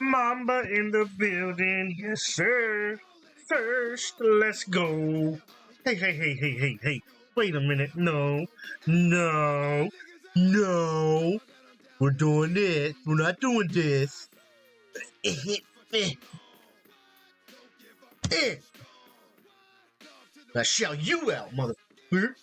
Mamba in the building, yes sir. First, let's go. Hey, hey, hey, hey, hey, hey. Wait a minute. No, no, no. We're doing this. We're not doing this. Now shout you out, motherfucker.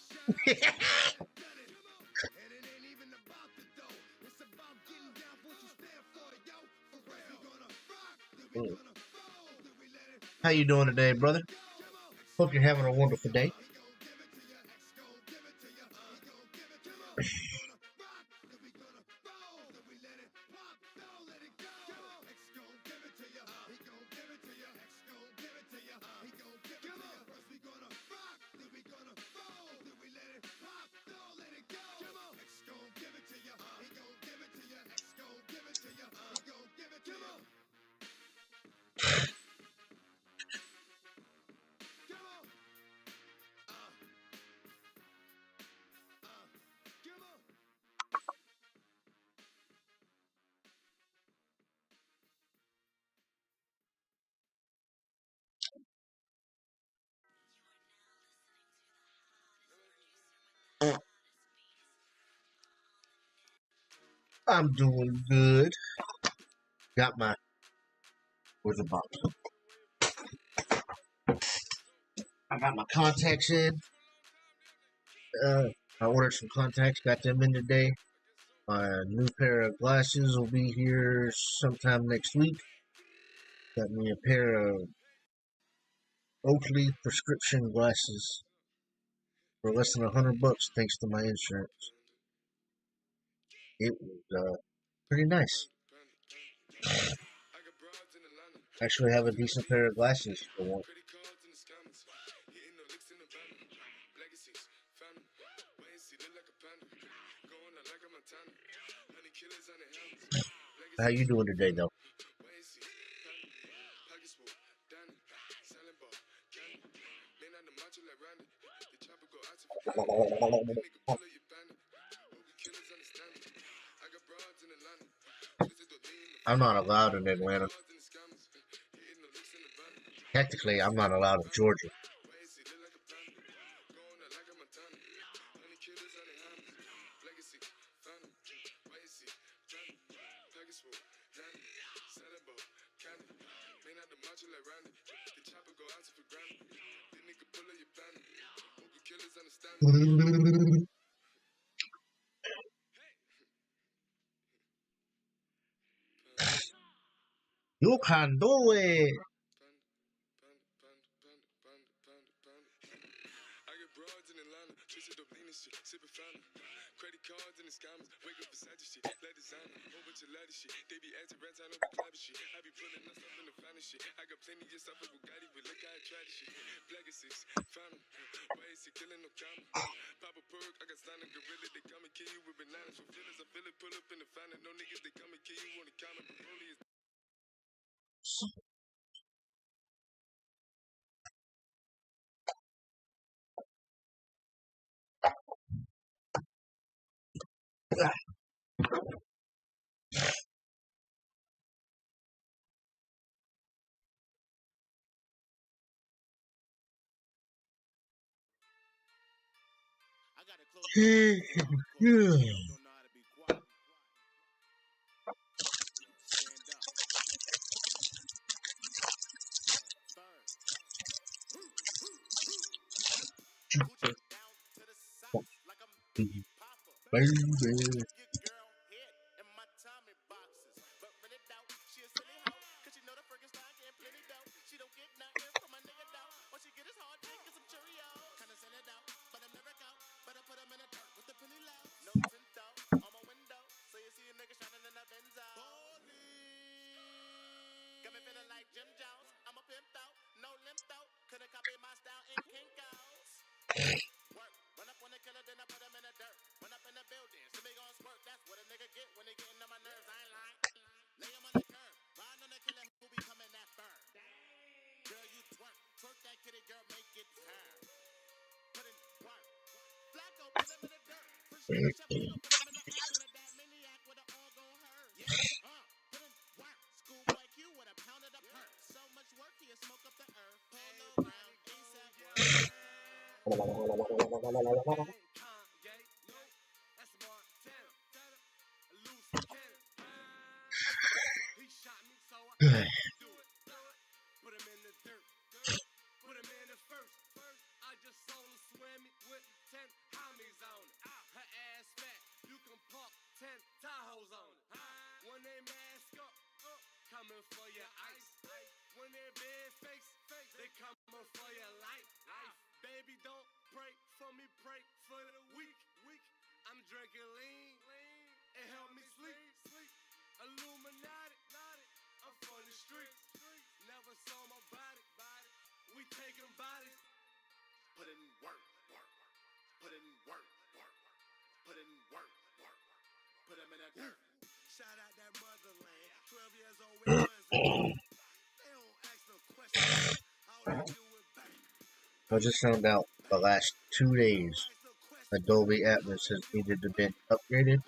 How you doing today, brother? Hope you're having a wonderful day. I'm doing good. Got my where's the box? I got my contacts in. I ordered some contacts, got them in today. My new pair of glasses will be here sometime next week. Got me a pair of Oakley prescription glasses for less than $100 thanks to my insurance. It was pretty nice. Actually have a decent pair of glasses for one. How you doing today, though? I'm not allowed in Atlanta. Technically, I'm not allowed in Georgia. You can do it. Credit cards and the scammers, wake up beside your shit, let designer, whole bunch of ladder shit. They be acting rats, I know we clapping shit. I be pulling us up in the finest shit. I got plenty of stuff with Bugatti, but look how I try this shit. Legacies, phantom, why is he killing no comma? Pop a perk, I got signed a gorilla, they come and kill you with bananas. For feelings, I feel it, pull up in the finest. No niggas, they come and kill you on the counter. Broly is. Baby. I just found out the last 2 days Adobe Atmos has needed to been upgraded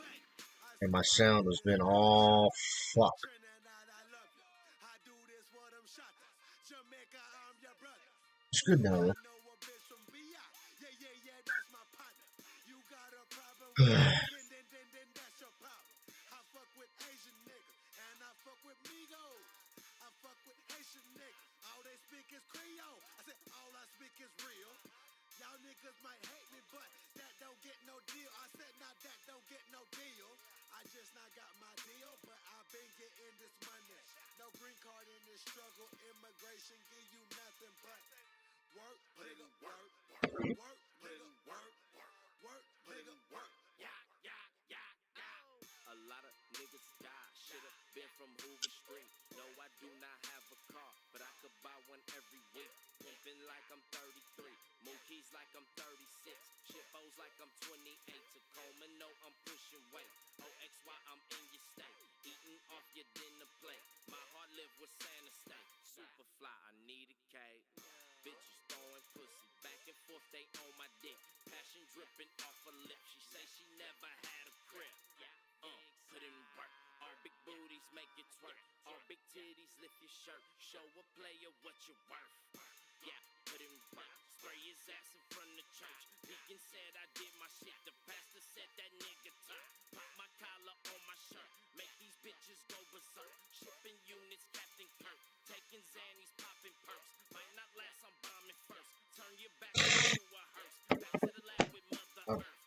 and my sound has been all fuck. It's good now.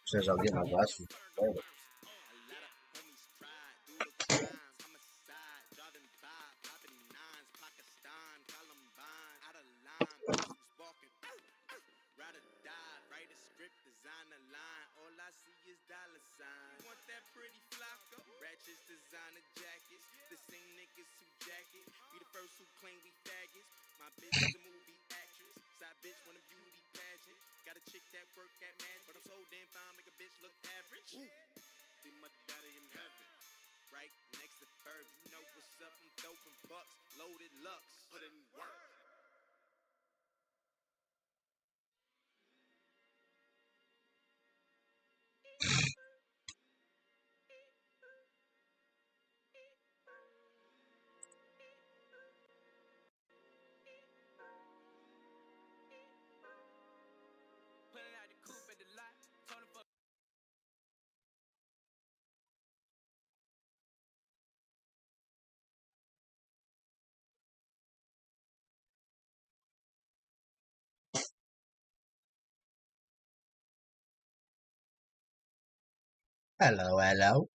Says I'll get my glasses. Hello, hello.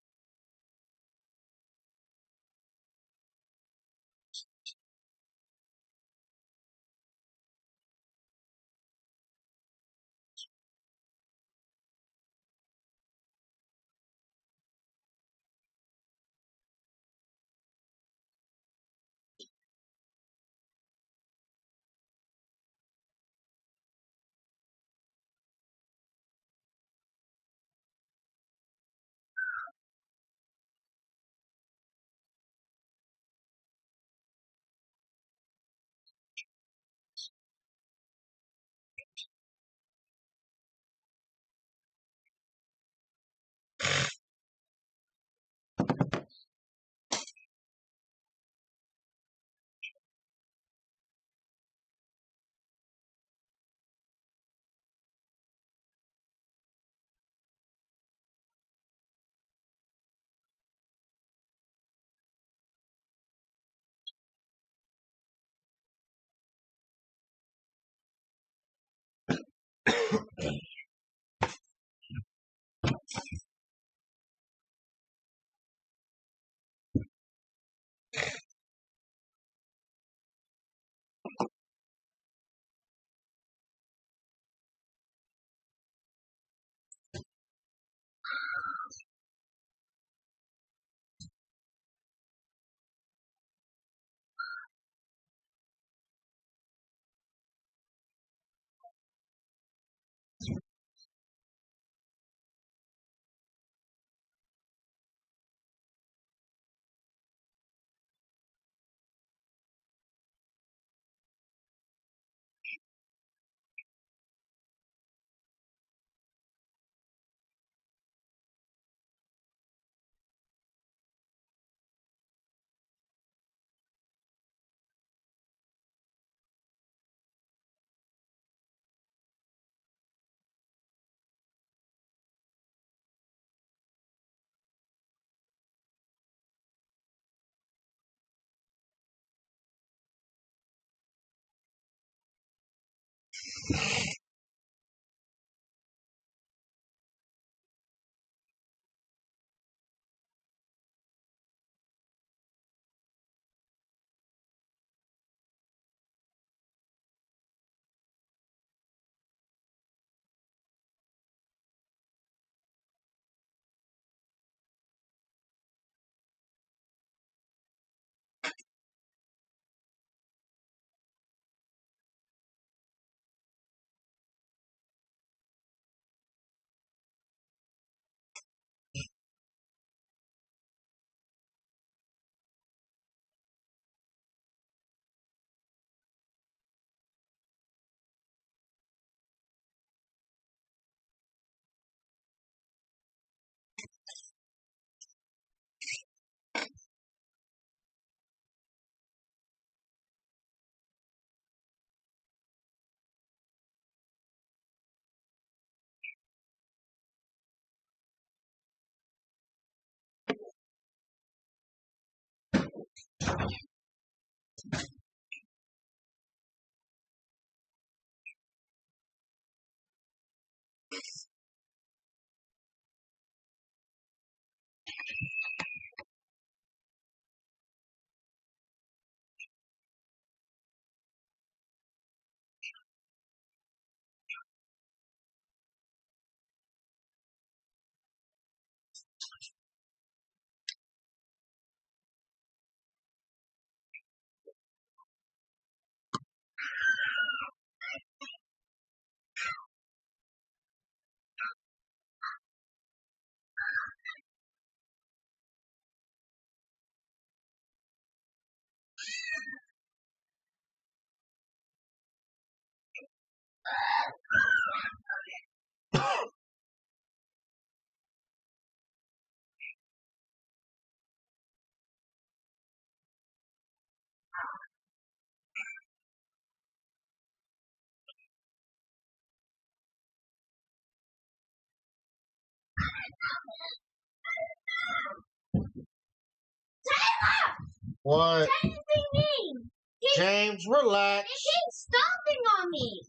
What? James, relax. It keeps stomping on me.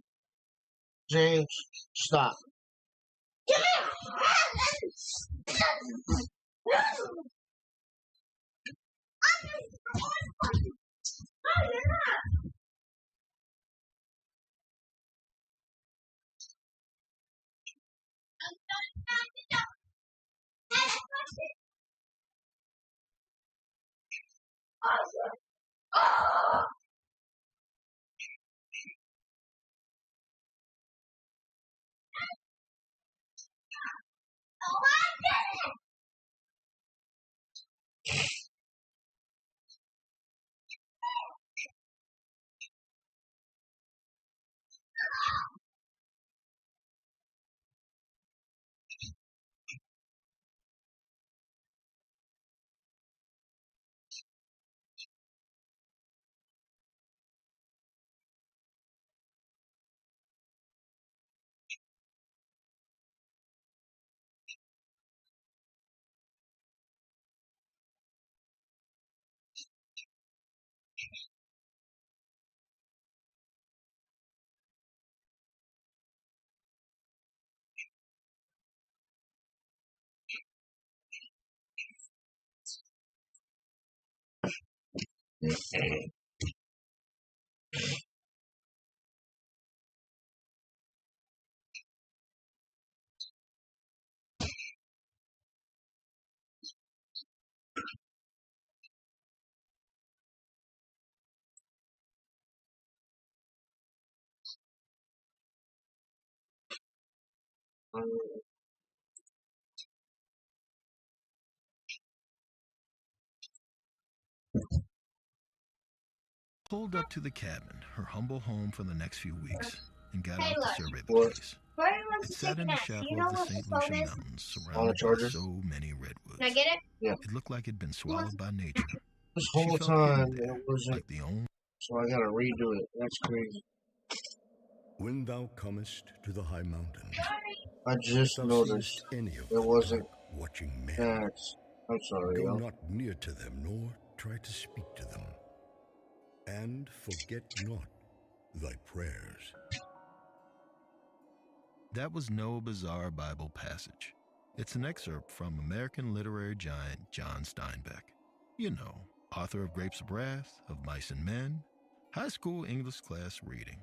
James, stop. Pulled up to the cabin, her humble home for the next few weeks, and got out to survey the case. It sat in the shadow of the St. Lucia Mountains, surrounded by so many redwoods. Can I get it? Yeah. It looked like it'd been swallowed by nature. This whole time it wasn't, like the only. so I gotta redo it. That's crazy. When thou comest to the high mountains, I just noticed any of it wasn't watching men. facts. I'm sorry, Go y'all. not near to them, nor try to speak to them. And forget not thy prayers. That was no bizarre Bible passage. It's an excerpt from American literary giant John Steinbeck. You know, author of Grapes of Wrath, of Mice and Men, high school English class reading.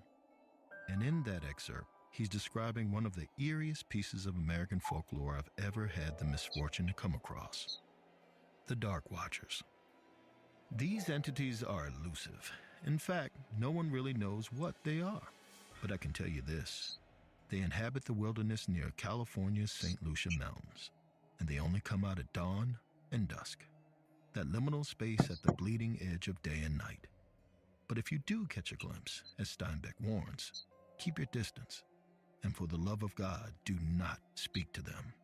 And in that excerpt, he's describing one of the eeriest pieces of American folklore I've ever had the misfortune to come across: the Dark Watchers. These entities are elusive. In fact, no one really knows what they are. But I can tell you this: they inhabit the wilderness near California's St. Lucia Mountains, and they only come out at dawn and dusk, that liminal space at the bleeding edge of day and night. But if you do catch a glimpse, as Steinbeck warns, keep your distance, and for the love of God, do not speak to them.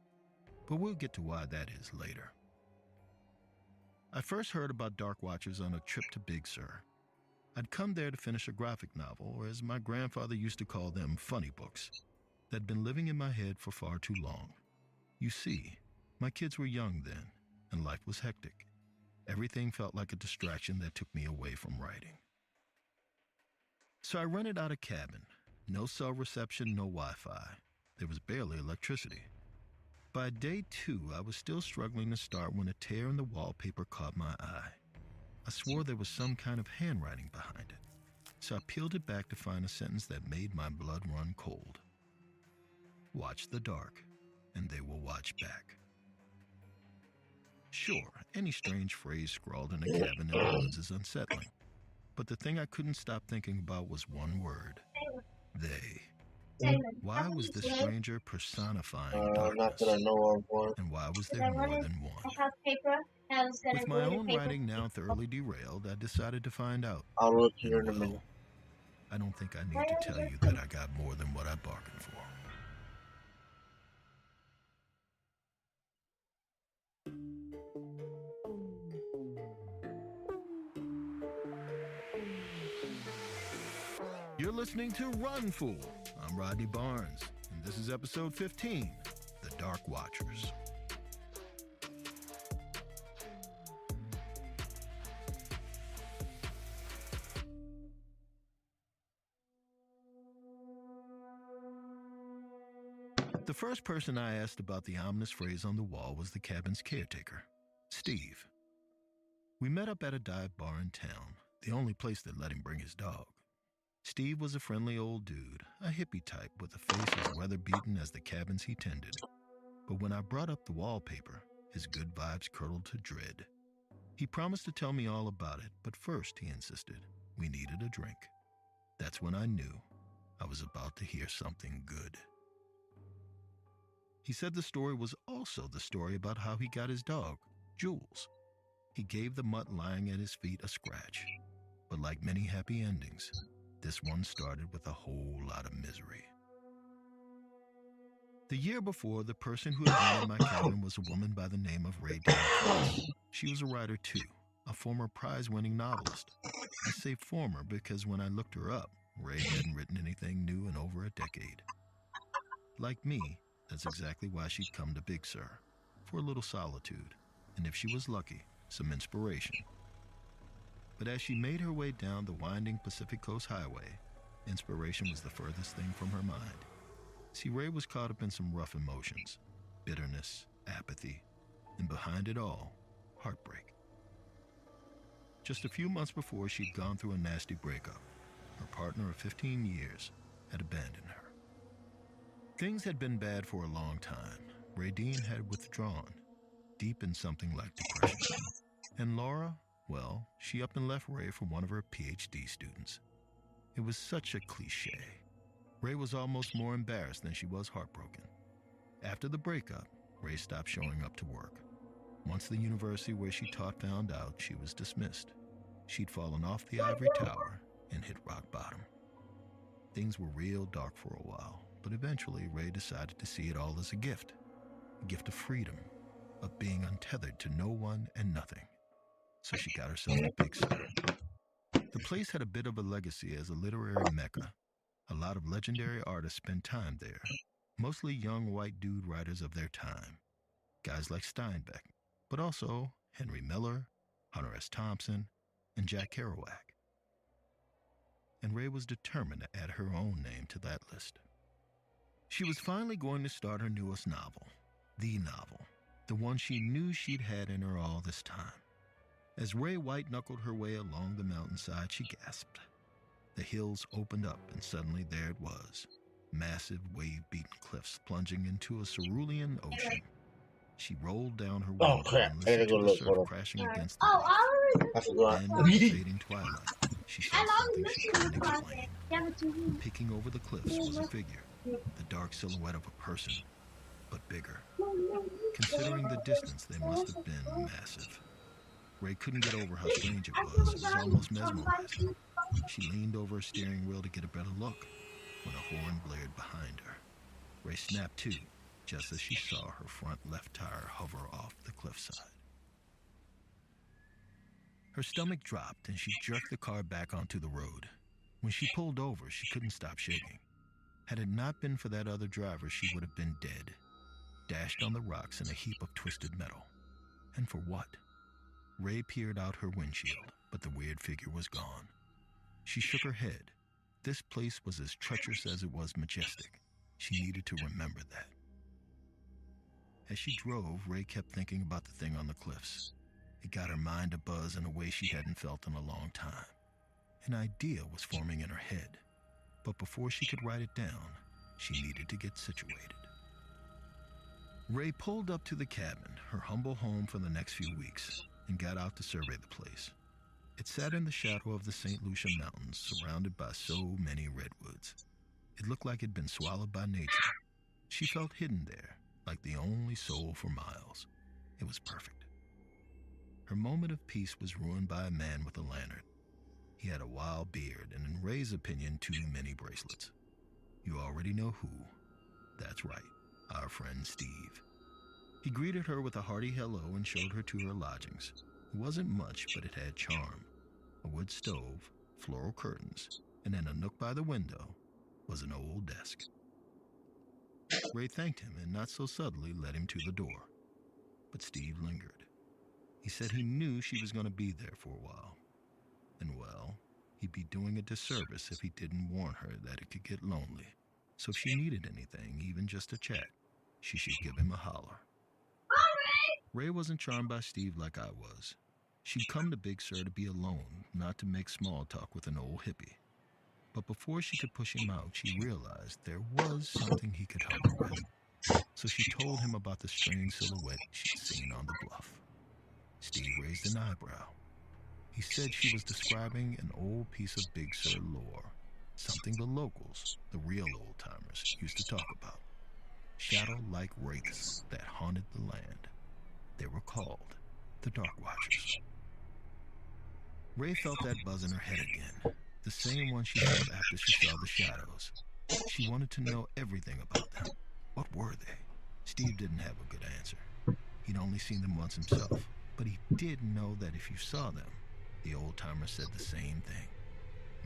But we'll get to why that is later. I first heard about Dark Watchers on a trip to Big Sur. I'd come there to finish a graphic novel, or as my grandfather used to call them, funny books, that'd been living in my head for far too long. You see, my kids were young then, and life was hectic. Everything felt like a distraction that took me away from writing. So I rented out a cabin. No cell reception, no Wi-Fi. There was barely electricity. By day 2, I was still struggling to start when a tear in the wallpaper caught my eye. I swore there was some kind of handwriting behind it, so I peeled it back to find a sentence that made my blood run cold. Watch the dark, and they will watch back. Sure, any strange phrase scrawled in a cabin in the woods is unsettling, but the thing I couldn't stop thinking about was one word: they. Why was this stranger personifying darkness? Not that I know of one. And why was there more than one? With my own writing now thoroughly derailed, I decided to find out. I'll look here in a Well, minute. I don't think I need to tell you that I got more than what I bargained for. You're listening to Run Fool. I'm Rodney Barnes, and this is episode 15, The Dark Watchers. The first person I asked about the ominous phrase on the wall was the cabin's caretaker, Steve. We met up at a dive bar in town, the only place that let him bring his dog. Steve was a friendly old dude, a hippie type with a face as weather-beaten as the cabins he tended. But when I brought up the wallpaper, his good vibes curdled to dread. He promised to tell me all about it, but first, he insisted, we needed a drink. That's when I knew I was about to hear something good. He said the story was also the story about how he got his dog, Jules. He gave the mutt lying at his feet a scratch. But like many happy endings, this one started with a whole lot of misery. The year before, the person who had rented my cabin was a woman by the name of Ray Davis. She was a writer too, a former prize-winning novelist. I say former because when I looked her up, Ray hadn't written anything new in over a decade. Like me, that's exactly why she'd come to Big Sur, for a little solitude, and if she was lucky, some inspiration. But as she made her way down the winding Pacific Coast Highway, inspiration was the furthest thing from her mind. See, Ray was caught up in some rough emotions, bitterness, apathy, and behind it all, heartbreak. Just a few months before she'd gone through a nasty breakup, her partner of 15 years had abandoned her. Things had been bad for a long time. Radine had withdrawn, deep in something like depression. And Laura, well, she up and left Ray for one of her PhD students. It was such a cliche. Ray was almost more embarrassed than she was heartbroken. After the breakup, Ray stopped showing up to work. Once the university where she taught found out, she was dismissed. She'd fallen off the ivory tower and hit rock bottom. Things were real dark for a while, but eventually Ray decided to see it all as a gift of freedom, of being untethered to no one and nothing. So she got herself a Big Sur. The place had a bit of a legacy as a literary mecca. A lot of legendary artists spent time there, mostly young white dude writers of their time. Guys like Steinbeck, but also Henry Miller, Hunter S. Thompson, and Jack Kerouac. And Ray was determined to add her own name to that list. She was finally going to start her newest novel, the one she knew she'd had in her all this time. As Ray white-knuckled her way along the mountainside, she gasped. The hills opened up, and suddenly there it was, massive wave-beaten cliffs plunging into a cerulean ocean. She rolled down her window and listened to the surf crashing against the reef. Then, in the fading twilight, she saw something she couldn't explain. Peeking over the cliffs was a figure, the dark silhouette of a person, but bigger. Considering the distance, they must have been massive. Ray couldn't get over how strange it was. It was almost mesmerizing. She leaned over her steering wheel to get a better look when a horn blared behind her. Ray snapped to, just as she saw her front left tire hover off the cliffside. Her stomach dropped and she jerked the car back onto the road. When she pulled over, she couldn't stop shaking. Had it not been for that other driver, she would have been dead, dashed on the rocks in a heap of twisted metal. And for what? Ray peered out her windshield, but the weird figure was gone. She shook her head. This place was as treacherous as it was majestic. She needed to remember that. As she drove, Ray kept thinking about the thing on the cliffs. It got her mind abuzz in a way she hadn't felt in a long time. An idea was forming in her head, but before she could write it down, she needed to get situated. Ray pulled up to the cabin, her humble home for the next few weeks, and got out to survey the place. It sat in the shadow of the St. Lucia Mountains, surrounded by so many redwoods. It looked like it'd been swallowed by nature. She felt hidden there, like the only soul for miles. It was perfect. Her moment of peace was ruined by a man with a lantern. He had a wild beard and, in Ray's opinion, too many bracelets. You already know who. That's right, our friend Steve. He greeted her with a hearty hello and showed her to her lodgings. It wasn't much, but it had charm. A wood stove, floral curtains, and in a nook by the window was an old desk. Ray thanked him and not so subtly led him to the door. But Steve lingered. He said he knew she was going to be there for a while. And well, he'd be doing a disservice if he didn't warn her that it could get lonely. So if she needed anything, even just a chat, she should give him a holler. Ray wasn't charmed by Steve like I was. She'd come to Big Sur to be alone, not to make small talk with an old hippie. But before she could push him out, she realized there was something he could help her with. So she told him about the strange silhouette she'd seen on the bluff. Steve raised an eyebrow. He said she was describing an old piece of Big Sur lore, something the locals, the real old-timers, used to talk about. Shadow-like wraiths that haunted the land. They were called the Dark Watchers. Ray felt that buzz in her head again, the same one she felt after she saw the shadows. She wanted to know everything about them. What were they? Steve didn't have a good answer. He'd only seen them once himself, but he did know that if you saw them, the old-timer said the same thing.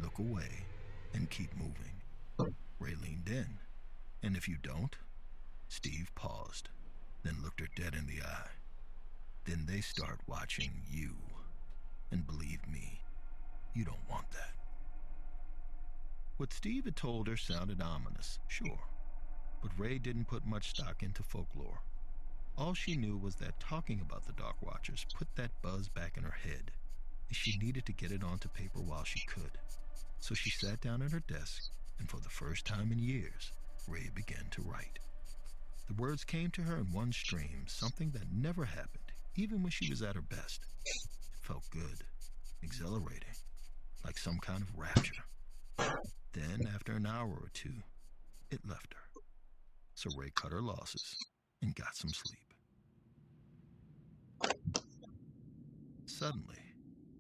Look away and keep moving. Ray leaned in, and if you don't, Steve paused, then looked her dead in the eye. Then they start watching you. And believe me, you don't want that. What Steve had told her sounded ominous, sure, but Ray didn't put much stock into folklore. All she knew was that talking about the Dark Watchers put that buzz back in her head, and she needed to get it onto paper while she could. So she sat down at her desk, and for the first time in years, Ray began to write. The words came to her in one stream, something that never happened, even when she was at her best. It felt good, exhilarating, like some kind of rapture. Then, after an hour or two, it left her. So Ray cut her losses and got some sleep. Suddenly,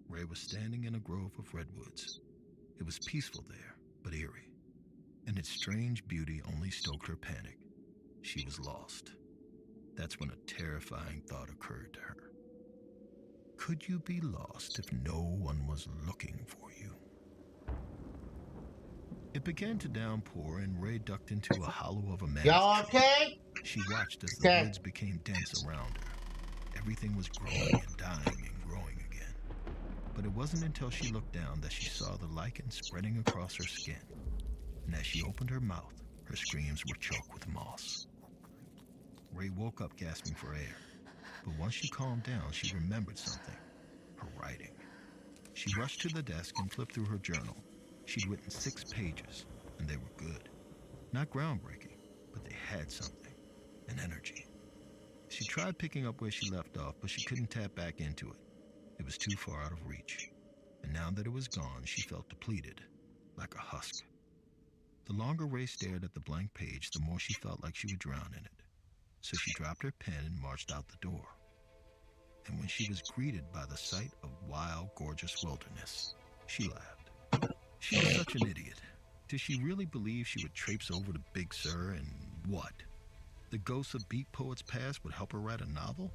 Ray was standing in a grove of redwoods. It was peaceful there, but eerie, and its strange beauty only stoked her panic. She was lost. That's when a terrifying thought occurred to her. Could you be lost if no one was looking for you? It began to downpour, and Ray ducked into a hollow of a man's Y'all tree. okay? She watched as the Okay. woods became dense around her. Everything was growing and dying and growing again. But it wasn't until she looked down that she saw the lichen spreading across her skin. And as she opened her mouth, her screams were choked with moss. Ray woke up gasping for air. But once she calmed down, she remembered something. Her writing. She rushed to the desk and flipped through her journal. She'd written 6 pages, and they were good. Not groundbreaking, but they had something. An energy. She tried picking up where she left off, but she couldn't tap back into it. It was too far out of reach. And now that it was gone, she felt depleted, like a husk. The longer Ray stared at the blank page, the more she felt like she would drown in it. So she dropped her pen and marched out the door. And when she was greeted by the sight of wild, gorgeous wilderness, she laughed. She was such an idiot. Did she really believe she would traipse over to Big Sur and what? The ghosts of beat poets past would help her write a novel?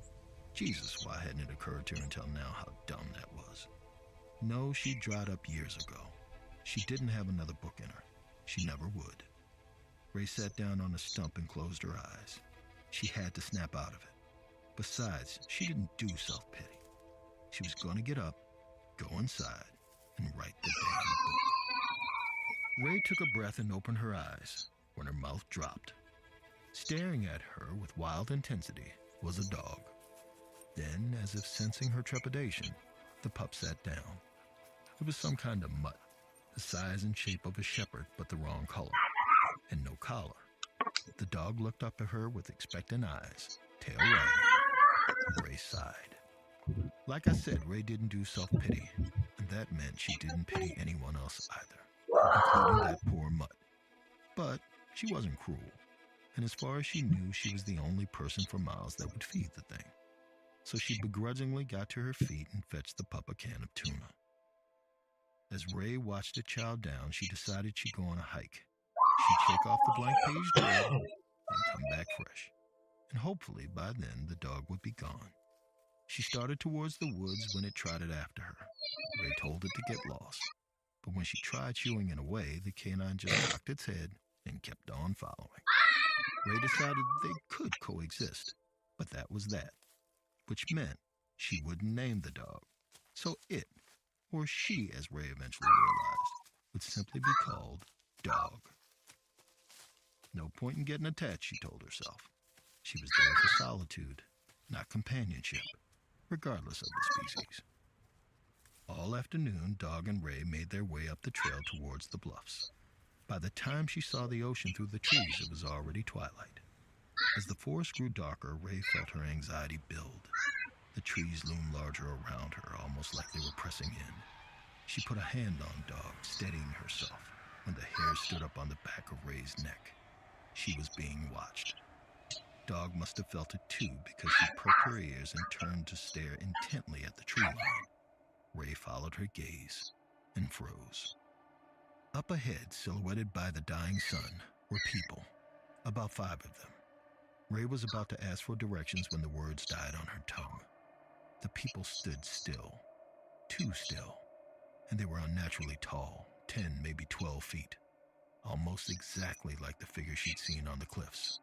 Jesus, why hadn't it occurred to her until now how dumb that was? No, she dried up years ago. She didn't have another book in her. She never would. Ray sat down on a stump and closed her eyes. She had to snap out of it. Besides, she didn't do self-pity. She was going to get up, go inside, and write the damn book. Ray took a breath and opened her eyes when her mouth dropped. Staring at her with wild intensity was a dog. Then, as if sensing her trepidation, the pup sat down. It was some kind of mutt, the size and shape of a shepherd but the wrong color, and no collar. The dog looked up at her with expectant eyes, tail wagging. Ray sighed. Like I said, Ray didn't do self-pity, and that meant she didn't pity anyone else either, including that poor mutt. But she wasn't cruel, and as far as she knew, she was the only person for miles that would feed the thing. So she begrudgingly got to her feet and fetched the pup a can of tuna. As Ray watched it chow down, she decided she'd go on a hike. She'd check off the blank page trail and come back fresh. And hopefully by then the dog would be gone. She started towards the woods when it trotted after her. Ray told it to get lost. But when she tried shooing it away, the canine just cocked its head and kept on following. Ray decided they could coexist, but that was that. Which meant she wouldn't name the dog. So it, or she as Ray eventually realized, would simply be called Dog. No point in getting attached, she told herself. She was there for solitude, not companionship, regardless of the species. All afternoon, Dog and Ray made their way up the trail towards the bluffs. By the time she saw the ocean through the trees, it was already twilight. As the forest grew darker, Ray felt her anxiety build. The trees loomed larger around her, almost like they were pressing in. She put a hand on Dog, steadying herself, when the hair stood up on the back of Ray's neck. She was being watched. Dog must have felt it too, because she perked her ears and turned to stare intently at the tree line. Ray followed her gaze and froze. Up ahead, silhouetted by the dying sun, were people, about 5 of them. Ray was about to ask for directions when the words died on her tongue. The people stood still, too still, and they were unnaturally tall, 10, maybe 12 feet, almost exactly like the figure she'd seen on the cliffs.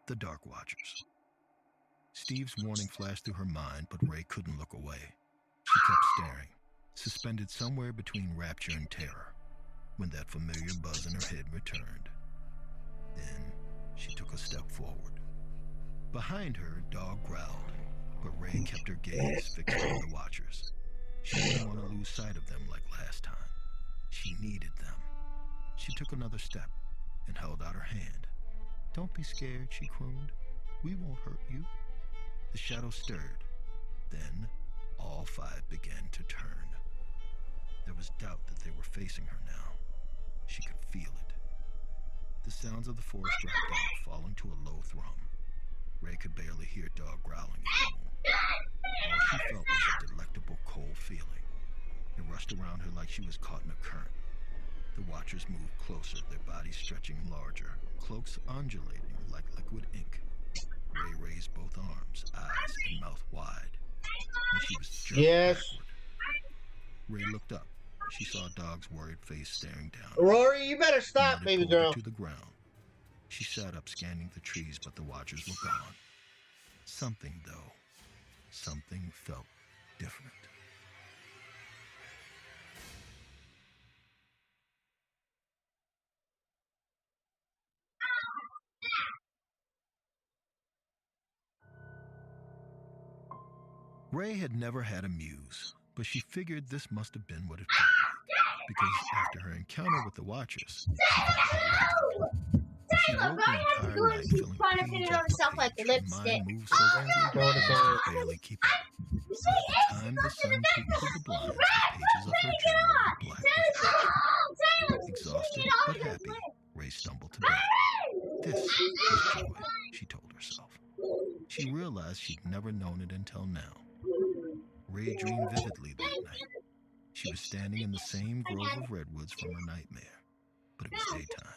The Dark Watchers. Steve's warning flashed through her mind, but Ray couldn't look away. She kept staring, suspended somewhere between rapture and terror, when that familiar buzz in her head returned. Then she took a step forward. Behind her, Dog growled, but Ray kept her gaze fixed on the Watchers. She didn't want to lose sight of them like last time. She needed them. She took another step and held out her hand. "Don't be scared," she crooned. "We won't hurt you." The shadow stirred. Then all 5 began to turn. There was doubt that they were facing her now. She could feel it. The sounds of the forest dropped out, falling to a low thrum. Ray could barely hear Dog growling anymore. All she felt was a delectable cold feeling. It rushed around her like she was caught in a current. The Watchers moved closer, their bodies stretching larger, cloaks undulating like liquid ink. Ray raised both arms, eyes and mouth wide, when she was jerked backward. Ray looked up. She saw Dog's worried face staring down. Rory, you better stop, baby girl. To the ground. She sat up, scanning the trees, but the Watchers were gone. Something, though, something felt different. Ray had never had a muse, but she figured this must have been what it felt like, because after her encounter with the Watchers, she wrote the entire night feeling page after page. Her mind moved so quickly she could barely keep up. By the time the sun peeked through the blinds, the pages of her journal were black with trouble. Exhausted but happy, Ray stumbled to bed. This was joy, she told herself. She realized she'd never known it until now. Ray dreamed vividly that night. She was standing in the same grove of redwoods from her nightmare, but it was daytime.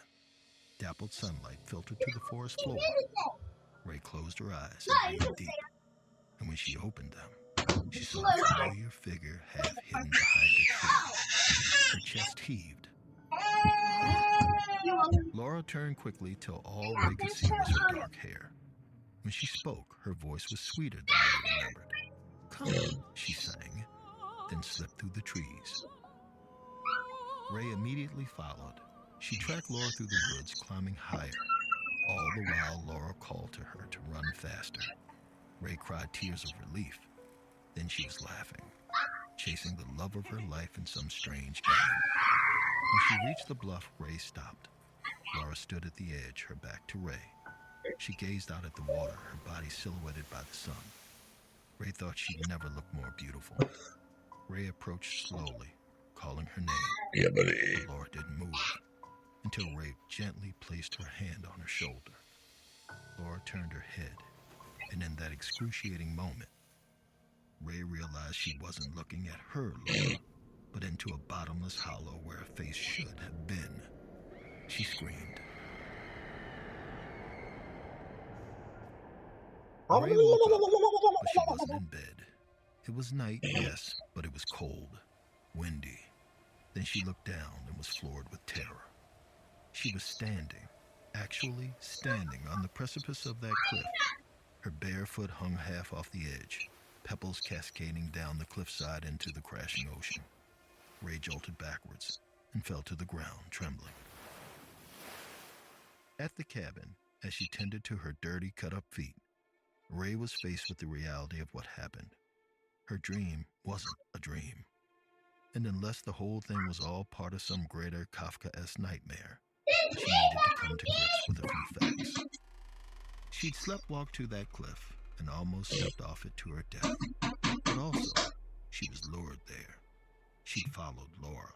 Dappled sunlight filtered to the forest floor. Ray closed her eyes and breathed deep, and when she opened them, she saw a familiar figure half hidden behind a tree. Her chest heaved. Laura turned quickly till all Ray could see was her dark hair. When she spoke, her voice was sweeter than Ray remembered. come, she sang, then slipped through the trees. Ray immediately followed. She tracked Laura through the woods, climbing higher. All the while, Laura called to her to run faster. Ray cried tears of relief. Then she was laughing, chasing the love of her life in some strange game. When she reached the bluff, Ray stopped. Laura stood at the edge, her back to Ray. She gazed out at the water, her body silhouetted by the sun. Ray thought she'd never look more beautiful. Ray approached slowly, calling her name. Yeah, buddy. But Laura didn't move until Ray gently placed her hand on her shoulder. Laura turned her head, and in that excruciating moment, Ray realized she wasn't looking at her Laura, but into a bottomless hollow where her face should have been. She screamed. Ray woke up, but she wasn't in bed. It was night, yes, but it was cold, windy. Then she looked down and was floored with terror. She was standing, actually standing on the precipice of that cliff. Her bare foot hung half off the edge, pebbles cascading down the cliffside into the crashing ocean. Ray jolted backwards and fell to the ground, trembling. At the cabin, as she tended to her dirty, cut-up feet, Ray was faced with the reality of what happened. Her dream wasn't a dream. And unless the whole thing was all part of some greater Kafkaesque nightmare, she needed to come to grips with a few facts. She'd sleptwalked to that cliff and almost stepped off it to her death. But also, she was lured there. She'd followed Laura,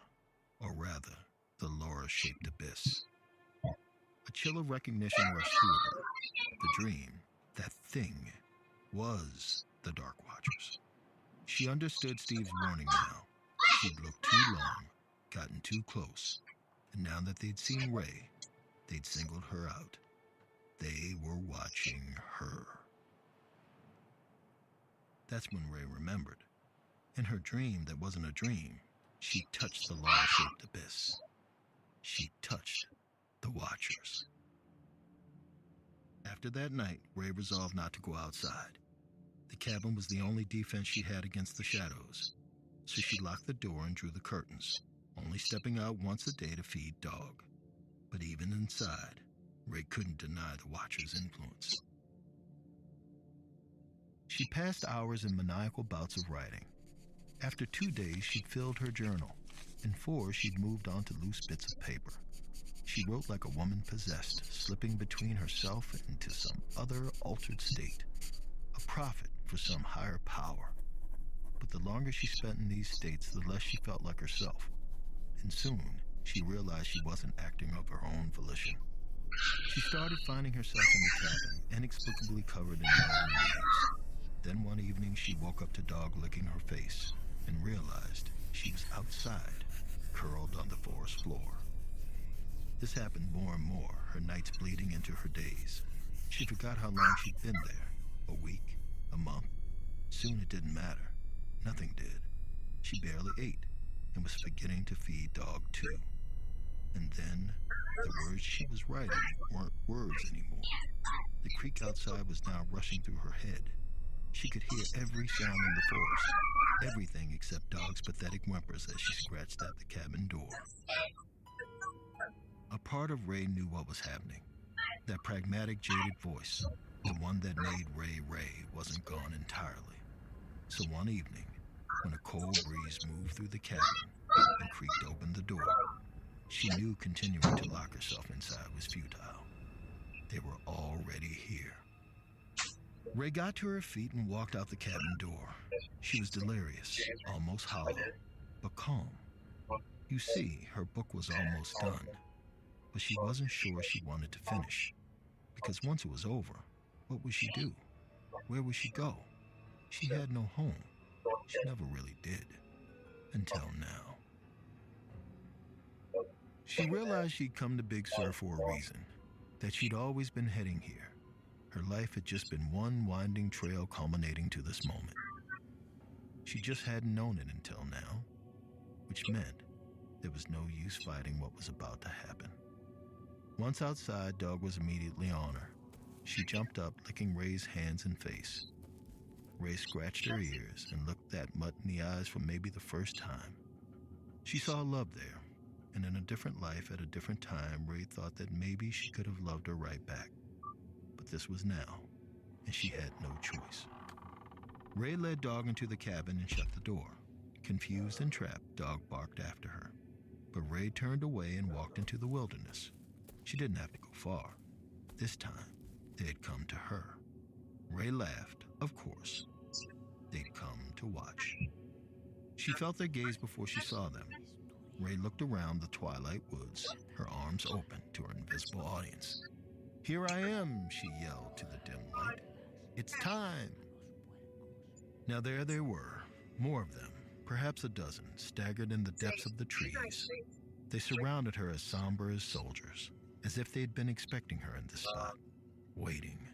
or rather, the Laura-shaped abyss. A chill of recognition rushed through her. The dream, that thing, was the Dark Watchers. She understood Steve's warning now. She'd looked too long, gotten too close, and now that they'd seen Ray, they'd singled her out. They were watching her. That's when Ray remembered. In her dream that wasn't a dream, she touched the Laura-shaped abyss. She touched the Watchers. After that night, Ray resolved not to go outside. The cabin was the only defense she had against the shadows, so she locked the door and drew the curtains, only stepping out once a day to feed Dog. But even inside, Ray couldn't deny the Watcher's influence. She passed hours in maniacal bouts of writing. After 2 days, she'd filled her journal. In 4, she'd moved on to loose bits of paper. She wrote like a woman possessed, slipping between herself into some other altered state, a prophet for some higher power. But the longer she spent in these states, the less she felt like herself. And soon, she realized she wasn't acting of her own volition. She started finding herself in the cabin, inexplicably covered in mud and leaves. Then one evening, she woke up to Dog licking her face and realized she was outside, curled on the forest floor. This happened more and more, her nights bleeding into her days. She forgot how long she'd been there. A week, a month. Soon it didn't matter. Nothing did. She barely ate and was forgetting to feed Dog too. And then, the words she was writing weren't words anymore. The creek outside was now rushing through her head. She could hear every sound in the forest, everything except Dog's pathetic whimpers as she scratched at the cabin door. A part of Ray knew what was happening. That pragmatic, jaded voice, the one that made Ray Ray, wasn't gone entirely. So one evening, when a cold breeze moved through the cabin and creaked open the door, she knew continuing to lock herself inside was futile. They were already here. Ray got to her feet and walked out the cabin door. She was delirious, almost hollow, but calm. You see, her book was almost done, but she wasn't sure she wanted to finish, because once it was over, what would she do? Where would she go? She had no home. She never really did, until now. She realized she'd come to Big Sur for a reason, that she'd always been heading here. Her life had just been one winding trail culminating to this moment. She just hadn't known it until now, which meant there was no use fighting what was about to happen. Once outside, Dog was immediately on her. She jumped up, licking Ray's hands and face. Ray scratched her ears and looked that mutt in the eyes for maybe the first time. She saw love there, and in a different life at a different time, Ray thought that maybe she could have loved her right back. But this was now, and she had no choice. Ray led Dog into the cabin and shut the door. Confused and trapped, Dog barked after her. But Ray turned away and walked into the wilderness. She didn't have to go far. This time, they had come to her. Ray laughed, of course. They'd come to watch. She felt their gaze before she saw them. Ray looked around the twilight woods, her arms open to her invisible audience. "Here I am," she yelled to the dim light. "It's time." Now there they were, more of them, perhaps a dozen, staggered in the depths of the trees. They surrounded her as somber as soldiers, as if they'd been expecting her in this spot, waiting.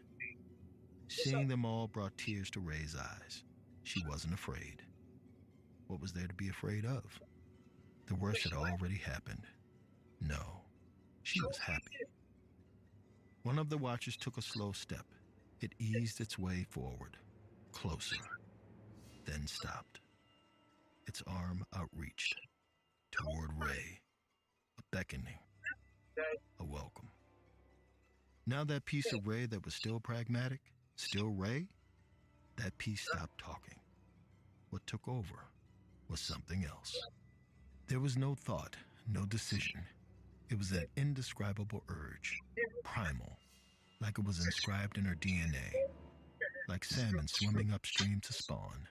Seeing them all brought tears to Ray's eyes. She wasn't afraid. What was there to be afraid of? The worst had already happened. No, she was happy. One of the watchers took a slow step. It eased its way forward, closer, then stopped. Its arm outreached toward Ray, a beckoning, a welcome. Now that piece of Ray that was still pragmatic, still Ray, that piece stopped talking. What took over was something else. There was no thought, no decision. It was an indescribable urge, primal, like it was inscribed in her DNA, like salmon swimming upstream to spawn.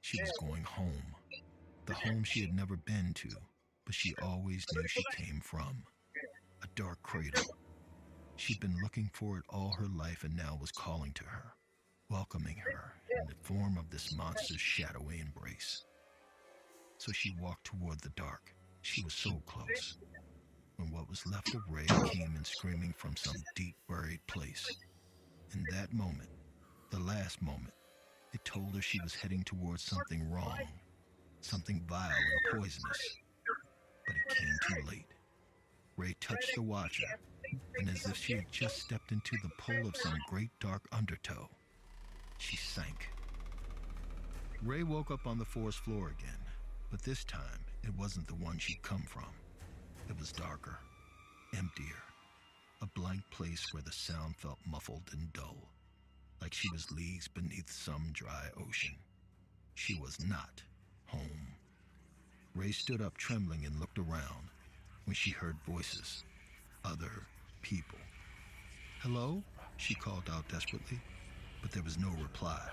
She was going home, the home she had never been to, but she always knew she came from. A dark cradle. She'd been looking for it all her life and now was calling to her, welcoming her in the form of this monster's shadowy embrace. So she walked toward the dark. She was so close, when what was left of Ray came in screaming from some deep buried place. In that moment, the last moment, it told her she was heading towards something wrong, something vile and poisonous. But it came too late. Ray touched the watcher, and as if she had just stepped into the pull of some great dark undertow, she sank. Ray woke up on the forest floor again, but this time it wasn't the one she'd come from. It was darker, emptier, a blank place where the sound felt muffled and dull, like she was leagues beneath some dry ocean. She was not home. Ray stood up trembling and looked around when she heard voices, other people. "Hello?" she called out desperately, but there was no reply,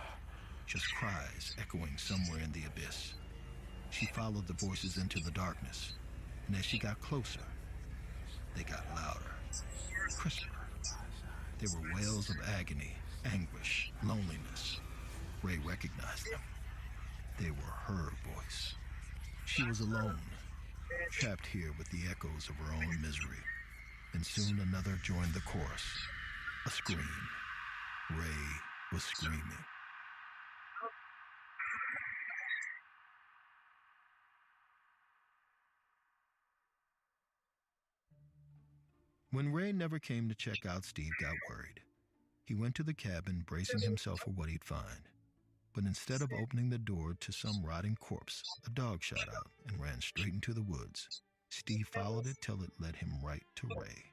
just cries echoing somewhere in the abyss. She followed the voices into the darkness, and as she got closer, they got louder, crisper. They were wails of agony, anguish, loneliness. Ray recognized them. They were her voice. She was alone, trapped here with the echoes of her own misery. And soon another joined the chorus. A scream. Ray was screaming. When Ray never came to check out, Steve got worried. He went to the cabin, bracing himself for what he'd find. But instead of opening the door to some rotting corpse, a dog shot out and ran straight into the woods. Steve followed it till it led him right to Ray.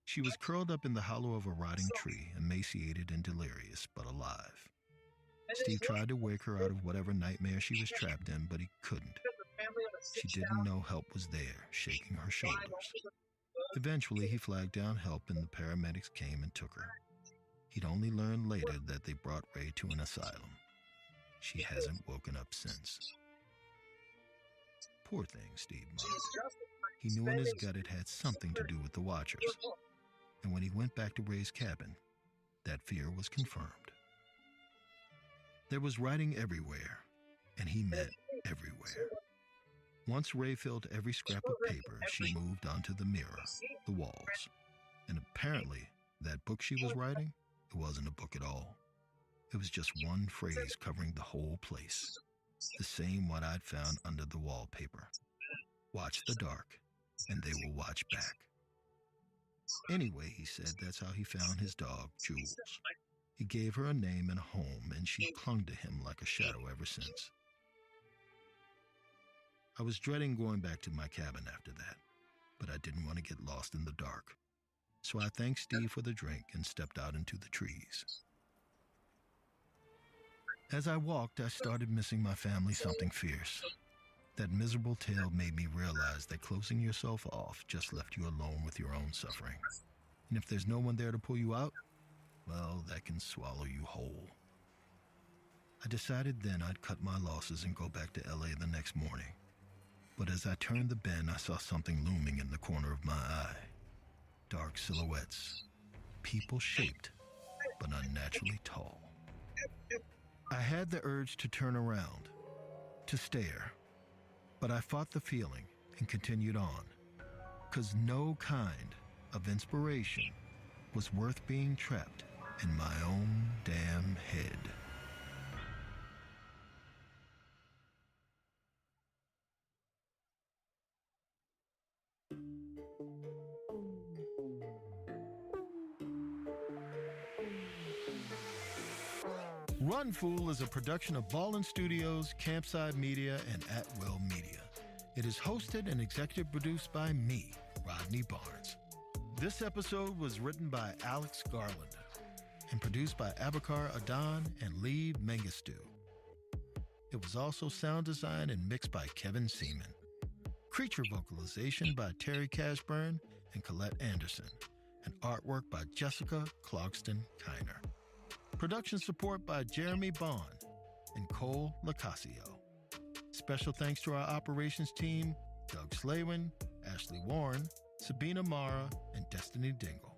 She was curled up in the hollow of a rotting tree, emaciated and delirious, but alive. Steve tried to wake her out of whatever nightmare she was trapped in, but he couldn't. She didn't know help was there, shaking her shoulders. Eventually, he flagged down help and the paramedics came and took her. He'd only learned later that they brought Ray to an asylum. She hasn't woken up since. Poor thing, Steve muttered. He knew in his gut it had something to do with the Watchers. And when he went back to Ray's cabin, that fear was confirmed. There was writing everywhere, and he meant everywhere. Once Ray filled every scrap of paper, she moved onto the mirror, the walls. And apparently, that book she was writing, it wasn't a book at all. It was just one phrase covering the whole place. The same one I'd found under the wallpaper. Watch the dark, and they will watch back. Anyway, he said that's how he found his dog, Jules. He gave her a name and a home, and she clung to him like a shadow ever since. I was dreading going back to my cabin after that, but I didn't want to get lost in the dark. So I thanked Steve for the drink and stepped out into the trees. As I walked, I started missing my family something fierce. That miserable tale made me realize that closing yourself off just left you alone with your own suffering. And if there's no one there to pull you out, well, that can swallow you whole. I decided then I'd cut my losses and go back to LA the next morning. But as I turned the bend, I saw something looming in the corner of my eye. Dark silhouettes, people-shaped, but unnaturally tall. I had the urge to turn around, to stare, but I fought the feeling and continued on, 'cause no kind of inspiration was worth being trapped in my own damn head. Run Fool is a production of Ballen Studios, Campside Media, and At Will Media. It is hosted and executive produced by me, Rodney Barnes. This episode was written by Alex Garland and produced by Abakar Adan and Lee Mengistu. It was also sound designed and mixed by Kevin Seaman. Creature vocalization by Terry Cashburn and Colette Anderson, and artwork by Jessica Clogston Kiner. Production support by Jeremy Bond and Cole Lacasio. Special thanks to our operations team, Doug Slaywin, Ashley Warren, Sabina Mara, and Destiny Dingle.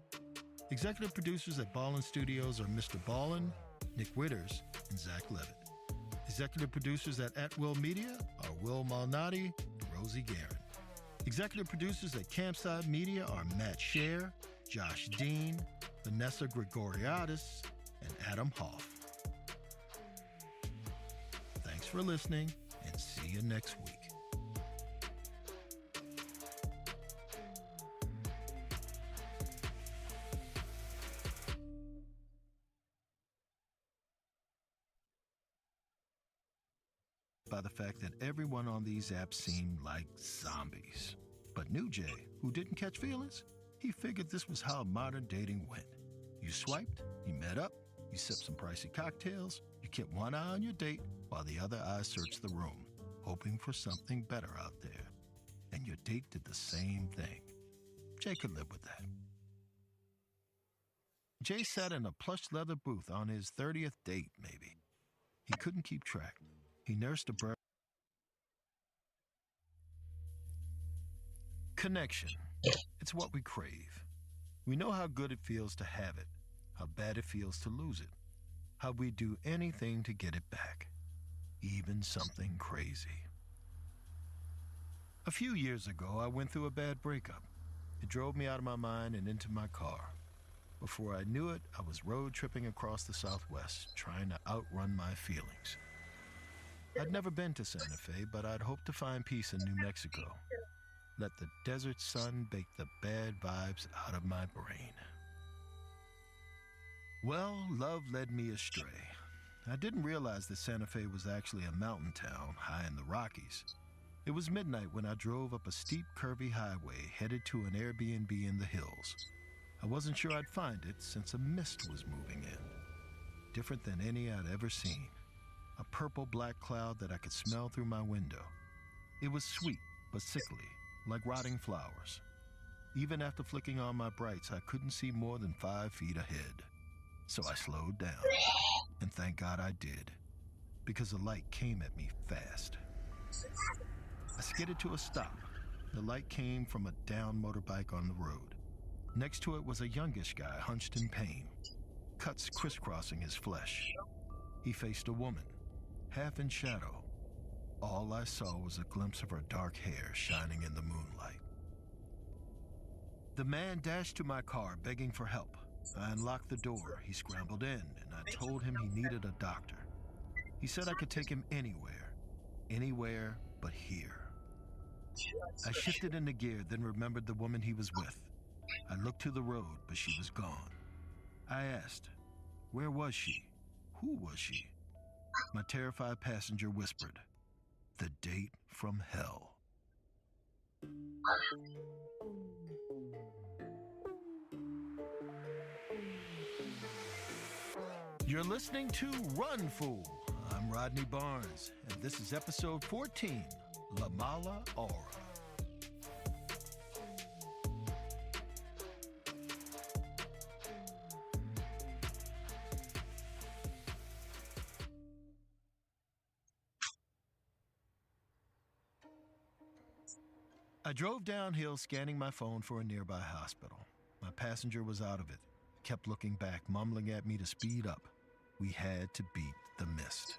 Executive producers at Ballen Studios are MrBallen, Nick Witters, and Zach Levitt. Executive producers at Will Media are Will Malnati and Rosie Guerin. Executive producers at Campside Media are Matt Scher, Josh Dean, Vanessa Gregoriadis, and Adam Hoff. Thanks for listening, and see you next week. By the fact that everyone on these apps seemed like zombies. But New Jay, who didn't catch feelings, he figured this was how modern dating went. You swiped, you met up, you sipped some pricey cocktails, you kept one eye on your date while the other eye searched the room, hoping for something better out there. And your date did the same thing. Jay could live with that. Jay sat in a plush leather booth on his 30th date, maybe. He couldn't keep track. He nursed a bird. Connection. It's what we crave. We know how good it feels to have it, how bad it feels to lose it, how we do anything to get it back, even something crazy. A few years ago, I went through a bad breakup. It drove me out of my mind and into my car. Before I knew it, I was road tripping across the Southwest, trying to outrun my feelings. I'd never been to Santa Fe, but I'd hoped to find peace in New Mexico. Let the desert sun bake the bad vibes out of my brain. Well, love led me astray. I didn't realize that Santa Fe was actually a mountain town high in the Rockies. It was midnight when I drove up a steep, curvy highway headed to an Airbnb in the hills. I wasn't sure I'd find it since a mist was moving in. Different than any I'd ever seen. A purple-black cloud that I could smell through my window. It was sweet, but sickly, like rotting flowers. Even after flicking on my brights, I couldn't see more than 5 feet ahead. So I slowed down, and thank God I did, because the light came at me fast. I skidded to a stop. The light came from a downed motorbike on the road. Next to it was a youngish guy hunched in pain, cuts crisscrossing his flesh. He faced a woman, half in shadow. All I saw was a glimpse of her dark hair shining in the moonlight. The man dashed to my car, begging for help. I unlocked the door. He scrambled in, and I told him he needed a doctor. He said I could take him anywhere but here. I shifted into gear, then remembered the woman he was with. I looked to the road, but she was gone. I asked, Where was she? Who was she? My terrified passenger whispered, "The date from hell." You're listening to Run Fool. I'm Rodney Barnes, and this is episode 14, La Mala Aura. I drove downhill scanning my phone for a nearby hospital. My passenger was out of it, kept looking back, mumbling at me to speed up. We had to beat the mist.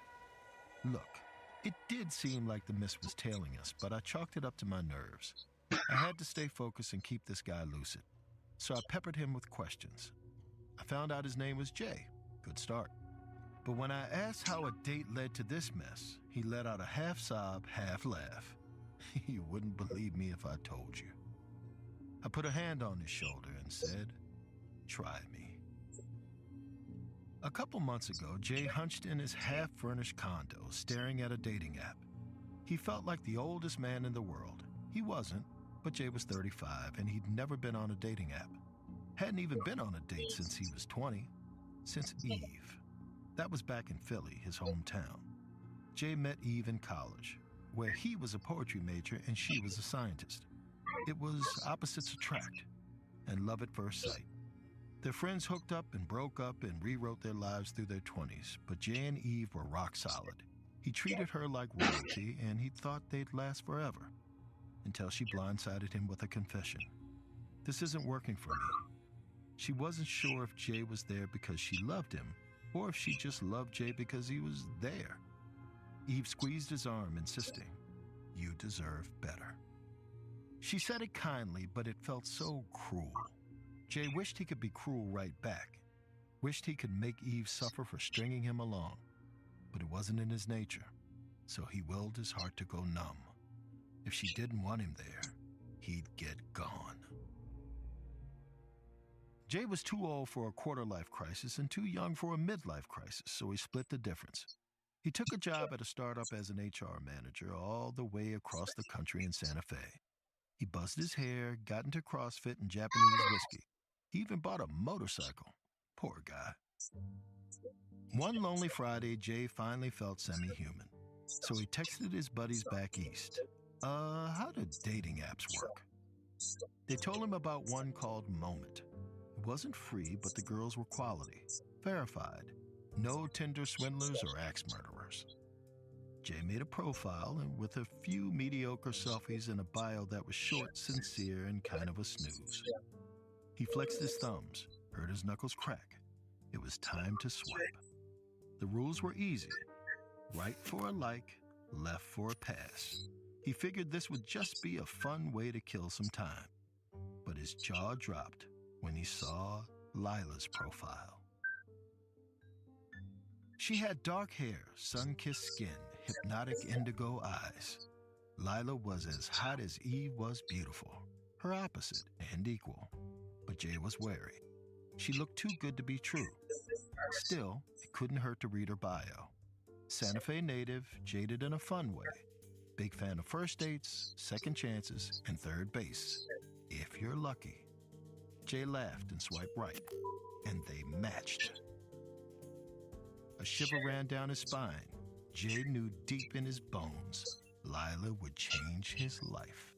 Look, it did seem like the mist was tailing us, but I chalked it up to my nerves. I had to stay focused and keep this guy lucid, so I peppered him with questions. I found out his name was Jay. Good start. But when I asked how a date led to this mess, he let out a half sob, half laugh. You wouldn't believe me if I told you. I put a hand on his shoulder and said, "Try me." A couple months ago, Jay hunched in his half-furnished condo, staring at a dating app. He felt like the oldest man in the world. He wasn't, but Jay was 35, and he'd never been on a dating app. Hadn't even been on a date since he was 20, since Eve. That was back in Philly, his hometown. Jay met Eve in college, where he was a poetry major and she was a scientist. It was opposites attract and love at first sight. Their friends hooked up and broke up and rewrote their lives through their 20s, but Jay and Eve were rock solid. He treated her like royalty and he thought they'd last forever, until she blindsided him with a confession. "This isn't working for me." She wasn't sure if Jay was there because she loved him or if she just loved Jay because he was there. Eve squeezed his arm, insisting, "You deserve better." She said it kindly, but it felt so cruel. Jay wished he could be cruel right back, wished he could make Eve suffer for stringing him along, but it wasn't in his nature, so he willed his heart to go numb. If she didn't want him there, he'd get gone. Jay was too old for a quarter-life crisis and too young for a midlife crisis, so he split the difference. He took a job at a startup as an HR manager all the way across the country in Santa Fe. He buzzed his hair, got into CrossFit and Japanese whiskey. He even bought a motorcycle. Poor guy. One lonely Friday, Jay finally felt semi-human, so he texted his buddies back east. How do dating apps work? They told him about one called Moment. It wasn't free, but the girls were quality, verified. No Tinder swindlers or axe murderers. Jay made a profile and with a few mediocre selfies and a bio that was short, sincere, and kind of a snooze. He flexed his thumbs, heard his knuckles crack. It was time to swipe. The rules were easy. Right for a like, left for a pass. He figured this would just be a fun way to kill some time. But his jaw dropped when he saw Lila's profile. She had dark hair, sun-kissed skin, hypnotic indigo eyes. Lila was as hot as Eve was beautiful, her opposite and equal. But Jay was wary. She looked too good to be true. Still, it couldn't hurt to read her bio. Santa Fe native, jaded in a fun way. Big fan of first dates, second chances, and third base. If you're lucky. Jay laughed and swiped right, and they matched. A shiver ran down his spine. Jay knew deep in his bones, Lila would change his life.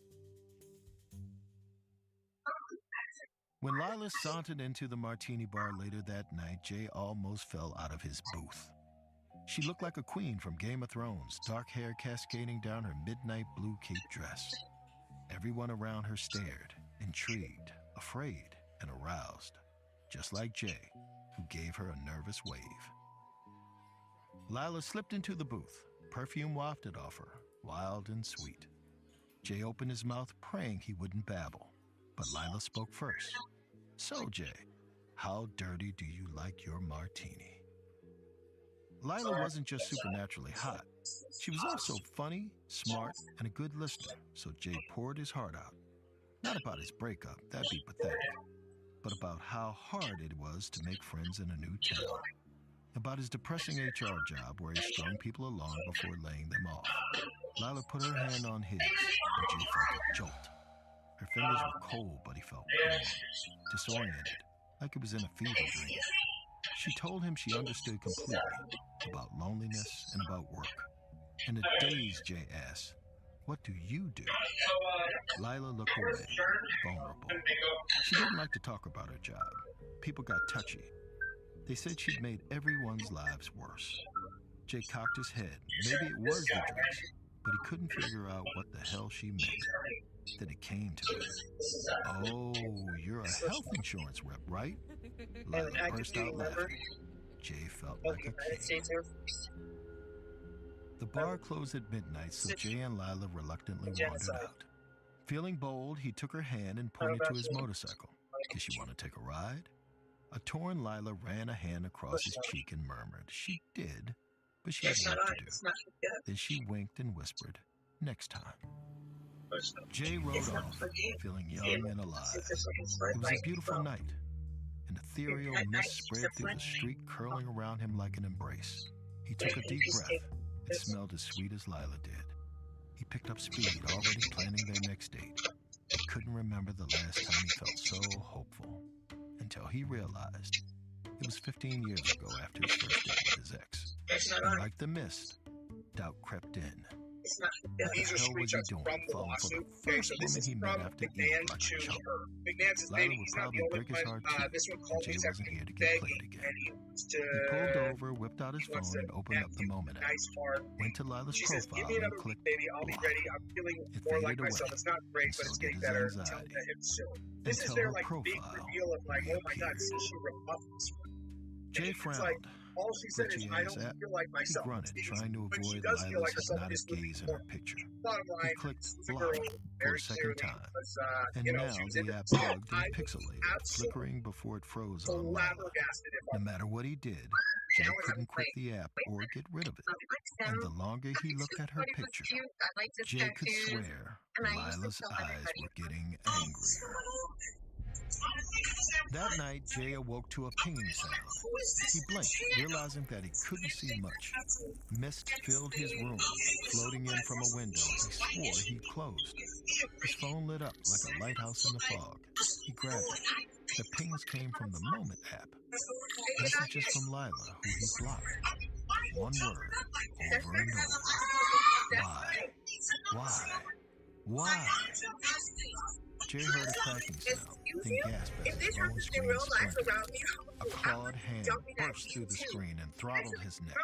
When Lila sauntered into the martini bar later that night, Jay almost fell out of his booth. She looked like a queen from Game of Thrones, dark hair cascading down her midnight blue cape dress. Everyone around her stared, intrigued, afraid, and aroused, just like Jay, who gave her a nervous wave. Lila slipped into the booth, perfume wafted off her, wild and sweet. Jay opened his mouth, praying he wouldn't babble, but Lila spoke first. "So, Jay, how dirty do you like your martini?" Lila wasn't just supernaturally hot. She was also funny, smart, and a good listener, so Jay poured his heart out. Not about his breakup, that'd be pathetic, but about how hard it was to make friends in a new town. about his depressing HR job where he strung people along before laying them off. Lila put her hand on his, and Jay felt a jolt. Her fingers were cold, but he felt warm, disoriented, like he was in a fever dream. She told him she understood completely about loneliness and about work. In a daze, Jay asked, "What do you do?" Lila looked away, vulnerable. She didn't like to talk about her job. People got touchy. They said she'd made everyone's lives worse. Jay cocked his head. Maybe it was the drugs, but he couldn't figure out what the hell she meant. Then it came to him. "Oh, you're a health insurance rep, right?" Lila burst out laughing. Jay felt like a king. The bar closed at midnight, so Jay and Lila reluctantly wandered out. Feeling bold, he took her hand and pointed to his motorcycle. "Did she want to take a ride?" A torn Lila ran a hand across his cheek and murmured she did, but she had work to do. Then she winked and whispered, "Next time." Jay rode off, feeling young and alive. It was a beautiful night. An ethereal mist spread through the street, curling around him like an embrace. He took a deep breath. It smelled as sweet as Lila did. He picked up speed, already planning their next date. He couldn't remember the last time he felt so hopeful, until he realized it was 15 years ago after his first date with his ex. And like the mist, doubt crept in. What the hell was he doing, falling for the first woman he met after Eve like a chump? Lila would probably break his heart too, and Jay wasn't here to get played again. He pulled over, whipped out his phone, and opened up the Moment app. Went to Lila's profile and clicked block. It faded away, and so did his anxiety. Until her profile reappeared. Jay frowned. Glitchy ass app. He grunted, trying to avoid Lila's hypnotic gaze in her picture. He clicked block for a second time, and now the app bugged and pixelated, flickering before it froze on Lila. No matter what he did, Jay couldn't quit the app or get rid of it. And the longer he looked at her picture, Jay could swear Lila's eyes were getting angrier. That night, Jay awoke to a pinging sound. He blinked, realizing that he couldn't see much. Mist filled his room, floating in from a window he swore he'd closed. His phone lit up like a lighthouse in the fog. He grabbed it. The pings came from the Moment app. Messages from Lila, who he blocked. One word, over and over. Why? Why? Why? Jay heard a cracking sound, then gasped as his phone screen splintered. A clawed hand burst through the screen and throttled his neck.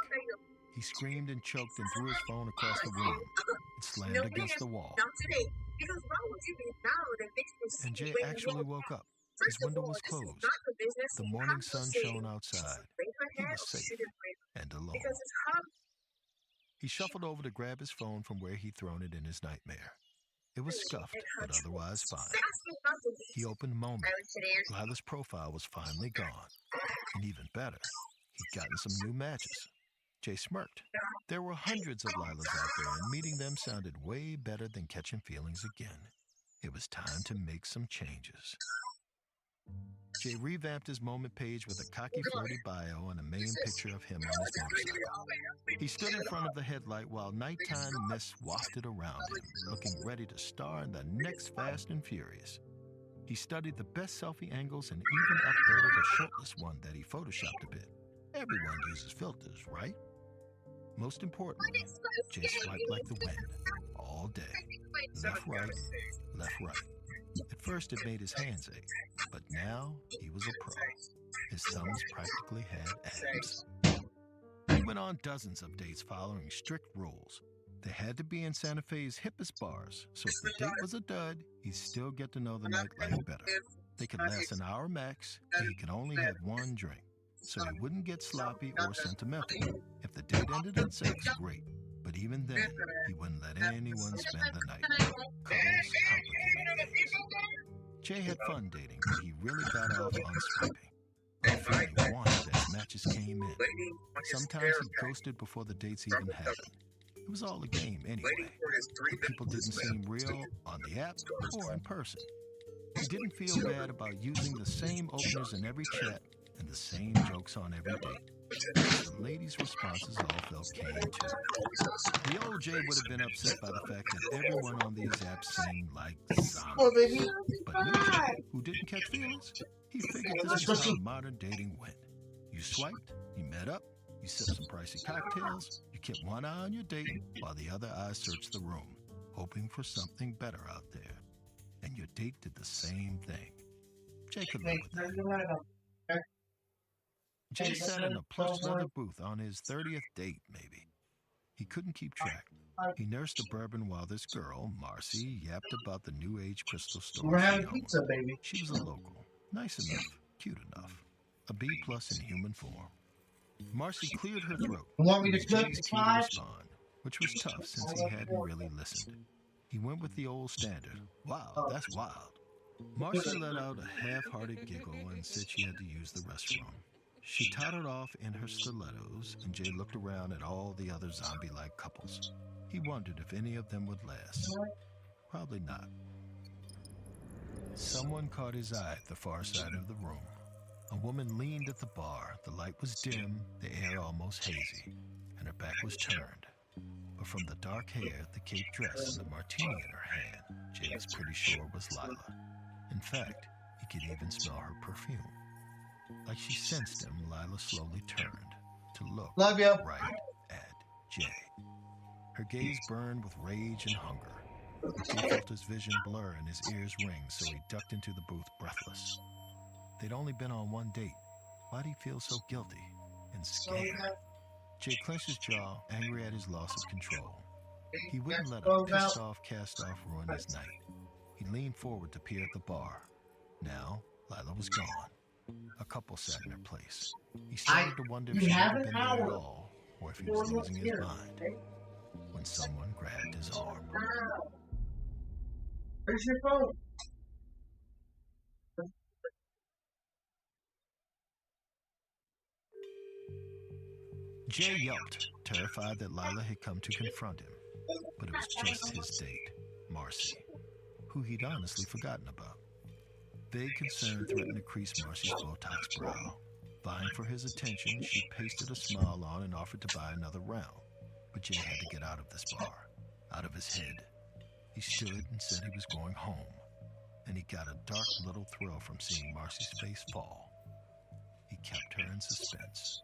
He screamed and choked and threw his phone across the room. It slammed against the wall. And Jay actually woke up. His window was closed. The morning sun shone outside. He was safe and alone. He shuffled over to grab his phone from where he'd thrown it in his nightmare. It was scuffed, but otherwise fine. He opened Moment. Lila's profile was finally gone. And even better, he'd gotten some new matches. Jay smirked. There were hundreds of Lilas out there, and meeting them sounded way better than catching feelings again. It was time to make some changes. Jay revamped his Moment page with a cocky, flirty bio and a main picture of him on his motorcycle. He stood in front of the headlight while nighttime mist wafted around him, looking ready to star in the next Fast and Furious. He studied the best selfie angles and even uploaded a shirtless one that he photoshopped a bit. Everyone uses filters, right? Most importantly, Jay swiped like the wind, all day. Left, right, left, right. At first, it made his hands ache, but now he was a pro. His thumbs practically had abs. He went on dozens of dates following strict rules. They had to be in Santa Fe's hippest bars, so if the date was a dud, he'd still get to know the nightlife better. They could last an hour max, and he could only have one drink, so he wouldn't get sloppy or sentimental. If the date ended in sex, great. But even then, he wouldn't let anyone spend the night. Cuddles complicated things. Jay had fun dating, but he really got off on swiping. Feeling wanted as matches came in. Sometimes he ghosted before the dates even happened. It was all a game anyway. The people didn't seem real on the app or in person. He didn't feel bad about using the same openers in every chat and the same jokes on every date. The ladies' responses all felt keen too. The old Jay would have been upset by the fact that everyone on these apps seemed like zombies. But new Jay, who didn't catch feelings, he figured this was how modern dating went. You swiped, you met up, you sipped some pricey cocktails, you kept one eye on your date while the other eye searched the room, hoping for something better out there. And your date did the same thing. Jay could live with that. Jay sat in a plush leather booth on his 30th date, maybe. He couldn't keep track. He nursed a bourbon while this girl, Marcy, yapped about the new age crystal store. We're having pizza, baby. She was a local, nice enough, cute enough, a B+ in human form. Marcy cleared her throat. You want me to Jay's cook? key to respond, which was tough since he hadn't really listened. He went with the old standard. Wow, that's wild. Marcy let out a half-hearted giggle and said she had to use the restroom. She tottered off in her stilettos, and Jay looked around at all the other zombie-like couples. He wondered if any of them would last. Probably not. Someone caught his eye at the far side of the room. A woman leaned at the bar. The light was dim, the air almost hazy, and her back was turned. But from the dark hair, the cape dress, and the martini in her hand, Jay was pretty sure was Lila. In fact, he could even smell her perfume. Like she sensed him, Lila slowly turned to look right at Jay. Her gaze burned with rage and hunger. Jay felt his vision blur and his ears ring, so he ducked into the booth breathless. They'd only been on one date. Why'd he feel so guilty and scared? Jay clenched his jaw, angry at his loss of control. He wouldn't let a pissed-off cast-off ruin his night. He leaned forward to peer at the bar. Now, Lila was gone. A couple sat in her place. He started to wonder if she hadn't been there at all, or if he was losing his mind, when someone grabbed his arm. Where's your phone? Jay yelped, terrified that Lila had come to confront him. But it was just his date, Marcy, who he'd honestly forgotten about. Vague concern threatened to crease Marcy's Botox brow. Vying for his attention, she pasted a smile on and offered to buy another round. But Jay had to get out of this bar, out of his head. He stood and said he was going home, and he got a dark little thrill from seeing Marcy's face fall. He kept her in suspense.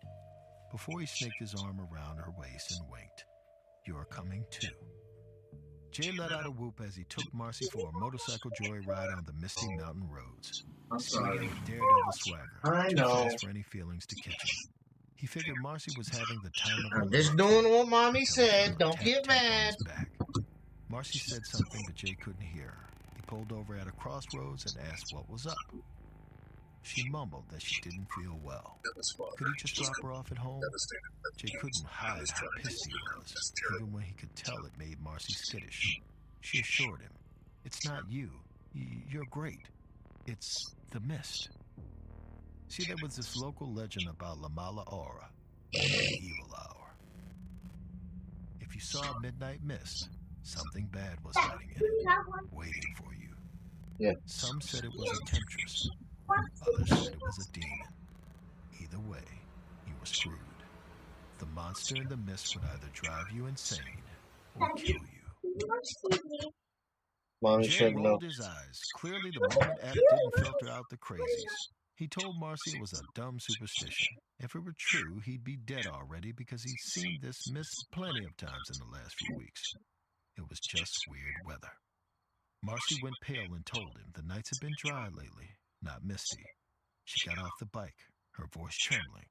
Before he snaked his arm around her waist and winked. "You're coming too." Jay let out a whoop as he took Marcy for a motorcycle joyride on the misty mountain roads. Swinging with daredevil swagger, too fast for any feelings to catch him. He figured Marcy was having the time of her life. I'm just doing what Mommy said. Don't get mad. Marcy said something, but Jay couldn't hear her. He pulled over at a crossroads and asked what was up. She mumbled that she didn't feel well. Could he just drop her off at home? Jay couldn't hide how pissed he was, even when he could tell it made Marcy skittish. She assured him, "It's not you. You're great. It's the mist." See, there was this local legend about La Mala Hora, the evil hour. If you saw a midnight mist, something bad was hiding in it, waiting for you. Yeah. Some said it was a temptress. Others said it was a demon. Either way, you were screwed. The monster in the mist would either drive you insane or kill you. Mommy Jay said no. rolled his eyes. Clearly the moment app didn't filter out the crazies. He told Marcy it was a dumb superstition. If it were true, he'd be dead already because he'd seen this mist plenty of times in the last few weeks. It was just weird weather. Marcy went pale and told him the nights had been dry lately, not misty. She got off the bike, her voice trembling.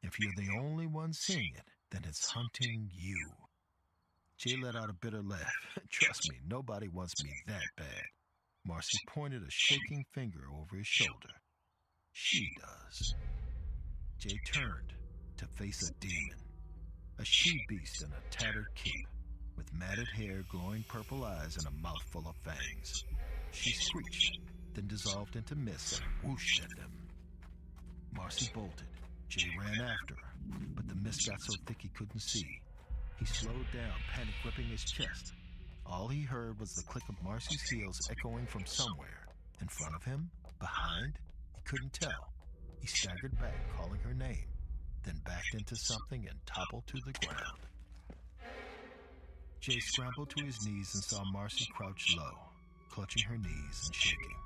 "If you're the only one seeing it, then it's hunting you." Jay let out a bitter laugh. "Trust me, nobody wants me that bad." Marcy pointed a shaking finger over his shoulder. "She does." Jay turned to face a demon, a she-beast in a tattered cape, with matted hair, glowing purple eyes, and a mouth full of fangs. She screeched, then dissolved into mist and whooshed at them. Marcy bolted. Jay ran after her, but the mist got so thick he couldn't see. He slowed down, panic gripping his chest. All he heard was the click of Marcy's heels echoing from somewhere. In front of him? Behind? He couldn't tell. He staggered back, calling her name. then backed into something and toppled to the ground. Jay scrambled to his knees and saw Marcy crouched low, clutching her knees and shaking.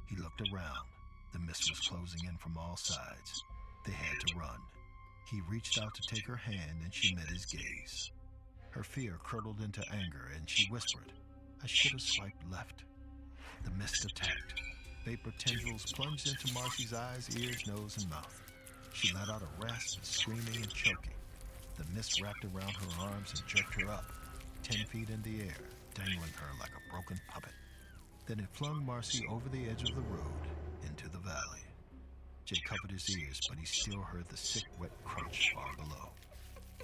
He looked around. The mist was closing in from all sides. They had to run. He reached out to take her hand and she met his gaze. Her fear curdled into anger and she whispered, "I should have swiped left." The mist attacked. Vapor tendrils plunged into Marcy's eyes, ears, nose, and mouth. She let out a rasp, screaming and choking. The mist wrapped around her arms and jerked her up, 10 feet in the air, dangling her like a broken puppet. Then it flung Marcy over the edge of the road into the valley. Jay covered his ears, but he still heard the sick, wet crunch far below,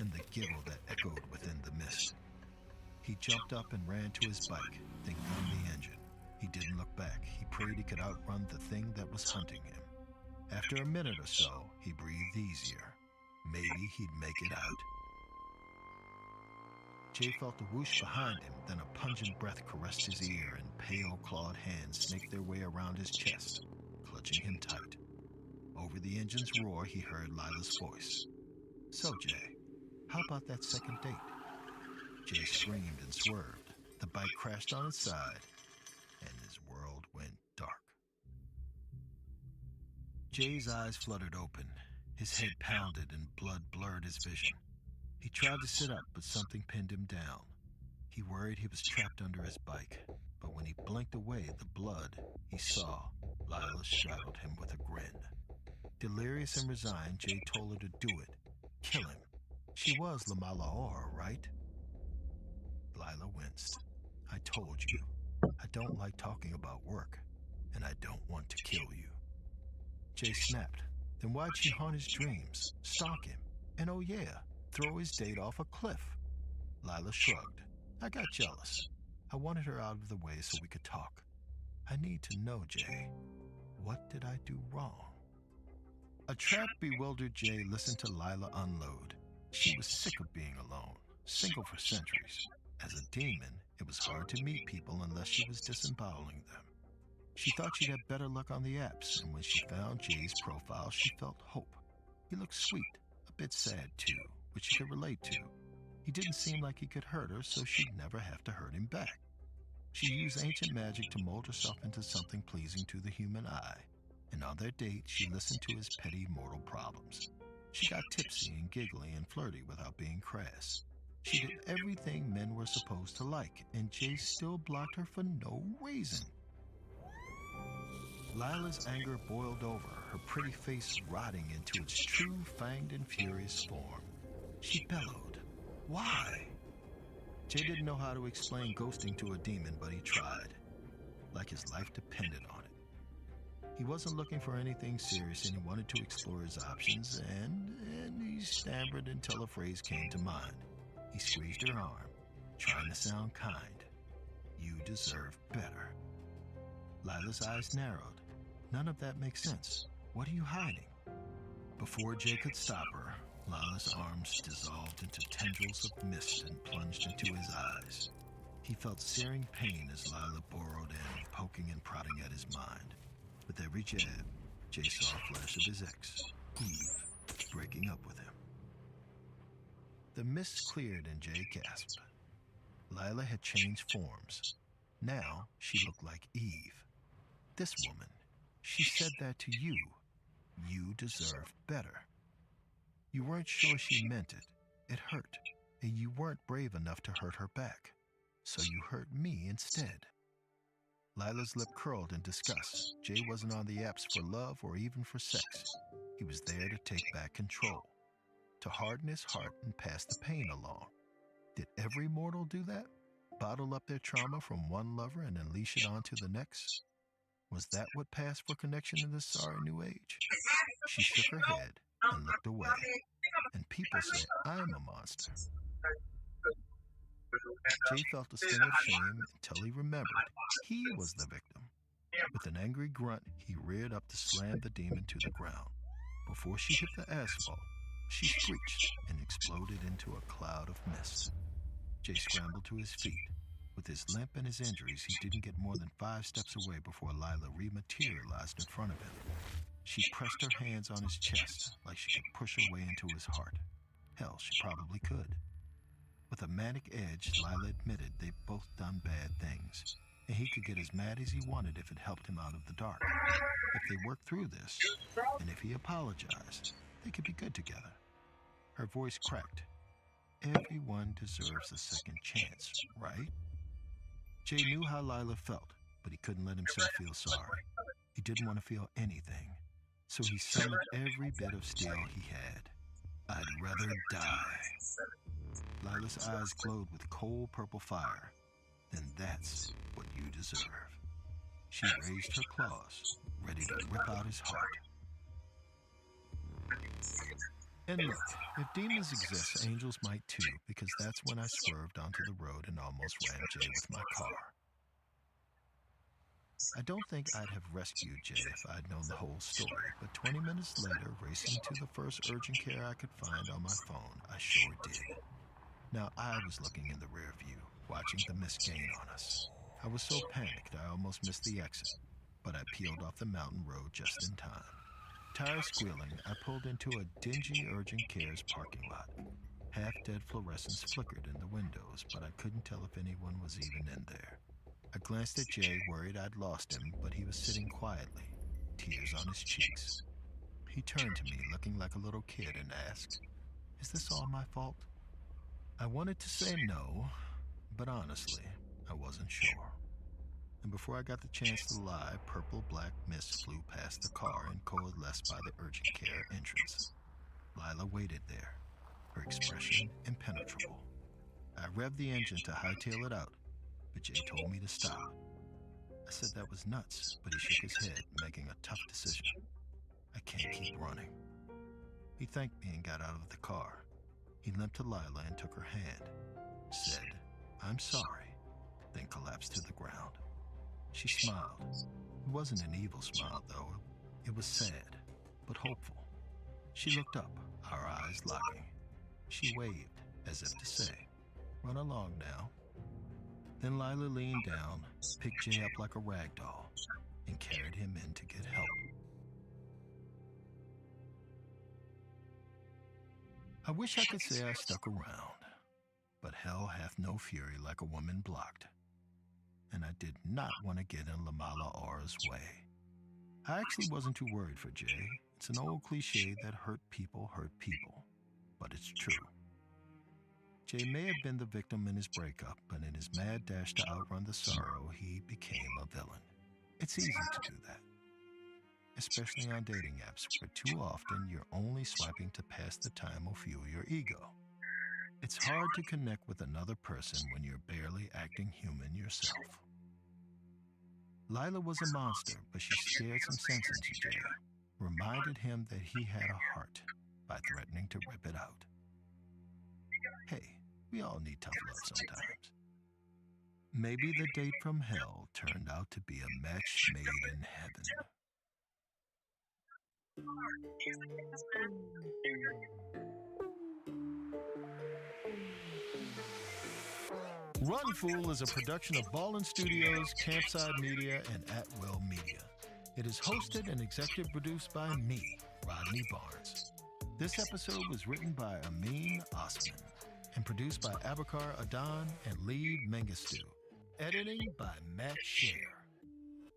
and the giggle that echoed within the mist. He jumped up and ran to his bike, then gunned the engine. He didn't look back. He prayed he could outrun the thing that was hunting him. After a minute or so, he breathed easier. Maybe he'd make it out. Jay felt a whoosh behind him, then a pungent breath caressed his ear and pale, clawed hands snaked their way around his chest, clutching him tight. Over the engine's roar, he heard Lila's voice. "So, Jay, how about that second date?" Jay screamed and swerved. The bike crashed on its side, and his world went dark. Jay's eyes fluttered open. His head pounded and blood blurred his vision. He tried to sit up, but something pinned him down. He worried he was trapped under his bike, but when he blinked away the blood, he saw Lila straddled him with a grin. Delirious and resigned, Jay told her to do it. Kill him. She was Lamalaora, right? Lila winced. "I told you. I don't like talking about work, and I don't want to kill you." Jay snapped. Then why'd she haunt his dreams, stalk him, and oh yeah, throw his date off a cliff? Lila shrugged. "I got jealous. I wanted her out of the way so we could talk. I need to know, Jay. What did I do wrong?" A trapped, bewildered Jay listened to Lila unload. She was sick of being alone, single for centuries. As a demon, it was hard to meet people unless she was disemboweling them. She thought she'd have better luck on the apps, and when she found Jay's profile, she felt hope. He looked sweet, a bit sad too, which she could relate to. He didn't seem like he could hurt her, so she'd never have to hurt him back. She used ancient magic to mold herself into something pleasing to the human eye, and on their date, she listened to his petty mortal problems. She got tipsy and giggly and flirty without being crass. She did everything men were supposed to like, and Jay still blocked her for no reason. Lila's anger boiled over, her pretty face rotting into its true fanged and furious form. She bellowed, "Why?" Jay didn't know how to explain ghosting to a demon, but he tried, like his life depended on it. He wasn't looking for anything serious and he wanted to explore his options, and he stammered until a phrase came to mind. He squeezed her arm, trying to sound kind. "You deserve better." Lila's eyes narrowed. "None of that makes sense. What are you hiding?" Before Jay could stop her, Lila's arms dissolved into tendrils of mist and plunged into his eyes. He felt searing pain as Lila burrowed in, poking and prodding at his mind. With every jab, Jay saw a flash of his ex, Eve, breaking up with him. The mist cleared and Jay gasped. Lila had changed forms. Now she looked like Eve. This woman, she said that to you. You deserve better. You weren't sure she meant it. It hurt, and you weren't brave enough to hurt her back. So you hurt me instead. Lila's lip curled in disgust. Jay wasn't on the apps for love or even for sex. He was there to take back control, to harden his heart and pass the pain along. Did every mortal do that? Bottle up their trauma from one lover and unleash it onto the next? Was that what passed for connection in this sorry new age? She shook her head and looked away. And people say I'm a monster. Jay felt a sting of shame until he remembered he was the victim. With an angry grunt, he reared up to slam the demon to the ground. Before she hit the asphalt, she screeched and exploded into a cloud of mist. Jay scrambled to his feet. With his limp and his injuries, he didn't get more than 5 steps away before Lila rematerialized in front of him. She pressed her hands on his chest like she could push her way into his heart. Hell, she probably could. With a manic edge, Lila admitted they'd both done bad things, and he could get as mad as he wanted if it helped him out of the dark. If they worked through this, and if he apologized, they could be good together. Her voice cracked. Everyone deserves a second chance, right? Jay knew how Lila felt, but he couldn't let himself feel sorry. He didn't want to feel anything, so he summoned every bit of steel he had. I'd rather die. Lila's eyes glowed with cold purple fire. Then that's what you deserve. She raised her claws, ready to rip out his heart. And look, if demons exist, angels might too, because that's when I swerved onto the road and almost ran Jay with my car. I don't think I'd have rescued Jay if I'd known the whole story, but 20 minutes later, racing to the first urgent care I could find on my phone, I sure did. Now I was looking in the rear view, watching the mist gain on us. I was so panicked I almost missed the exit, but I peeled off the mountain road just in time. Tires squealing, I pulled into a dingy urgent care's parking lot. Half-dead fluorescents flickered in the windows, but I couldn't tell if anyone was even in there. I glanced at Jay, worried I'd lost him, but he was sitting quietly, tears on his cheeks. He turned to me, looking like a little kid, and asked, "Is this all my fault?" I wanted to say no, but honestly, I wasn't sure. And before I got the chance to lie, purple-black mist flew past the car and coalesced by the urgent care entrance. Lila waited there, her expression impenetrable. I revved the engine to hightail it out, but Jay told me to stop. I said that was nuts, but he shook his head, making a tough decision. I can't keep running. He thanked me and got out of the car. He limped to Lila and took her hand, said, "I'm sorry," then collapsed to the ground. She smiled. It wasn't an evil smile, though. It was sad, but hopeful. She looked up, our eyes locking. She waved, as if to say, "Run along now." Then Lila leaned down, picked Jay up like a rag doll, and carried him in to get help. I wish I could say I stuck around, but hell hath no fury like a woman blocked, and I did not want to get in Lamala Aura's way. I actually wasn't too worried for Jay. It's an old cliche that hurt people, but it's true. Jay may have been the victim in his breakup, but in his mad dash to outrun the sorrow, he became a villain. It's easy to do that, especially on dating apps, where too often you're only swiping to pass the time or fuel your ego. It's hard to connect with another person when you're barely acting human yourself. Lila was a monster, but she scared some sense into Jay, reminded him that he had a heart by threatening to rip it out. Hey, we all need tough love sometimes. Maybe the date from hell turned out to be a match made in heaven. Run Fool is a production of Ballen Studios, Campside Media, and At Will Media. It is hosted and executive produced by me, Rodney Barnes. This episode was written by Amin Osman and produced by Abakar Adan and Lee Mengistu. Editing by Matt Scher.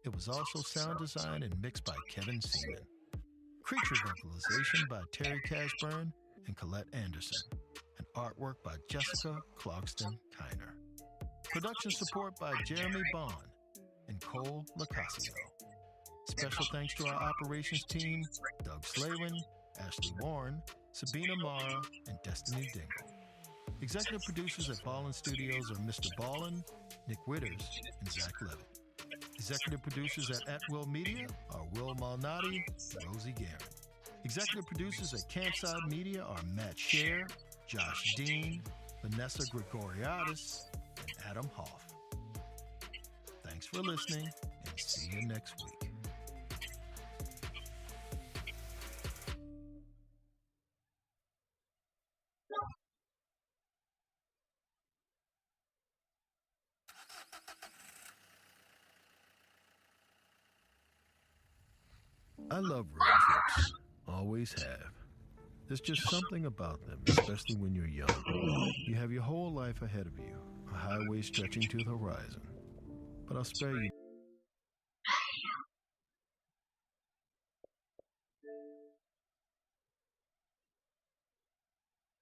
It was also sound designed and mixed by Kevin Seaman. Creature vocalization by Terry Cashburn and Colette Anderson. And artwork by Jessica Clogston Kiner. Production support by Jeremy Bond and Cole Lacasio. Special thanks to our operations team, Doug Slavin, Ashley Warren, Sabina Mara, and Destiny Dingle. Executive producers at Ballen Studios are MrBallen, Nick Witters, and Zach Levitt. Executive producers at Will Media are Will Malnati and Rosie Guerin. Executive producers at Campside Media are Matt Scher, Josh Dean, Vanessa Gregoriadis, and Adam Hoff. Thanks for listening, and see you next week. I love road trips. Always have. There's just something about them, especially when you're young. You have your whole life ahead of you, a highway stretching to the horizon. But I'll spare you.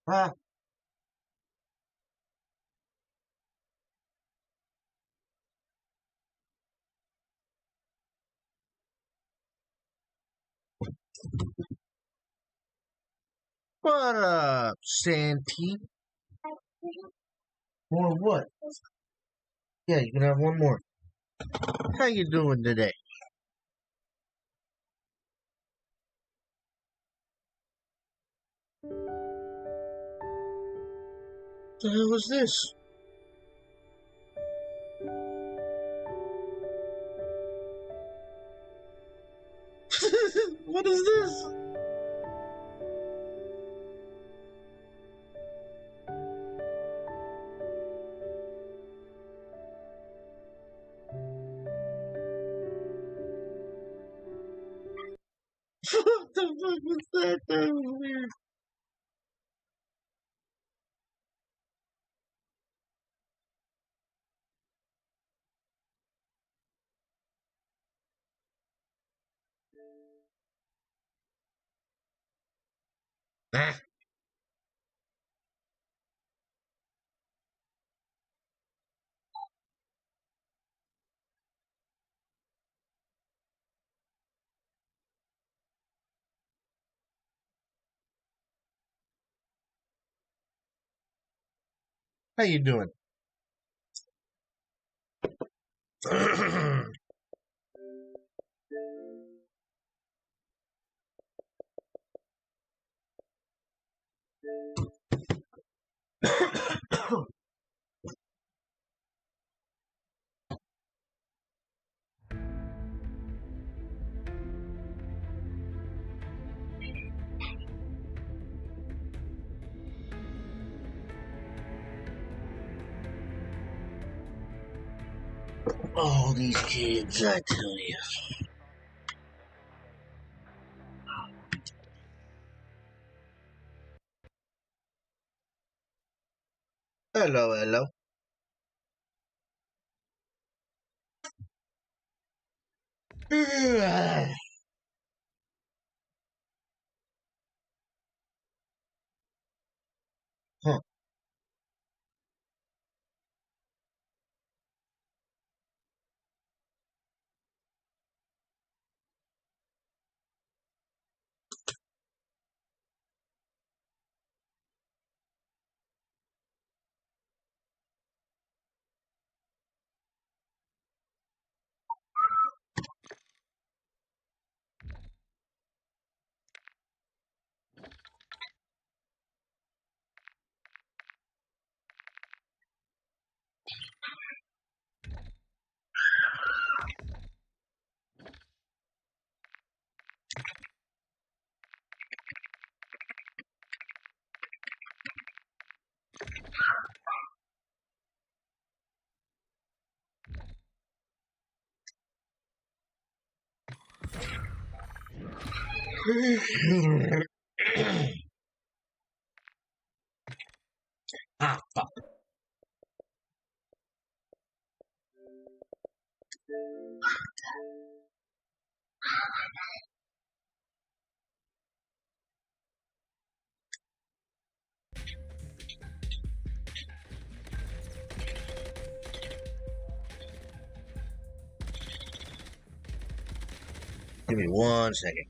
Huh? What up, Santee? More what? Yeah, you can have one more. How you doing today? What the hell is this? What is this? What the fuck was that? That was weird. Ah. How you doing? Oh, these kids, I tell you. Hello, hello. Huh. Ah, fuck. Give me 1 second.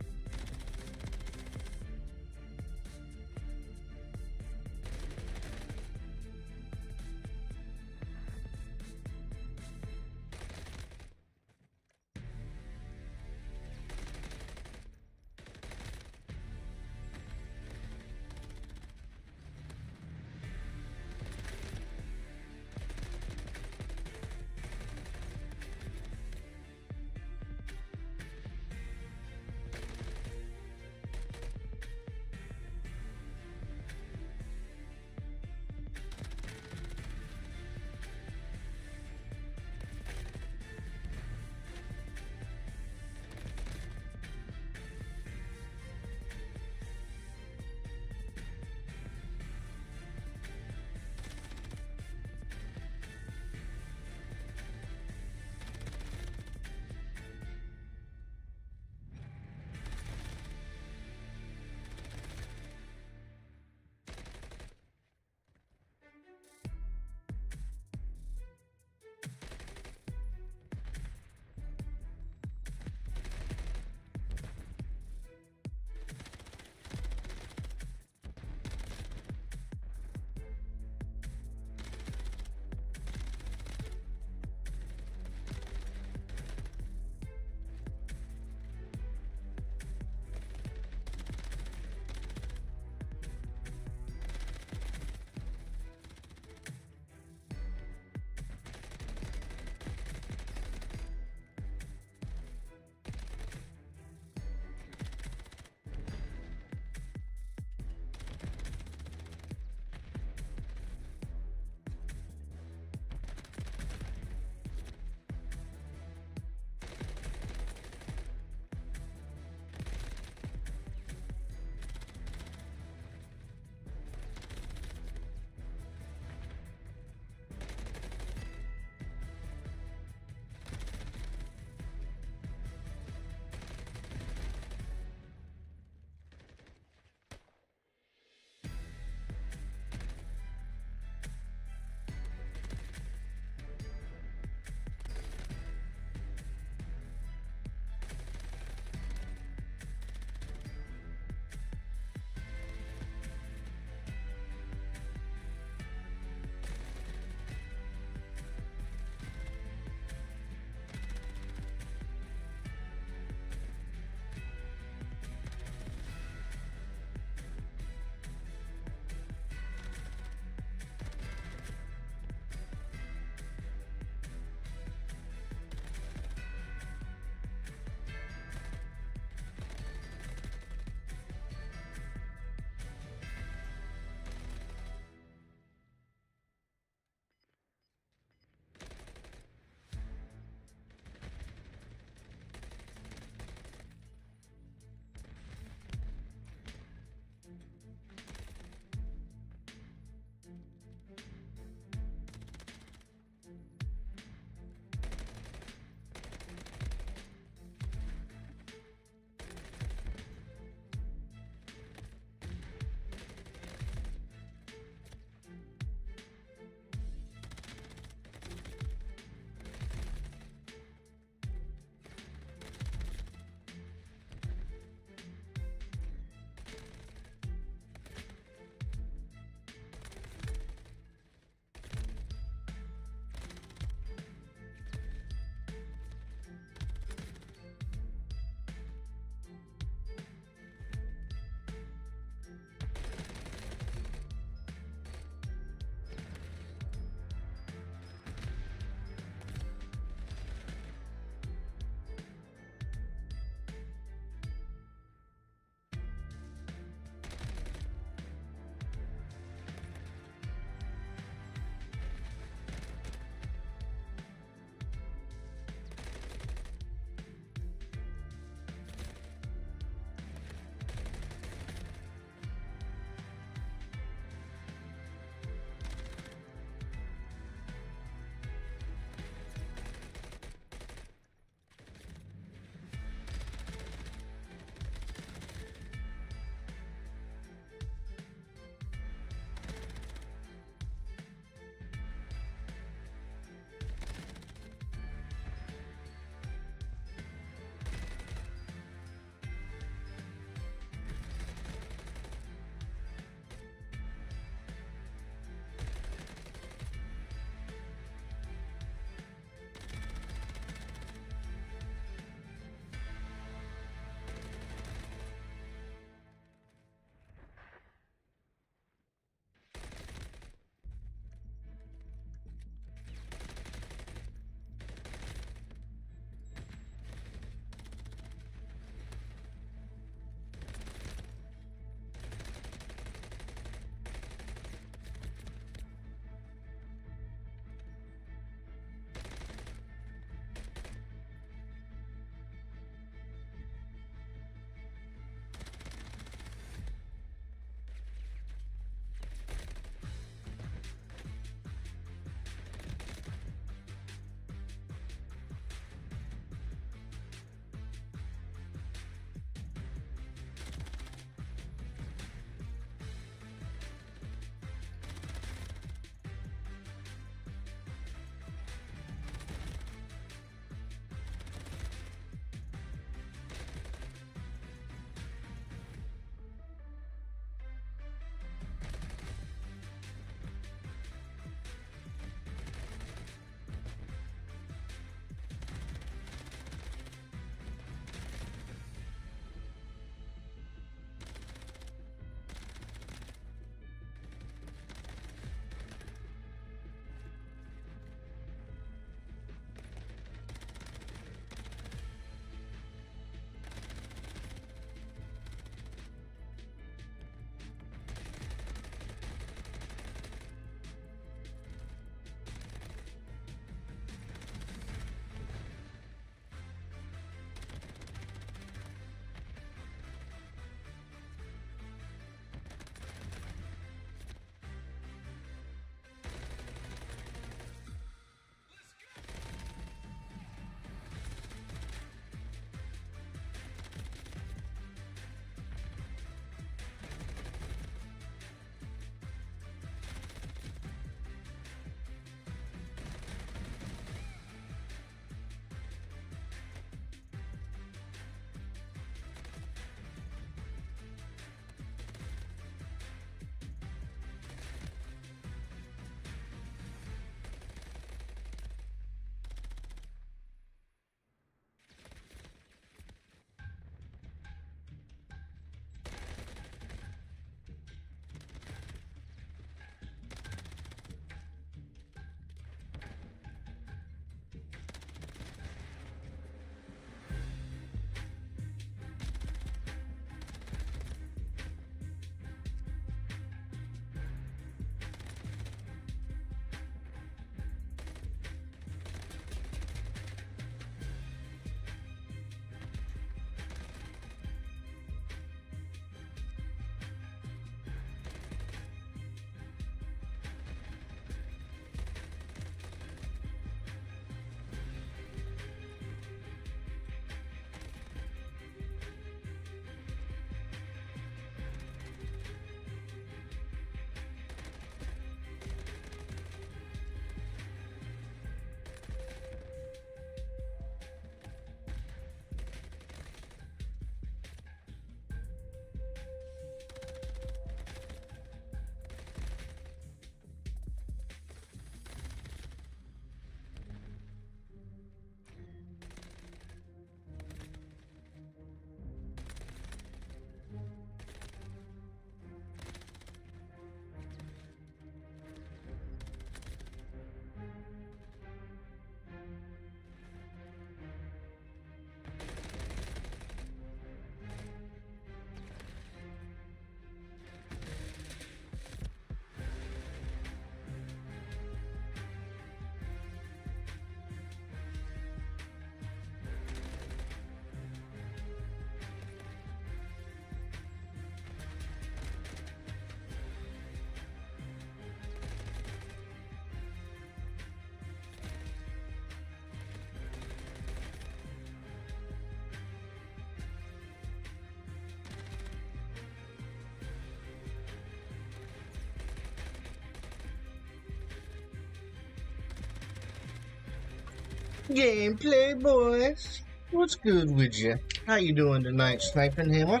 Gameplay, boys. What's good with you? How you doing tonight, Sniping Hammer?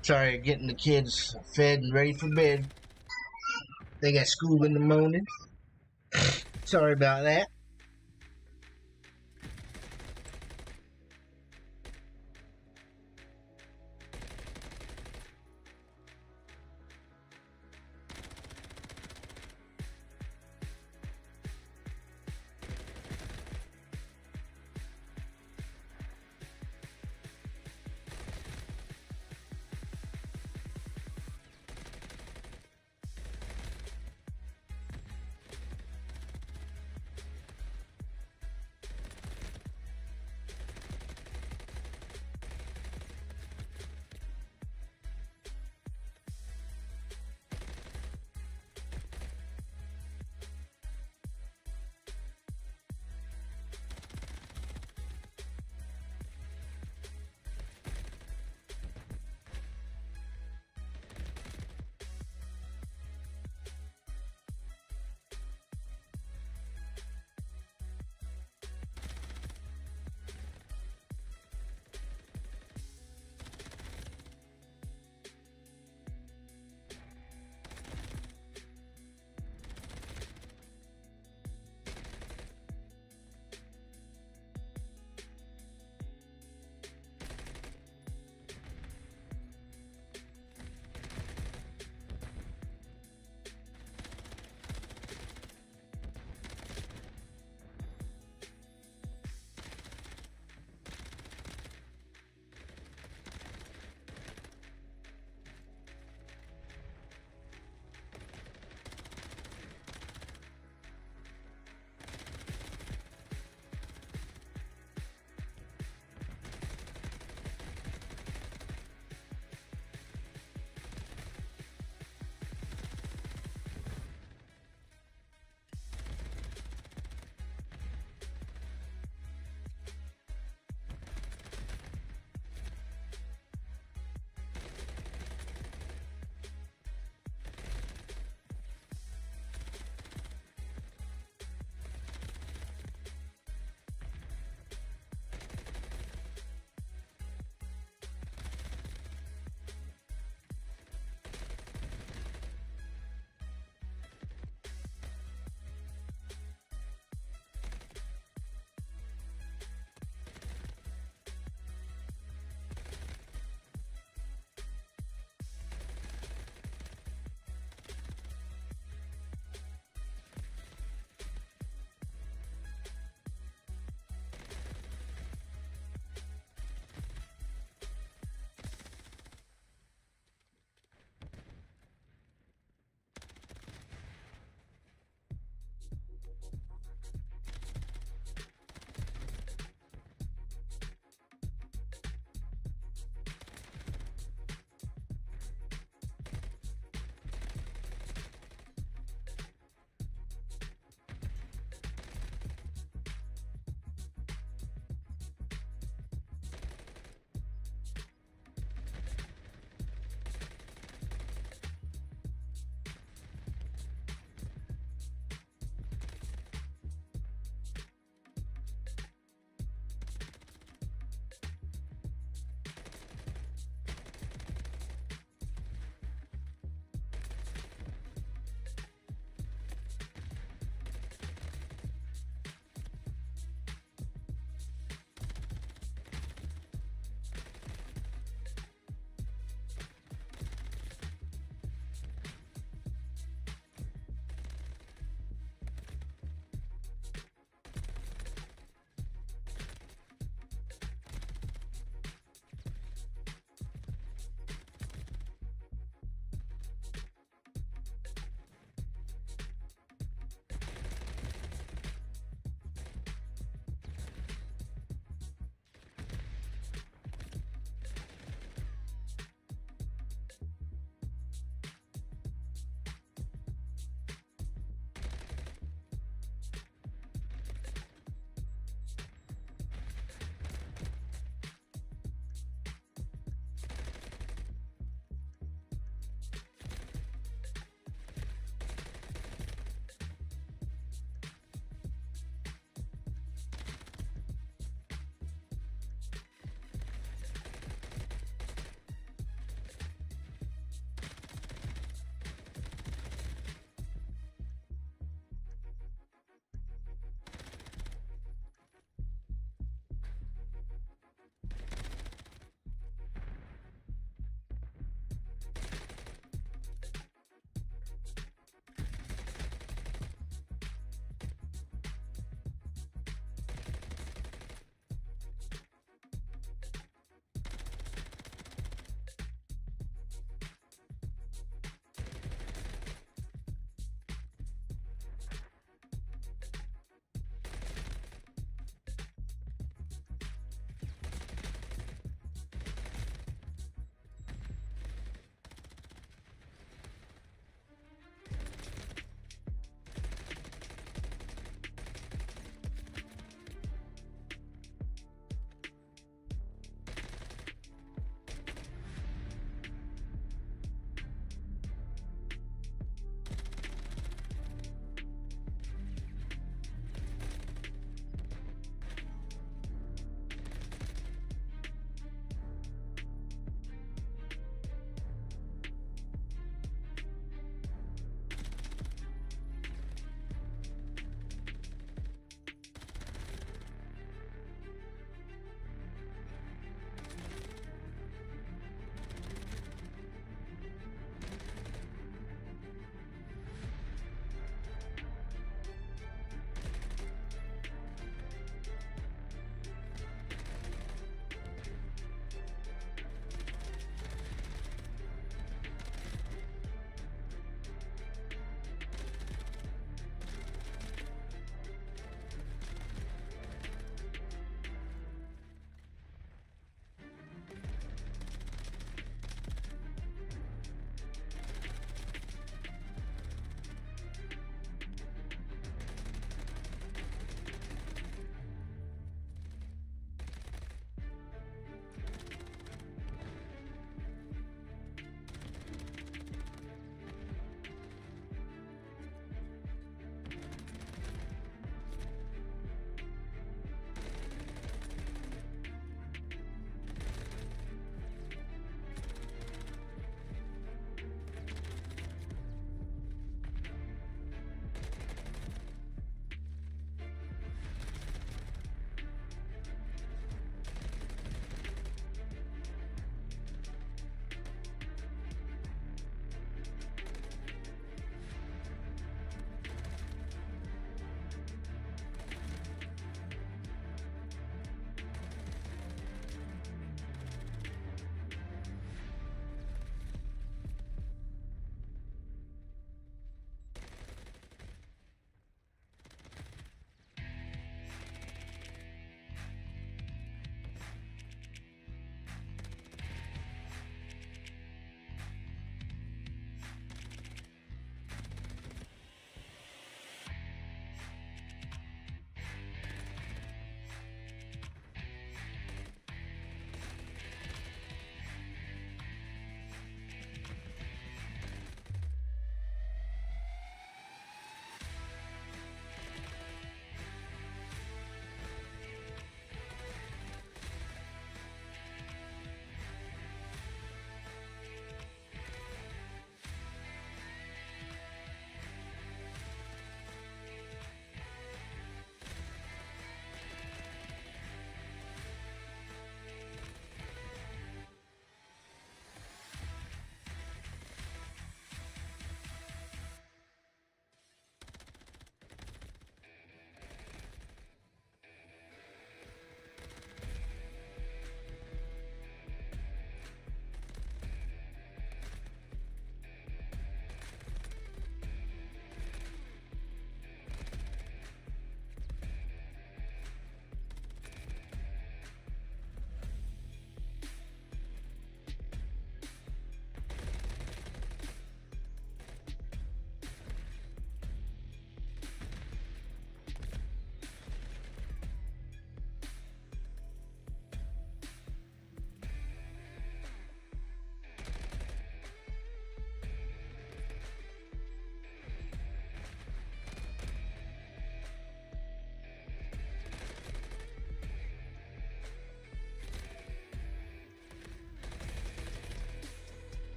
Sorry, getting the kids fed and ready for bed. They got school in the morning. Sorry about that.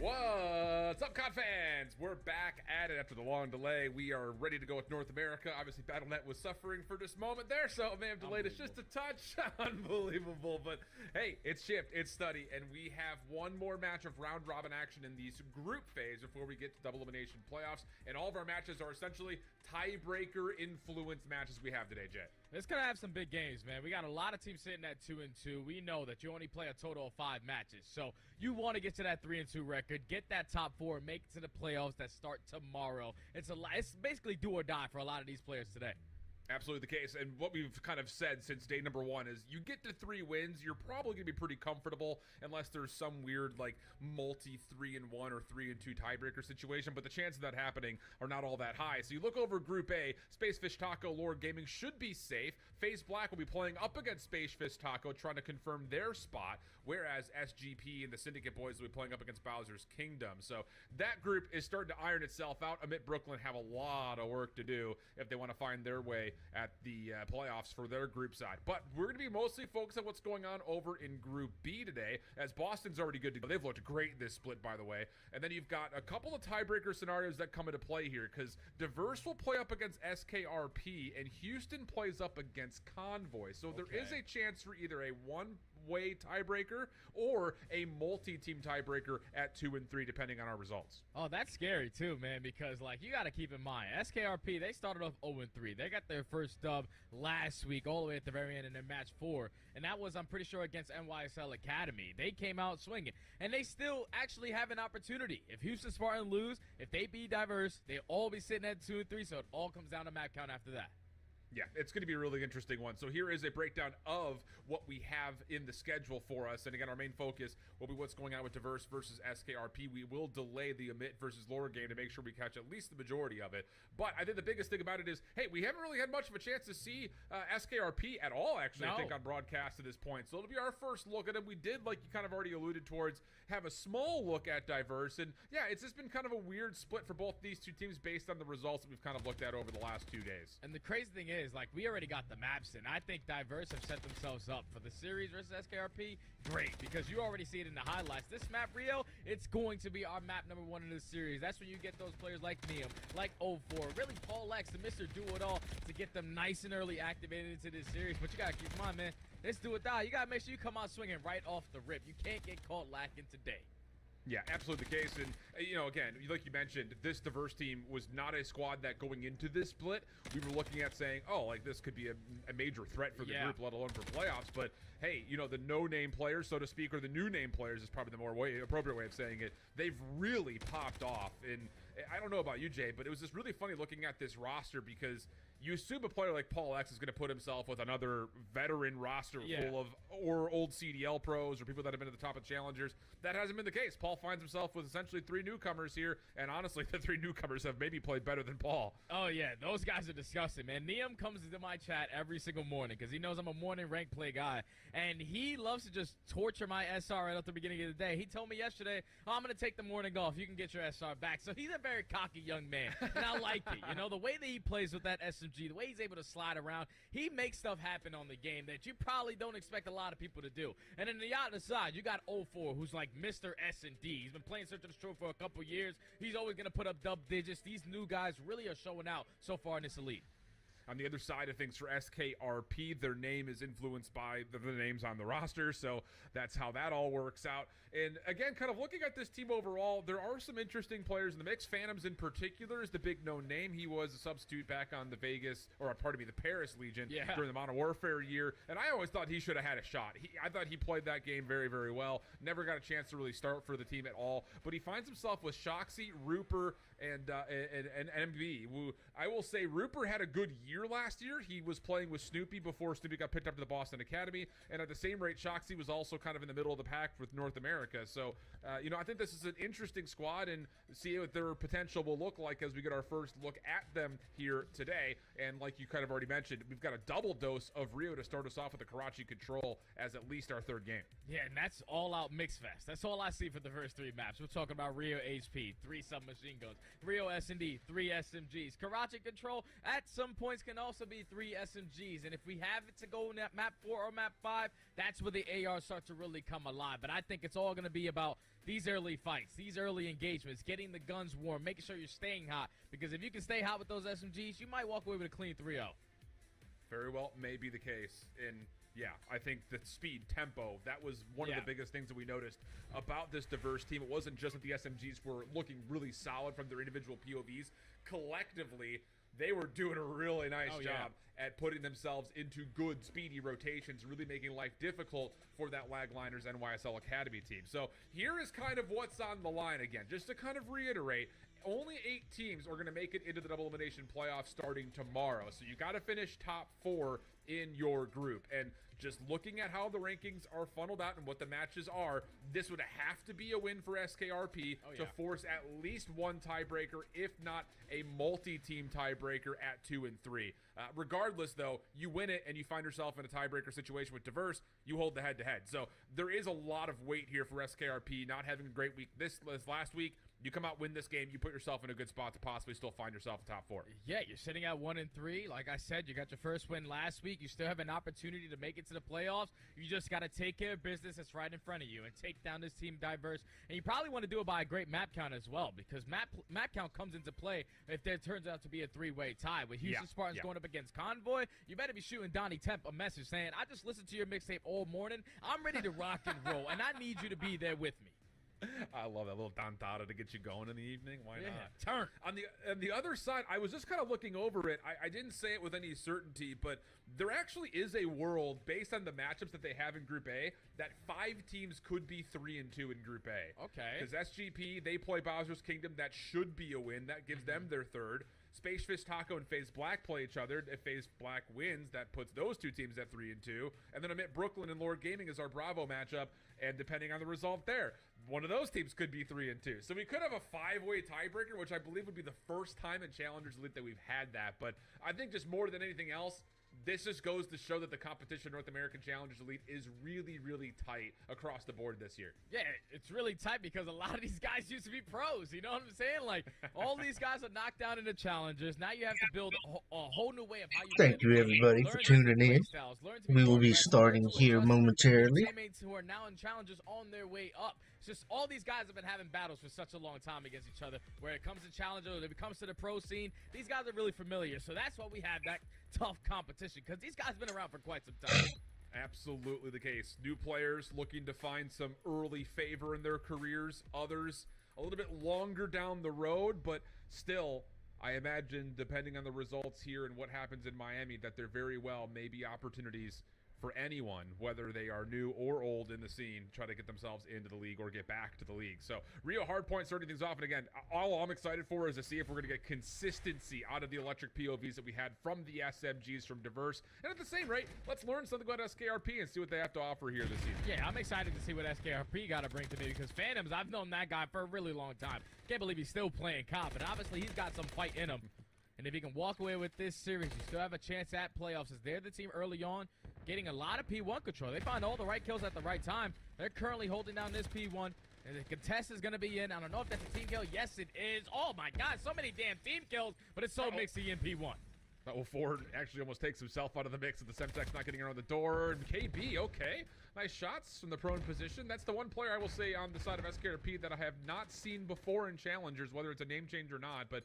What's up, COD fans? We're back at it after the long delay. We are ready to go with North America. Obviously, Battle.net was suffering for this moment there, so it may have delayed us just a touch. Unbelievable, but hey, it's shipped, it's study, and we have one more match of round-robin action in these group phase before we get to double elimination playoffs, and all of our matches are essentially tiebreaker influence matches we have today, Jay. It's going to have some big games, man. We got a lot of teams sitting at 2-2. We know that you only play a total of 5 matches, so you want to get to that 3-2 record, get that top 4, make it to the playoffs that start tomorrow. It's basically do or die for a lot of these players today. Absolutely the case, and what we've kind of said since day number 1 is you get to 3 wins, you're probably going to be pretty comfortable unless there's some weird like multi 3-1 or 3-2 tiebreaker situation, but the chances of that happening are not all that high. So you look over Group A, Spacefish Taco, Lord Gaming should be safe. FaZe Black will be playing up against Spacefish Taco trying to confirm their spot, whereas SGP and the Syndicate Boys will be playing up against Bowser's Kingdom. So that group is starting to iron itself out. Amit Brooklyn have a lot of work to do if they want to find their way at the playoffs for their group side. But we're going to be mostly focused on what's going on over in Group B today, as Boston's already good to go. They've looked great this split, by the way. And then you've got a couple of tiebreaker scenarios that come into play here, because Diverse will play up against SKRP, and Houston plays up against Convoy. So there is a chance for either a one-way tiebreaker or a multi-team tiebreaker at 2 and 3, depending on our results. Oh, that's scary too, man, because like you got to keep in mind, SKRP, they started off 0-3. They got their first dub last week all the way at the very end in their match 4, and that was, I'm pretty sure, against NYSL Academy. They came out swinging, and they still actually have an opportunity. If Houston Spartan lose, if they be Diverse, they all be sitting at 2 and 3, so it all comes down to map count after that. Yeah, it's going to be a really interesting one. So here is a breakdown of what we have in the schedule for us. And again, our main focus will be what's going on with Diverse versus SKRP. We will delay the Amit versus Lore game to make sure we catch at least the majority of it. But I think the biggest thing about it is, hey, we haven't really had much of a chance to see SKRP at all, actually, I think, on broadcast to this point. So it'll be our first look at them. We did, like you kind of already alluded towards, have a small look at Diverse. And yeah, it's just been kind of a weird split for both these two teams based on the results that we've kind of looked at over the last 2 days. And the crazy thing is, like, we already got the maps in. I think Diverse have set themselves up for the series versus SKRP. Great, because you already see it in the highlights. This map, Rio, it's going to be our map number 1 in the series. That's when you get those players like Neum, like 04, really Paul X, the Mr. Do-It-All, to get them nice and early activated into this series. But you got to keep in mind, man, it's do or die. You got to make sure you come out swinging right off the rip. You can't get caught lacking today. Yeah, absolutely the case. And, you know, again, like you mentioned, this Diverse team was not a squad that going into this split, we were looking at saying, oh, like this could be a major threat for the group, let alone for playoffs. But, hey, you know, the no-name players, so to speak, or the new-name players is probably the more appropriate way of saying it. They've really popped off. And I don't know about you, Jay, but it was just really funny looking at this roster because you assume a player like Paul X is going to put himself with another veteran roster full of or old CDL pros or people that have been at the top of challengers. That hasn't been the case. Paul finds himself with essentially 3 newcomers here, and honestly, the 3 newcomers have maybe played better than Paul. Oh, yeah, those guys are disgusting, man. Neum comes into my chat every single morning because he knows I'm a morning rank play guy, and he loves to just torture my SR right at the beginning of the day. He told me yesterday, oh, I'm going to take the morning off. You can get your SR back. So he's a very cocky young man, and I like it. You know, the way that he plays with that SMG, the way he's able to slide around, he makes stuff happen on the game that you probably don't expect a lot of people to do. And then the other side, you got 04, who's like Mr. S&D. He's been playing Search of the Shore for a couple years. He's always going to put up double digits. These new guys really are showing out so far in this elite. On the other side of things for SKRP, their name is influenced by the names on the roster, so that's how that all works out. And again, kind of looking at this team overall, there are some interesting players in the mix. Phantoms in particular is the big known name. He was a substitute back on the the Paris Legion during the Modern Warfare year, and I always thought he should have had a shot. I thought he played that game very, very well. Never got a chance to really start for the team at all, but he finds himself with Shoxy, Rupert, and MB. I will say Rupert had a good year last year. He was playing with Snoopy before Snoopy got picked up to the Boston Academy, and at the same rate, Shoxy was also kind of in the middle of the pack with North America. So, you know, I think this is an interesting squad, and see what their potential will look like as we get our first look at them here today. And like you kind of already mentioned, we've got a double dose of Rio to start us off with the Karachi Control as at least our 3rd game. Yeah, and that's all out mix fest. That's all I see for the first 3 maps. We're talking about Rio HP, 3 submachine guns. Rio S&D, 3 SMGs. Karachi Control, at some points, can also be 3 SMGs. And if we have it to go in that map 4 or map 5, that's where the ARs start to really come alive. But I think it's all going to be about these early fights, these early engagements, getting the guns warm, making sure you're staying hot. Because if you can stay hot with those SMGs, you might walk away with a clean 3-0. Very well may be the case. And yeah, I think the speed, tempo, that was one of the biggest things that we noticed about this diverse team. It wasn't just that the SMGs were looking really solid from their individual POVs. Collectively, they were doing a really nice job at putting themselves into good, speedy rotations, really making life difficult for that Lagliners NYSL Academy team. So here is kind of what's on the line again. Just to kind of reiterate, only 8 teams are going to make it into the double elimination playoffs starting tomorrow. So you got to finish top 4 in your group. And just looking at how the rankings are funneled out and what the matches are, this would have to be a win for SKRP to force at least one tiebreaker, if not a multi-team tiebreaker at 2 and 3. Regardless, though, you win it and you find yourself in a tiebreaker situation with Diverse, you hold the head-to-head. So there is a lot of weight here for SKRP not having a great week this last week. You come out, win this game, you put yourself in a good spot to possibly still find yourself in top 4. Yeah, you're sitting at 1 and 3. Like I said, you got your first win last week. You still have an opportunity to make it to the playoffs. You just got to take care of business that's right in front of you and take down this team Diverse. And you probably want to do it by a great map count as well, because map count comes into play if there turns out to be a 3-way tie. With Houston Spartans going up against Convoy, you better be shooting Donnie Temp a message saying, I just listened to your mixtape all morning. I'm ready to rock and roll, and I need you to be there with me. I love that little Dantata to get you going in the evening. Why not? Turn. On the other side, I was just kind of looking over it. I didn't say it with any certainty, but there actually is a world based on the matchups that they have in Group A that 5 teams could be 3 and 2 in Group A. Okay. Because SGP, they play Bowser's Kingdom. That should be a win. That gives them their 3rd. Space Fist Taco and FaZe Black play each other. If FaZe Black wins, that puts those 2 teams at 3 and 2. And then Amit Brooklyn and Lord Gaming is our Bravo matchup. And depending on the result there, one of those teams could be 3 and 2. So we could have a 5-way tiebreaker, which I believe would be the first time in Challengers Elite that we've had that. But I think just more than anything else, this just goes to show that the competition North American Challengers Elite is really, really tight across the board this year. Yeah, it's really tight because a lot of these guys used to be pros. You know what I'm saying? Like, all these guys are knocked down into Challengers. Now you have to build a whole new way of how you Thank you, everybody, for tuning in. We will be starting here momentarily. Teammates who are now in Challengers on their way up. It's just all these guys have been having battles for such a long time against each other. Where it comes to Challengers, when it comes to the pro scene, these guys are really familiar. So that's why we have that tough competition, because these guys have been around for quite some time. Absolutely the case. New players looking to find some early favor in their careers. Others a little bit longer down the road, but still, I imagine, depending on the results here and what happens in Miami, that there very well may be opportunities for anyone, whether they are new or old in the scene, try to get themselves into the league or get back to the league. So Rio Hardpoint starting things off, and again, all I'm excited for is to see if we're going to get consistency out of the electric POVs that we had from the SMGs from Diverse. And at the same rate, let's learn something about SKRP and see what they have to offer here this season. Yeah, I'm excited to see what SKRP got to bring to me, because Phantoms, I've known that guy for a really long time. Can't believe he's still playing COP, and obviously he's got some fight in him. And if he can walk away with this series, you still have a chance at playoffs, as they're the team early on getting a lot of P1 control. They find all the right kills at the right time. They're currently holding down this P1. And the contest is going to be in. I don't know if that's a team kill. Yes, it is. Oh, my God. So many damn team kills, but it's so mixy in P1. Ford actually almost takes himself out of the mix with the Semtex not getting around the door. And KB, okay. Nice shots from the prone position. That's the one player I will say on the side of SKRP that I have not seen before in Challengers, whether it's a name change or not. But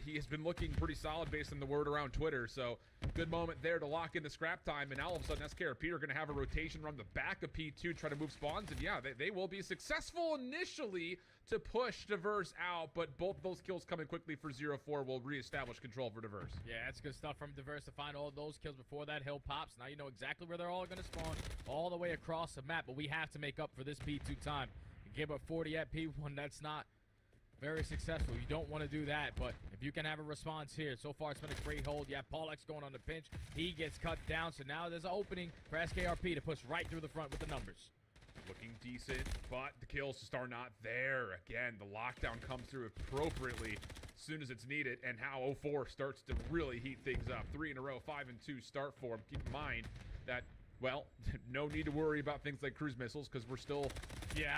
he has been looking pretty solid based on the word around Twitter. So good moment there to lock in the scrap time. And now all of a sudden SKRP are going to have a rotation run the back of P2, try to move spawns. And yeah, they will be successful initially to push Diverse out, but both those kills coming quickly for 0-4 will reestablish control for Diverse. Yeah, that's good stuff from Diverse to find all those kills before that hill pops. Now you know exactly where they're all going to spawn, all the way across the map, but we have to make up for this P2 time. You give up 40 at P1, that's not very successful. You don't want to do that, but if you can have a response here. So far, it's been a great hold. You have Paulex going on the pinch. He gets cut down, so now there's an opening for SKRP to push right through the front with the numbers. Looking decent, but the kills just are not there. Again, the lockdown comes through appropriately as soon as it's needed, and how 04 starts to really heat things up. 3 in a row, 5 and 2 start for him. Keep in mind that Well, no need to worry about things like cruise missiles because we're still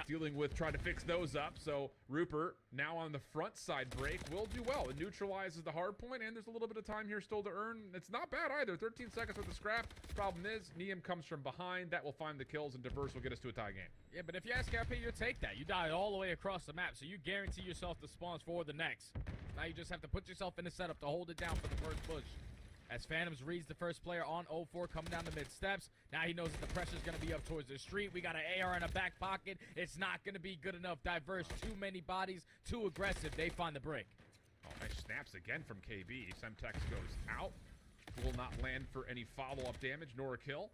dealing with trying to fix those up. So Rupert, now on the front side break, will do well. It neutralizes the hard point, and there's a little bit of time here still to earn. It's not bad either. 13 seconds with the scrap. Problem is, Neum comes from behind. That will find the kills, and Diverse will get us to a tie game. Yeah, but if you ask RP, you take that. You die all the way across the map, so you guarantee yourself the spawns for the next. Now you just have to put yourself in the setup to hold it down for the first push. As Phantoms reads the first player on 04 coming down the mid steps. Now he knows that the pressure's going to be up towards the street. We got an AR in a back pocket. It's not going to be good enough. Diverse, too many bodies, too aggressive. They find the break. Oh, nice snaps again from KB. Semtex goes out. Will not land for any follow-up damage nor a kill.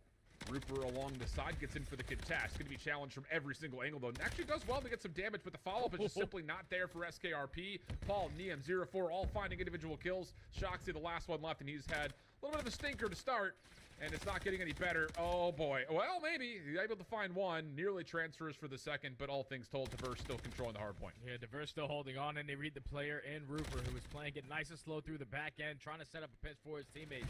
Rupert along the side gets in for the contest. Going to be challenged from every single angle, though. And actually does well to get some damage, but the follow-up is just simply not there for SKRP. Paul, Neum, 04, all finding individual kills. Shoxy, the last one left, and he's had a little bit of a stinker to start, and it's not getting any better. Oh, boy. Well, maybe. He's able to find one. Nearly transfers for the second, but all things told, Diverse still controlling the hard point. Yeah, Diverse still holding on, and they read the player in Rupert, who is playing it nice and slow through the back end, trying to set up a pitch for his teammates.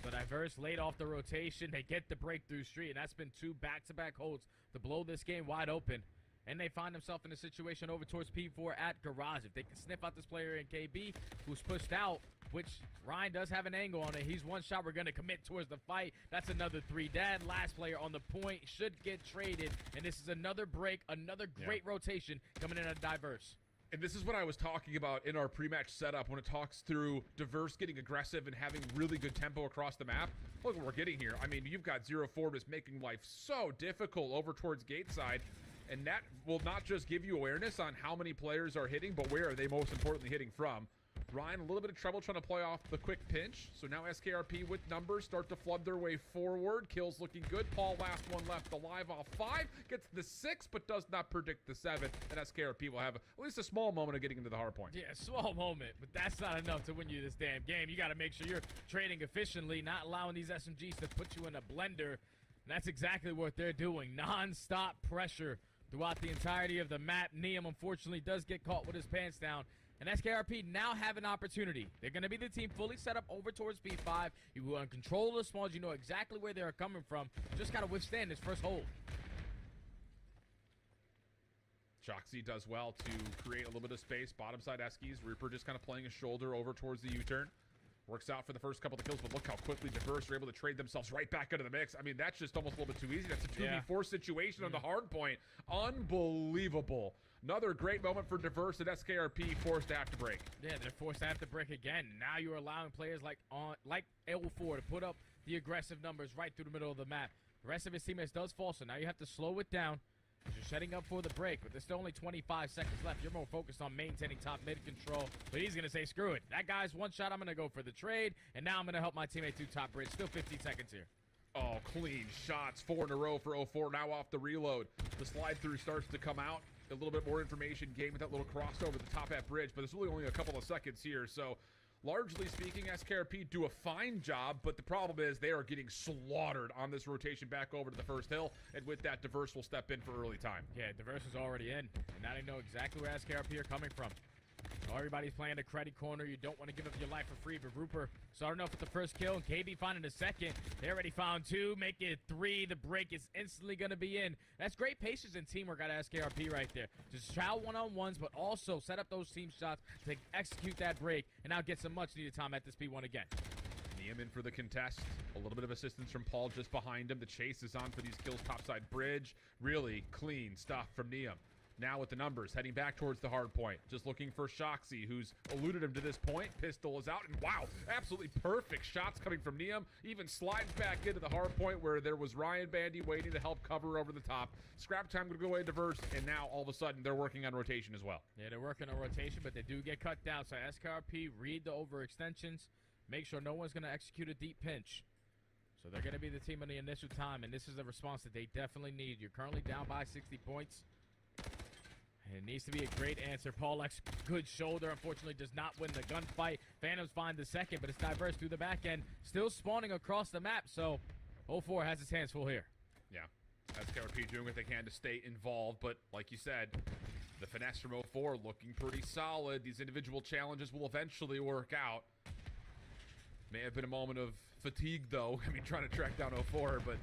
But Diverse laid off the rotation. They get the breakthrough street, and that's been 2 back-to-back holds to blow this game wide open. And they find themselves in a situation over towards P4 at Garage. If they can sniff out this player in KB, who's pushed out, which Ryan does have an angle on it. He's one shot. We're going to commit towards the fight. That's another 3 dead. Last player on the point should get traded. And this is another break, another great rotation coming in at Diverse. And this is what I was talking about in our pre-match setup when it talks through Diverse getting aggressive and having really good tempo across the map. Look what we're getting here. I mean, you've got 04 just making life so difficult over towards gate side. And that will not just give you awareness on how many players are hitting, but where are they most importantly hitting from. Ryan, a little bit of trouble trying to play off the quick pinch. So now SKRP with numbers start to flood their way forward. Kills looking good. Paul, last one left alive off 5. Gets the 6, but does not predict the 7. And SKRP will have at least a small moment of getting into the hard point. Yeah, small moment, but that's not enough to win you this damn game. You got to make sure you're trading efficiently, not allowing these SMGs to put you in a blender. And that's exactly what they're doing. Non-stop pressure throughout the entirety of the map. Neum, unfortunately, does get caught with his pants down. And SKRP now have an opportunity. They're going to be the team fully set up over towards B5. You will control the spawns. You know exactly where they're coming from. Just got to withstand this first hold. Shoxy does well to create a little bit of space. Bottom side Eskies. Rupert just kind of playing his shoulder over towards the U-turn. Works out for the first couple of kills, but look how quickly Diverse are able to trade themselves right back into the mix. I mean, that's just almost a little bit too easy. That's a 2v4 situation on the hard point. Unbelievable. Another great moment for Diverse and SKRP forced to have to break. Yeah, they're forced to have to break again. Now you're allowing players like L4 to put up the aggressive numbers right through the middle of the map. The rest of his teammates does fall, so now you have to slow it down. You're setting up for the break, but there's still only 25 seconds left. You're more focused on maintaining top mid control, but he's going to say, screw it. That guy's one shot. I'm going to go for the trade, and now I'm going to help my teammate do top bridge. Still 15 seconds here. Oh, clean shots. 4 in a row for 04. Now off the reload. The slide through starts to come out. A little bit more information gained with that little crossover the top half bridge, but there's really only a couple of seconds here. So largely speaking, SKRP do a fine job, but the problem is they are getting slaughtered on this rotation back over to the first hill, and with that, Diverse will step in for early time. Yeah, Diverse is already in, and now they know exactly where SKRP are coming from. So everybody's playing the credit corner. You don't want to give up your life for free, but Rupert starting off with the first kill, and KB finding the second. They already found 2, make it 3. The break is instantly going to be in. That's great patience and teamwork out of SKRP right there. Just chow one-on-ones, but also set up those team shots to execute that break, and now get some much-needed time at this P1 again. Neum in for the contest. A little bit of assistance from Paul just behind him. The chase is on for these kills topside bridge. Really clean stuff from Neum. Now with the numbers, heading back towards the hard point. Just looking for Shoxy, who's eluded him to this point. Pistol is out, and wow, absolutely perfect shots coming from Neum. Even slides back into the hard point where there was Ryan Bandy waiting to help cover over the top. Scrap time going to go away Diverse, and now all of a sudden they're working on rotation as well. Yeah, they're working on rotation, but they do get cut down. So SKRP, read the overextensions. Make sure no one's going to execute a deep pinch. So they're going to be the team on the initial time, and this is a response that they definitely need. You're currently down by 60 points. And it needs to be a great answer. Paul X, good shoulder, unfortunately does not win the gunfight. Phantoms find the second, but it's Diverse through the back end. Still spawning across the map, so 04 has his hands full here. Yeah, SKRP doing what they can to stay involved, but like you said, the finesse from 04 looking pretty solid. These individual challenges will eventually work out. May have been a moment of fatigue, though. I mean, trying to track down 04, but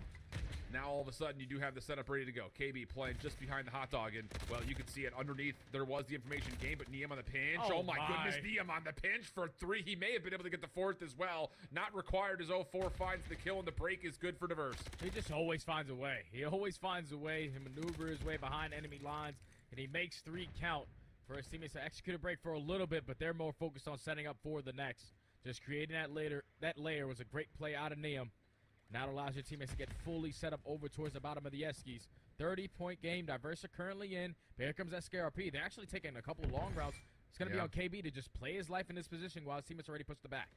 Now all of a sudden you do have the setup ready to go. KB playing just behind the hot dog, and well, you can see it underneath. There was the information game, but Niam on the pinch. Oh my goodness, Niam on the pinch for 3. He may have been able to get the 4th as well. Not required as 04 finds the kill, and the break is good for Diverse. He just always finds a way. He always finds a way to maneuver his way behind enemy lines, and he makes 3 count for his teammates to execute a break for a little bit, but they're more focused on setting up for the next. Just creating that layer was a great play out of Niam. Now it allows your teammates to get fully set up over towards the bottom of the Eskies. 30-point game. Diverse are currently in. But here comes SKRP. They're actually taking a couple long routes. It's going to be on KB to just play his life in this position while his teammates already pushed the back.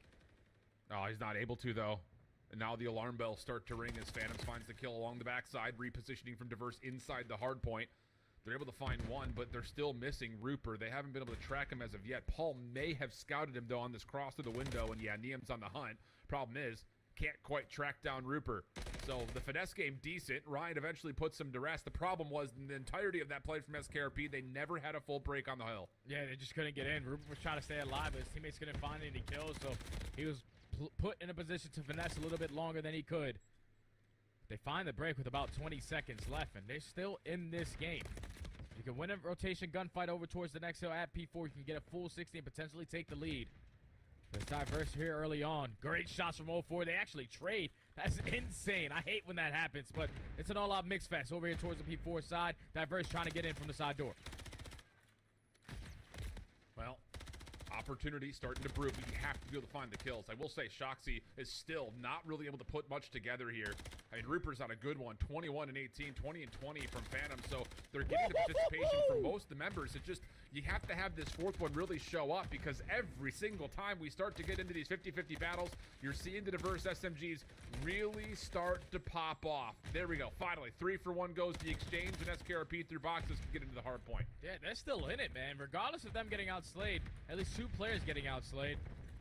Oh, he's not able to, though. And now the alarm bells start to ring as Phantoms finds the kill along the backside, repositioning from Diverse inside the hard point. They're able to find one, but they're still missing Rupert. They haven't been able to track him as of yet. Paul may have scouted him, though, on this cross through the window, and yeah, Niam's on the hunt. Problem is, can't quite track down Rupert. So the finesse game decent. Ryan eventually puts him to rest. The problem was in the entirety of that play from SKRP, they never had a full break on the hill. Yeah, they just couldn't get in. Rupert was trying to stay alive, but his teammates couldn't find any kills, so he was put in a position to finesse a little bit longer than he could. They find the break with about 20 seconds left, and they're still in this game. You can win a rotation gunfight over towards the next hill at P4. You can get a full 60 and potentially take the lead. There's Diverse here early on. Great shots from 04. They actually trade. That's insane. I hate when that happens, but it's an all-out mix fest over here towards the P4 side. Diverse trying to get in from the side door. Well, opportunity starting to brew, but you have to be able to find the kills. I will say Shoxy is still not really able to put much together here. I mean, Rupert's on a good one. 21 and 18, 20 and 20 from Phantom. So they're getting the participation from most of the members. It just, you have to have this 4th one really show up, because every single time we start to get into these 50-50 battles, you're seeing the Diverse SMGs really start to pop off. There we go. Finally, 3-for-1 goes the exchange, and SKRP through boxes can get into the hard point. Yeah, they're still in it, man. Regardless of them getting outslayed, at least 2 players getting outslayed,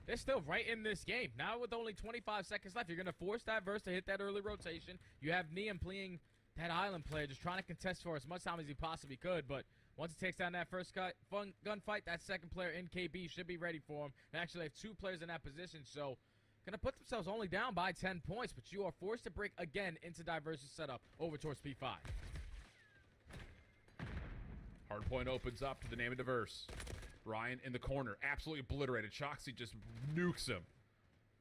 they're still right in this game. Now with only 25 seconds left, you're going to force Diverse to hit that early rotation. You have Niam playing that island player, just trying to contest for as much time as he possibly could. But once he takes down that first gunfight, that second player in KB should be ready for him. They actually have 2 players in that position, so going to put themselves only down by 10 points. But you are forced to break again into Diverse's setup over towards P5. Hardpoint opens up to the name of Diverse. Ryan in the corner, absolutely obliterated. Shoxy just nukes him.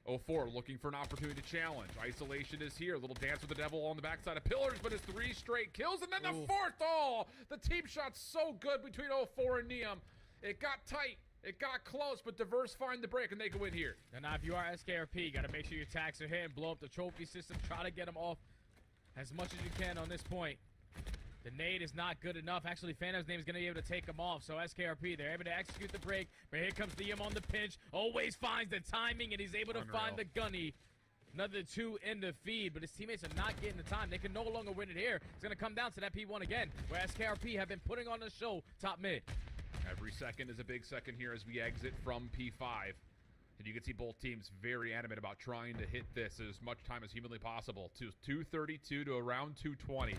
04 looking for an opportunity to challenge. Isolation is here. Little dance with the devil on the backside of pillars, but it's 3 straight kills, and then the 4th. Oh, the team shot's so good between 04 and Niam. It got tight. It got close, but Diverse find the break, and they can win here. And now if you are SKRP, you got to make sure your tags are hitting, blow up the trophy system, try to get them off as much as you can on this point. The nade is not good enough. Actually, Phantom's name is going to be able to take him off. So SKRP, they're able to execute the break. But here comes Niam on the pinch. Always finds the timing, and he's able to find the gunny. Another 2 in the feed, but his teammates are not getting the time. They can no longer win it here. It's going to come down to that P1 again, where SKRP have been putting on the show top mid. Every second is a big second here as we exit from P5. And you can see both teams very animate about trying to hit this as much time as humanly possible. 232 to around 220.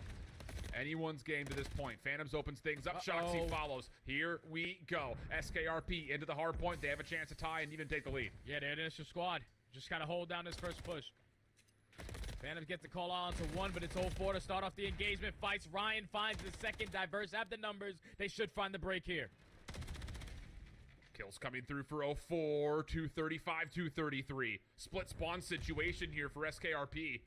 Anyone's game to this point. Phantoms opens things up. Shoxy follows. Here we go. SKRP into the hard point. They have a chance to tie and even take the lead. Yeah, they're an initial squad. Just got to hold down this first push. Phantoms get the call on to 1, but it's 04 to start off the engagement fights. Ryan finds the second. Diverse have the numbers. They should find the break here. Kills coming through for 04. 235, 233. Split spawn situation here for SKRP.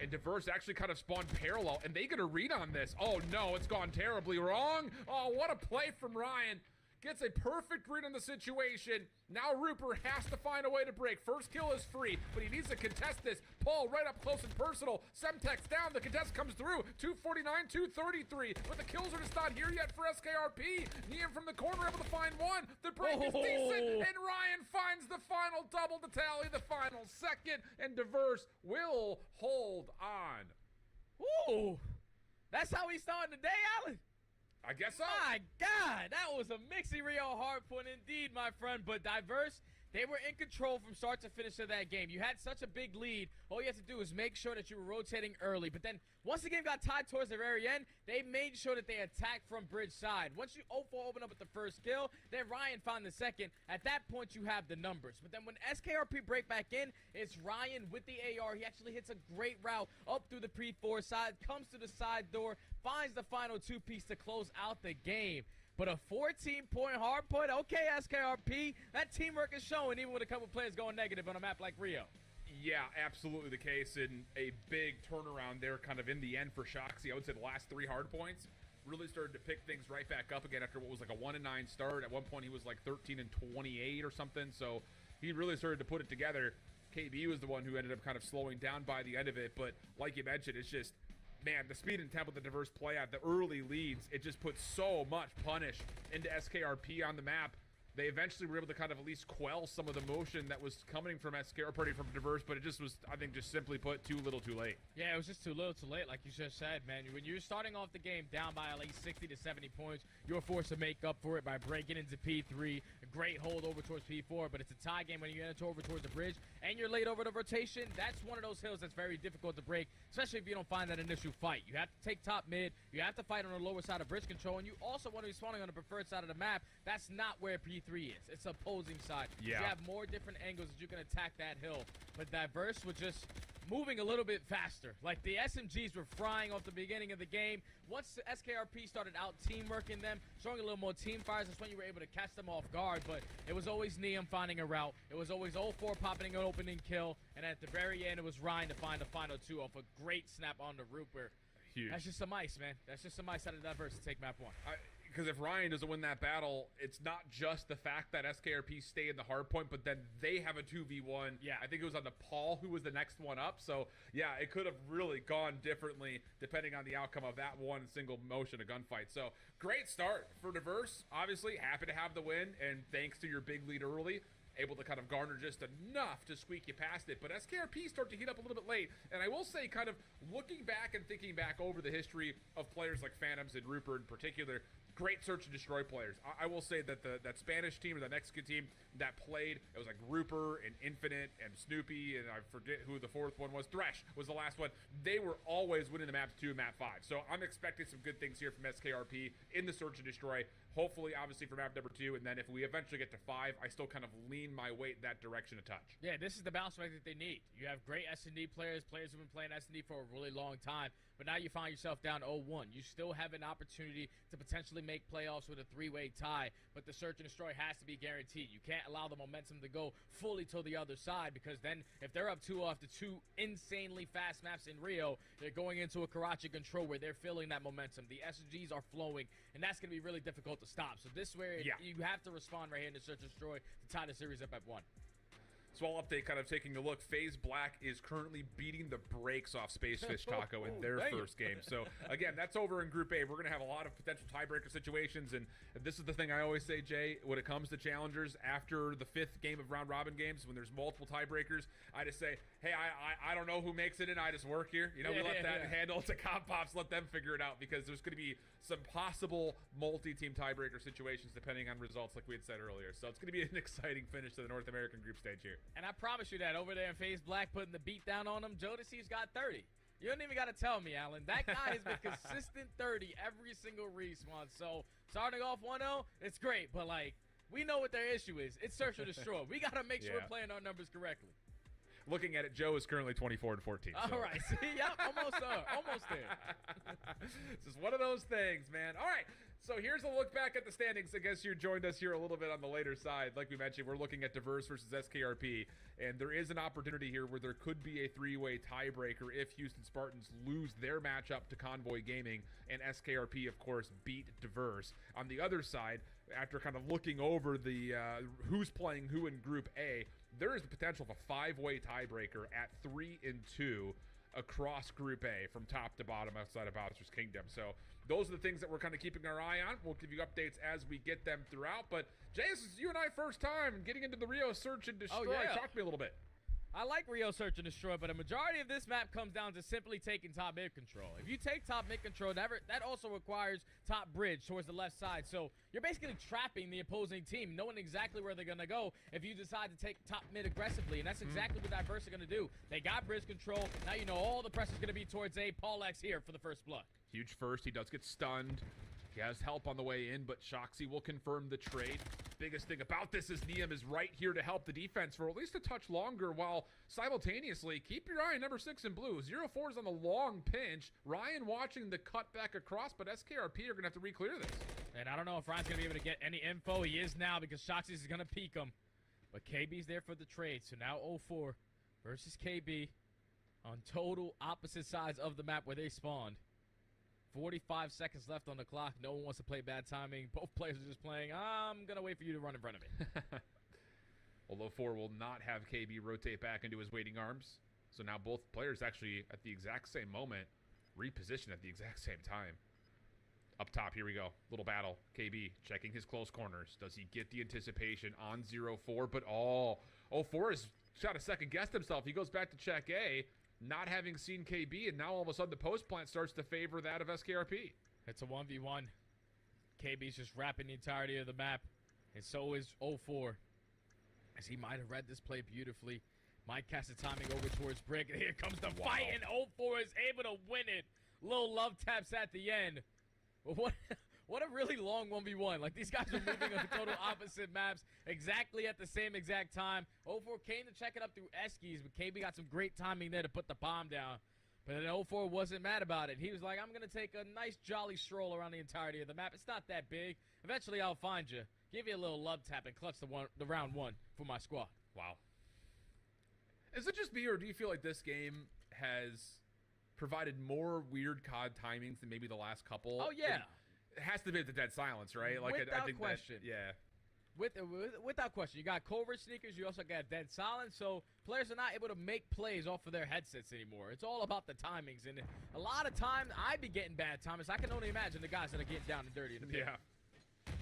And Diverse actually kind of spawned parallel, and they get a read on this. Oh no, it's gone terribly wrong. Oh, what a play from Ryan. Gets a perfect read on the situation. Now Rupert has to find a way to break. First kill is free, but he needs to contest this. Paul right up close and personal. Semtex down, the contest comes through. 249, 233, but the kills are just not here yet for SKRP. Niam from the corner able to find one. The break is decent, and Ryan finds the final double to tally the final second, and Diverse will hold on. Ooh, that's how we started the day, Alan. I guess so. My God, that was a Mixie Rio hard point indeed, my friend. But Diverse, They were in control from start to finish of that game. You had such a big lead. All you had to do was make sure that you were rotating early. But then once the game got tied towards the very end, they made sure that they attacked from bridge side. Once you 0-4 open up with the first kill, then Ryan found the second. At that point, you have the numbers. But then when SKRP break back in, it's Ryan with the AR. He actually hits a great route up through the pre-4 side, comes to the side door, finds the final two-piece to close out the game. But a 14-point hard point, okay, SKRP, that teamwork is showing even with a couple players going negative on a map like Rio. Yeah, absolutely the case, and a big turnaround there kind of in the end for Shoxy. I would say the last 3 hard points really started to pick things right back up again after what was like a 1-9 start. At one point, he was like 13-28 or something, so he really started to put it together. KB was the one who ended up kind of slowing down by the end of it, but like you mentioned, it's just, man, the speed and tempo the diverse play at the early leads, it just puts so much punish into SKRP on the map. They eventually were able to kind of at least quell some of the motion that was coming from SKRP from diverse, but it just was, I think, just simply put, too little too late. Yeah, it was just too little too late, like you just said, man. When you're starting off the game down by at least 60 to 70 points, you're forced to make up for it by breaking into P3. A great hold over towards P4, but it's a tie game when you enter over towards the bridge and you're late over the rotation. That's one of those hills that's very difficult to break, especially if you don't find that initial fight. You have to take top mid, you have to fight on the lower side of bridge control, and you also want to be spawning on the preferred side of the map. That's not where P3 is. It's opposing side. Yeah. You have more different angles that you can attack that hill. But Diverse was just moving a little bit faster. Like the SMGs were frying off the beginning of the game. Once the SKRP started out teamworking them, showing a little more team fires, that's when you were able to catch them off guard. But it was always Neum finding a route. It was always 0-4 popping an opening kill. And at the very end, it was Ryan to find the final 2 off a great snap on the Rupert. Huge. That's just some ice, man. That's just some ice out of Diverse to take map 1. Because if Ryan doesn't win that battle, it's not just the fact that SKRP stay in the hard point, but then they have a 2v1. Yeah. I think it was on the Paul who was the next one up. So, yeah, it could have really gone differently depending on the outcome of that one single motion of gunfight. So, great start for Diverse. Obviously, happy to have the win, and thanks to your big lead early, able to kind of garner just enough to squeak you past it. But SKRP start to heat up a little bit late. And I will say, kind of looking back and thinking back over the history of players like Phantoms and Rupert in particular, great search and destroy players. I will say that that Spanish team or that Mexican team that played, it was like Rupert and Infinite and Snoopy, and I forget who the fourth one was. Thresh was the last one. They were always winning the maps 2 and map 5. So I'm expecting some good things here from SKRP in the search and destroy. Hopefully, obviously, for map number 2, and then if we eventually get to 5, I still kind of lean my weight that direction a touch. Yeah, this is the bounce back that they need. You have great S&D players who've been playing S&D for a really long time, but now you find yourself down 0-1. You still have an opportunity to potentially make playoffs with a 3-way tie, but the search and destroy has to be guaranteed. You can't allow the momentum to go fully to the other side, because then if they're up 2 after 2 insanely fast maps in Rio, they're going into a Karachi control where they're feeling that momentum. The SGs are flowing, and that's going to be really difficult to stop. So this way, you have to respond right here in the search and destroy to tie the series up at 1. Small update, kind of taking a look. FaZe Black is currently beating the brakes off Spacefish Taco in their first game. So, again, that's over in Group A. We're going to have a lot of potential tiebreaker situations. And this is the thing I always say, Jay, when it comes to challengers, after the 5th game of round-robin games, when there's multiple tiebreakers, I just say, hey, I don't know who makes it in. I just work here. You know, we let that handle to comp pops, let them figure it out, because there's going to be some possible multi-team tiebreaker situations depending on results, like we had said earlier. So it's going to be an exciting finish to the North American group stage here. And I promise you that over there in FaZe Black putting the beat down on him, Jodeci's got 30. You don't even got to tell me, Alan. That guy has been consistent 30 every single respawn. So starting off 1-0, it's great. But, like, we know what their issue is. It's search or destroy. We got to make sure we're playing our numbers correctly. Looking at it, Joe is currently 24-14. All right. See, yep, almost there. Almost there. It's just one of those things, man. All right. So here's a look back at the standings. I guess you joined us here a little bit on the later side. Like we mentioned, we're looking at Diverse versus SKRP, and there is an opportunity here where there could be a 3-way tiebreaker if Houston Spartans lose their matchup to Convoy Gaming and SKRP, of course, beat Diverse. On the other side, after kind of looking over the who's playing who in Group A, there is the potential of a 5-way tiebreaker at 3-2 across Group A from top to bottom outside of Bowser's Kingdom. So those are the things that we're kind of keeping our eye on. We'll give you updates as we get them throughout. But Jay, this is you and I first time getting into the Rio search and destroy. Oh, yeah. Talk to me a little bit. I like Rio Search and Destroy, but a majority of this map comes down to simply taking top mid control. If you take top mid control, that also requires top bridge towards the left side. So you're basically trapping the opposing team, knowing exactly where they're going to go if you decide to take top mid aggressively. And that's exactly what Diverse are going to do. They got bridge control. Now you know all the pressure's going to be towards A. Paul X here for the first blood. Huge first. He does get stunned. He has help on the way in, but Shoxy will confirm the trade. Biggest thing about this is Niam is right here to help the defense for at least a touch longer, while simultaneously, keep your eye on number 6 in blue. 0-4 is on the long pinch. Ryan watching the cut back across, but SKRP are going to have to re-clear this. And I don't know if Ryan's going to be able to get any info. He is now because Shoxy is going to peek him. But KB's there for the trade. So now 0-4 versus KB on total opposite sides of the map where they spawned. 45 seconds left on the clock. No one wants to play bad timing. Both players are just playing, I'm going to wait for you to run in front of me. Although 4 will not have KB rotate back into his waiting arms. So now both players actually at the exact same moment reposition at the exact same time. Up top, here we go. Little battle. KB checking his close corners. Does he get the anticipation on 0-4? But 0-4 has shot a second guessed himself. He goes back to check A, not having seen KB, and now all of a sudden the post plant starts to favor that of SKRP. It's a 1v1. KB's just wrapping the entirety of the map, and so is 0-4. As he might have read this play beautifully. Might cast the timing over towards Brick, and here comes the fight, and 0-4 is able to win it. Little love taps at the end. But what a really long 1v1. Like, these guys are moving on total opposite maps exactly at the same exact time. 0-4 came to check it up through Eskies, but KB got some great timing there to put the bomb down. But then 0-4 wasn't mad about it. He was like, I'm going to take a nice jolly stroll around the entirety of the map. It's not that big. Eventually, I'll find you. Give you a little love tap and clutch the round 1 for my squad. Wow. Is it just me, or do you feel like this game has provided more weird COD timings than maybe the last couple? Oh, yeah. It has to be the dead silence, right? Like, Without I think question. Yeah. Without question. You got covert sneakers. You also got dead silence. So players are not able to make plays off of their headsets anymore. It's all about the timings. And a lot of times, I be getting bad timings. I can only imagine the guys that are getting down and dirty in the pit. Yeah.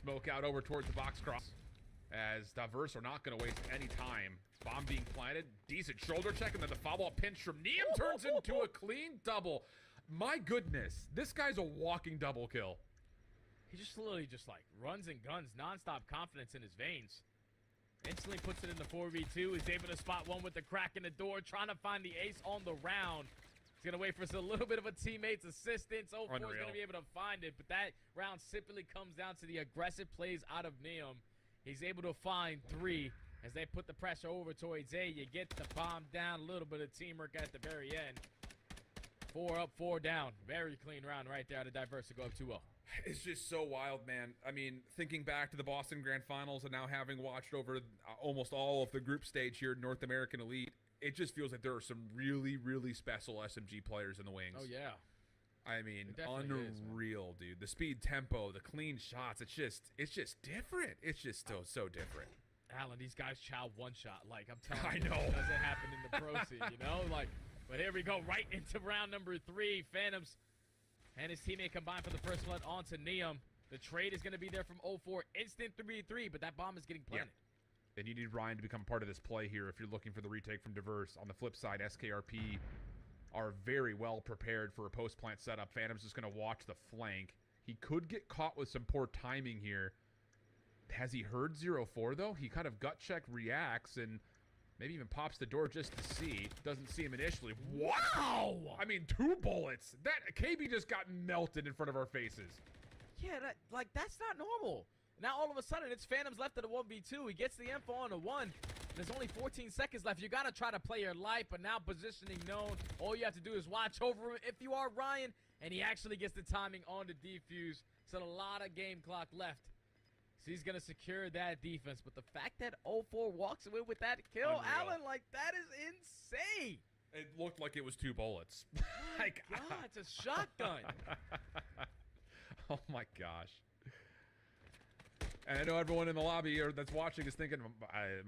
Smoke out over towards the box cross, as Diverse are not going to waste any time. Bomb being planted. Decent shoulder check, and then the follow-up pinch from Niam turns into a clean double. My goodness. This guy's a walking double kill. He just literally just like runs and guns, nonstop confidence in his veins. Instantly puts it in the 4v2. Is able to spot one with the crack in the door, trying to find the ace on the round. He's going to wait for a little bit of a teammate's assistance. 0-4 is going to be able to find it, but that round simply comes down to the aggressive plays out of Niam. He's able to find 3 as they put the pressure over towards A. You get the bomb down, a little bit of teamwork at the very end. 4 up, 4 down. Very clean round right there to Diverse to go up 2-0. It's just so wild, man. I mean, thinking back to the Boston Grand Finals and now having watched over almost all of the group stage here in North American Elite, it just feels like there are some really, really special SMG players in the wings. Oh, yeah. I mean, Is, unreal, dude. The speed, tempo, the clean shots, it's just different. It's just so different. Alan, these guys chow one shot. Like, I'm telling you, I know. it doesn't happen in the pro scene, you know? Like, but here we go, right into round number 3. Phantoms and his teammate combined for the first blood onto Niam. The trade is going to be there from 0-4. Instant 3v3, but that bomb is getting planted. Yeah. And you need Ryan to become part of this play here if you're looking for the retake from Diverse. On the flip side, SKRP are very well prepared for a post-plant setup. Phantom's just going to watch the flank. He could get caught with some poor timing here. Has he heard 0-4, though? He kind of gut check reacts and maybe even pops the door just to see. Doesn't see him initially. Wow! I mean, 2 bullets. That KB just got melted in front of our faces. Yeah, that's not normal. Now all of a sudden it's Phantoms left at a 1v2. He gets the info on a 1. There's only 14 seconds left. You got to try to play your life, but now positioning known. All you have to do is watch over him if you are Ryan, and he actually gets the timing on the defuse. So a lot of game clock left. So he's going to secure that defense. But the fact that 0-4 walks away with that kill, Unreal. Alan, like, that is insane. It looked like it was 2 bullets. My God, it's a shotgun. Oh, my gosh. And I know everyone in the lobby or that's watching is thinking,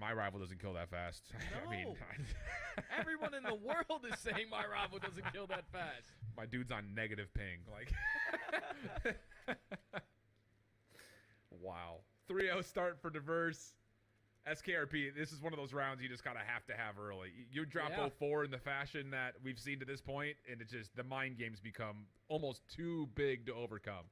my rival doesn't kill that fast. No. I mean, Everyone in the world is saying my rival doesn't kill that fast. my dude's on negative ping. Like, wow. 3-0 start for Diverse. SKRP, this is one of those rounds you just kind of have to have early. You drop 0-4 in the fashion that we've seen to this point, and it's just the mind games become almost too big to overcome.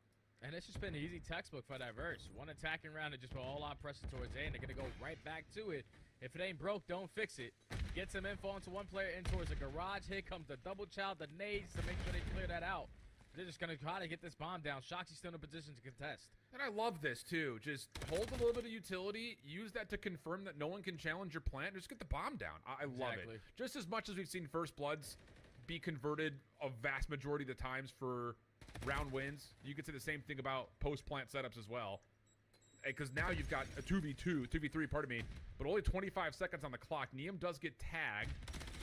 And it's just been an easy textbook for Diverse. One attacking round and just put all out pressure towards A, and they're going to go right back to it. If it ain't broke, don't fix it. Get some info onto one player in towards the garage. Here comes the double child, the nades to make sure they clear that out. They're just going to try to get this bomb down. Shoxy's still in a position to contest. And I love this, too. Just hold a little bit of utility. Use that to confirm that no one can challenge your plant. Just get the bomb down. I love it. Just as much as we've seen First Bloods be converted a vast majority of the times for round wins, you could say the same thing about post-plant setups as well. Because now you've got a 2v3, pardon me, but only 25 seconds on the clock. Neum does get tagged.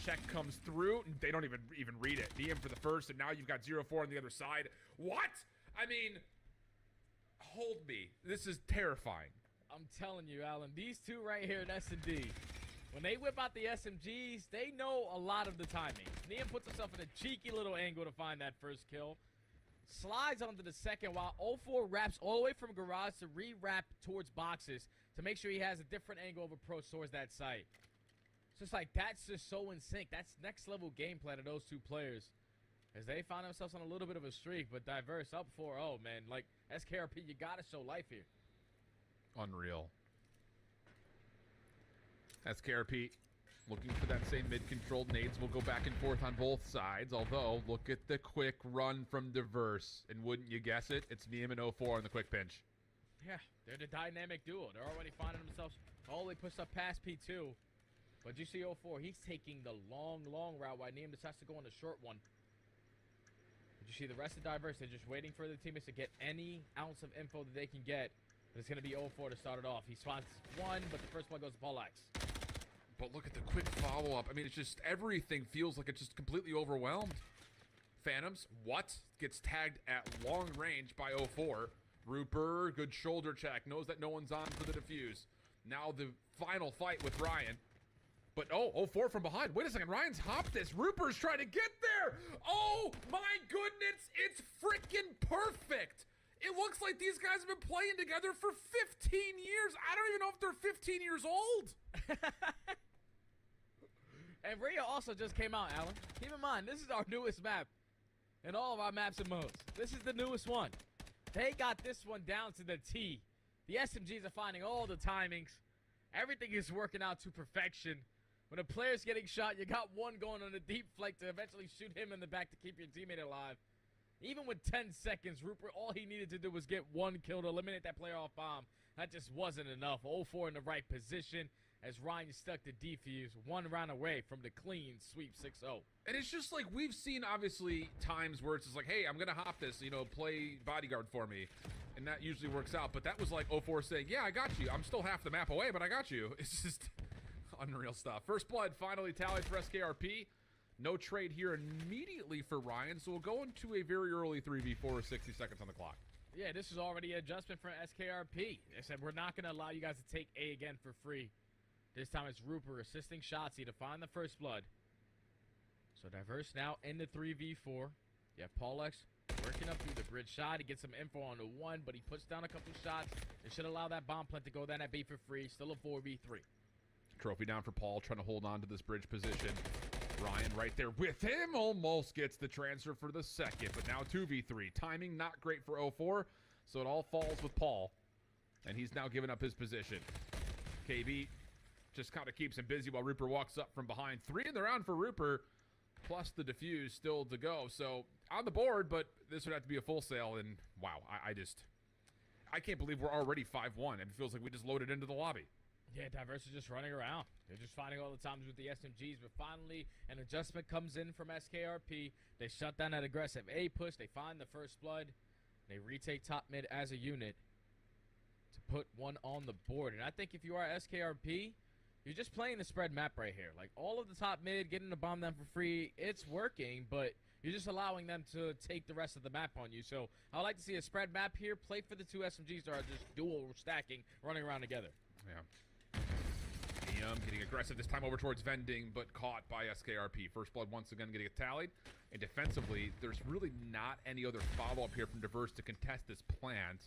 Check comes through. They don't even read it. Neum for the first, and now you've got 0-4 on the other side. What? I mean, hold me. This is terrifying. I'm telling you, Alan, these two right here in S&D, when they whip out the SMGs, they know a lot of the timing. Neum puts himself in a cheeky little angle to find that first kill. Slides onto the second while 0-4 wraps all the way from garage to re-wrap towards boxes to make sure he has a different angle of approach towards that site. It's just like, that's just so in sync. That's next level gameplay to those two players. As they find themselves on a little bit of a streak, but Diverse up 4-0, man. Like, SKRP, you gotta show life here. Unreal. SKRP looking for that same mid-controlled nades. Will go back and forth on both sides. Although, look at the quick run from Diverse. And wouldn't you guess it? It's Neum and 0-4 on the quick pinch. Yeah, they're the dynamic duo. They're already finding themselves all the way pushed up past P2. But you see 0-4, he's taking the long route while Neum decides to go on the short one. But you see the rest of Diverse, they're just waiting for the teammates to get any ounce of info that they can get. But it's going to be 0-4 to start it off. He spots one, but the first one goes to Paul X. But look at the quick follow-up. I mean, it's just everything feels like it's just completely overwhelmed. Phantoms, what? Gets tagged at long range by 0-4. Rooper, good shoulder check. Knows that no one's on for the defuse. Now the final fight with Ryan. But, 0-4 from behind. Wait a second, Ryan's hopped this. Rooper's trying to get there. Oh, my goodness, it's freaking perfect. It looks like these guys have been playing together for 15 years. I don't even know if they're 15 years old. And Rhea also just came out, Alan. Keep in mind, this is our newest map in all of our maps and modes. This is the newest one. They got this one down to the T. The SMGs are finding all the timings. Everything is working out to perfection. When a player's getting shot, you got one going on a deep flank to eventually shoot him in the back to keep your teammate alive. Even with 10 seconds, Rupert, all he needed to do was get one kill to eliminate that player off bomb. That just wasn't enough. 0-4 in the right position as Ryan stuck to defuse, one round away from the clean sweep 6-0. And it's just like we've seen, obviously, times where it's just like, hey, I'm going to hop this, play bodyguard for me. And that usually works out. But that was like 0-4 saying, yeah, I got you. I'm still half the map away, but I got you. It's just unreal stuff. First blood finally tallied for SKRP. No trade here immediately for Ryan, so we'll go into a very early 3v4 with 60 seconds on the clock. Yeah, this is already an adjustment for SKRP. They said, we're not going to allow you guys to take A again for free. This time it's Rupert assisting Shotzzy to find the first blood. So Diverse now in the 3v4. You have Paul X working up through the bridge shot. He gets some info on the one, but he puts down a couple shots. They should allow that bomb plant to go down at B for free. Still a 4v3. Trophy down for Paul, trying to hold on to this bridge position. Ryan right there with him, almost gets the transfer for the second, but now 2v3. Timing not great for 0-4, so it all falls with Paul, and he's now giving up his position. KB just kind of keeps him busy while Rupert walks up from behind. 3 in the round for Rupert, plus the defuse still to go. So on the board, but this would have to be a full sale, and wow, I can't believe we're already 5-1, and it feels like we just loaded into the lobby. Yeah, Diverse is just running around. They're just finding all the times with the SMGs, but finally an adjustment comes in from SKRP. They shut down that aggressive A push. They find the first blood. They retake top mid as a unit to put one on the board. And I think if you are SKRP, you're just playing the spread map right here. Like all of the top mid, getting the bomb down for free, it's working, but you're just allowing them to take the rest of the map on you. So I like to see a spread map here. Play for the two SMGs that are just dual stacking, running around together. Yeah. Getting aggressive this time over towards vending, but caught by SKRP. First blood once again getting tallied. And defensively, there's really not any other follow-up here from Diverse to contest this plant.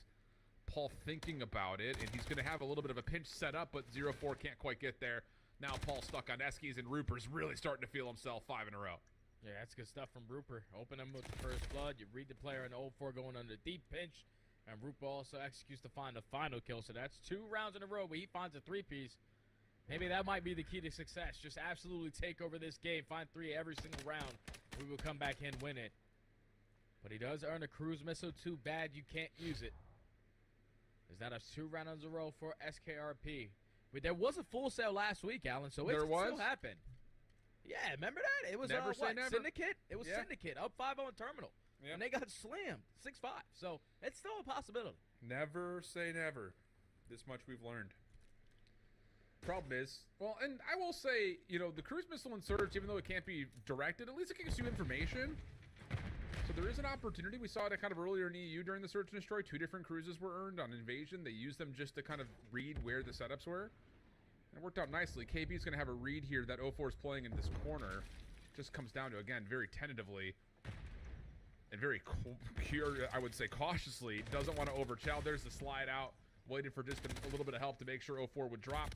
Paul thinking about it, and he's going to have a little bit of a pinch set up, but 0-4 can't quite get there. Now Paul stuck on Eskies, and Ruper's really starting to feel himself 5 in a row. Yeah, that's good stuff from Rupert. Open him with the first blood. You read the player in 0-4 going under deep pinch. And Rupert also executes to find the final kill. So that's 2 rounds in a row where he finds a 3-piece. Maybe that might be the key to success. Just absolutely take over this game. Find 3 every single round. We will come back and win it. But he does earn a cruise missile. Too bad you can't use it. Is that a 2 rounds in a row for SKRP? But there was a full sale last week, Alan. So it still happened. Yeah, remember that? It was never say never. Syndicate? It was Syndicate up 5-0 in Terminal. Yep. And they got slammed 6-5. So it's still a possibility. Never say never. This much we've learned. Problem is, well, and I will say, you know, the cruise missile and search, even though it can't be directed, at least it gives you information. So there is an opportunity. We saw it kind of earlier in EU during the search and destroy. 2 different cruises were earned on Invasion. They used them just to kind of read where the setups were. And it worked out nicely. KB is going to have a read here that 0-4 is playing in this corner. Just comes down to, again, very tentatively and very, I would say, cautiously. Doesn't want to overchow. There's the slide out. Waited for just a little bit of help to make sure 0-4 would drop.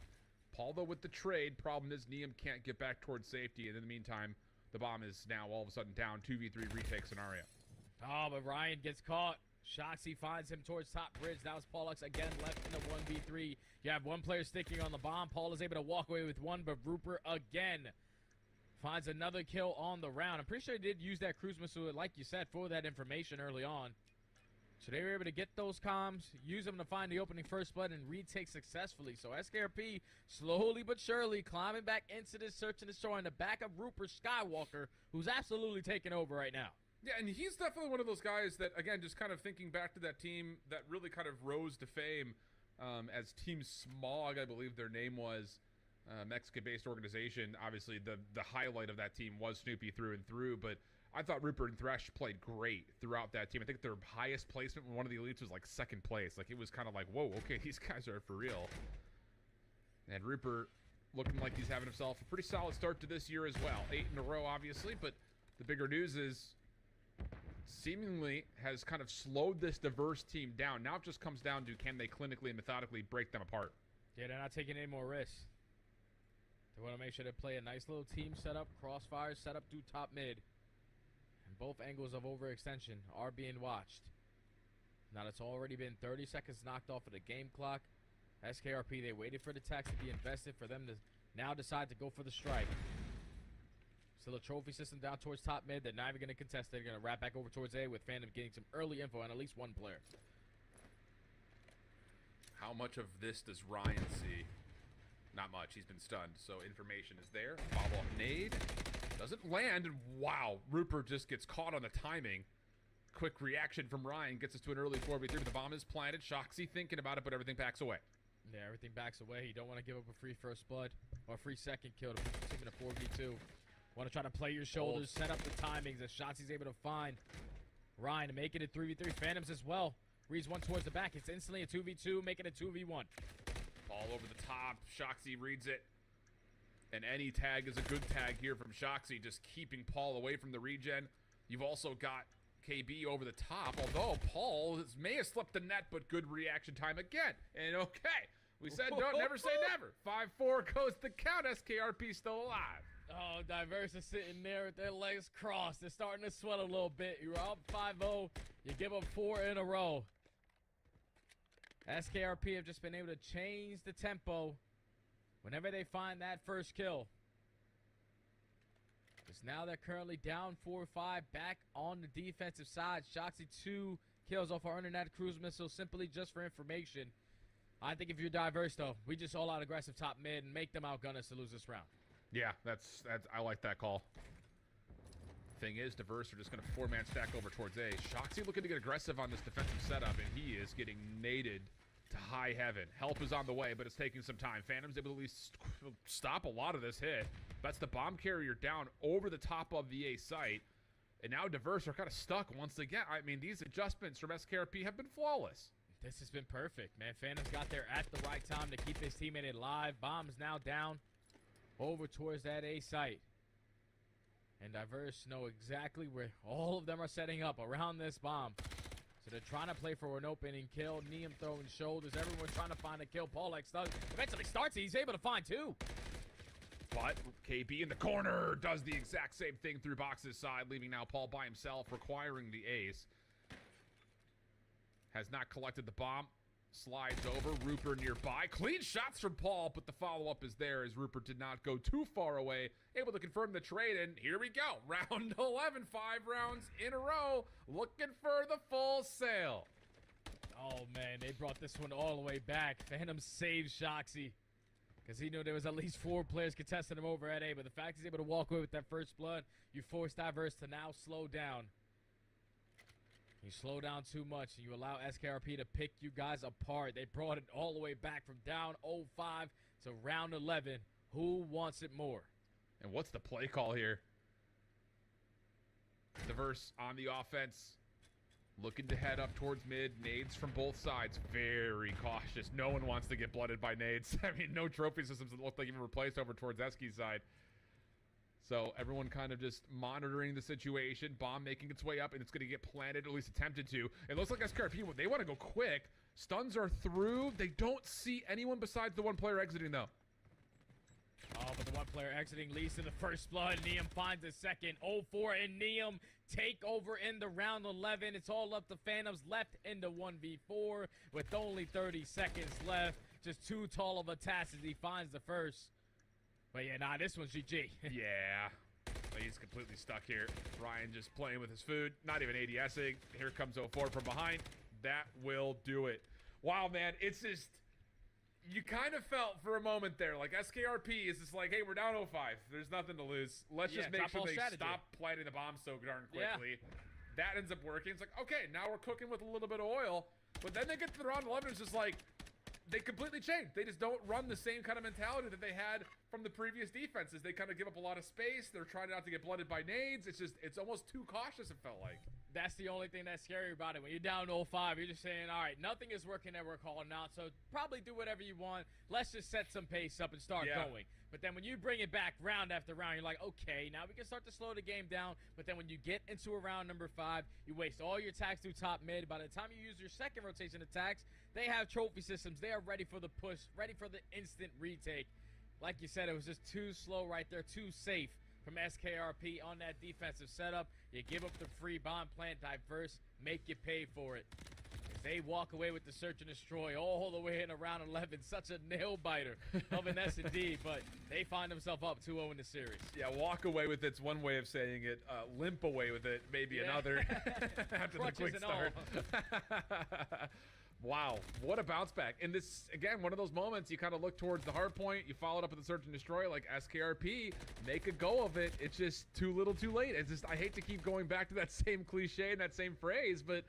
Paul, though, with the trade. Problem is, Neum can't get back towards safety. And in the meantime, the bomb is now all of a sudden down. 2v3 retake scenario. Oh, but Ryan gets caught. Shoxy finds him towards top bridge. That was Pollux again left in the 1v3. You have 1 player sticking on the bomb. Paul is able to walk away with 1, but Rupert again finds another kill on the round. I'm pretty sure he did use that cruise missile, like you said, for that information early on. So they were able to get those comms, use them to find the opening first blood, and retake successfully. So SKRP slowly but surely climbing back into this search and destroy in the back of Rupert Skywalker, who's absolutely taking over right now. Yeah, and he's definitely one of those guys that, again, just kind of thinking back to that team that really kind of rose to fame as Team Smog, I believe their name was, Mexican-based organization. Obviously, the highlight of that team was Snoopy through and through, but I thought Rupert and Thresh played great throughout that team. I think their highest placement in one of the elites was like 2nd place. Like, it was kind of like, whoa, okay, these guys are for real. And Rupert looking like he's having himself a pretty solid start to this year as well. 8 in a row, obviously, but the bigger news is seemingly has kind of slowed this diverse team down. Now it just comes down to, can they clinically and methodically break them apart? Yeah, they're not taking any more risks. They want to make sure they play a nice little team setup, crossfire setup through top mid. And both angles of overextension are being watched. Now it's already been 30 seconds knocked off of the game clock. SKRP, they waited for the tax to be invested for them to now decide to go for the strike. Still a trophy system down towards top mid. They're not even going to contest it. They're going to wrap back over towards A with Phantom getting some early info on at least 1 player. How much of this does Ryan see? Not much. He's been stunned. So information is there. Follow-up nade. Doesn't land. And wow, Rupert just gets caught on the timing. Quick reaction from Ryan gets us to an early 4v3. But the bomb is planted. Shoxy thinking about it, but everything backs away. Yeah, everything backs away. You don't want to give up a free first blood or a free second kill to put your team in a 4v2. Want to try to play your shoulders, set up the timings as Shotzi's able to find Ryan to make it a 3v3. Phantoms as well. Reads 1 towards the back. It's instantly a 2v2, making it a 2v1. Ball over the top. Shoxy reads it. And any tag is a good tag here from Shoxy, just keeping Paul away from the regen. You've also got KB over the top, although Paul may have slipped the net, but good reaction time again. And okay, we said don't never say never. 5-4 goes the count. SKRP still alive. Oh, Diverse is sitting there with their legs crossed. They're starting to sweat a little bit. You're up 5-0. You give up 4 in a row. SKRP have just been able to change the tempo whenever they find that first kill. Because now they're currently down 4-5, back on the defensive side. Shoxy 2 kills off our internet cruise missile simply just for information. I think if you're Diverse, though, we just all out aggressive top mid and make them outgun us to lose this round. Yeah, that's I like that call. Thing is, Diverse are just going to 4-man stack over towards A. Shoxy looking to get aggressive on this defensive setup, and he is getting naded to high heaven. Help is on the way, but it's taking some time. Phantom's able to at least stop a lot of this hit. That's the bomb carrier down over the top of the A site. And now Diverse are kind of stuck once again. I mean, these adjustments from SKRP have been flawless. This has been perfect, man. Phantom's got there at the right time to keep his teammate alive. Bomb's now down over towards that A site. And Diverse know exactly where all of them are setting up around this bomb. So they're trying to play for an opening kill. Neum throwing shoulders. Everyone trying to find a kill. Paul X does. Eventually starts. He's able to find two. But KB in the corner does the exact same thing through Box's side, leaving now Paul by himself, requiring the ace. Has not collected the bomb. Slides over. Rupert nearby. Clean shots from Paul, but the follow-up is there as Rupert did not go too far away. Able to confirm the trade, and here we go. Round 11, 5 rounds in a row. Looking for the full sale. Oh, man, they brought this one all the way back. Phantom saves Shoxy because he knew there was at least 4 players contesting him over at A, but the fact he's able to walk away with that first blood, you force Diverse to now slow down. You slow down too much, and you allow SKRP to pick you guys apart. They brought it all the way back from down 0-5 to round 11. Who wants it more? And what's the play call here? Diverse on the offense. Looking to head up towards mid. Nades from both sides. Very cautious. No one wants to get blooded by nades. I mean, no trophy systems that look like even replaced over towards Eski's side. So everyone kind of just monitoring the situation. Bomb making its way up, and it's going to get planted, at least attempted to. It looks like SKRP, they want to go quick. Stuns are through. They don't see anyone besides the one player exiting, though. Oh, but the one player exiting leads to the first blood. Neum finds a second. 0-4 and Neum take over in the round 11. It's all up to Phantoms left in the 1v4 with only 30 seconds left. Just too tall of a task as he finds the first. But yeah, nah, this one's GG. Yeah. He's completely stuck here. Ryan just playing with his food. Not even ADSing. Here comes 0-4 from behind. That will do it. Wow, man. It's just... You kind of felt for a moment there, like SKRP is just like, hey, we're down 0-5. There's nothing to lose. Let's just make sure they stop planting the bomb so darn quickly. Yeah. That ends up working. It's like, okay, now we're cooking with a little bit of oil. But then they get to the round 11, it's just like, they completely changed. They just don't run the same kind of mentality that they had from the previous defenses. They kind of give up a lot of space. They're trying not to get blooded by nades. It's almost too cautious, it felt like. That's the only thing that's scary about it. When you're down 0-5, you're just saying, all right, nothing is working that we're calling out, so probably do whatever you want. Let's just set some pace up and start going. But then when you bring it back round after round, you're like, okay, now we can start to slow the game down. But then when you get into a round number 5, you waste all your attacks through top mid. By the time you use your second rotation attacks, they have trophy systems. They are ready for the push, ready for the instant retake. Like you said, it was just too slow right there, too safe from SKRP on that defensive setup. You give up the free bomb plant. Diverse, make you pay for it. They walk away with the search and destroy all the way in round 11. Such a nail biter of an S&D, but they find themselves up 2-0 in the series. Yeah, walk away with it's one way of saying it. Limp away with it, maybe another after the quick start. Wow, what a bounce back. And this, again, one of those moments you kind of look towards the hard point, you follow it up with the search and destroy like SKRP, make a go of it. It's just too little too late. It's just, I hate to keep going back to that same cliche and that same phrase, but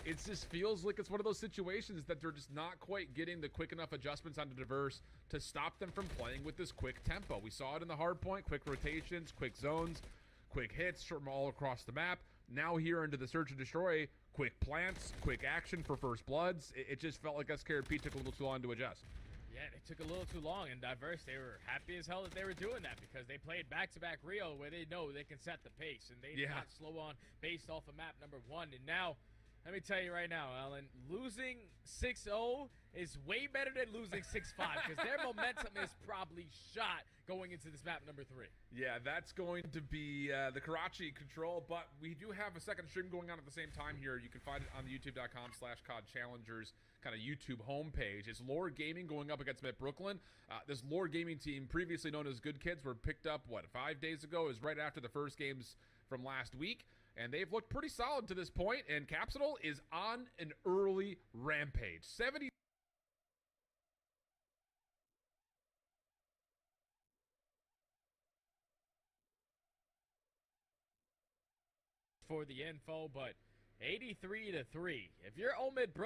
it just feels like it's one of those situations that they're just not quite getting the quick enough adjustments onto Diverse to stop them from playing with this quick tempo. We saw it in the hard point, quick rotations, quick zones, quick hits from all across the map. Now here into the search and destroy, quick plants, quick action for first bloods. It just felt like SKRP took a little too long to adjust. Yeah, they took a little too long, and Diverse, they were happy as hell that they were doing that because they played back-to-back Rio where they know they can set the pace, and they did not slow on based off of map number 1. And now, let me tell you right now, Alan, losing 6-0 is way better than losing 6-5 because their momentum is probably shot going into this map number 3. Yeah, that's going to be the Karachi control, but we do have a second stream going on at the same time here. You can find it on the youtube.com/COD Challengers kind of YouTube homepage. It's Lore Gaming going up against Met Brooklyn. This Lore Gaming team, previously known as Good Kids, were picked up, 5 days ago? It was right after the first games from last week. And they've looked pretty solid to this point, and Capsule is on an early rampage. 70 for the info, but 83-3. If you're Omid Bro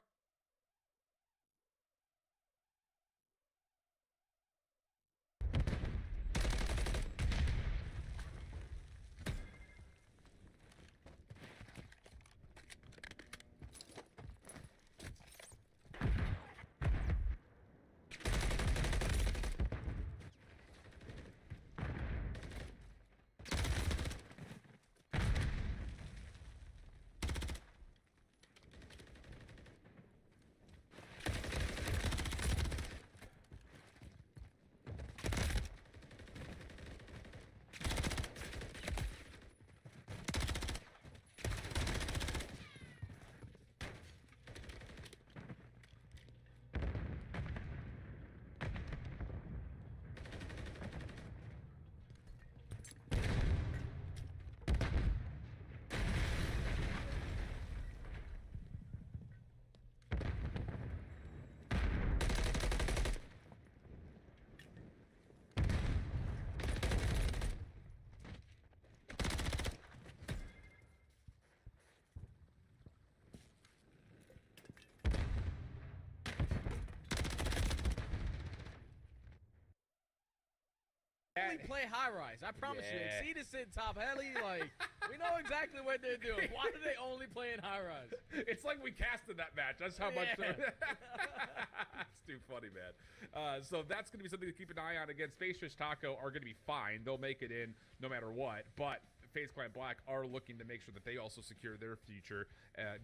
only play high rise. I promise you. Yeah. Exceed is in top heli. Like, we know exactly what they're doing. Why do they only play in high rise? It's like we casted that match. That's how much. It's too funny, man. So that's going to be something to keep an eye on. Again, Space Fish Taco are going to be fine. They'll make it in no matter what. But FaZe Clan Black are looking to make sure that they also secure their future,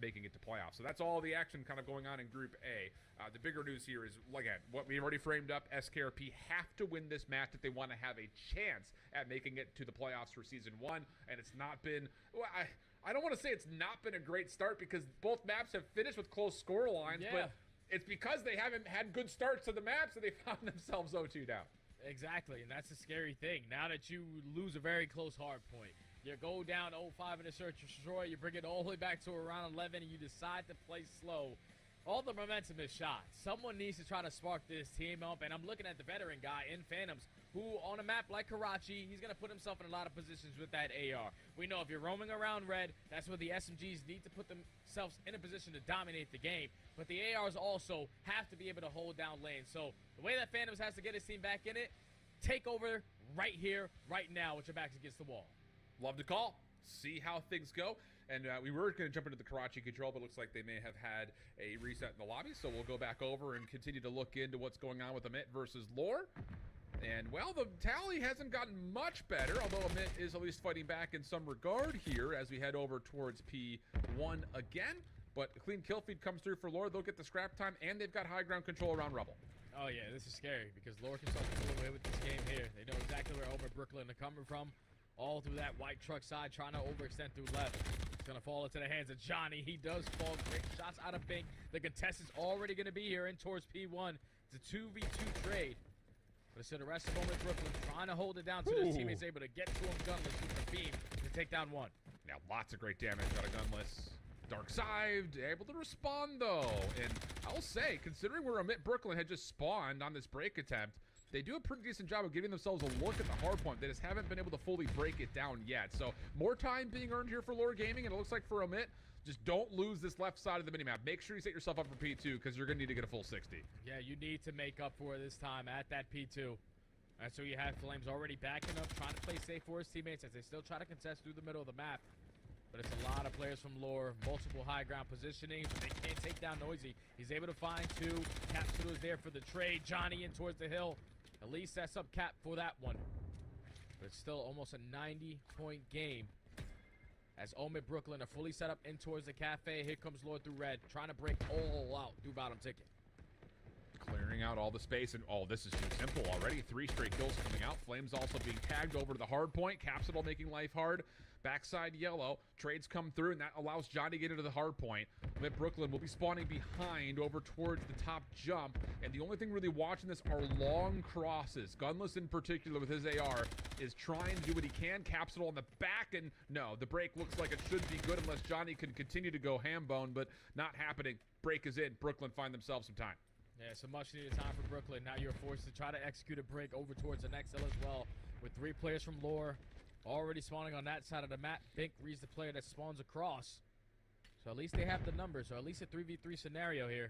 making it to playoffs. So that's all the action kind of going on in Group A. The bigger news here is, again, what we've already framed up. SKRP have to win this match if they want to have a chance at making it to the playoffs for Season 1. And it's not been... Well, I don't want to say it's not been a great start because both maps have finished with close score lines, but it's because they haven't had good starts to the maps that they found themselves 0-2 down. Exactly, and that's the scary thing. Now that you lose a very close hard point, you go down 0-5 in a search and destroy, you bring it all the way back to around 11, and you decide to play slow. All the momentum is shot. Someone needs to try to spark this team up, and I'm looking at the veteran guy in Phantoms, who on a map like Karachi, he's going to put himself in a lot of positions with that AR. We know if you're roaming around red, that's where the SMGs need to put themselves in a position to dominate the game, but the ARs also have to be able to hold down lanes. So the way that Phantoms has to get his team back in it, take over right here, right now, with your backs against the wall. Love to call. See how things go. And we were going to jump into the Karachi control, but it looks like they may have had a reset in the lobby. So we'll go back over and continue to look into what's going on with Amit versus Lore. And, well, the tally hasn't gotten much better, although Amit is at least fighting back in some regard here as we head over towards P1 again. But a clean kill feed comes through for Lore. They'll get the scrap time, and they've got high ground control around Rubble. Oh, yeah, this is scary because Lore can start to pull away with this game here. They know exactly where Omer Brooklyn are coming from. All through that white truck side, trying to overextend through left. It's going to fall into the hands of Johnny. He does fall. Great shots out of Bink. The contest is already going to be here in towards P1. It's a 2v2 trade. But it's to the rest of Omer Brooklyn trying to hold it down to his teammates, able to get to him gunless with the beam to take down one. Now, lots of great damage out of Gunless. Dark Side, able to respond, though. And I'll say, considering where Amit Brooklyn had just spawned on this break attempt, they do a pretty decent job of giving themselves a look at the hard point. They just haven't been able to fully break it down yet. So more time being earned here for Lore Gaming, and it looks like for Amit, just don't lose this left side of the minimap. Make sure you set yourself up for P2 because you're going to need to get a full 60. Yeah, you need to make up for it this time at that P2. And so you have Flames already backing up, trying to play safe for his teammates as they still try to contest through the middle of the map. But it's a lot of players from Lore, multiple high ground positioning, but they can't take down Noisy. He's able to find two. Capsule is there for the trade. Johnny in towards the hill. At least that's up Cap for that one. But it's still almost a 90-point game. As Omid Brooklyn are fully set up in towards the cafe. Here comes Lord through red, trying to break all out through bottom ticket. Clearing out all the space, and oh, this is too simple already. 3 straight kills coming out. Flames also being tagged over to the hard point. Capsule making life hard. Backside yellow. Trades come through, and that allows Johnny to get into the hard point. Amit Brooklyn will be spawning behind over towards the top jump, and the only thing really watching this are long crosses. Gunless in particular with his AR is trying to do what he can. Capsule on the back, and no, the break looks like it should be good unless Johnny can continue to go ham bone, but not happening. Break is in. Brooklyn find themselves some time. Yeah, so much needed time for Brooklyn. Now you're forced to try to execute a break over towards the next hill as well, with 3 players from Lore already spawning on that side of the map. Bink reads the player that spawns across. So at least they have the numbers, so at least a 3v3 scenario here.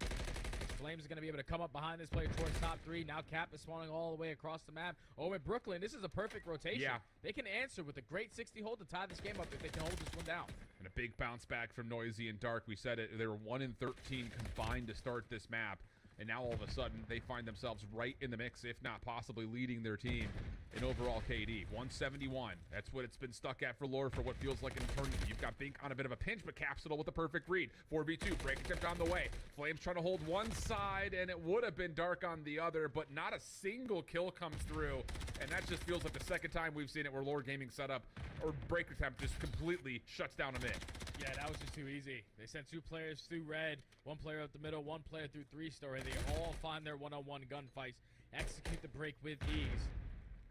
Flames is going to be able to come up behind this player towards top 3. Now Cap is spawning all the way across the map. Oh, and Brooklyn, this is a perfect rotation. Yeah. They can answer with a great 60 hold to tie this game up if they can hold this one down. And a big bounce back from Noisy and Dark. We said it, they were 1 in 13 confined to start this map. And now all of a sudden, they find themselves right in the mix, if not possibly leading their team in overall KD. 171. That's what it's been stuck at for Lore for what feels like an eternity. You've got Bink on a bit of a pinch, but Capsule with the perfect read. 4v2, break attempt on the way. Flames trying to hold one side, and it would have been Dark on the other, but not a single kill comes through. And that just feels like the second time we've seen it where Lore Gaming setup or break attempt just completely shuts down a mid. Yeah, that was just too easy. They sent 2 players through red, 1 player up the middle, 1 player through 3-story. They all find their one-on-one gunfights, execute the break with ease.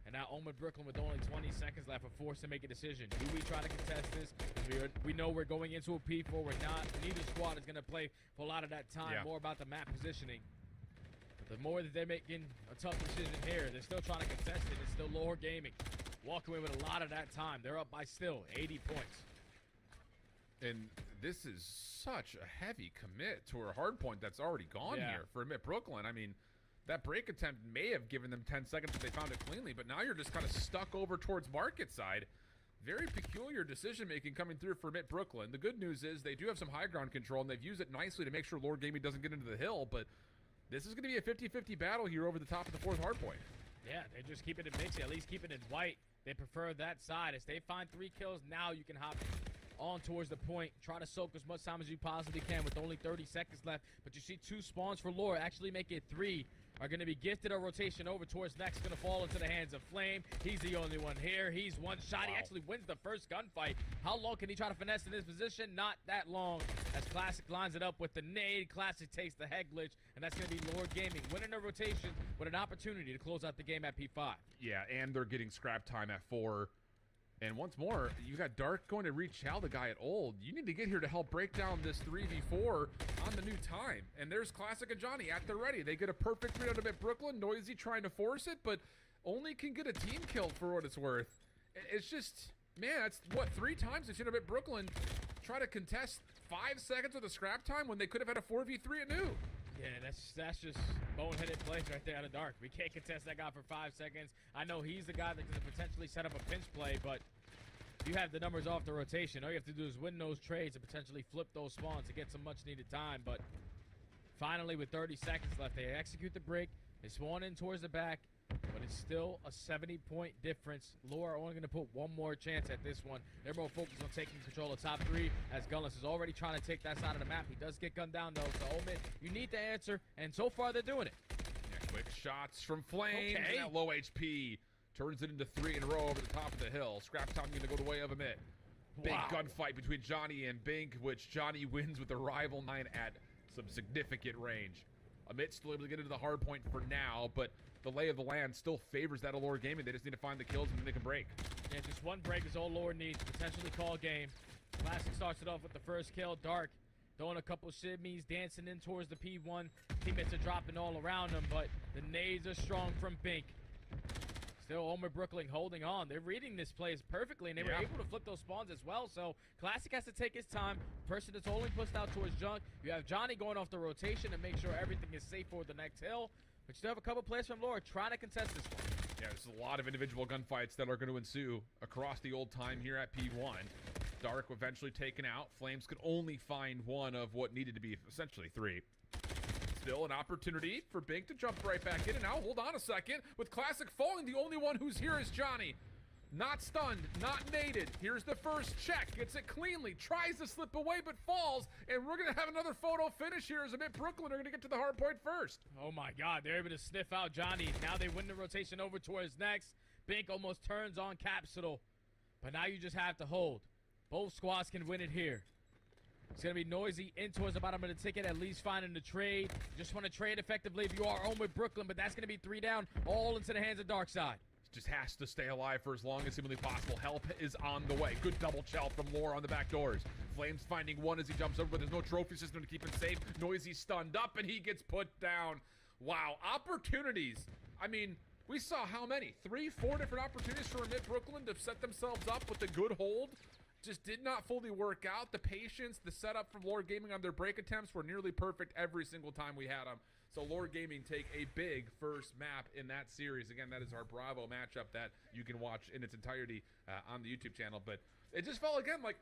And now Omid Brooklyn with only 20 seconds left are forced to make a decision. Do we try to contest this? We know we're going into a P4. We're not. Neither squad is going to play for a lot of that time. Yeah. More about the map positioning. But the more that they're making a tough decision here, they're still trying to contest it. It's still Lore Gaming. Walking away with a lot of that time. They're up by still 80 points. And this is such a heavy commit to a hard point that's already gone here for Amit Brooklyn. I mean, That break attempt may have given them 10 seconds if they found it cleanly, but now you're just kind of stuck over towards market side. Very peculiar decision-making coming through for Mitt Brooklyn. The good news is they do have some high ground control, and they've used it nicely to make sure Lord Gaming doesn't get into the hill, but this is going to be a 50-50 battle here over the top of the fourth hardpoint. Yeah, they're just keeping it mixy, at least keeping it white. They prefer that side. As they find 3 kills, now you can hop on towards the point. Try to soak as much time as you possibly can with only 30 seconds left. But you see 2 spawns for Lore. Actually make it 3. Are going to be gifted a rotation over towards next. Going to fall into the hands of Flame. He's the only one here. He's one shot. Wow. He actually wins the first gunfight. How long can he try to finesse in this position? Not that long. As Classic lines it up with the nade. Classic takes the head glitch. And that's going to be Lord Gaming winning a rotation with an opportunity to close out the game at P5. Yeah, and they're getting scrap time at 4. And once more, you got Dark going to rechow the guy at Old. You need to get here to help break down this 3v4 on the new time. And there's Classic and Johnny at the ready. They get a perfect read out of it. Brooklyn, Noisy trying to force it, but only can get a team kill for what it's worth. It's just, man, that's what, 3 times they've seen a bit Brooklyn try to contest 5 seconds with a scrap time when they could have had a 4v3 at new. Yeah, that's just boneheaded plays right there out of Dark. We can't contest that guy for 5 seconds. I know he's the guy that could potentially set up a pinch play, but if you have the numbers off the rotation, all you have to do is win those trades and potentially flip those spawns to get some much-needed time. But finally, with 30 seconds left, they execute the break. They spawn in towards the back, but it's still a 70-point difference. Lore are only going to put one more chance at this one. They're more focused on taking control of top 3, as Gunless is already trying to take that side of the map. He does get gunned down, though, so Omid, you need to answer, and so far they're doing it. Yeah, quick shots from Flames, Okay. and that low HP turns it into 3 in a row over the top of the hill. Scrap time going to go the way of Amit. Big gunfight between Johnny and Bink, which Johnny wins with a rival 9 at some significant range. Amit still able to get into the hard point for now, but the lay of the land still favors that Allure Gaming. They just need to find the kills and then they can break. Yeah, just one break is all Lord needs to potentially call game. Classic starts it off with the first kill. Dark throwing a couple shimmies, dancing in towards the P1. Teammates are dropping all around them, but the nades are strong from Bink. Still, Omer Brooklyn holding on. They're reading this plays perfectly, and they were able to flip those spawns as well. So Classic has to take his time. Person that's only pushed out towards Junk. You have Johnny going off the rotation to make sure everything is safe for the next hill. But you still have a couple players from Lore trying to contest this one. Yeah, there's a lot of individual gunfights that are going to ensue across the old time here at P1. Dark eventually taken out. Flames could only find one of what needed to be essentially 3. Still an opportunity for Bink to jump right back in. And now, hold on a second. With Classic falling, the only one who's here is Johnny. Not stunned, not naded. Here's the first check. Gets it cleanly. Tries to slip away, but falls. And we're going to have another photo finish here as Amit Brooklyn are going to get to the hard point first. Oh my God, they're able to sniff out Johnny. Now they win the rotation over towards next. Bink almost turns on Capsule. But now you just have to hold. Both squads can win it here. It's going to be Noisy in towards the bottom of the ticket, at least finding the trade. Just want to trade effectively if you are on with Brooklyn, but that's going to be 3 down, all into the hands of Darkside. Just has to stay alive for as long as humanly possible. Help is on the way. Good double shell from Lore on the back doors. Flames finding one as he jumps over, but there's no trophy system to keep him safe. Noisy stunned up, and he gets put down. Wow, opportunities. I mean, we saw how many? 3, 4 different opportunities for Amit Brooklyn to set themselves up with a good hold. Just did not fully work out. The patience, the setup from Lord Gaming on their break attempts were nearly perfect every single time we had them. So Lord Gaming take a big first map in that series. Again, that is our Bravo matchup that you can watch in its entirety on the YouTube channel. But it just felt, again, like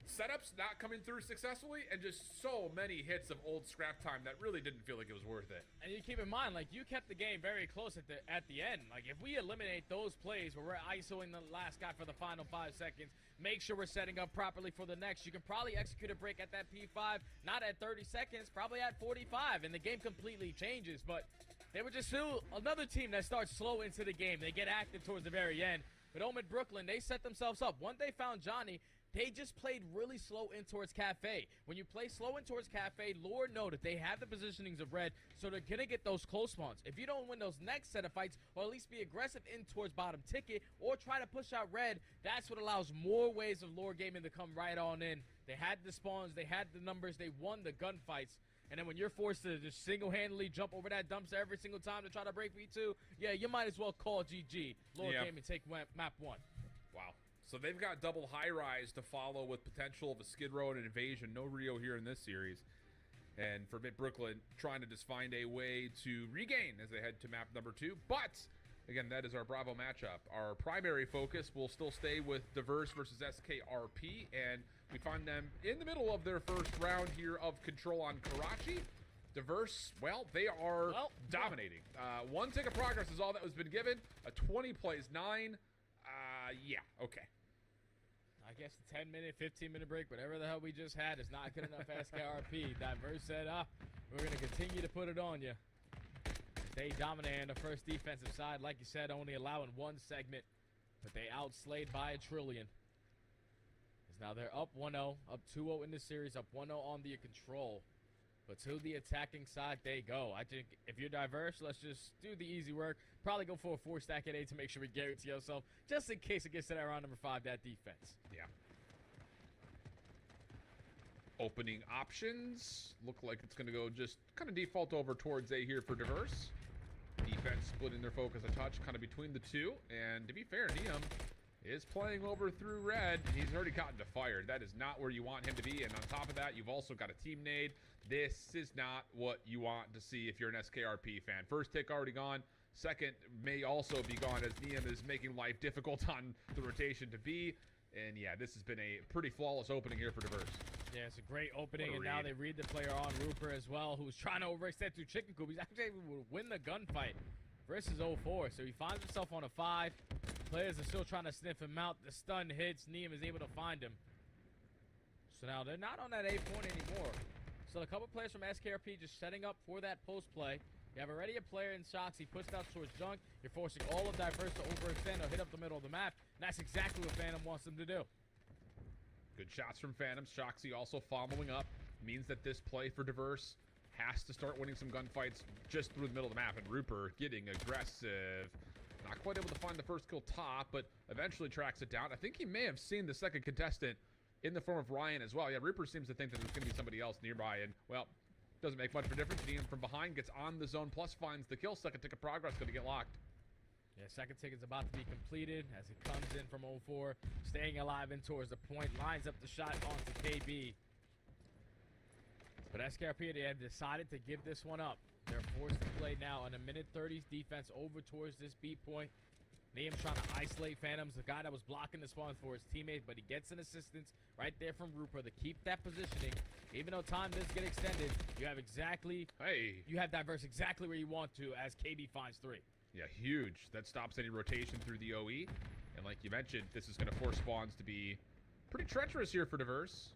setups not coming through successfully and just so many hits of old scrap time that really didn't feel like it was worth it. And you keep in mind, like, you kept the game very close at the end. Like, if we eliminate those plays where we're ISOing the last guy for the final 5 seconds, make sure we're setting up properly for the next, you can probably execute a break at that P5, not at 30 seconds, probably at 45, and the game completely changes. But they were just still another team that starts slow into the game. They get active towards the very end. But Omid Brooklyn, they set themselves up. Once they found Johnny, they just played really slow in towards Cafe. When you play slow in towards Cafe, Lord know that they have the positionings of red, so they're going to get those close spawns. If you don't win those next set of fights, or at least be aggressive in towards bottom ticket, or try to push out red, that's what allows more ways of Lord Gaming to come right on in. They had the spawns, they had the numbers, they won the gunfights. And then when you're forced to just single-handedly jump over that dumpster every single time to try to break V2, yeah, you might as well call GG. Lord Gaming take map 1. Wow. So they've got double high-rise to follow with potential of a Skid Row and an Invasion. No Rio here in this series. And for Mid Brooklyn, trying to just find a way to regain as they head to map number 2. But again, that is our Bravo matchup. Our primary focus will still stay with Diverse versus SKRP, and we find them in the middle of their first round here of Control on Karachi. Diverse, well, they are dominating. 1 tick of progress is all that has been given. A 20 plays 9. Yeah, okay. I guess the 10-minute, 15-minute break, whatever the hell we just had, is not good enough for SKRP. Diverse said, we're going to continue to put it on you. They dominated the first defensive side. Like you said, only allowing 1 segment, but they outslayed by a trillion. Now they're up 1-0, up 2-0 in the series, up 1-0 on the Control. But to the attacking side they go. I think if you're Diverse, let's just do the easy work. Probably go for a 4-stack at 8 to make sure we guarantee ourselves, just in case it gets to that round number 5, that defense. Yeah. Opening options. Look like it's going to go just kind of default over towards A here for Diverse. Defense splitting their focus a touch kind of between the two. And to be fair, Neum is playing over through red. He's already gotten to fire. That is not where you want him to be. And on top of that, you've also got a team nade. This is not what you want to see if you're an SKRP fan. First tick already gone. Second may also be gone as Neum is making life difficult on the rotation to B. And yeah, this has been a pretty flawless opening here for Diverse. Yeah, it's a great opening, and now they read the player on Rupert as well, who's trying to overextend through Chicken Coop. He's actually able to win the gunfight versus 0-4, so he finds himself on a 5. Players are still trying to sniff him out. The stun hits. Neum is able to find him. So now they're not on that A point anymore. So a couple players from SKRP just setting up for that post play. You have already a player in Shox. He pushed out towards Junk. You're forcing all of Diverse to overextend or hit up the middle of the map. And that's exactly what Phantom wants them to do. Good shots from Phantom. Shoxy also following up. Means that this play for Diverse has to start winning some gunfights just through the middle of the map. And Rupert getting aggressive. Not quite able to find the first kill top, but eventually tracks it down. I think he may have seen the second contestant in the form of Ryan as well. Yeah, Rupert seems to think that there's going to be somebody else nearby. And, well, doesn't make much of a difference. Neum from behind gets on the zone, plus finds the kill. Second tick of progress, going to get locked. Yeah, second ticket's about to be completed as it comes in from 0-4. Staying alive in towards the point. Lines up the shot onto KB. But SKRP, they have decided to give this one up. They're forced to play now on a minute 30's defense over towards this B point. Neum trying to isolate Phantoms, the guy that was blocking the spawns for his teammates, but he gets an assistance right there from Rupert to keep that positioning. Even though time does get extended, you have you have Diverse exactly where you want to as KB finds 3. Yeah, huge. That stops any rotation through the OE. And like you mentioned, this is going to force spawns to be pretty treacherous here for Diverse.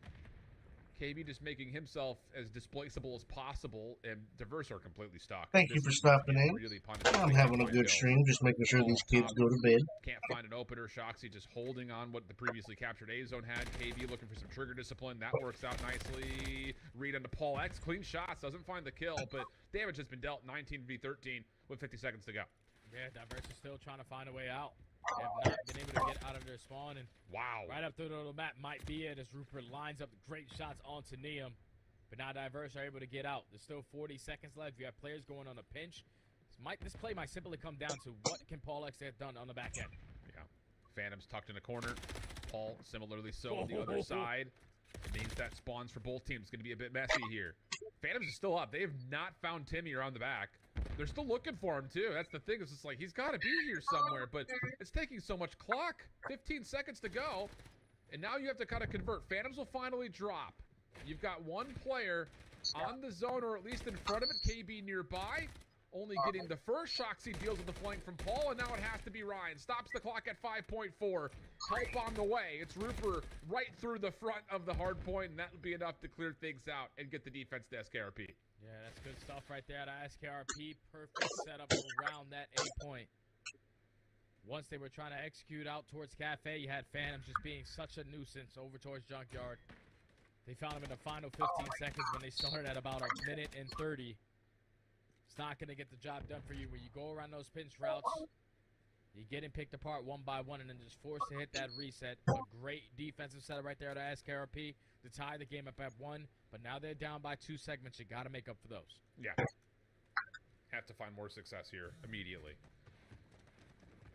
KB just making himself as displaceable as possible, and Diverse are completely stuck. Thank you for stopping in. Really I'm having a good stream, just making sure these kids go to bed. Can't find an opener. Shoxy just holding on what the previously captured A zone had. KB looking for some trigger discipline. That works out nicely. Read onto Paul X. Clean shots. Doesn't find the kill, but damage has been dealt. 19v13 with 50 seconds to go. Yeah, Diverse is still trying to find a way out. They have not been able to get out of their spawn, and right up through the map might be it as Rupert lines up great shots onto Neum. But now Diverse are able to get out. There's still 40 seconds left. You have players going on a pinch. This play might simply come down to what can Paul X have done on the back end. Yeah. Phantom's tucked in a corner. Paul similarly so on the other side. It means that spawns for both teams going to be a bit messy here. Phantoms are still up. They have not found Timmy around the back. They're still looking for him, too. That's the thing. It's just like, he's got to be here somewhere, but it's taking so much clock. 15 seconds to go, and now you have to kind of convert. Phantoms will finally drop. You've got one player on the zone, or at least in front of it, KB nearby. Only getting the first Shoxy deals with the flank from Paul, and now it has to be Ryan. Stops the clock at 5.4. Help on the way. It's Rupert right through the front of the hard point, and that will be enough to clear things out and get the defense to SKRP. Yeah, that's good stuff right there at SKRP. Perfect setup around that A point. Once they were trying to execute out towards Cafe, you had Phantoms just being such a nuisance over towards Junkyard. They found him in the final 15 seconds when they started at about a minute and 30. It's not going to get the job done for you when you go around those pinch routes. You get him picked apart one by one and then just forced to hit that reset. A great defensive setup right there at SKRP to tie the game up at 1. But now they're down by 2 segments. You got to make up for those. Yeah. Have to find more success here immediately.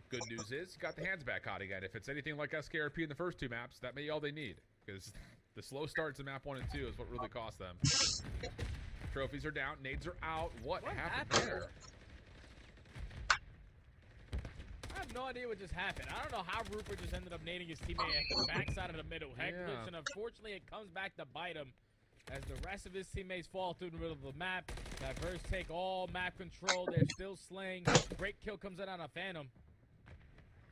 Good news is, you got the hands back hot again. If it's anything like SKRP in the first 2 maps, that may be all they need. Because The slow starts in map 1 and 2 is what really cost them. Trophies are down. Nades are out. What happened there? I have no idea what just happened. I don't know how Rupert just ended up nading his teammate at the backside of the middle. Heck glitch, and unfortunately it comes back to bite him as the rest of his teammates fall through the middle of the map. Diverse take all map control. They're still slaying. Great kill comes in on a Phantom.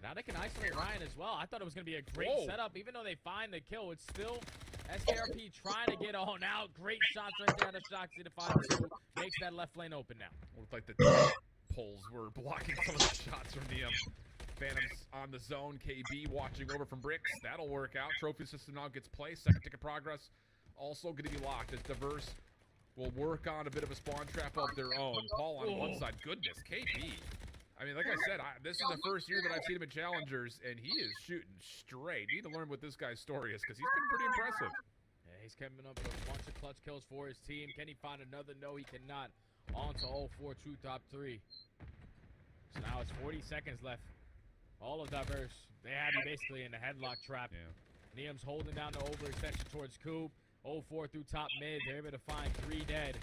Now they can isolate Ryan as well. I thought it was going to be a great setup. Even though they find the kill, it's still SKRP trying to get on out. Great shots right there to Shoxy to find two. Makes that left lane open now. Looked like the poles were blocking some of the shots from Neum. Phantoms on the zone. KB watching over from Bricks. That'll work out. Trophy system now gets placed. Second tick of progress also going to be locked as Diverse will work on a bit of a spawn trap of their own. Paul on one side. Goodness, KB. I mean, like I said, this is the first year that I've seen him in Challengers, and he is shooting straight. Need to learn what this guy's story is, because he's been pretty impressive. Yeah, he's coming up with a bunch of clutch kills for his team. Can he find another? No, he cannot. On to 0-4 true top 3. So now it's 40 seconds left. All of Diverse. They have you basically in the headlock trap. Yeah. Neum's holding down the overextension towards Coop. 0-4 through top mid. They're able to find 3 dead.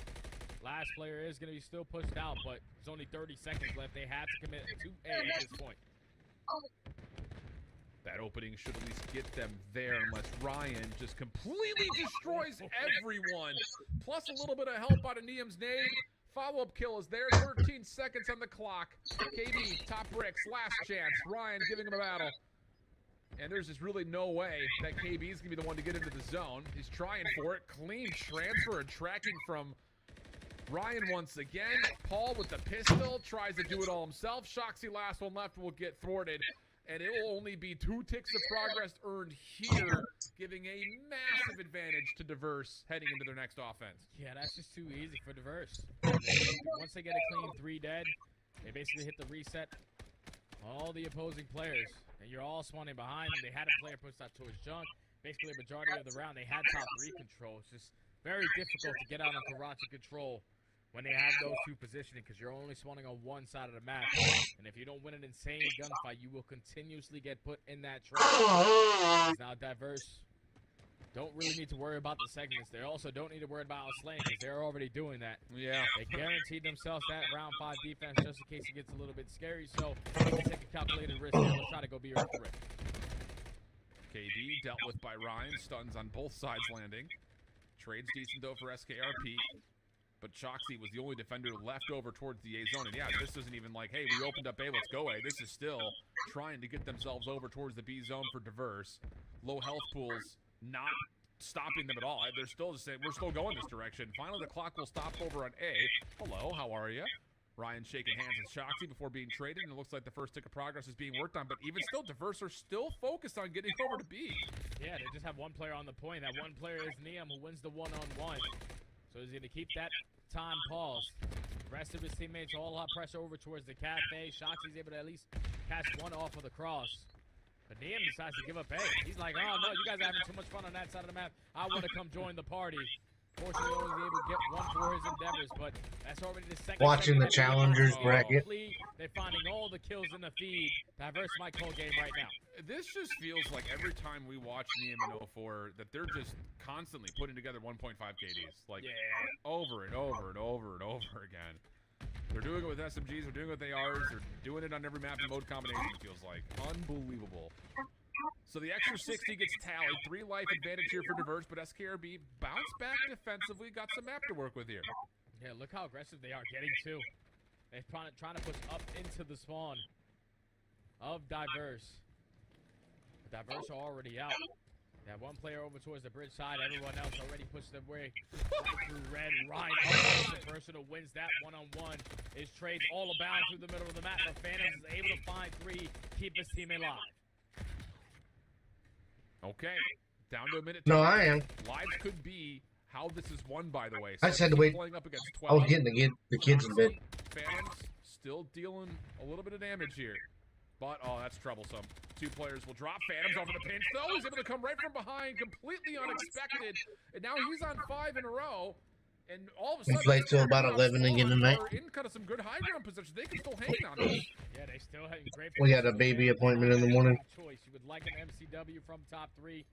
Last player is going to be still pushed out, but there's only 30 seconds left. They have to commit to A at this point. That opening should at least get them there, unless Ryan just completely destroys everyone. Plus a little bit of help out of Neum's nade. Follow-up kill is there. 13 seconds on the clock. KD, top bricks, last chance. Ryan giving him a battle. And there's just really no way that KB is going to be the one to get into the zone. He's trying for it. Clean transfer and tracking from Ryan once again. Paul with the pistol tries to do it all himself. Shoxy, last one left, will get thwarted. And it will only be 2 ticks of progress earned here, giving a massive advantage to Diverse heading into their next offense. Yeah, that's just too easy for Diverse. Once they get a clean 3 dead, they basically hit the reset on all the opposing players. And you're all spawning behind them. They had a player pushed out to his junk. Basically, a majority of the round, they had top 3 control. It's just very difficult to get out on Karachi control when they have those 2 positioning, because you're only spawning on one side of the map. And if you don't win an insane gunfight, you will continuously get put in that trap. Now Diverse don't really need to worry about the segments. They also don't need to worry about slaying, because they're already doing that. Yeah. They guaranteed themselves that round 5 defense just in case it gets a little bit scary. So they can take a calculated risk here. Let's try to go be right for it. KD dealt with by Ryan. Stuns on both sides landing. Trades decent though for SKRP. But Shoxy was the only defender left over towards the A zone. And yeah, this isn't even like, hey, we opened up A, let's go A. This is still trying to get themselves over towards the B zone for Diverse. Low health pools not stopping them at all. They're still just saying, we're still going this direction. Finally, the clock will stop over on A. Hello, how are you? Ryan shaking hands with Shoxy before being traded, and it looks like the first tick of progress is being worked on. But even still, Diverse are still focused on getting over to B. Yeah, they just have one player on the point. That one player is Neum, who wins the one-on-one. So he's going to keep that time paused. The rest of his teammates all have pressure over towards the cafe. Shoxy's able to at least catch one off of the cross. But Neum decides to give up A. He's like, oh no, you guys are having too much fun on that side of the map. I want to come join the party. Fortunately, only able to get one for his endeavors, but that's already the second. Watching the challengers bracket. They're finding all the kills in the feed. Diverse Mike whole game right now. This just feels like every time we watch Neum in 04 that they're just constantly putting together 1.5 KDs. Like, over and over and over and over again. They're doing it with SMGs, they're doing it with ARs, they're doing it on every map and mode combination, it feels like. Unbelievable. So the extra 60 gets tallied. 3 life advantage here for Diverse, but SKRB bounce back defensively. Got some map to work with here. Yeah, look how aggressive they are getting too. They're trying to push up into the spawn of Diverse. Diverse are already out. They have one player over towards the bridge side. Everyone else already pushed their way through red. Ryan, the person who wins that one-on-one is trades all about through the middle of the map. But Phantoms is able to find 3, keep his teammate alive. Okay, down to a minute. No, I am. Lives could be how this is won, by the way. I just had to wait. Playing up against I was 12. getting the kids in bed. Phantoms still dealing a little bit of damage here. But, oh, that's troublesome. 2 players will drop. Phantoms over the pinch, though. He's able to come right from behind, completely unexpected. And now he's on 5 in a row. And all of a sudden, We played till about 11 again tonight. In kind of some good high ground position. They can still hang on this. Yeah, they still have great. We got a baby appointment in the morning. Choice. You would like an MCW from top 3.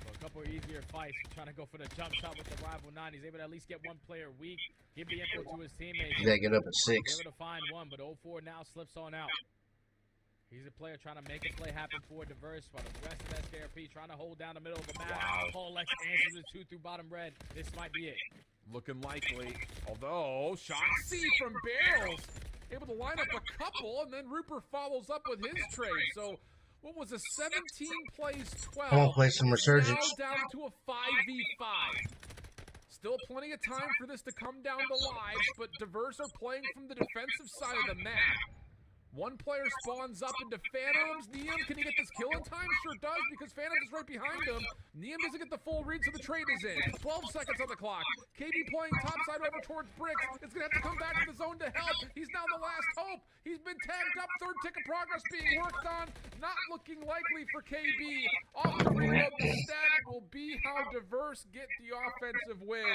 So a couple easier fights. Trying to go for the jump shot with the rival 9. He's able to at least get one player weak. Give the info to his teammates. You gotta get up at He's 6. able to find one, but 0-4 now slips on out. He's a player trying to make a play happen for Diverse, while the rest of SKRP trying to hold down the middle of the map. Paul Lex answers the 2 through bottom red. This might be it. Looking likely. Although, Shoxy from Barrels able to line up a couple, and then Rupert follows up with his trade. So, what was a 17 plays 12? I'm gonna play some Resurgence. Now down to a 5v5. Still plenty of time for this to come down to lives, but Diverse are playing from the defensive side of the map. One player spawns up into Phantoms. Neum, can he get this kill in time? Sure does, because Phantoms is right behind him. Neum doesn't get the full read, so the trade is in. 12 seconds on the clock. KB playing topside over towards Bricks. It's going to have to come back to the zone to help. He's now the last hope. He's been tagged up. Third tick of progress being worked on. Not looking likely for KB. Off the reload, the stat will be how Diverse get the offensive win.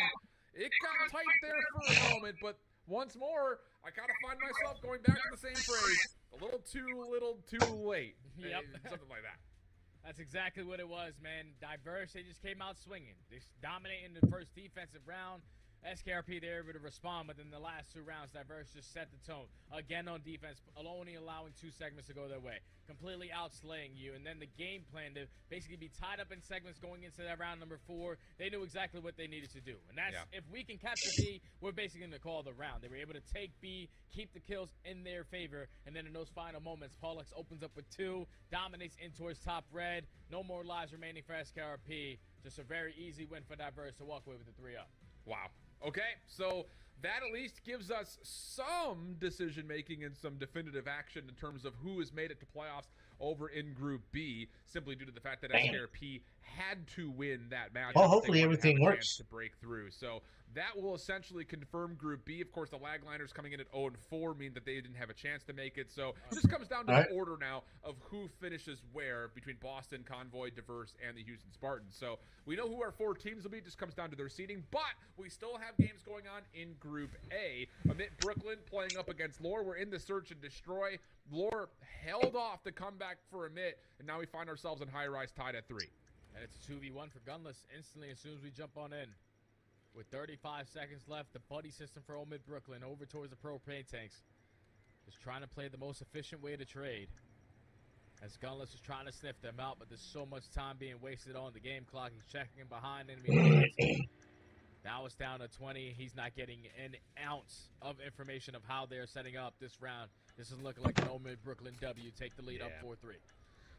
It got tight there for a moment, but once more, I kind of find myself going back to the same phrase. A little too late. Yep. Something like that. That's exactly what it was, man. Diverse, they just came out swinging. They dominating the first defensive round. SKRP, they were able to respond, but then the last 2 rounds, Diverse just set the tone. Again on defense, only allowing 2 segments to go their way. Completely outslaying you, and then the game plan to basically be tied up in segments going into that round number 4, they knew exactly what they needed to do. And that's, if we can capture B, we're basically going to call the round. They were able to take B, keep the kills in their favor, and then in those final moments, Paulex opens up with 2, dominates in towards top red. No more lives remaining for SKRP. Just a very easy win for Diverse to walk away with the 3-up. Wow. Okay, so that at least gives us some decision-making and some definitive action in terms of who has made it to playoffs over in Group B, simply due to the fact that SKRP had to win that match. Well, hopefully everything works to break through. So that will essentially confirm Group B. Of course, the Lagliners coming in at 0-4 mean that they didn't have a chance to make it. So it just comes down to the order now of who finishes where between Boston, Convoy, Diverse, and the Houston Spartans. So we know who our 4 teams will be. It just comes down to their seeding. But we still have games going on in Group A. Amit Brooklyn playing up against Lore. We're in the search and destroy. Lore held off the comeback for Amit, and now we find ourselves in High Rise tied at 3. And it's a 2v1 for Gunless instantly as soon as we jump on in. With 35 seconds left, the buddy system for Omid Brooklyn over towards the propane tanks. Just trying to play the most efficient way to trade. As Gunless is trying to sniff them out, but there's so much time being wasted on the game clock. He's checking in behind enemy lines. Now it's down to 20. He's not getting an ounce of information of how they're setting up this round. This is looking like an Omid Brooklyn W. Take the lead up 4-3.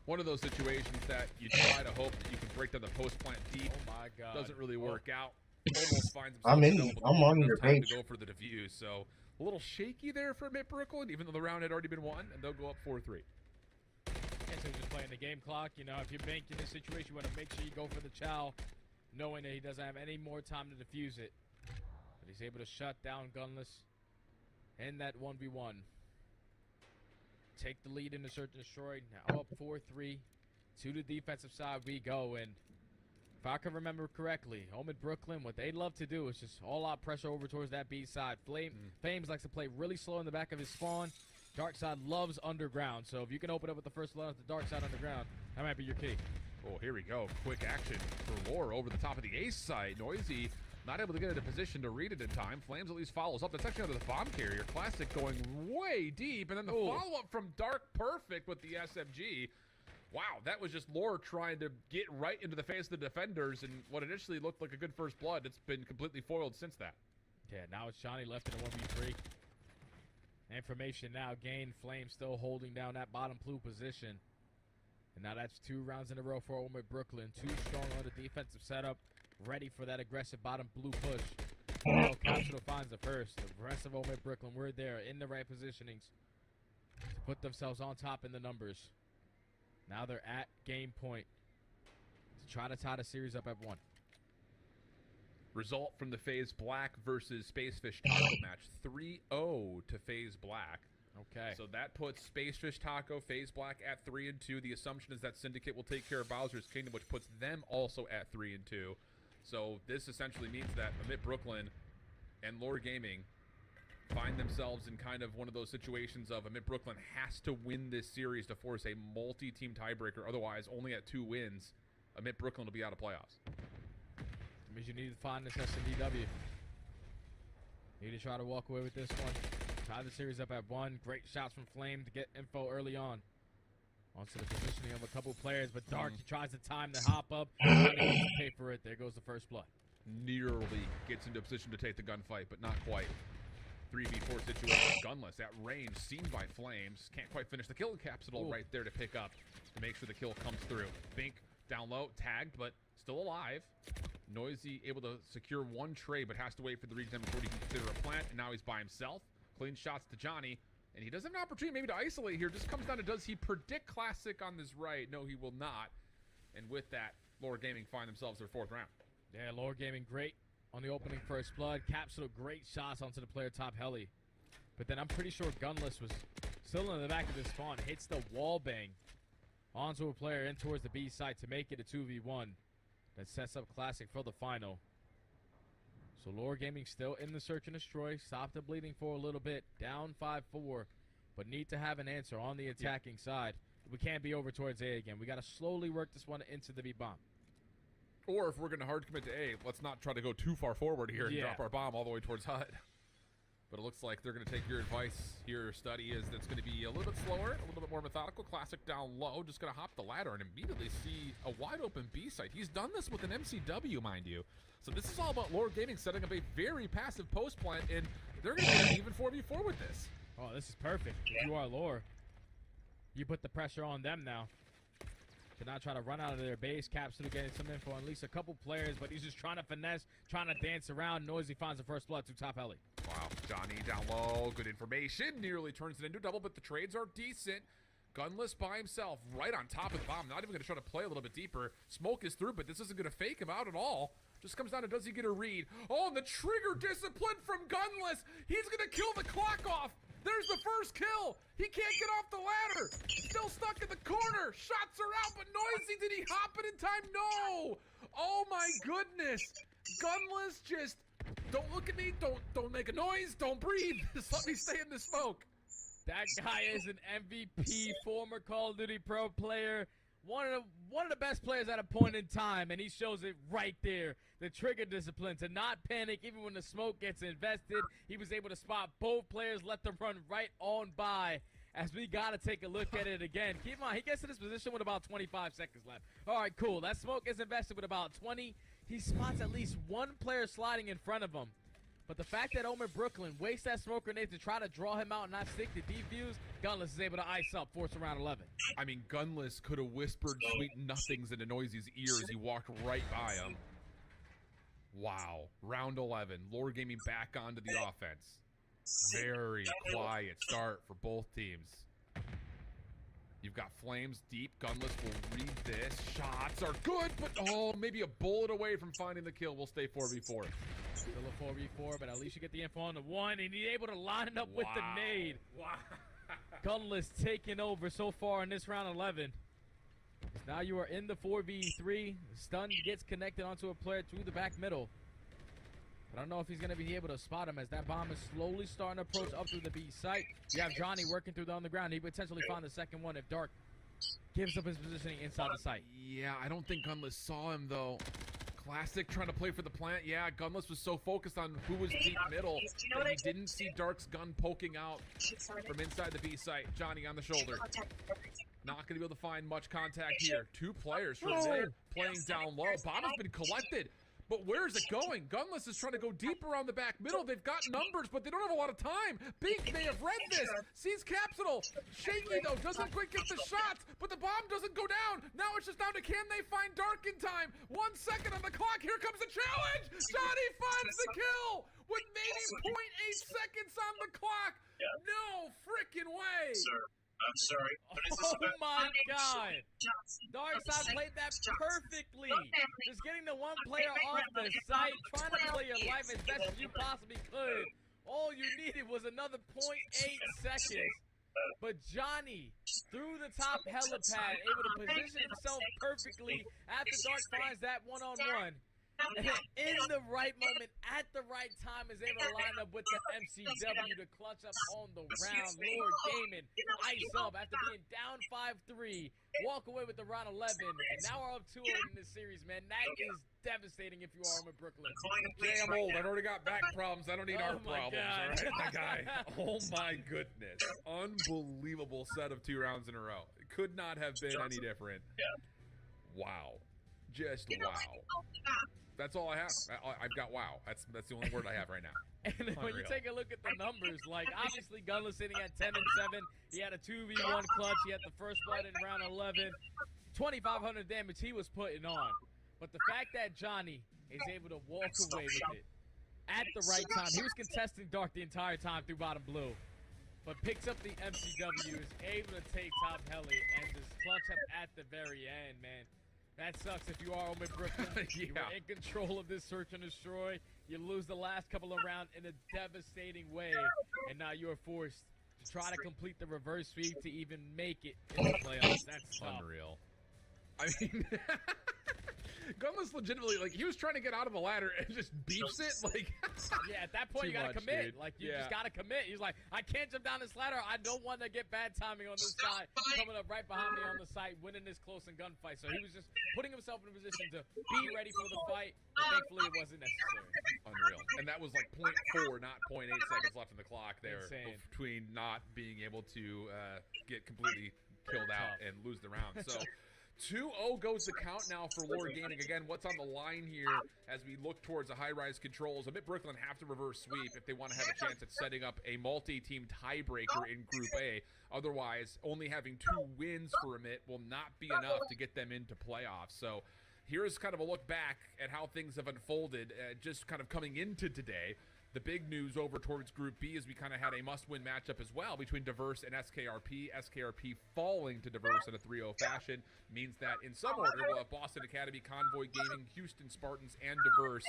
One of those situations that you try to hope that you can break down the post plant deep. Oh my God. Doesn't really work out. Almost finds I'm on your time page. to go for the defuse. So a little shaky there for Mitt Brooklyn, even though the round had already been won, and they'll go up 4-3. And so just playing the game clock. You know, if you're banking in this situation, you want to make sure you go for the chow, knowing that he doesn't have any more time to defuse it. But he's able to shut down Gunless in that 1v1. Take the lead in the search and destroy. Now up 4-3. To the defensive side we go. And if I can remember correctly, Omid Brooklyn, what they love to do is just all-out pressure over towards that B side. Flames likes to play really slow in the back of his spawn. Dark side loves underground. So if you can open up with the first blood at the dark side underground, that might be your key. Oh, here we go. Quick action for Lore over the top of the ace side. Noisy not able to get into position to read it in time. Flames at least follows up. That's actually under the bomb carrier. Classic going way deep. And then the follow-up from Dark Perfect with the SMG. Wow, that was just Lore trying to get right into the face of the defenders. And what initially looked like a good first blood, it's been completely foiled since that. Yeah, now it's Johnny left in a 1v3. Information now gained. Flames still holding down that bottom blue position. And now that's 2 rounds in a row for Omid Brooklyn. 2 strong on the defensive setup. Ready for that aggressive bottom blue push. Capsule finds the first. The rest of Omid Brooklyn, we're there in the right positionings to put themselves on top in the numbers. Now they're at game point to try to tie the series up at 1. Result from the FaZe Black versus Spacefish Taco match. 3-0 to FaZe Black. Okay. So that puts Spacefish Taco, FaZe Black at 3-2. The assumption is that Syndicate will take care of Bowser's Kingdom, which puts them also at 3-2. So this essentially means that Amit Brooklyn and Lore Gaming find themselves in kind of one of those situations of Amit Brooklyn has to win this series to force a multi-team tiebreaker. Otherwise, only at 2 wins, admit Brooklyn will be out of playoffs. That means you need to find this SNDW. Need to try to walk away with this one. Tie the series up at 1. Great shots from Flame to get info early on. Onto the positioning of a couple players, but Dark tries to time the hop up. Johnny needs to pay for it. There goes the first blood. Nearly gets into a position to take the gunfight, but not quite. 3v4 situation. Gunless at range, seen by Flames. Can't quite finish the kill. Capsule right there to pick up to make sure the kill comes through. Bink down low, tagged, but still alive. Noisy able to secure 1 trade, but has to wait for the regen before he can consider a plant, and now he's by himself. Clean shots to Johnny, and he does have an opportunity maybe to isolate here. Just comes down to, does he predict Classic on this right? No, he will not. And with that, Lower Gaming find themselves their 4th round. Yeah, Lower Gaming great on the opening first blood. Capsule great shots onto the player top heli. But then I'm pretty sure Gunless was still in the back of the spawn. Hits the wall bang onto a player in towards the B site to make it a 2v1. That sets up Classic for the final. So Lower Gaming still in the search and destroy. Stop the bleeding for a little bit. Down 5-4. But need to have an answer on the attacking side. We can't be over towards A again. We got to slowly work this one into the B bomb. Or if we're going to hard commit to A, let's not try to go too far forward here and drop our bomb all the way towards HUD. But it looks like they're going to take your advice. Your study is that's going to be a little bit slower, a little bit more methodical. Classic down low, just going to hop the ladder and immediately see a wide open B site. He's done this with an MCW, mind you. So this is all about Lower Gaming setting up a very passive post plant, and they're going to get an even 4v4 with this. Oh, this is perfect. If you are Lower, you put the pressure on them now. To not try to run out of their base. Capsule getting some info on at least a couple players, but he's just trying to finesse, trying to dance around. Noisy finds the first blood to top heli. Wow, Johnny down low, good information. Nearly turns it into a double, but the trades are decent. Gunless by himself, right on top of the bomb. Not even going to try to play a little bit deeper. Smoke is through, but this isn't going to fake him out at all. Just comes down to, does he get a read? Oh, and the trigger discipline from Gunless. He's going to kill the clock off. There's the first kill. He can't get off the ladder. Still stuck in the corner. Shots are out, but Noisy, did he hop it in time? No. Oh my goodness. Gunless just, don't look at me. Don't make a noise. Don't breathe. Just let me stay in the smoke. That guy is an MVP, former Call of Duty Pro player. One of the best players at a point in time, and he shows it right there. The trigger discipline to not panic even when the smoke gets invested. He was able to spot both players, let them run right on by. As we got to take a look at it again. Keep in mind, he gets to this position with about 25 seconds left. All right, cool. That smoke is invested with about 20. He spots at least 1 player sliding in front of him. But the fact that Omer Brooklyn wastes that smoke grenade to try to draw him out and not stick to defuse, Gunless is able to ice up, force around 11. I mean, Gunless could have whispered sweet nothings into Noisy's ear as he walked right by him. Wow. Round 11. Lower Gaming back onto the offense. Very quiet start for both teams. You've got Flames deep. Gunless will read this. Shots are good, but oh, maybe a bullet away from finding the kill. We'll stay 4v4. Still a 4v4, but at least you get the info on the 1, and he's able to line it up with the nade. Wow. Gunless taking over so far in this round 11. Now you are in the 4v3. Stun gets connected onto a player through the back middle. I don't know if he's going to be able to spot him as that bomb is slowly starting to approach up through the B site. You have Johnny working through on the ground. He potentially found the second one if Dark gives up his positioning inside the site. Yeah, I don't think Gunless saw him, though. Classic trying to play for the plant. Yeah, Gunless was so focused on who was deep middle that he didn't see Dark's gun poking out from inside the B site. Johnny on the shoulder. Not going to be able to find much contact here. 2 players from mid playing down low. Bomb has been collected. But where is it going? Gunless is trying to go deep around the back middle. They've got numbers, but they don't have a lot of time. Bink may have read this. Sees Capsule. Shaky, though. Doesn't quite get the shots, but the bomb doesn't go down. Now it's just down to, can they find Dark in time? 1 second on the clock. Here comes the challenge. Johnny finds the kill with maybe 0.8 seconds on the clock. No freaking way. Sir, I'm sorry, but is this Oh my god! Darkside played that perfectly! Just getting the 1 player off the site, trying to play your life as best as you possibly could. All you needed was another 0.8 seconds. But Johnny, through the top helipad, able to position himself perfectly after Dark finds that one-on-one. in the right moment, at the right time, is able to line up with the MCW to clutch up on the round. Lord Gaming, ice up after being down 5-3, walk away with the round 11, and now we're up 2-0 in this series, man. That is devastating if you are home in Brooklyn. Jay, I'm old. I've already got back problems. I don't need heart problems. God. All right, my guy. Oh my goodness! Unbelievable set of 2 rounds in a row. It could not have been any different. Wow, just wow. That's all I have. I've got wow. That's the only word I have right now. And when you take a look at the numbers, like obviously Gunless sitting at 10-7. He had a 2v1 clutch. He had the first blood in round 11. 2,500 damage he was putting on. But the fact that Johnny is able to walk away with it at the right time. He was contesting Dark the entire time through bottom blue. But picks up the MCW, is able to take top heli, and just clutch up at the very end, man. That sucks if you are home in Brooklyn. You were in control of this search and destroy. You lose the last couple of rounds in a devastating way. And now you are forced to try to complete the reverse sweep to even make it in the playoffs. That's tough. Unreal. I mean, Gunless legitimately, like, he was trying to get out of the ladder and just beeps it, like. Yeah, at that point, you got to commit. Dude. Like, you just got to commit. He's like, I can't jump down this ladder. I don't want to get bad timing on this guy coming up right behind me on the site, winning this close in gunfight. So he was just putting himself in a position to be ready for the fight, but thankfully it wasn't necessary. Unreal. And that was like 0.4, not 0.8 seconds left on the clock there. Insane. Between not being able to get completely killed out and lose the round. So 2-0 goes the count now for Lord Gaming. Again, what's on the line here as we look towards the high-rise controls? Amit Brooklyn have to reverse sweep if they want to have a chance at setting up a multi-team tiebreaker in Group A. Otherwise, only having 2 wins for Amit will not be enough to get them into playoffs. So here's kind of a look back at how things have unfolded just kind of coming into today. The big news over towards Group B is we kind of had a must-win matchup as well between Diverse and SKRP. SKRP falling to Diverse in a 3-0 fashion means that in some order we'll have Boston Academy, Convoy Gaming, Houston Spartans, and Diverse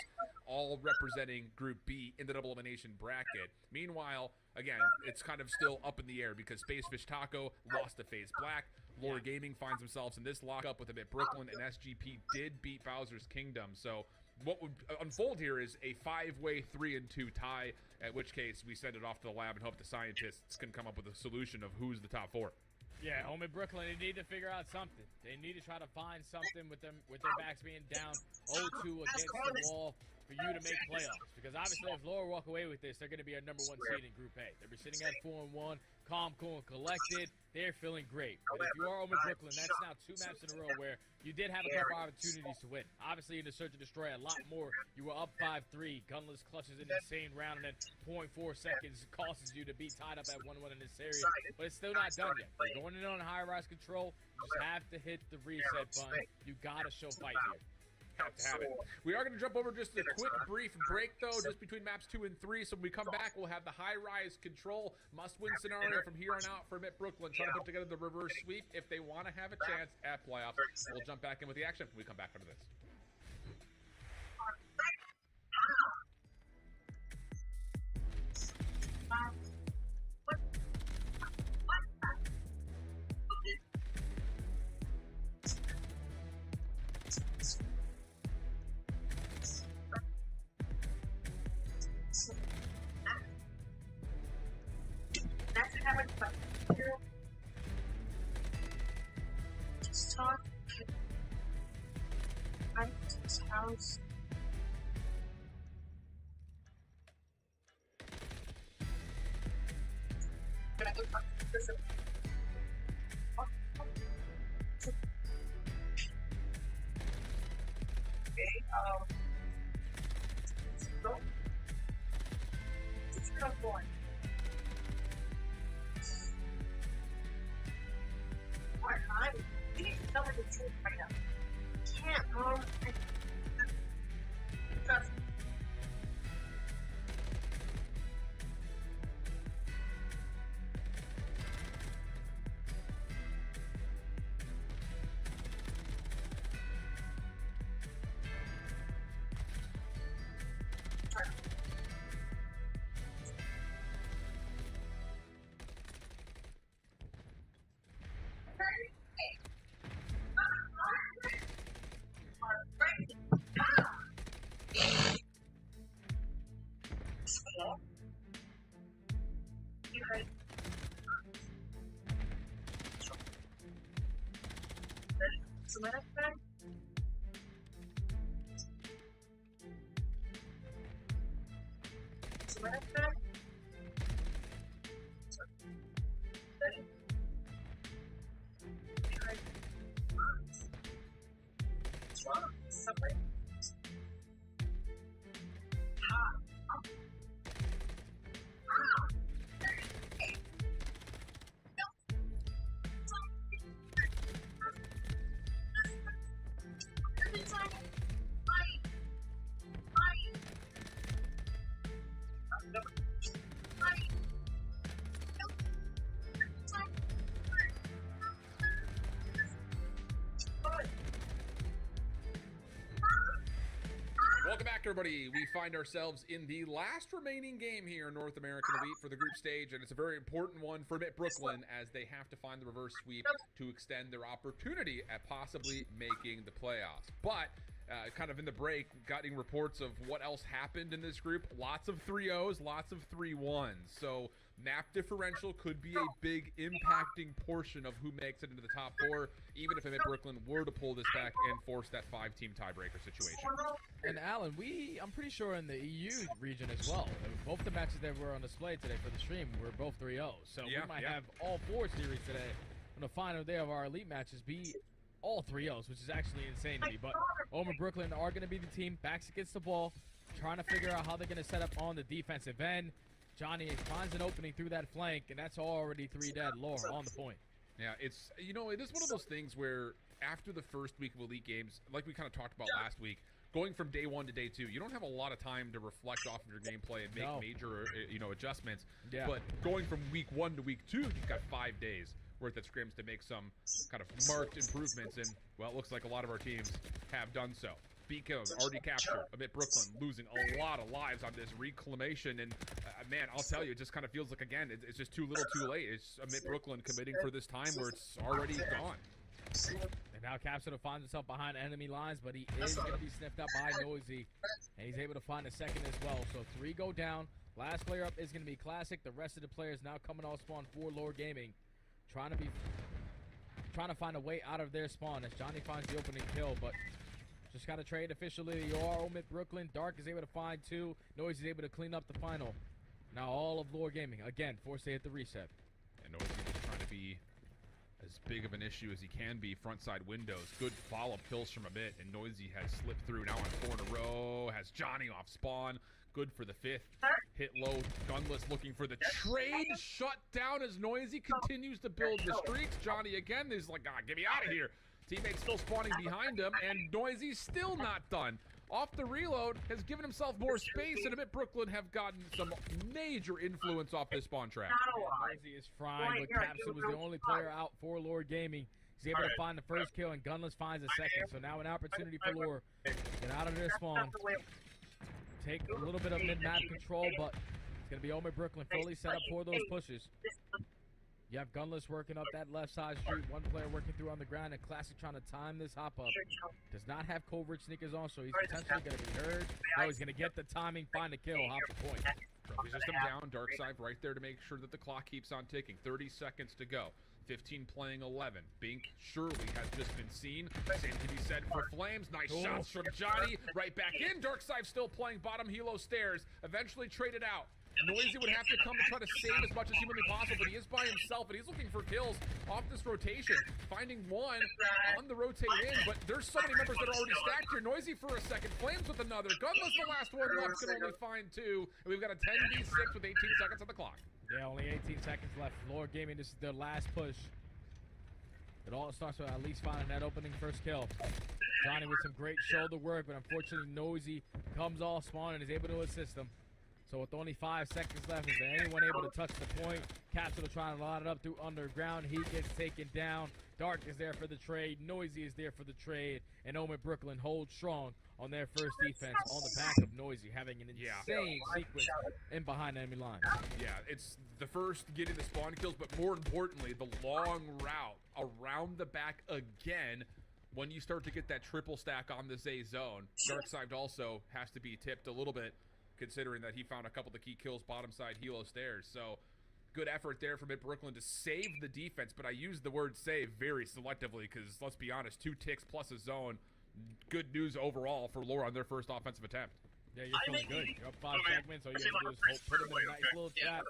all representing Group B in the double elimination bracket. Meanwhile, again, it's kind of still up in the air because Spacefish Taco lost to FaZe Black. Lore Gaming finds themselves in this lockup with Amit Brooklyn, and SGP did beat Bowser's Kingdom. So what would unfold here is a 5-way 3-2 tie, at which case we send it off to the lab and hope the scientists can come up with a solution of who's the top 4. Yeah, home in Brooklyn, they need to figure out something. They need to try to find something with them, with their backs being down 0-2 against the wall for you to make playoffs. Because obviously, if Laura walk away with this, they're going to be our #1 seed in Group A. They'll be sitting at 4-1, calm, cool, and collected. They're feeling great. But if you are home in Brooklyn, that's now 2 maps in a row where you did have a couple opportunities to win. Obviously, in the search and destroy, a lot more. You were up 5-3. Gunless clutches an insane round, and then 0.4 seconds causes you to be tied up at 1-1 in this series. But it's still not done yet. You're going in on high-rise control. You just have to hit the reset button. You got to show fight here. Have to have it. We are going to jump over just a quick, brief break, though, just between maps 2 and 3. So when we come back, we'll have the high-rise control must-win scenario from here on out for Amit Brooklyn, trying to put together the reverse sweep if they want to have a chance at playoffs. We'll jump back in with the action when we come back after this. Talk. I'm to his house. Welcome back, everybody. We find ourselves in the last remaining game here in North American Elite for the group stage, and it's a very important one for Mitt Brooklyn as they have to find the reverse sweep to extend their opportunity at possibly making the playoffs. But kind of in the break, getting reports of what else happened in this group. Lots of 3-0s, lots of 3-1s. So map differential could be a big impacting portion of who makes it into the top four, even if Mitt Brooklyn were to pull this back and force that 5-team tiebreaker situation. And Alan, I'm pretty sure in the EU region as well, both the matches that were on display today for the stream were both 3-0. So we might have all four series today on the final day of our elite matches be all 3-0s, which is actually insane to me. But Omer Brooklyn are going to be the team backs against the ball, trying to figure out how they're going to set up on the defensive end. Johnny finds an opening through that flank, and that's already 3 dead. Laura on the point. Yeah, it's, you know, it is one of those things where after the first week of elite games, like we kind of talked about last week, going from day 1 to day 2, you don't have a lot of time to reflect off of your gameplay and make major, adjustments. Yeah. But going from week 1 to week 2, you've got 5 days worth of scrims to make some kind of marked improvements, and, well, it looks like a lot of our teams have done so. B-kills already captured. Mitt Brooklyn losing a lot of lives on this reclamation, and man, I'll tell you, it just kind of feels like, again, it's just too little too late. It's Mitt Brooklyn committing for this time where it's already gone. And now Capsule finds himself behind enemy lines, but he is going to be sniffed out by Noisy, and he's able to find a second as well. So 3 go down. Last player up is going to be Classic. The rest of the players now coming off spawn for Lord Gaming, trying to find a way out of their spawn as Johnny finds the opening kill, but just got to trade officially. You are Mitt Brooklyn. Dark is able to find 2. Noisy is able to clean up the final. Now all of Lord Gaming, again, forced to hit the reset. And Noisy just trying to be as big of an issue as he can be. Frontside windows. Good follow-up kills from a bit, and Noisy has slipped through now on 4 in a row. Has Johnny off spawn. Good for the 5th. Hit low. Gunless looking for the trade. Shut down as Noisy continues to build the streaks. Johnny again is like, get me out of here. Teammates still spawning behind him, and Noisy's still not done. Off the reload, has given himself more space, and Mitt Brooklyn have gotten some major influence off this spawn trap. Noisy is frying, but Capsule was the only player out for Lord Gaming. He's able to find the first kill, and Gunless finds a second. So now an opportunity for Lure. Get out of their spawn. Take a little bit of mid-map control, but it's going to be Omer Brooklyn fully set up for those pushes. You have Gunless working up that left side street. One player working through on the ground, and Classic trying to time this hop up. Does not have covert sneakers on, so he's potentially going to be heard. No, he's going to get the timing, find the kill, hop the point. Trophy system down. Dark side right there to make sure that the clock keeps on ticking. 30 seconds to go. 15 playing 11. Bink surely has just been seen. Same can be said for Flames. Nice shots from Johnny. Right back in. Darkseid still playing bottom helo stairs. Eventually traded out. Noisy would have to come to try to save as much as humanly possible, but he is by himself, and he's looking for kills off this rotation. Finding one on the rotate in, but there's so many members that are already stacked here. Noisy for a second. Flames with another. Gunless the last one left. Can only find 2. And we've got a 10v6 with 18 seconds on the clock. Yeah, only 18 seconds left. Lord Gaming, this is their last push. It all starts with at least finding that opening first kill. Johnny with some great shoulder work, but unfortunately Noisy comes off spawn and is able to assist him. So with only 5 seconds left, is there anyone able to touch the point? Capsule trying to line it up through underground. He gets taken down. Dark is there for the trade. Noisy is there for the trade. And Omen Brooklyn holds strong on their first defense on the back of Noisy, having an insane sequence in behind enemy lines. Yeah, it's the first getting the spawn kills, but more importantly, the long route around the back again. When you start to get that triple stack on this A zone, Darkseid also has to be tipped a little bit, considering that he found a couple of the key kills bottom side helo stairs. So good effort there from Brooklyn to save the defense, but I use the word save very selectively because, let's be honest, 2 ticks plus a zone. Good news overall for Lore on their first offensive attempt. Yeah, you're feeling good. You're up 5 segments. All you have to do is put him in a nice little trap.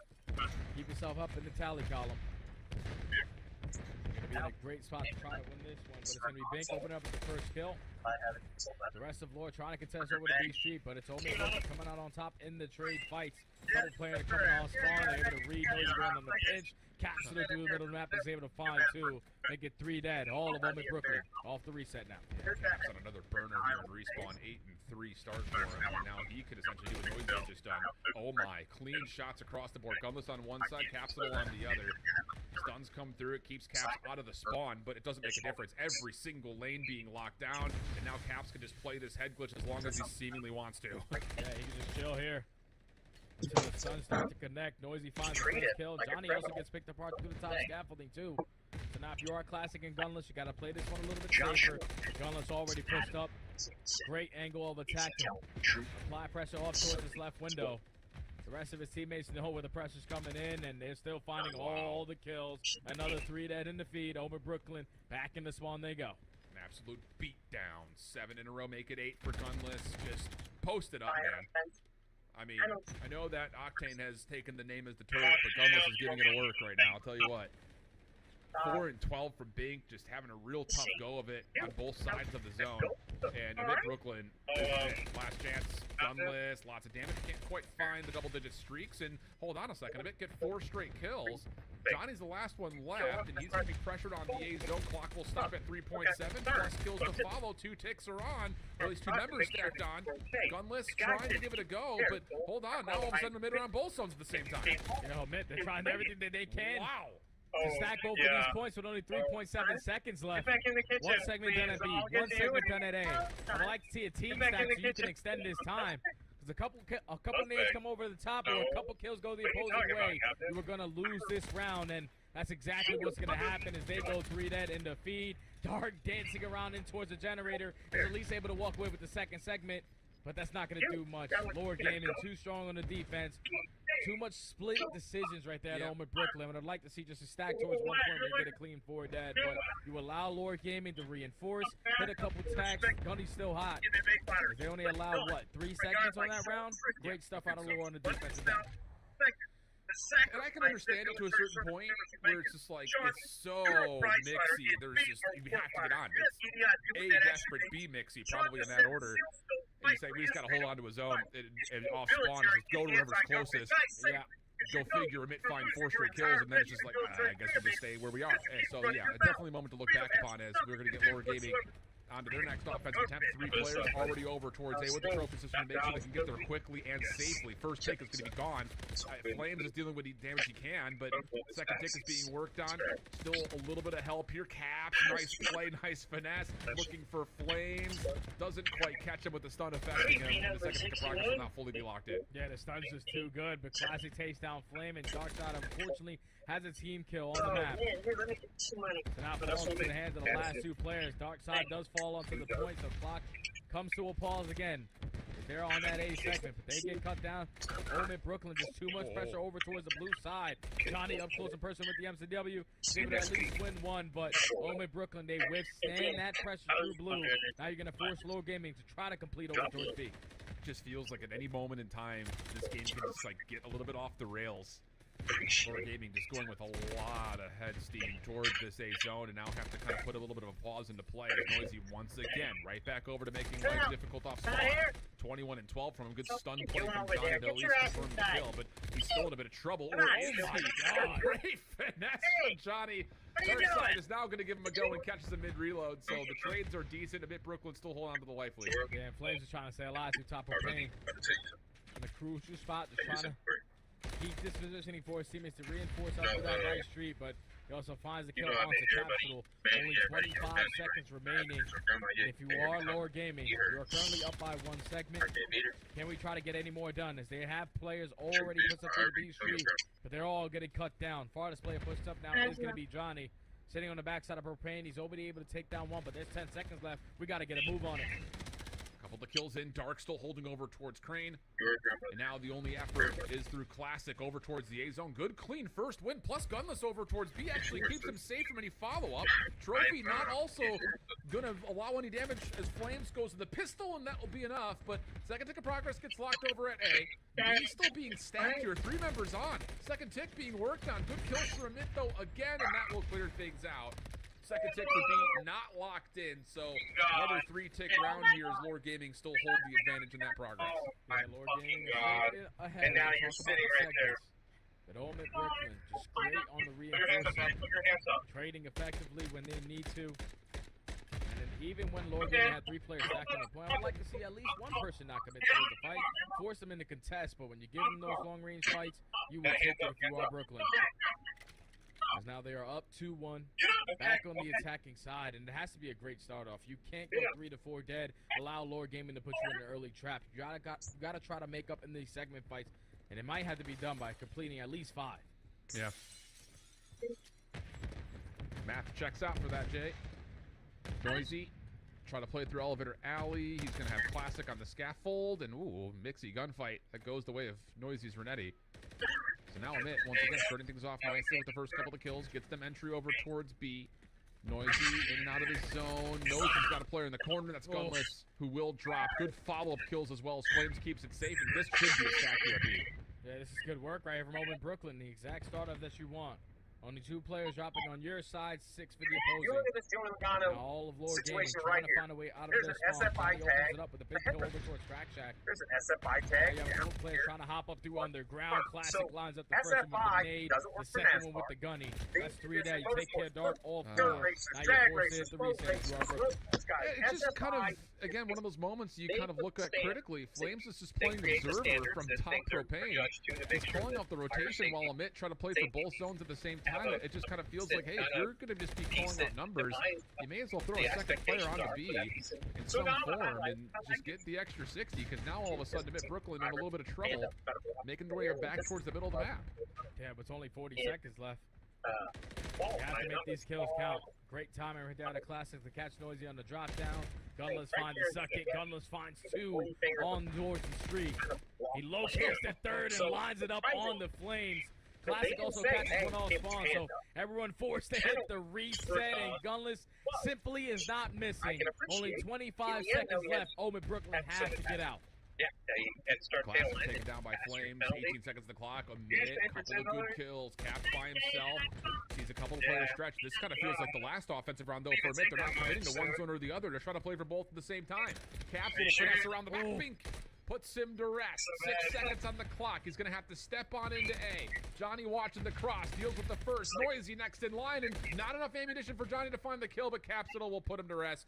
Keep yourself up in the tally column. You're going to be in a great spot to try to win this one, but it's going to be Bink opening up with the first kill. The rest of Lore trying to contest over the B Street, but it's only coming out on top in the trade fights. Double player coming off spawn. They're able to read Noisy going on the pinch. Capture through the middle of the map. Is able to find 2. Make it 3 dead. All of them in Brooklyn. Off the reset now. Caps on another burner here in respawn. 8 and 3 start for him. And now he could essentially do what Noisy just done. Oh my. Clean shots across the board. Gunless on one side. Capsule on the other. Stuns come through. It keeps Caps out of the spawn, but it doesn't make a difference. Every single lane being locked down. And now Caps can just play this head glitch as long as he seemingly wants to. Yeah, he can just chill here. Until the Suns start to connect. Noisy finds the first kill. Johnny also gets picked apart through the top scaffolding too. So now if you are classic and gunless, you gotta play this one a little bit safer. Gunless already pushed up. Great angle of attack. Apply pressure off towards his left window. The rest of his teammates know where the pressure's coming in, and they're still finding all the kills. Another 3 dead in the feed. Over Brooklyn. Back in the spawn they go. An absolute beatdown. 7 in a row, make it 8 for Gunless. Just post it up, man. I mean, I know that Octane has taken the name as the turret, but Gunless is giving it a work right now. I'll tell you what. 4 and 12 for Bink, just having a real tough go of it on both sides of the zone. And Amit Brooklyn, last chance, Gunless, lots of damage. Can't quite find the double-digit streaks. And hold on a second, Amit get 4 straight kills. Johnny's the last one left, and he's going to be pressured on the A zone. Clock will stop at 3.7. Plus kills to follow. 2 ticks are on. Or at least 2 members stacked on. Gunless trying to give it a go, but hold on. Now all of a sudden, Amit are on both zones at the same time. You know, Amit, they're trying everything that they can. Wow. To stack both of these points with only 3.7 seconds left. One segment done at B, one segment done at A. I'd like to see a team stack so you can extend this time. Because a couple nades come over the top or a couple kills go the opposing way, you were going to lose this round, and that's exactly what's going to happen as they go 3 dead in the feed. Dark dancing around in towards the generator is at least able to walk away with the second segment, but that's not going to do much. Lord Gaming too strong on the defense. Too much split decisions right there at Omen Brooklyn. And I'd like to see just a stack towards 1 point where you get a clean 4 dead. But you allow Lord Gaming to reinforce, hit a couple tags. Gunny's still hot. They only allow, what, 3 seconds on that round? Great stuff out of Lore on the defensive end. And I can understand it to a certain point where it's just like, it's so mixy. There's just, you have to get on. It's A, desperate, B, mixy, probably in that order. And you say, we just got to hold on to a zone and off spawn and just go to whoever's closest. Yeah. Go figure, Amit find 4 straight kills, and then it's just like, I guess we'll just stay where we are. And so, yeah, definitely a moment to look back upon as we're going to get Lore Gaming onto their next offensive attempt. 3 players already over towards A with the trophy system to make sure they can get there quickly and safely. First tick is going to be gone. Flames is dealing with the damage he can, but second tick is being worked on. Still a little bit of help here. Caps, nice play, nice finesse. Looking for Flames. Doesn't quite catch him with the stun affecting him. And the second tick of progress will not fully be locked in. Yeah, the stun's just too good, but Classic takes down Flame, and Darkseid unfortunately has a team kill on the map. So now falls into the hands of the last 2 players. Darkseid does fall onto the point, so clock comes to a pause again. They're on that A segment, but they get cut down. Omen Brooklyn, just too much pressure over towards the blue side. Johnny up close in person with the MCW. They would at least win 1, but Omen Brooklyn, they withstand that pressure through blue. Now you're going to force Lore Gaming to try to complete over towards B. Just feels like at any moment in time, this game can just like get a little bit off the rails. Lore Gaming just going with a lot of head steam towards this A zone, and now have to kind of put a little bit of a pause into play. Noisy once again, right back over to making life difficult off spawn. 21 and 12 from him. Good stun play from Johnny to at least confirm the kill, but he's still in a bit of trouble. Oh my god, great finesse from Johnny. Darkseid is now going to give him a go and catches a mid-reload, so the trades are decent. A bit Brooklyn still holding on to the life lead. Yeah, Flames is trying to say a lot to top of pain. In a crucial spot, just trying to keep this positioning for his teammates to reinforce up to that right street, but he also finds the kill onto Capsule. Only 25 seconds remaining. And if you are Lore Gaming, you are currently up by 1 segment. Can we try to get any more done? As they have players already pushed up through the B street, but they're all getting cut down. Farthest player pushed up now is going to be Johnny. Sitting on the backside of Propane. He's already able to take down 1, but there's 10 seconds left. We got to get a move on it. Couple to kills in. Dark still holding over towards Crane. And now the only effort is through Classic over towards the A zone. Good, clean first win, plus Gunless over towards B actually keeps him safe from any follow-up. Trophy not also gonna allow any damage as Flames goes to the pistol, and that will be enough. But second tick of progress gets locked over at A. B still being stacked here, 3 members on. Second tick being worked on. Good kills for Amit though again, and that will clear things out. Second tick for B not locked in, so another 3-tick round here as Lord Gaming still hold the advantage in that progress. Yeah, Lord Gaming is right ahead. And now We'll you're talk sitting about the right there. segments. But Ultimate Brooklyn just great on the Put your hands up, reinforcement, put your hands up. trading effectively when they need to. And then even when Lord Gaming had 3 players stacked on the point, I would like to see at least one person not commit towards the fight, force them into contest. But when you give them those long-range fights, you will take it if you are Brooklyn. As now they are up 2-1, back on the attacking side, and it has to be a great start off. You can't go 3 to 4 dead, allow Lord Gaming to put you in an early trap. You gotta try to make up in these segment fights, and it might have to be done by completing at least 5. Yeah. Math checks out for that, Jay. Noisy, try to play through Elevator Alley. He's gonna have Classic on the scaffold, and ooh, Mixy gunfight that goes the way of Noisy's Renetti. So now Amit, once again, starting things off nicely with the first couple of kills. Gets them entry over towards B. Noisy in and out of his zone. Knows he's got a player in the corner. That's Gunless, who will drop. Good follow-up kills as well as Flames keeps it safe. And this should be a stack here at B. Yeah, this is good work right here from Open Brooklyn. The exact startup that you want. Only 2 players dropping on your side, 6 for the You opposing. look at this Joey Logano Now all of Lord Gaming situation trying right to here. find a way out of There's their an spawn. SFI Johnny opens tag. it up with a big kill over towards Crack Shack. There's an SFI Now tag you have down both players here. trying to hop up through underground. Classic So, lines up the first one with the SFI nade, doesn't the work for second one with NASCAR. the gunny. These That's 3 there. You motorsports, take care of Dark, all dirt 4. racers, Now drag you force racers, it the boat reset. racers, You are look at this guy. It's just kind SFI, of, again, one of those moments you they kind of look at understand. critically. Flames is just they playing create the observer standards from and top think they're propane. judged to He's make sure calling that off the fire rotation safety- while Amit try to play for both zones at the same time. It just kind of feels like, hey, if you're going to just be calling out numbers, you may as well throw a second player onto B in some form and just get the extra 60, because now all of a sudden Amit Brooklyn in a little bit of trouble, making their way back towards the middle of the map. Yeah, but it's only 40 seconds left. You have to make these kills count. Great timing right there at Classic to catch Noisy on the drop down. Gunless finds the second. Gunless finds 2 on towards the street. He locates the third and lines it up on the Flames. Classic also catches one off spawn, so everyone forced to hit the reset, and Gunless simply is not missing. Only 25 seconds left. Omen Brooklyn has to get out. Yeah, you had to start Classic tailing taken down by Flames, 18 seconds on the clock, Amit, couple of good kills, Caps by himself, sees a couple of players stretch. This kind of feels like the last offensive round, though, for Amit. They're not committing to one zone or the other. They're trying to play for both at the same time. Caps little finesse around the back, Bink puts him to rest. 6 seconds on the clock. He's going to have to step on into A. Johnny watching the cross, deals with the first. Noisy next in line, and not enough ammunition for Johnny to find the kill, but Capsule will put him to rest.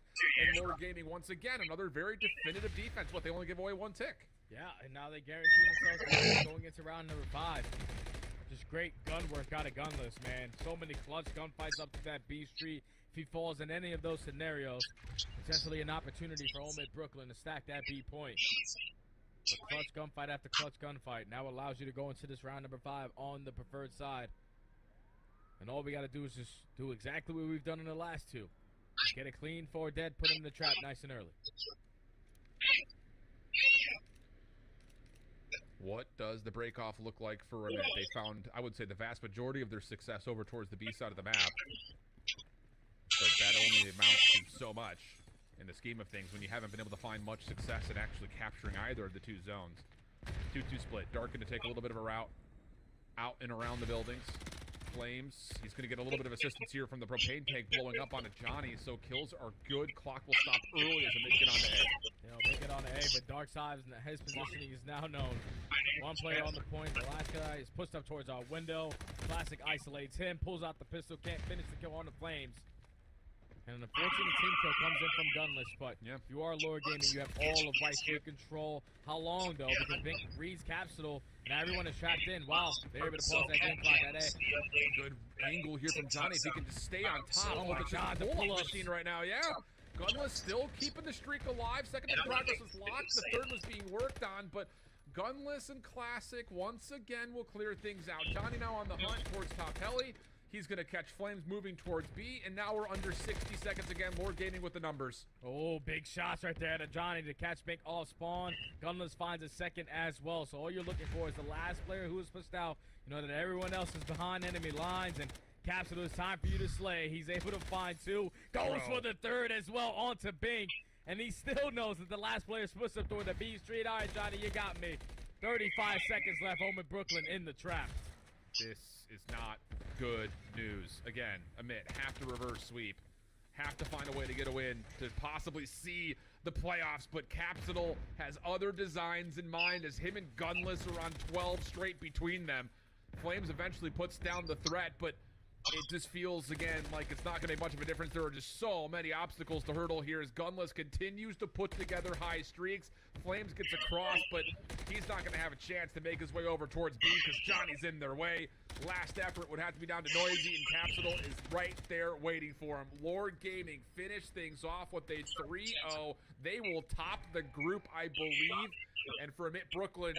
And Lord Gaming, once again, another very definitive defense. What, they only give away 1 tick. Yeah, and now they guarantee themselves going into round number 5. Just great gun work out of Gunless, man. So many clutch gunfights up to that B Street. If he falls in any of those scenarios, potentially an opportunity for Omid Brooklyn to stack that B point. But clutch gunfight after clutch gunfight now allows you to go into this round number 5 on the preferred side. And all we got to do is just do exactly what we've done in the last 2. Get a clean 4 dead, put him in the trap nice and early. What does the break-off look like for Remet? They found, I would say, the vast majority of their success over towards the B side of the map. But that only amounts to so much in the scheme of things when you haven't been able to find much success in actually capturing either of the 2 zones. 2-2 split. Darkin to take a little bit of a route out and around the buildings. Flames, he's going to get a little bit of assistance here from the propane tank blowing up onto Johnny, so kills are good. Clock will stop early as they get onto A. You know, make it on the A, but Dark Sides and his positioning is now known. 1 player on the point. The last guy is pushed up towards our window. Classic isolates him, pulls out the pistol, can't finish the kill on the Flames. And an unfortunate team kill comes in from Gunless, but you are Lord Gaming. You have all of Vice to control. How long, though? Because Bink reads Capsule, and everyone is trapped in. Wow, they're able to pause that game clock at A. Good angle here from Johnny. If he can just stay on top. Oh my God, the pull-ups. Machine right now, yeah. Gunless still keeping the streak alive. Second in progress was locked. The third was being worked on, but Gunless and Classic once again will clear things out. Johnny now on the hunt towards top heli. He's going to catch Flames moving towards B, and now we're under 60 seconds again. Lord Gaming with the numbers. Oh, big shots right there to Johnny to catch Bink off spawn. Gunless finds a second as well. So all you're looking for is the last player who was pushed out. You know that everyone else is behind enemy lines, and Capsule, it's time for you to slay. He's able to find two. Goes for the third as well onto Bink. And he still knows that the last player is supposed to throw the B Street. All right, Johnny, you got me. 35 seconds left. Home in Brooklyn in the trap. This is not good news. Again, admit, have to reverse sweep. Have to find a way to get a win to possibly see the playoffs, but Capsule has other designs in mind as him and Gunless are on 12 straight between them. Flames eventually puts down the threat, but it just feels, again, like it's not going to make much of a difference. There are just so many obstacles to hurdle here as Gunless continues to put together high streaks. Flames gets across, but he's not going to have a chance to make his way over towards B because Johnny's in their way. Last effort would have to be down to Noisy, and Capsule is right there waiting for him. Lord Gaming finished things off with a 3-0. They will top the group, I believe, and for Amit Brooklyn,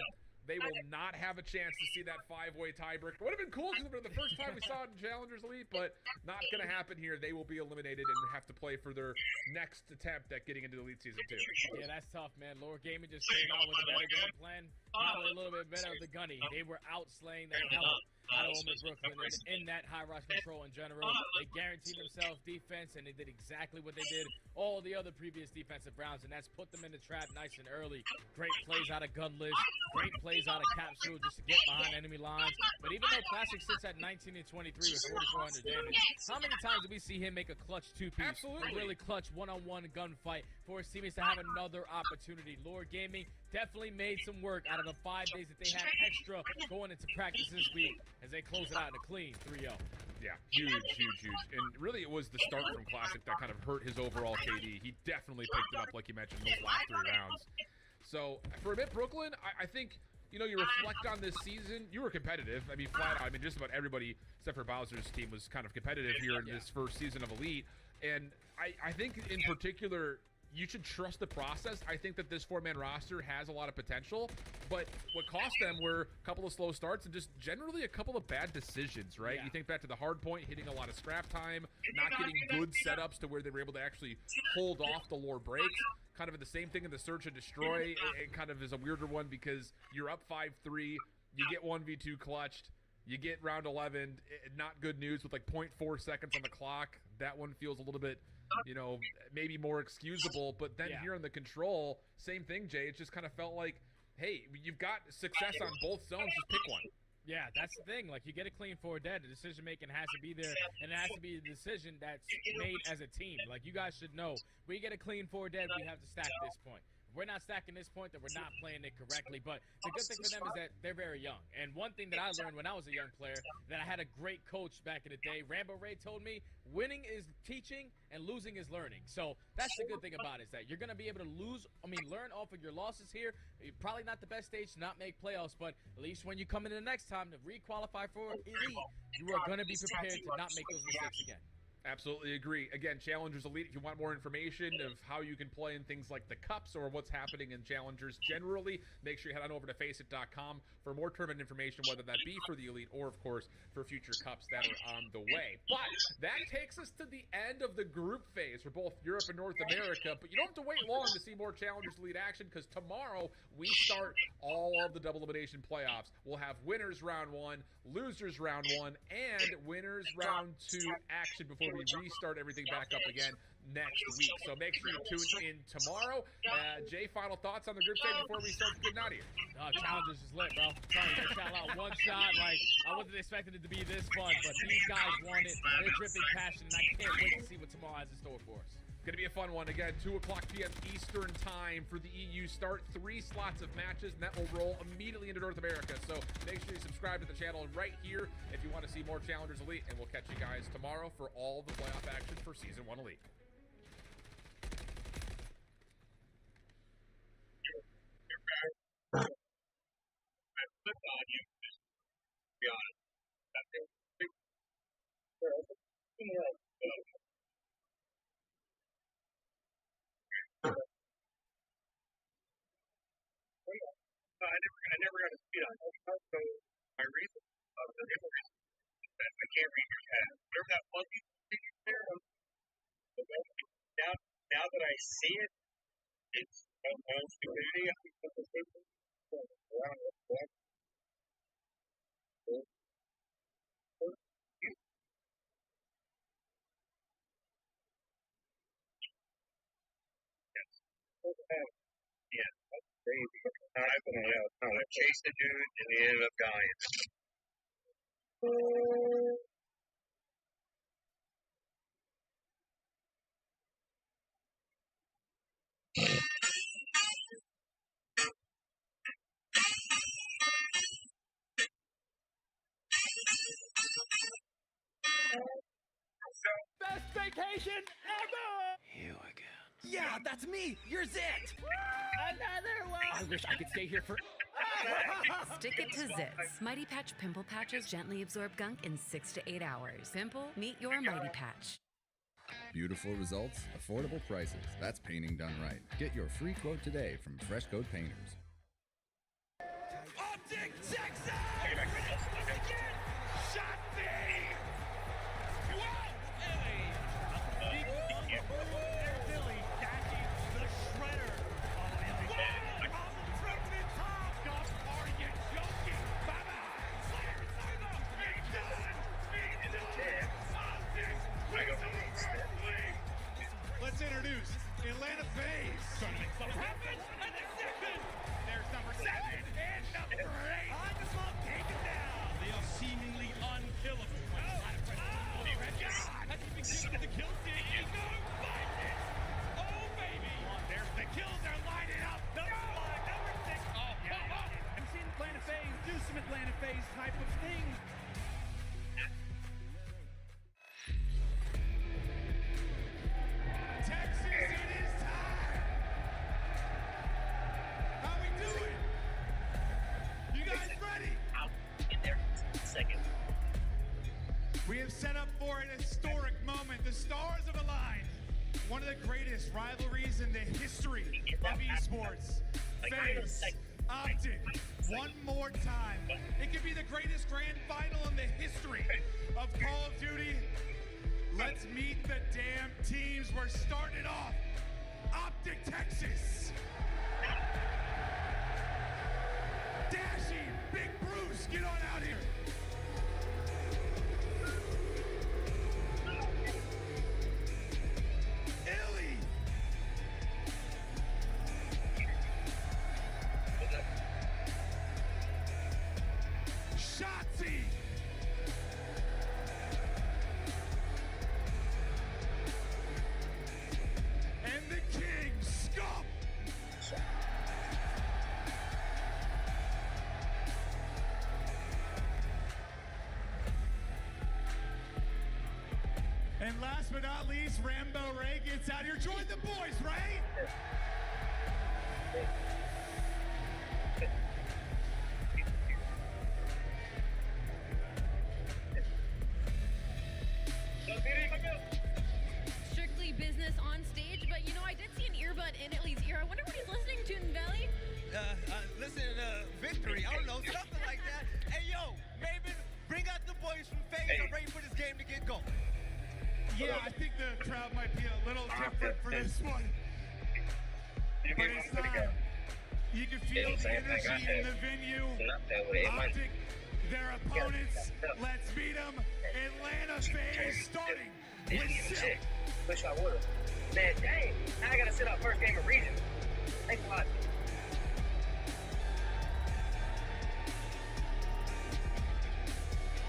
they will not have a chance to see that 5-way tiebreaker. Would have been cool because it would have been the first time we saw it in Challengers Elite, but not going to happen here. They will be eliminated and have to play for their next attempt at getting into the Elite Season 2. Yeah, that's tough, man. Lord Gaming just came out with a better game plan. Probably a little bit better of the gunny. They were outslaying the hell out of Omen Brooklyn in that high rush control in general. They guaranteed themselves defense, and they did exactly what they did all the other previous defensive rounds, and that's put them in the trap nice and early. Great plays out of Gunless. Great plays out of Capsule just to get behind enemy lines. But even though Classic sits at 19 and 23 with 4,400 damage, how many times did we see him make a clutch two-piece? Absolutely. A really clutch one-on-one gunfight for his teammates to have another opportunity. Lord Gaming definitely made some work out of the 5 days that they had extra going into practice this week as they close it out in a clean 3-0. Yeah, huge. And really it was the start from Classic that kind of hurt his overall KD. He definitely picked it up, like you mentioned, in those last 3 rounds. So for a bit, Brooklyn, I think, you know, you reflect on this season, you were competitive. I mean, flat out, I mean, just about everybody except for Bowser's team was kind of competitive here in this first season of Elite. And I think in particular, you should trust the process. I think that this 4-man roster has a lot of potential, but what cost them were a couple of slow starts and just generally a couple of bad decisions, right? Yeah. You think back to the hard point, hitting a lot of scrap time, not getting good setups to where they were able to actually hold off the lore breaks. Kind of the same thing in the Search and Destroy. It kind of is a weirder one because you're up 5-3, you get 1v2 clutched, you get round 11, not good news with like 0.4 seconds on the clock. That one feels a little bit, you know, maybe more excusable. But then here in the control, same thing, Jay. It just kind of felt like, hey, you've got success on both zones. Just pick one. Yeah, that's the thing. Like, you get a clean 4 dead, the decision making has to be there, and it has to be a decision that's made as a team. Like, you guys should know, we get a clean 4 dead, we have to stack this point. If we're not stacking this point, then we're not playing it correctly. But the good thing for them is that they're very young. And one thing that I learned when I was a young player, that I had a great coach back in the day, Rambo Ray told me, winning is teaching and losing is learning. So that's the good thing about it, is that you're going to be able to learn off of your losses here. You're probably not the best stage to not make playoffs, but at least when you come in the next time to re-qualify for Elite, you are going to be prepared to not make those mistakes again. Absolutely agree. Again, Challengers Elite, if you want more information of how you can play in things like the Cups or what's happening in Challengers generally, make sure you head on over to faceit.com for more tournament information, whether that be for the Elite or, of course, for future Cups that are on the way. But that takes us to the end of the group phase for both Europe and North America, but you don't have to wait long to see more Challengers Elite action because tomorrow we start all of the double elimination playoffs. We'll have winners round 1, losers round 1, and winners round 2 action before we restart everything back up again next week. So make sure you tune in tomorrow. Jay, final thoughts on the group stage before we start getting out of here? Challengers is lit, bro. Sorry, they shot out one shot. Like, I wasn't expecting it to be this fun, but these guys want it. They're dripping passion, and I can't wait to see what tomorrow has in store for us. Going to be a fun one. Again, 2 o'clock p.m. Eastern time for the EU start. 3 slots of matches, and that will roll immediately into North America. So make sure you subscribe to the channel right here if you want to see more Challengers Elite, and we'll catch you guys tomorrow for all the playoff action for Season 1 Elite. I never got a speed on it. So my reason, the difference I can't read your chat. There's that monkey figure there. Now that I see it, it's my own stupidity. I think that's the same thing. Yeah, that's crazy. I chased the dude and he ended up dying. Best vacation ever! You again. Yeah, that's me! You're Zit! Another one! I wish I could stay here for... Stick it to Zits. Mighty Patch Pimple Patches gently absorb gunk in 6 to 8 hours. Pimple, meet your Mighty Patch. Beautiful results, affordable prices. That's painting done right. Get your free quote today from Fresh Coat Painters. Optic Texas! Shot me! Billy dashing the shredder. From the top! Are you joking? Let's introduce Atlanta FaZe. Trying to make something happen. And the second. There's number 7 and number 8. On the smoke, take it down. They are seemingly unkillable. Has he been given to the kill team? He's going to find it. Oh, baby. There's the kills are lining up. Number 6. Oh, come on. I've seen Atlanta FaZe do some Atlanta FaZe type of things. Texas, it is time. How we doing? You guys ready? I'll get there in a second. We have set up for an historic moment. The stars have aligned. One of the greatest rivalries in the history of esports. FaZe, Optic, one more time. It could be the greatest grand final in the history of Call of Duty. Let's meet the damn teams. We're starting it off. Optic, Texas. Dashing, Big Bruce, get on out here. Illy. Shotzi. And the King, Scump. And last but not least, Rambo Ray gets out here. Join the boys, Ray. Strictly business on stage, but you know, I did see an earbud in Illy's ear. I wonder what he's listening to in the valley. Listen to Victory. I don't know, something like that. Hey, yo, Maven, bring out the boys from FaZe. I'm ready for this game to get going. Yeah, I think the crowd might be a little different for this one. But it's not. You can feel the energy in the venue. Optic, their opponents. Let's meet them. Atlanta FaZe starting with Silk. Wish I would've. Man, dang. Now I gotta sit out first game of region. Thanks a lot.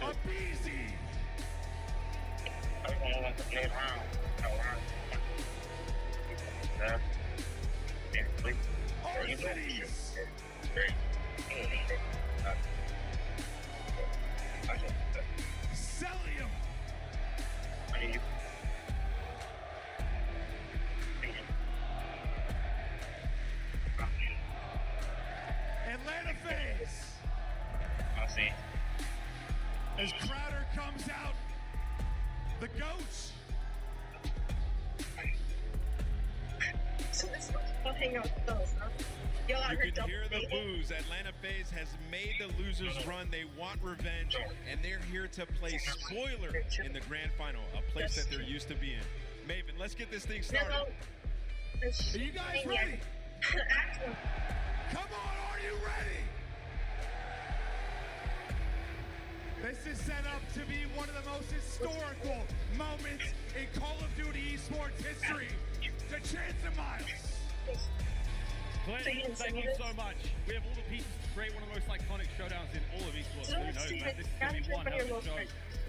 A BZ. I don't want to play around. Cities. Celium. Atlanta FaZe. I'll see. As Crowder comes out, the GOAT. So this is fun hanging out with those, huh? You can hear the boos. Atlanta FaZe has made the losers run. They want revenge, and they're here to play spoiler in the grand final, a place that they're used to being. Maven, let's get this thing started. Are you guys ready? Come on, are you ready? This is set up to be one of the most historical moments in Call of Duty esports history. The chance of Miles. Glenn, thank you so much. We have all the pieces to create one of the most iconic showdowns in all of esports. Who knows, man? This is going to be one hell of a show.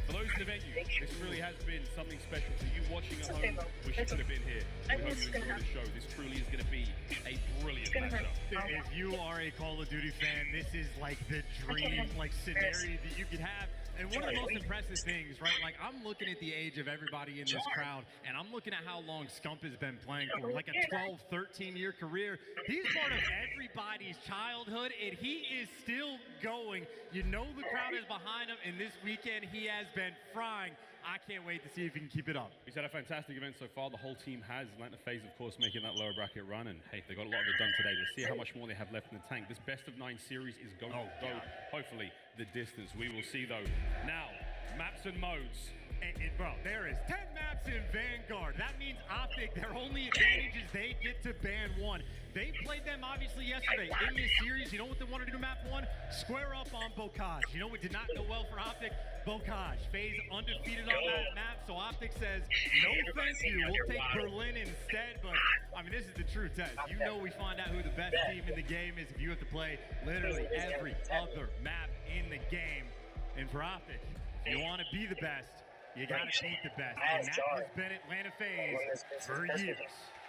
For those in the venue, this really has been something special. For you watching at home, wish you could have been here. We hope you enjoy the show. This truly is going to be a brilliant matchup. If you are a Call of Duty fan, this is like the dream scenario that you could have. And one of the most impressive things, right? Like, I'm looking at the age of everybody in this crowd, and I'm looking at how long Scump has been playing for, like a 12, 13-year career. He's part of everybody's childhood, and he is still going. You know the crowd is behind him, and this weekend he has been frying. I can't wait to see if he can keep it up. He's had a fantastic event so far. The whole team has. Atlanta FaZe, of course, making that lower bracket run. And, hey, they got a lot of it done today. Let's see how much more they have left in the tank. This best-of-9 series is going to go, hopefully, the distance. We will see, though. Now, maps and modes. And bro, there is 10 maps in Vanguard. That means Optic, their only advantage is they get to ban one. They played them, obviously, yesterday in this series. You know what they wanted to do, map one? Square up on Bocage. You know what did not go well for Optic? Bocage. FaZe undefeated on that map, so Optic says, no thank you, we'll take Berlin instead. But, I mean, this is the true test. You know we find out who the best team in the game is if you have to play literally every other map in the game. And for Optic, if you want to be the best, you gotta beat the best, and that has been Atlanta FaZe for years.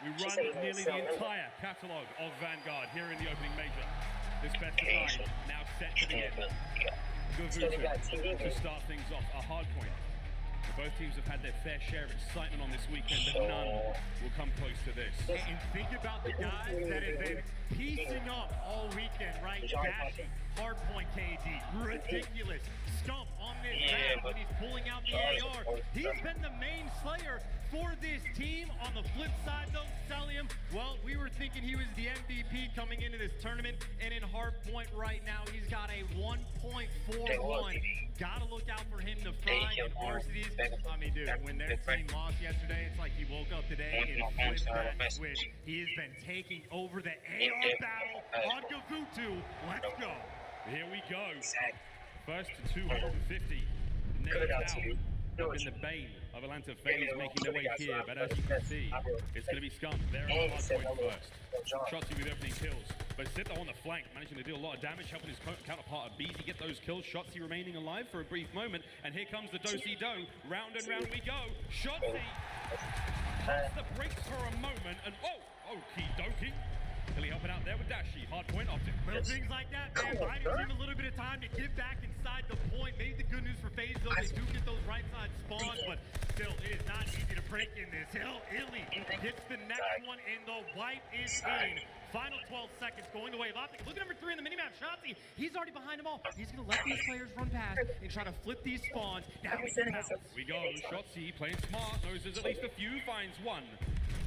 We run nearly the entire catalog of Vanguard here in the opening major. This best-of-9 now set to begin. Gavutu to start things off, a hard point. Both teams have had their fair share of excitement on this weekend, but none will come close to this. And think about the guys that have been piecing up all weekend, right? Dashy, Hardpoint KD, ridiculous. Scump on this map when he's pulling out the AR. He's been the main slayer for this team. On the flip side, though, Celium, well, we were thinking he was the MVP coming into this tournament, and in Hardpoint right now, he's got a 1.41. Gotta look out for him to fry in varsities. I mean, dude, when their team lost yesterday, it's like he woke up today and flipped that switch. He has been taking over the AR battle on Gavutu. Let's go. Here we go. First to 250. Nailed down. Been the bane of Atlanta FaZe making their way here, but as you can see, it's going to be Scump there on the hard point first. Shotzi with opening kills, but Zitto on the flank, managing to deal a lot of damage, helping his counterpart Beezy get those kills. Shotzi remaining alive for a brief moment, and here comes the do-si-do. Round and round we go. Shotzi pumps the brakes for a moment, and okie dokie. Really helping out there with Dashi. Hard point Optic. Little things like that, man. Buying him a little bit of time to get back inside the point. Maybe the good news for FaZe, though, they do get those right side spawns, but still, it is not easy to break in this. Hell, Illy gets the next one, and the wipe is in. Final 12 seconds going the way of Optic. Look at number 3 in the minimap, Shotzi. He's already behind them all. He's going to let these players run past and try to flip these spawns. Now we go. Shotzi playing smart. Knows there's at least a few. Finds one.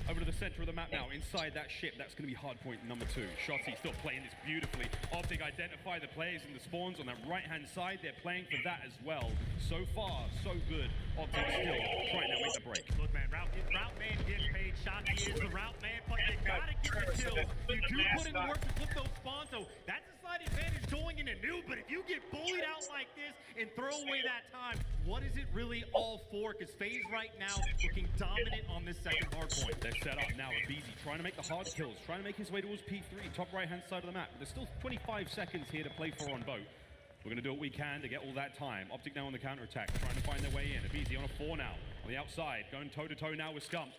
Over to the center of the map now, inside that ship. That's going to be hard point number 2. Shotzi still playing this beautifully. Optic identify the players in the spawns on that right-hand side. They're playing for that as well. So far, so good. Optic still trying to make the break. Look, man, route man gets paid. Shotzi is the route man, but you got to get the kills. You do put in the work to flip those spawns, so that's a slight advantage going into new, but if you get bullied out like this and throw away that time, what is it really all for? Because FaZe right now looking dominant on this second hard point. They're set up now with Beezy trying to make the hard kills, trying to make his way towards P3, top right-hand side of the map. There's still 25 seconds here to play for on both. We're going to do what we can to get all that time. Optic now on the counter-attack, trying to find their way in. Beezy on a 4 now, on the outside, going toe-to-toe now with Scump.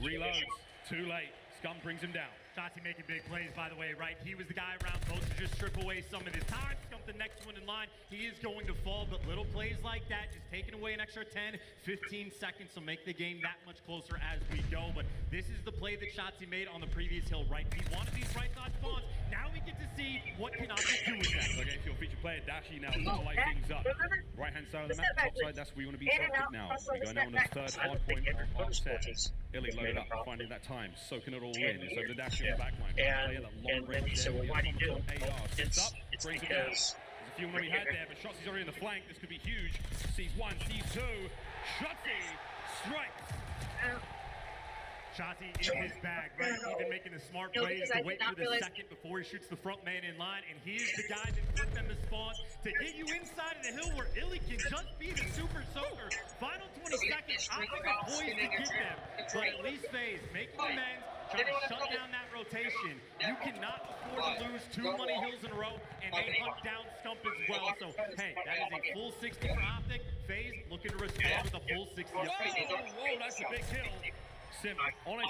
Reloads, too late. Scump brings him down. Shotzi making big plays, by the way, right? He was the guy around post to just strip away some of his time. Scump the next one in line. He is going to fall, but little plays like that, just taking away an extra 10, 15 seconds to make the game that much closer as we go. But this is the play that Shotzi made on the previous hill, right? He wanted these right side spawns. Now we get to see what can Optic do with that. Okay, if you're featured player Dashi now to light things up. Right hand side of the map, top side, that's where you want to be optic now. We go now on the third hard point on our set. Illy loaded up, finding that time, soaking it all in. It's over to Dashi on the backline. Player that long range there. What do you do? AR sits up, brings it down. There's a few more we had there, but Shotzi's already in the flank. This could be huge. Sees one, sees two. Shotzi strikes. Shotzi in his bag, right? Even making the smart plays to wait for the second before he shoots the front man in line. And he's the guy that put them to spawn to get you inside of the hill where Illy can just be the super soaker. Final 20 seconds, Optic are poised to get them. But at least FaZe making amends, trying to shut down that rotation. You cannot afford to lose too many hills in a row, and they hunt down Scump as well. So, hey, that is a full 60 for Optic. FaZe looking to respond with a full 60. Whoa, that's a big kill. Sim on a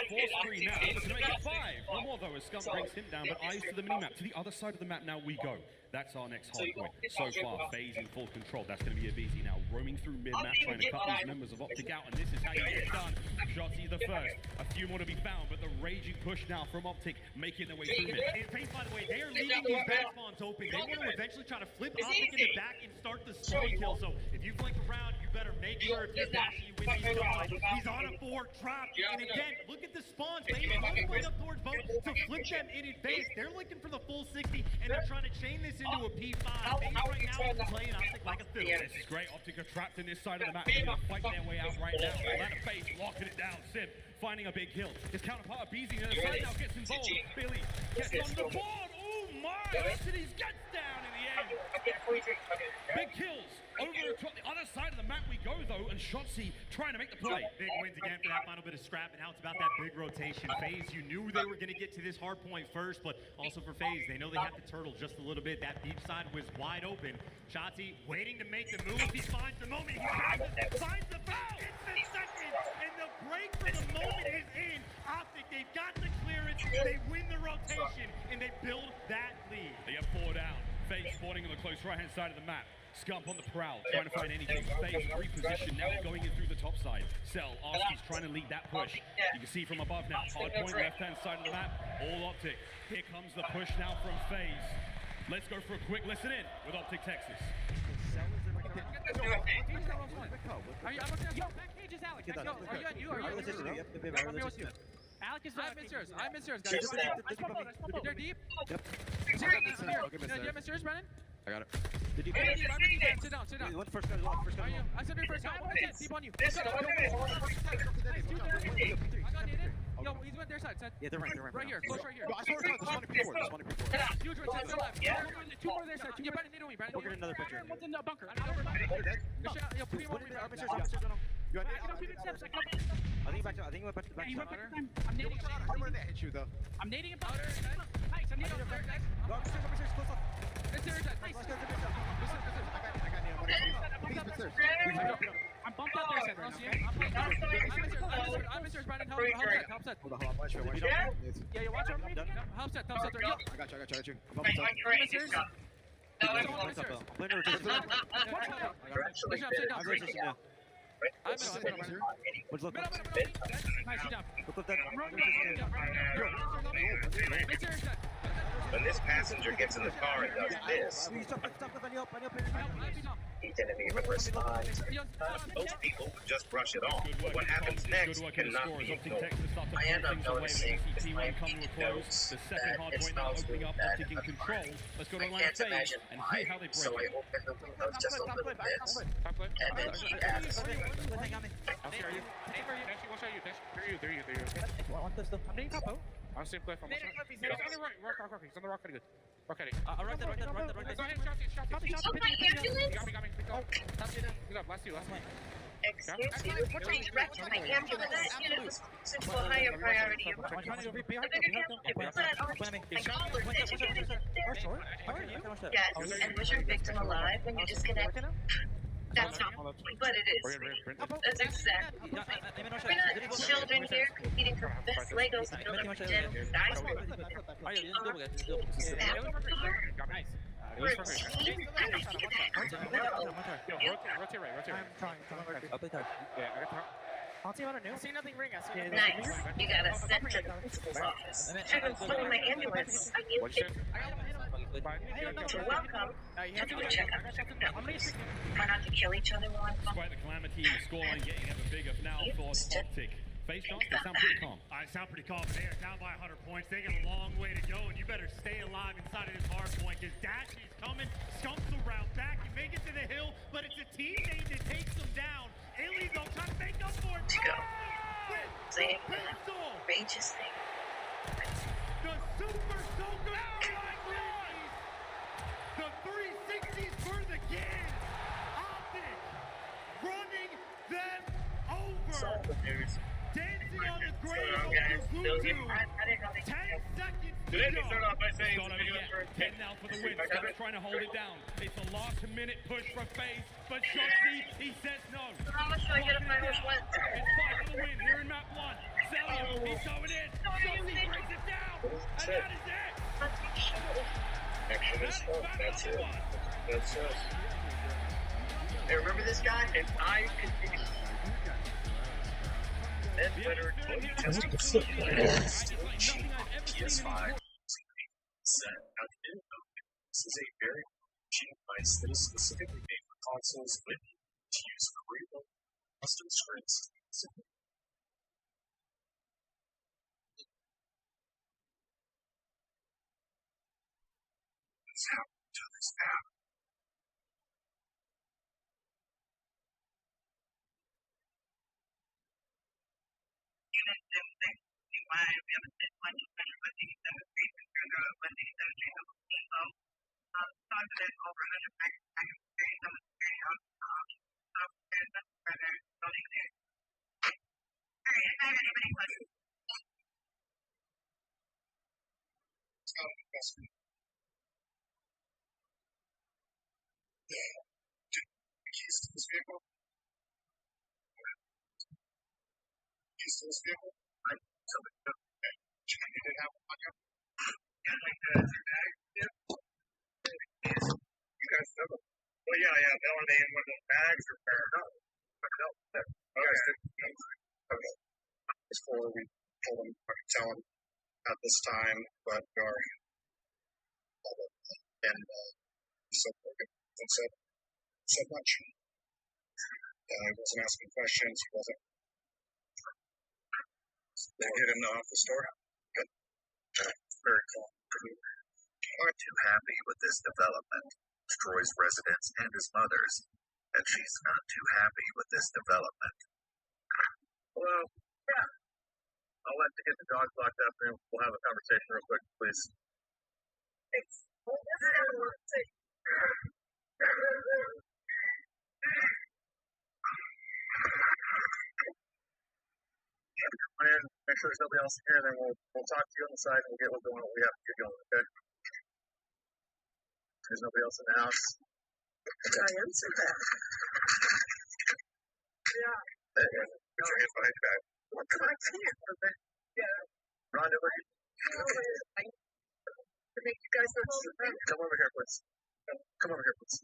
4-3 now, looking to make it 5. No more though as Scump brings him down, but eyes to the mini-map. To the other side of the map now we go. That's our next hard point. So far, FaZe in full control. That's going to be a VZ now. Roaming through mid-map, trying to cut these members of Optic out, and this is how you get it done. Shotzi the first. A few more to be found, but the raging push now from Optic, making their way through mid. And FaZe, by the way, they are leaving these back spawns open. They want to eventually try to flip Optic in the back and start the spawn kill. So if you flank around, you better make sure if you're Dashi, you win these kills. He's on a 4 drop. And again, look at the spawns. FaZe all the way up towards both to flip them in advance. They're looking for the full 60, and they're trying to chain this into a P5. FaZe right now is playing Optic like a fiddle. This is great. Optic are trapped in this side of the map. They're going to fight their way out right now. Atlanta FaZe locking it down. Sim finding a big kill. His counterpart BZ on the side now gets involved. Billy gets on the board. Oh my! Cities gets down in the end. Big kills. Over to the other side of the map we go though, and Shotzi trying to make the play. Big wins again for that final bit of scrap, and now it's about that big rotation. FaZe, you knew they were going to get to this hard point first, but also for FaZe, they know they have to turtle just a little bit. That deep side was wide open. Shotzi waiting to make the move. He finds the moment. He finds the foul. It's the second, and the break for the moment is in. Optic, they've got the clearance. They win the rotation, and they build that lead. They have 4 down. FaZe spawning on the close right-hand side of the map. Scump on the prowl, trying to find anything. FaZe reposition now, going in through the top side. Cell, Arski's trying to lead that push. You can see from above now, hard point, left-hand side of the map, all Optic. Here comes the push now from FaZe. Let's go for a quick listen in with Optic Texas. Alec is I'm in serious, guys. They're deep. Yep. Do you have Mr. Brennan? I got it. Sit down. What's first guy? First guy. I said first guy. Deep on you. I got needed. Yo, he's went their side. Yeah, they're right. Right here. Close right here. I saw this one before. Huge right to the left. Two more there, sir. Yeah, Brennan, need on me, Brennan. We'll get another picture. One's in the bunker. Yo, put him over there. I think back to. I think he went back to the back. I'm nading him. Where did that hit you though? I'm nading him. Nice. I'm nading him. Close up. It's there. Nice. I got Neil. I'm bumped out there, Seth. I'm in search, Brandon. Help set. Hold on. Watch it. Yeah, you watch over me. Help set. I got you. I'm in search. When this passenger gets in the car and does this, he's going to be respond. Most people would just brush it off. But what happens next cannot be ignored. I end up noticing as I read notes that it smells really bad. I can't imagine why, so I open the windows just a little bit, and then he asks, There you. I'm needing top out. I'm same cliff. He's on the right. Rock. He's on the rock. Good. Rock heading. Right there. Go ahead, shot. Oh, my ambulance? You got me. Go. Good up. Last two. Excuse you, please wrecked my ambulance. That unit was sent to a higher priority. I called Yes, and was your victim alive when you disconnected? That's not, but it is. That's exactly. We're not children here competing for best Legos to build up den dice. We're a team. Rotate right. I'll play third. Yeah, I got top. I see nothing ring. I see Nice. You got us sent to the principal's office. Should have flown my ambulance. I need to. You're welcome. Have a good checkup. Try not to kill each other while I'm Despite the calamity and the scoreline getting ever bigger now for Optic. Face shots, they sound pretty calm. I sound pretty calm. They are down by 100 points. They got a long way to go, and you better stay alive inside of this hard point, because Dash is coming. Skunks around back. You make it to the hill, but it's a teammate that takes them down. Aliens don't try to make up for it. Let's go. Say it. Outrageous thing. The Super Soaker. Oh my God! The 360s for the kid. Optic running them over. Dancing on the grave of Ubuntu. 10 seconds to Let me go. start off by saying it's video for 10 now for the win. Scott's trying to hold it down. It's a last-minute push from FaZe, but Shoxy, he says no. How much do I get if my horse wins? It's 5 for the win here in map 1. Celia, he's going in. Shoxy breaks it down. And that is it. Action is fun. That's it. That's us. Hey, remember this guy? And I could be. Then better test PS5. This is a very cheap device that is specifically made for consoles with to use for custom scripts. Let's have to this app. Keys to this vehicle? Keys to this vehicle? Right. So you didn't have one on you? Yeah, like the bag. Yeah. You guys know them. Well, yeah, Melanie in one of those bags or fair enough. No. Okay. Before we told them, tell them at this time, but we are. And so much. I wasn't asking questions. He wasn't. They hit him off the store. Good. Very cool. Aren't too happy with this development. Troy's residence and his mother's. And she's not too happy with this development. Well, yeah. I'll let you get the dogs locked up and we'll have a conversation real quick, please. And make sure there's nobody else in here, then we'll talk to you on the side and we'll get what we have to get going, okay? There's nobody else in the house. I answered that. Yeah. Put your hands behind your back. What can I see? Yeah. Rhonda, where are you? To make you guys look stupid. Come over here, please. Come over here, please.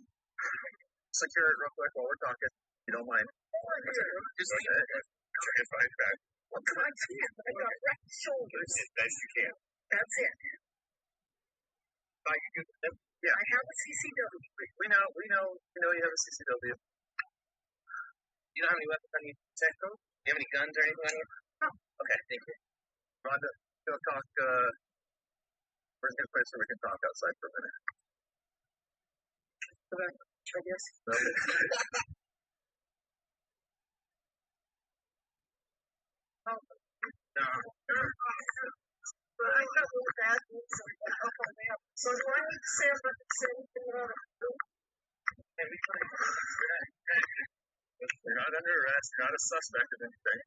Secure it real quick while we're talking. You don't mind. Just put your hands behind your back. What can I see? I got wrecked shoulders. As best you can. That's it. Yeah. I have a CCW. We know you have a CCW. You don't have any weapons on you, Techco? You have any guns or anything on you? No. Okay, thank you. Rhonda, go talk, where's a good place where we can talk outside for a minute? Okay, I guess. Oh, no. But I got really bad news up on me. So do I need to say if I can say anything about it? You're not under arrest. You're not a suspect of anything.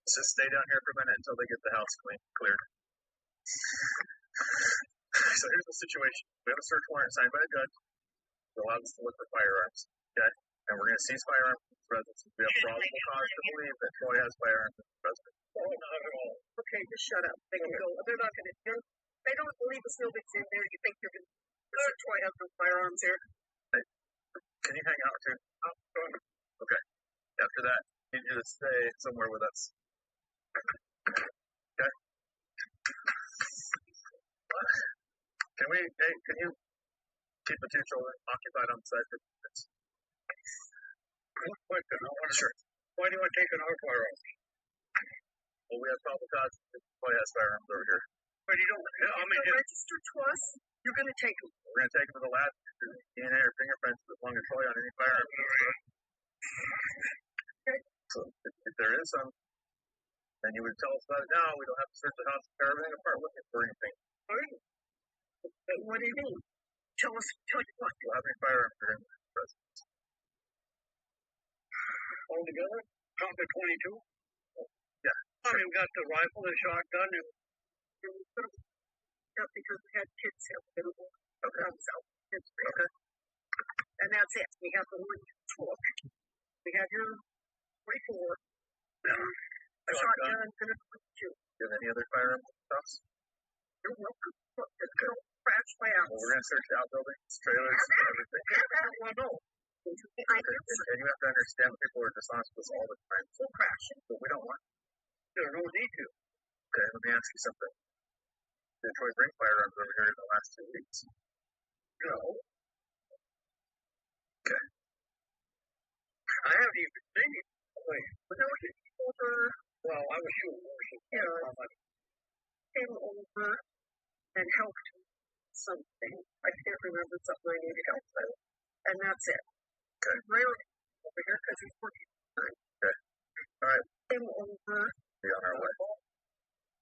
Just stay down here for a minute until they get the house cleared. So here's the situation. We have a search warrant signed by a judge that allows us to look for firearms. Okay? And we're going to seize firearms from his residence. We have probable cause to believe that Troy has firearms in his residence. Oh, not at all. Okay, just shut up. They can go. They're not going to. I don't believe a snowbit's in there. You think you're going to try out some firearms here? Hey, can you hang out too? Okay. After that, you need to stay somewhere with us. Okay? Can you keep the two children occupied on the side for minutes? Sure. Why do you want to take an our firearms? Well, we have probable cause to play has firearms over here. But you don't register to us? You're going to take them. We're going to take them to the lab. DNA or fingerprints that belong to Troy on any firearms. Okay. So if there is some, then you would tell us about it now. We don't have to search the house and tear everything apart looking for anything. What do you mean? Tell you what. Do you have any firearms during the residence? All together? Count the 22? Yeah. I mean, got the rifle, the shotgun, and because we had kids have available. Okay. Okay. And that's it. We have the wood talk. We have your 24. A shotgun and a 22. Do you have any other firearms stuffs? You're welcome. Look, don't crash my house. Well, we're going to search the outbuildings, trailers, and everything. Well, no. And you have to understand that people are dishonest with us all the time. So crashing. But we don't want to. there's no need to. Okay, let me ask you something. Did Troy bring firearms over here in the last 2 weeks? No. Okay. I haven't even seen it. Wait. But no, he came over. Well, I was sure. Came over and helped something. I can't remember something I needed help with. And that's it. Okay. Rarely over here because he's working. Okay. All right. Came over. Be on our way.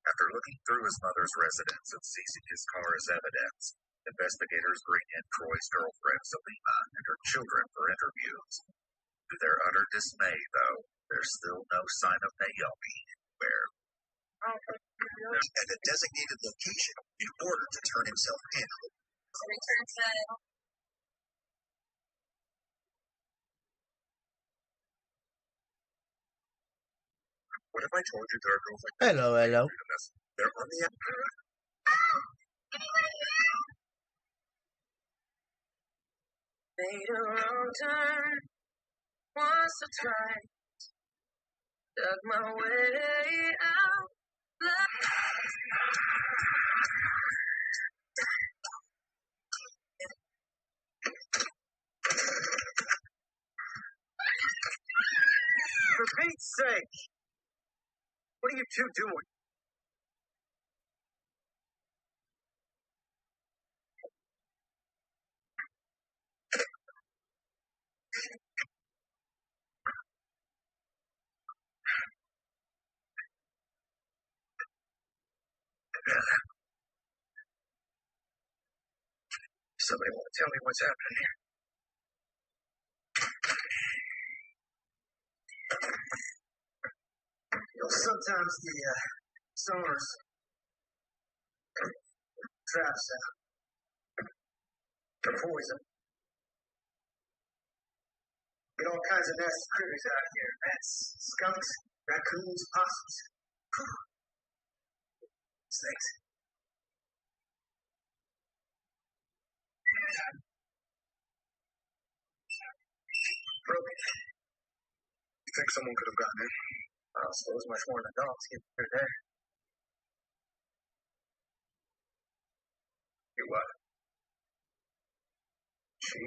After looking through his mother's residence and seizing his car as evidence, investigators bring in Troy's girlfriend, Selena, and her children for interviews. To their utter dismay, though, there's still no sign of Naomi anywhere. At a designated location in order to turn himself in. Return to... What if I told you there are girls like Hello. they're on the Made a wrong turn once or twice. Dug my way out. For Pete's sake! What are you two doing? Somebody want to tell me what's happening here? You know, sometimes the stoners traps the poison. Get all kinds of nasty critters out here. Rats, skunks, raccoons, possums. Snakes. Broken. You think someone could have gotten in? I suppose much more than dogs get through there. You what? She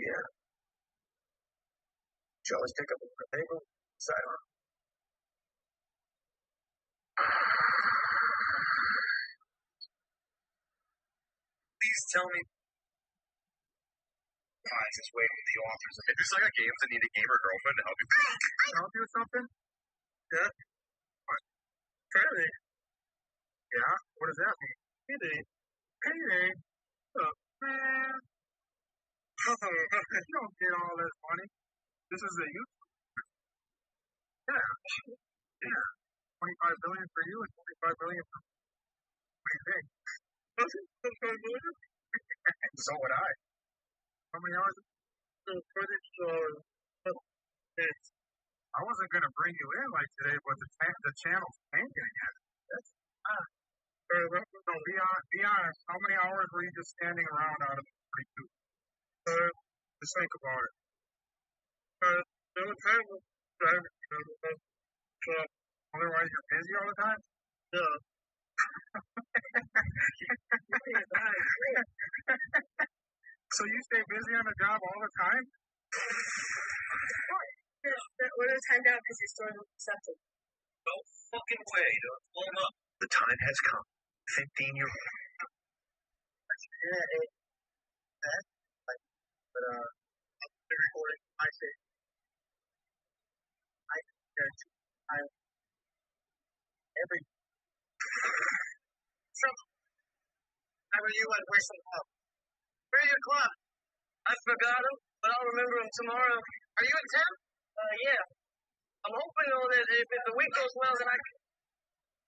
always pick up a table, sidearm. Please tell me. I just wait for the authors. If it's like a games that need a gamer girlfriend to help you. Help you with something? Yeah. Payday. Yeah? What does that mean? Payday. Payday? Oh, man. You don't get all this money. This is a youth. Yeah. Yeah. 25 billion for you and 25 billion for me. What do you think? 25 billion? So would I. How many hours? The footage I wasn't going to bring you in like today, but the channel's tanking again. No, be honest. How many hours were you just standing around out of the 42? Just think about it. There was time driving, otherwise you're busy all the time? Yeah. So you stay busy on the job all the time? What are the time down because your store was accepted? No fucking way. Don't hold up. The time has come. 15-year-old. But recording I say I every so how are you at Western Club? Where your club? I forgot him, but I'll remember him tomorrow. Are you in town? Yeah. I'm hoping though that if the week goes well then I can.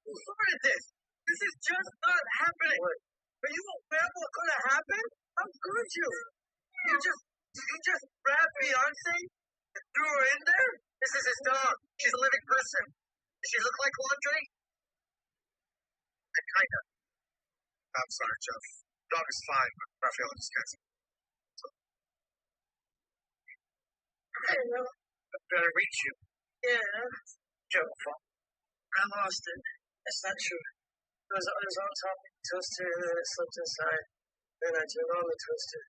Who started this? This is just not happening. What? Are you aware of what could have happened? How could you? You just grabbed Beyonce and threw her in there? This is his dog. She's a living person. Does she look like laundry? Kinda. I'm sorry, Jeff. Dog is fine, but Raphael just gets it. So. I don't know. I better reach you. Yeah. Joe, I lost it. That's not true. It was on top of the toaster, and then it slipped inside. Then I turned on the toaster.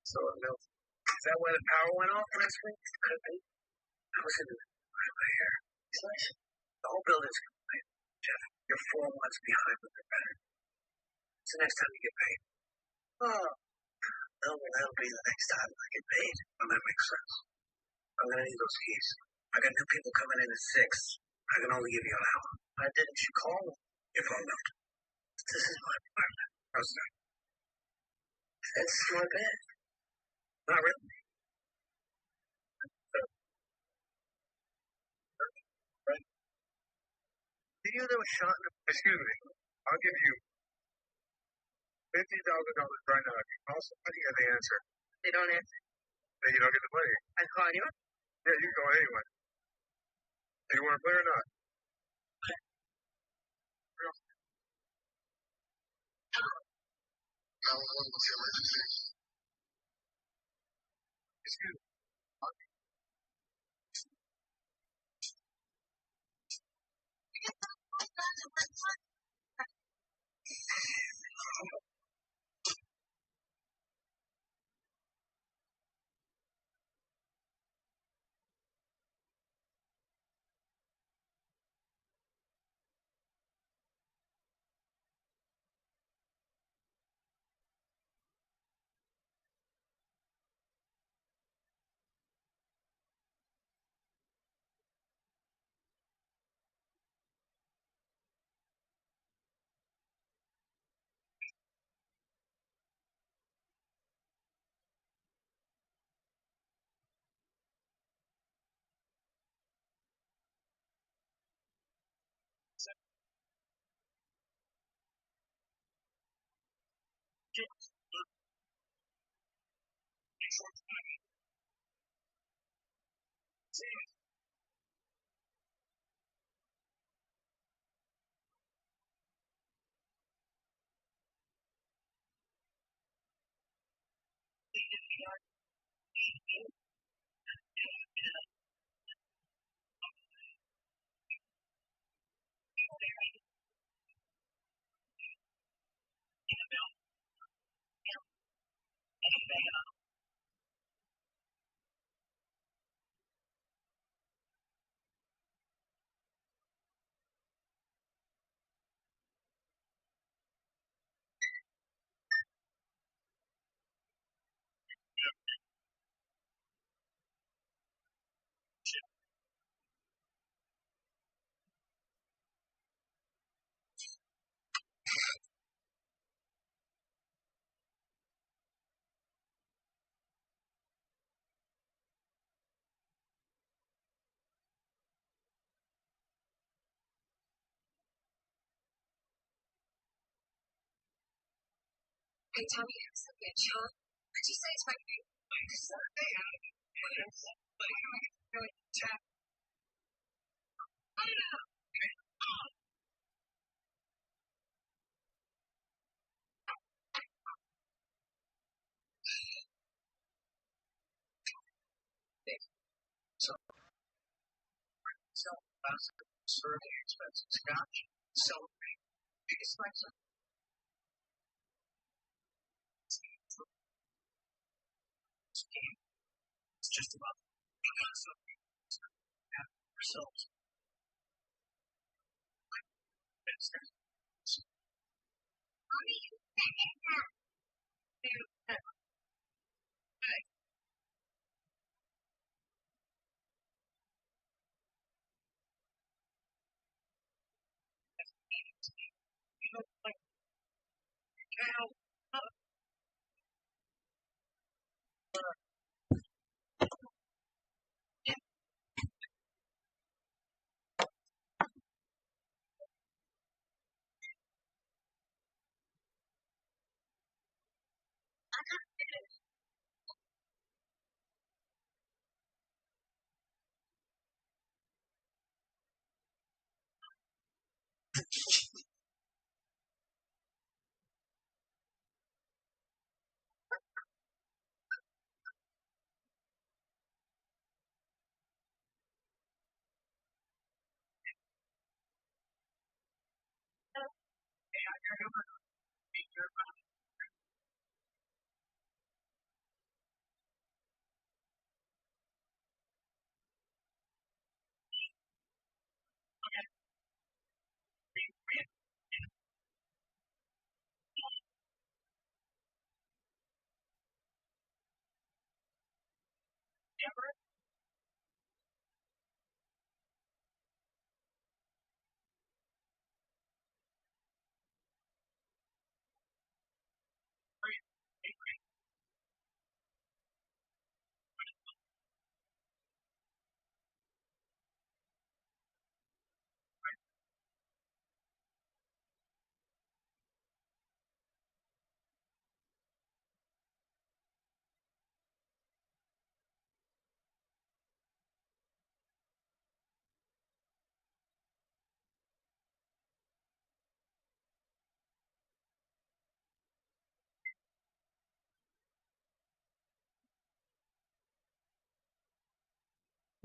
So it melted. Is that why the power went off last week? Could be. I was in my hair. The whole building's complaining. Jeff, you're 4 months behind, but they're better. So next time you get paid. Oh. That'll be the next time I get paid. Well, that makes sense. I'm gonna need those keys. I got new people coming in at 6. I can only give you an hour. Why didn't you call me? Your phone number. This is my apartment. How's that? That's my bed. Not really. You that was shot in the... Excuse me. I'll give you $50,000 right now. If you call somebody and they answer. They don't answer. Then you don't get the money. I call anyone? Yeah, you can call anyone. Do you want to play or not? Excuse me. Hey, Tommy, I'm so good, Sean. Did you say it's my name? So, survey expensive scotch, celebrate, biggest sponsor. It's just about ourselves.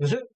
Is it?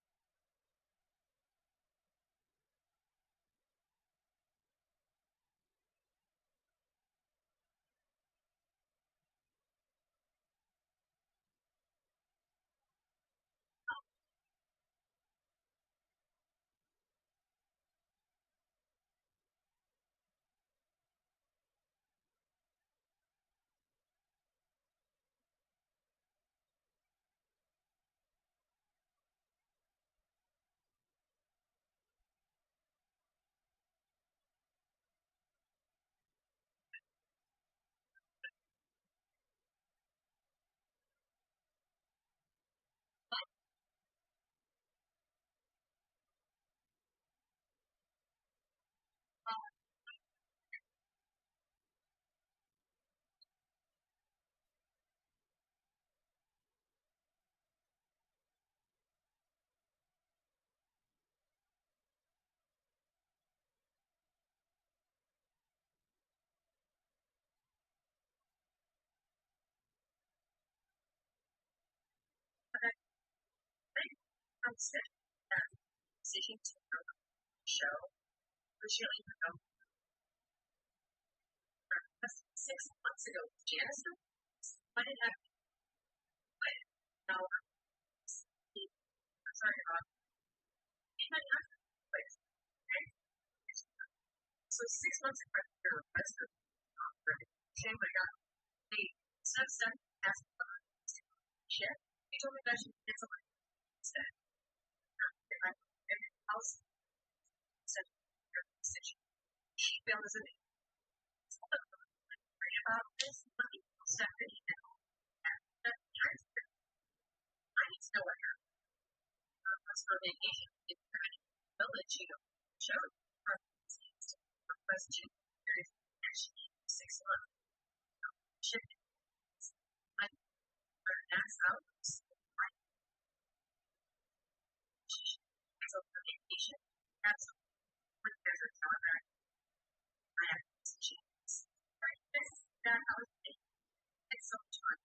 I'm sick of seeking to show, originally from 6 months ago. Janice, why did I? No, I'm sorry, Rob. So 6 months ago, you're arrested. Shame I got the stuff asked for shit. He told me that I should get someone instead. If I house said she found as a about this money stuff that he did. I need to know what happened. As for vacation, it's village, showed from question. There is actually 6 months. Shipping. Like, that's hours. So for vacation, that's when there's a contract. I have to choose. Right? This is that how it's made. It's so much fun.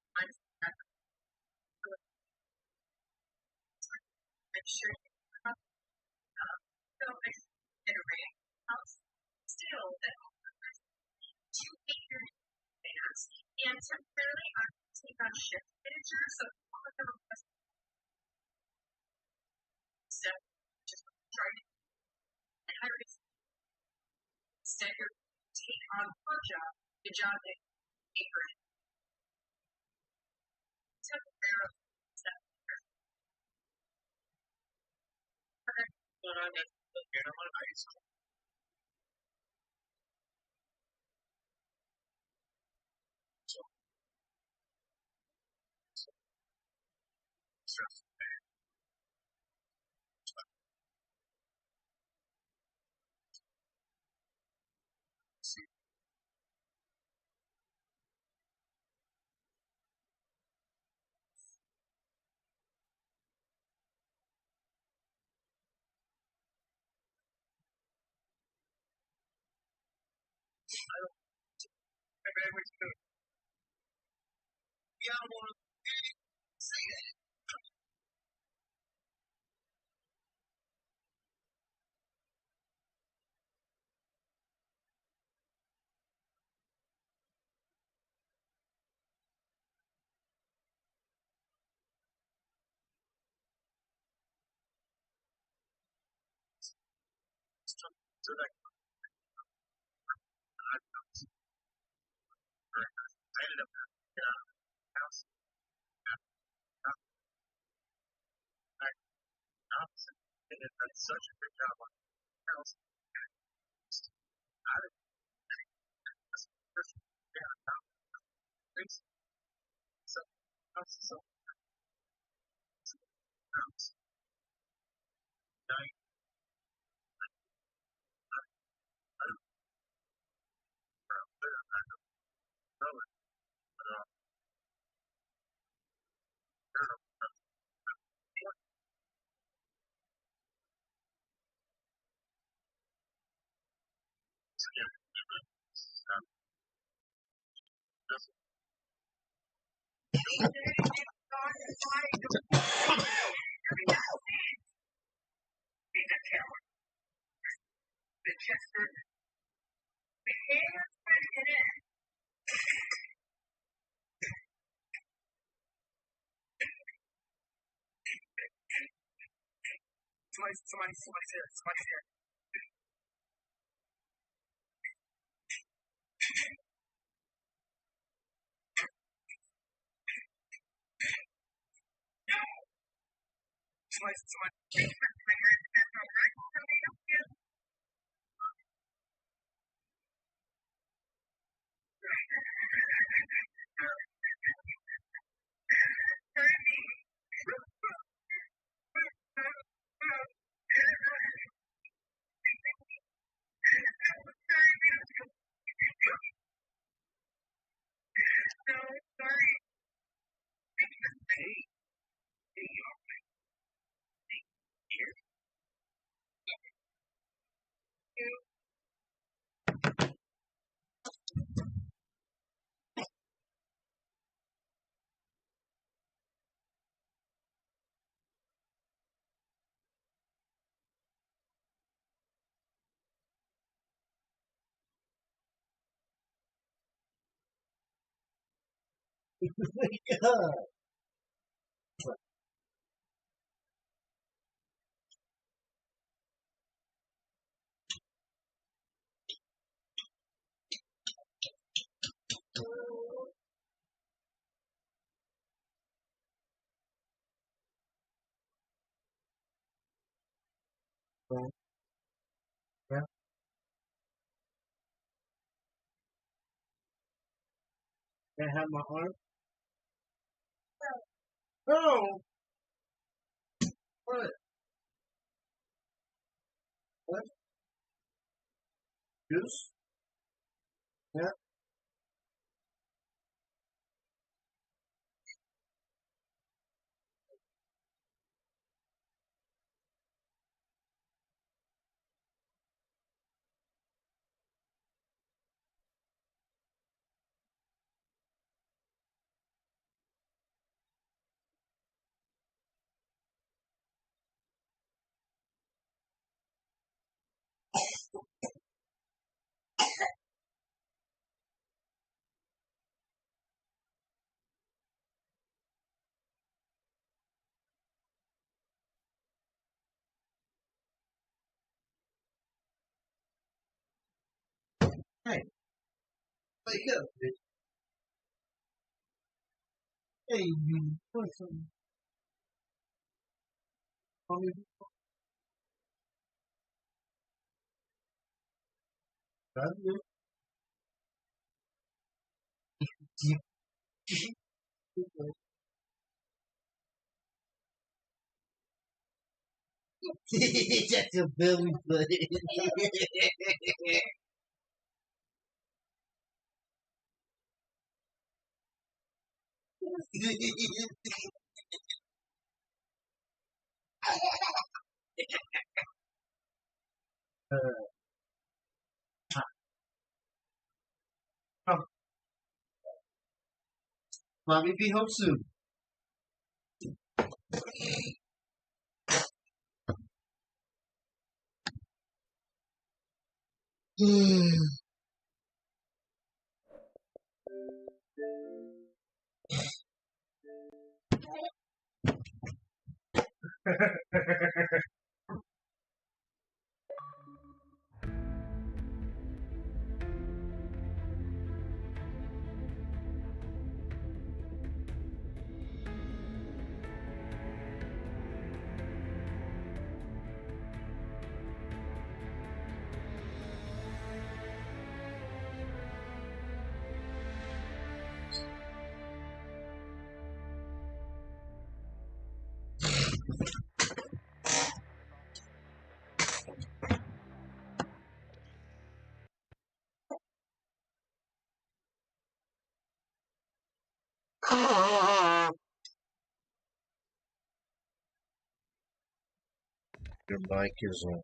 I'm sure you have shift manager, so all of them are step just trying to and hire instead you're take on her job, the job that you for him. Took care of stuff. Okay. But I'm not looking at my eyes. Yeah, I want to say that. So that I ended up in a house. And it done such a great job on the house. I didn't so night. Somebody's here. Somebody. Yeah. Can I have my arm? No. What? What? Juice? Yeah. Hey, wake up, bitch. Hey, you want some? That's a belly button. Mommy be home soon. Your mic is on.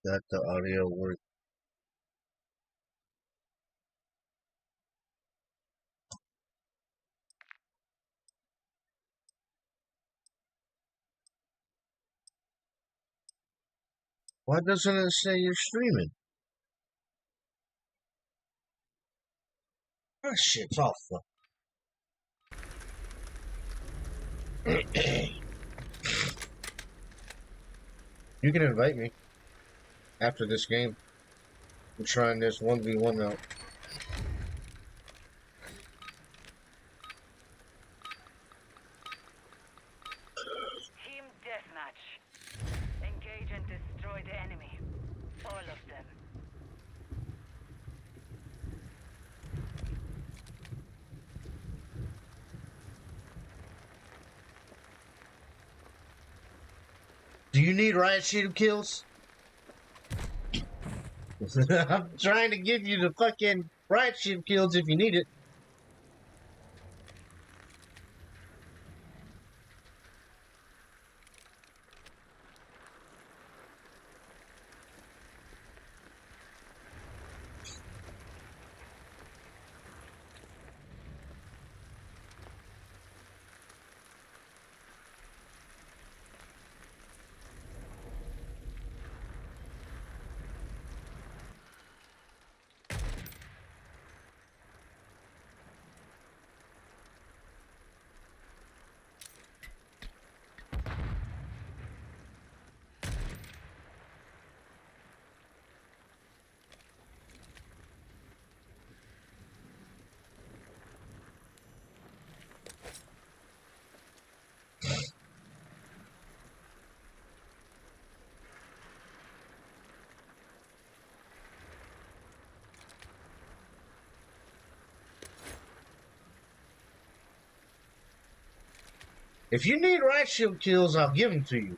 Got the audio work. Why doesn't it say you're streaming? That shit's awful. You can invite me after this game. I'm trying this 1v1 out. Team deathmatch. Engage and destroy the enemy. All of them. Do you need riot shield kills? I'm trying to give you the fucking riot shield kills if you need it. If you need right shield kills, I'll give them to you.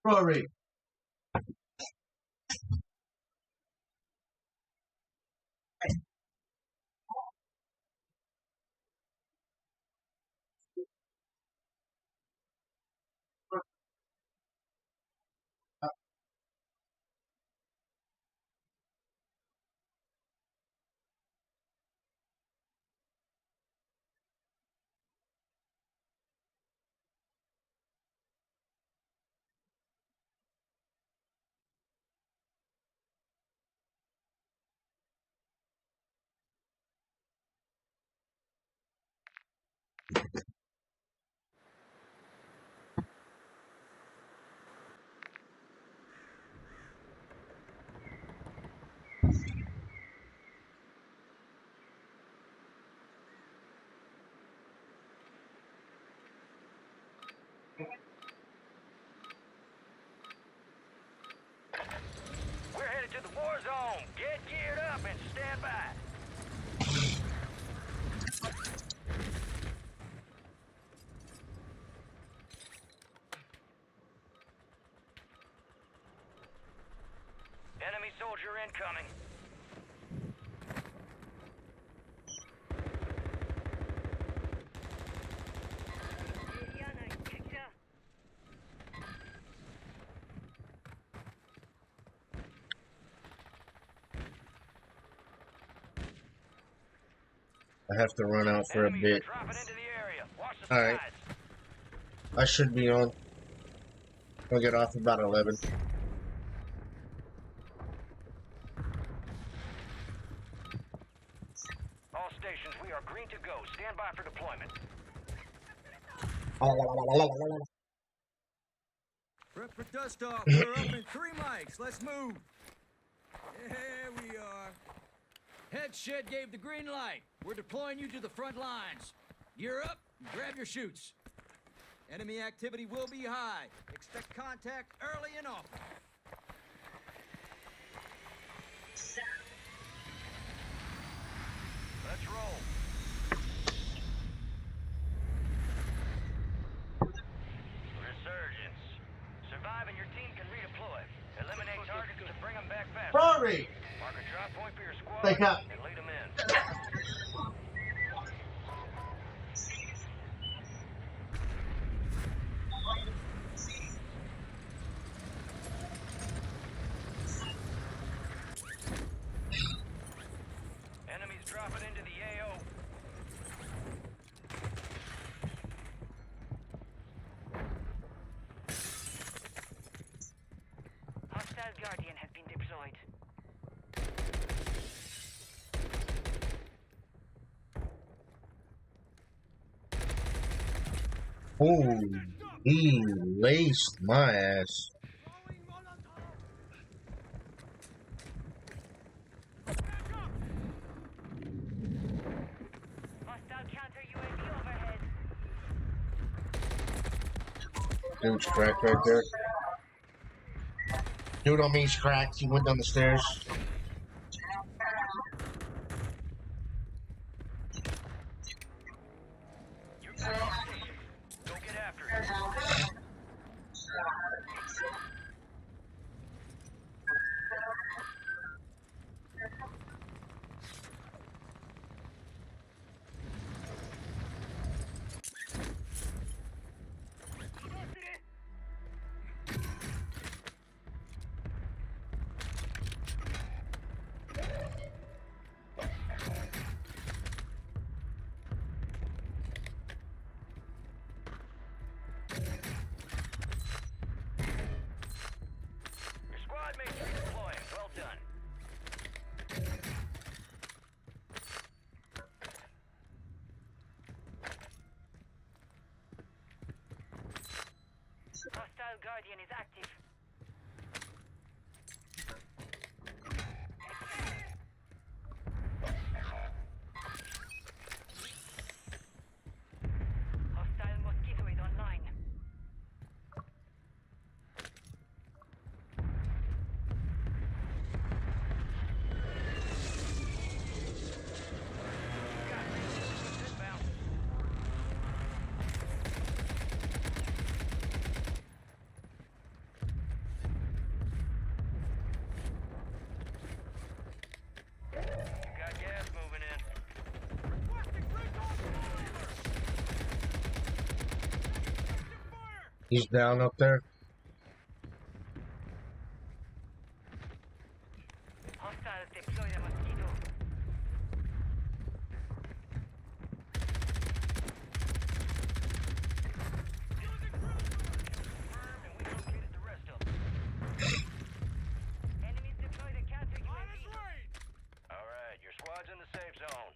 Rory. We're headed to the Warzone. Get geared up and stand by. Enemy soldier incoming. I have to run out for a bit. Alright. I should be on. I'll get off about 11. All stations, we are green to go. Stand by for deployment. Prep for dust off. We're up in 3 mics. Let's move. There we are. Head shed gave the green light. We're deploying you to the front lines. Gear up and grab your chutes. Enemy activity will be high. Expect contact early and often. Let's roll. Resurgence. Survive and your team can redeploy. Eliminate targets to bring them back faster. Rory! Mark a drop point for your squad Wake up. and lead them in. Enemies dropping into the AO. Hostile Guardian has been deployed. Oh, he laced my ass. Hostile counter UAV overhead. Dude's cracked right there. Dude on me's cracked. He went down the stairs. Go get after it. He's down up there. Hostiles deploy the mosquito. Enemies deployed a counter UAV. Alright, your squad's in the safe zone.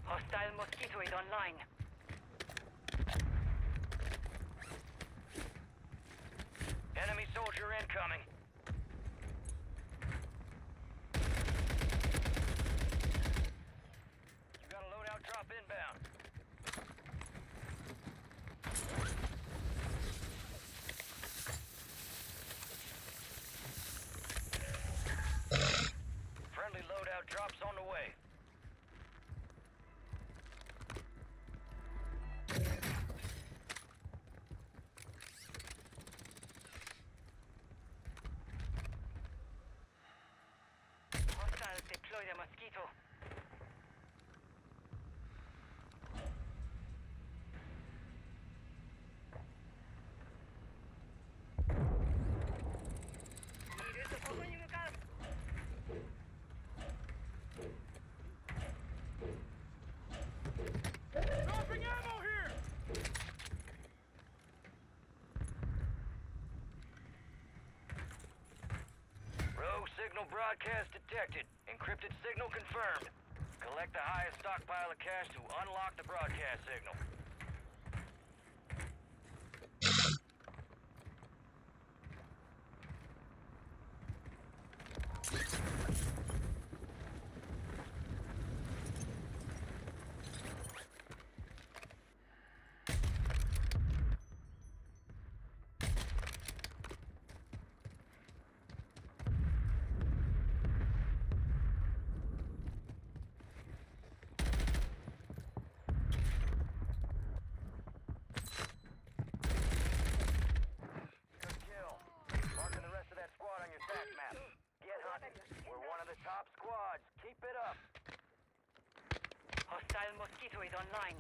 Hostile mosquito is online. Enemy soldier incoming. You got a loadout drop inbound. Friendly loadout drops on the way. Hostiles deploy the mosquito. Dropping ammo here! Rogue signal broadcast detected. Encrypted signal confirmed. Collect the highest stockpile of cash to unlock the broadcast signal. Good kill. Marking the rest of that squad on your stat map. Get hunting. We're one of the top squads. Keep it up. Hostile mosquito is online.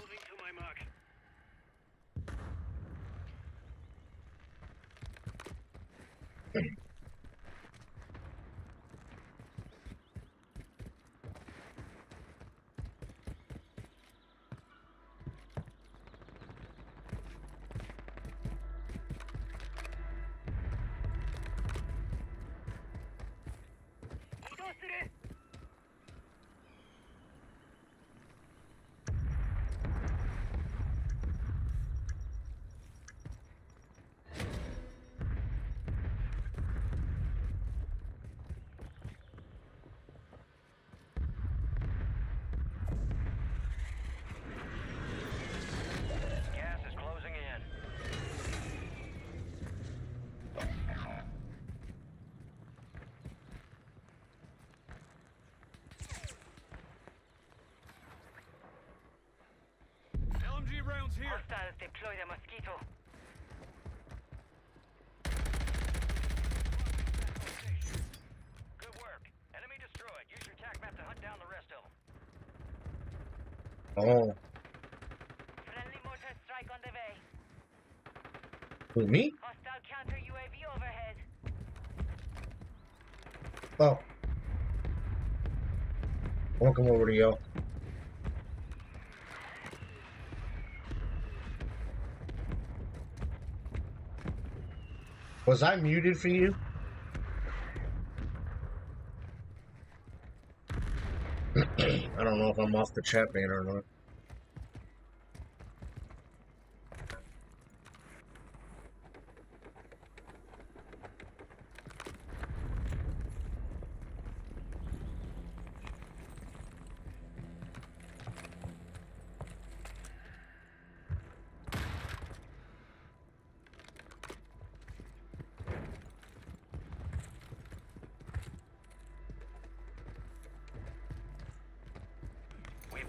Moving to my mark. Gas is closing in. LMG rounds here. Hostiles deploy the mosquito. Good work. Enemy destroyed. Use your tac map to hunt down the rest of them. Oh, Friendly mortar strike on the way. who, me? Hostile counter UAV overhead. Oh. I'll come over to y'all. Was I muted for you? I don't know if I'm off the chat ban or not.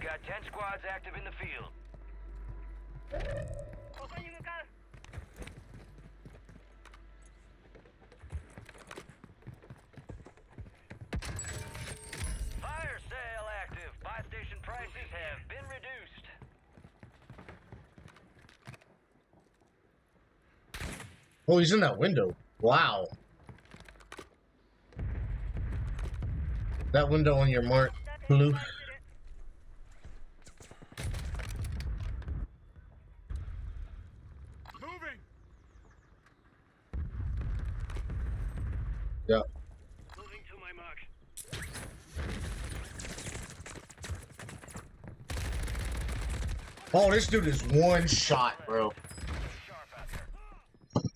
got 10 squads active in the field. Fire sale active. Buy station prices have been reduced. Oh, he's in that window. Wow. That window on your mark, Blue. Moving. Yeah. Moving to my mark. Oh, this dude is one shot, bro.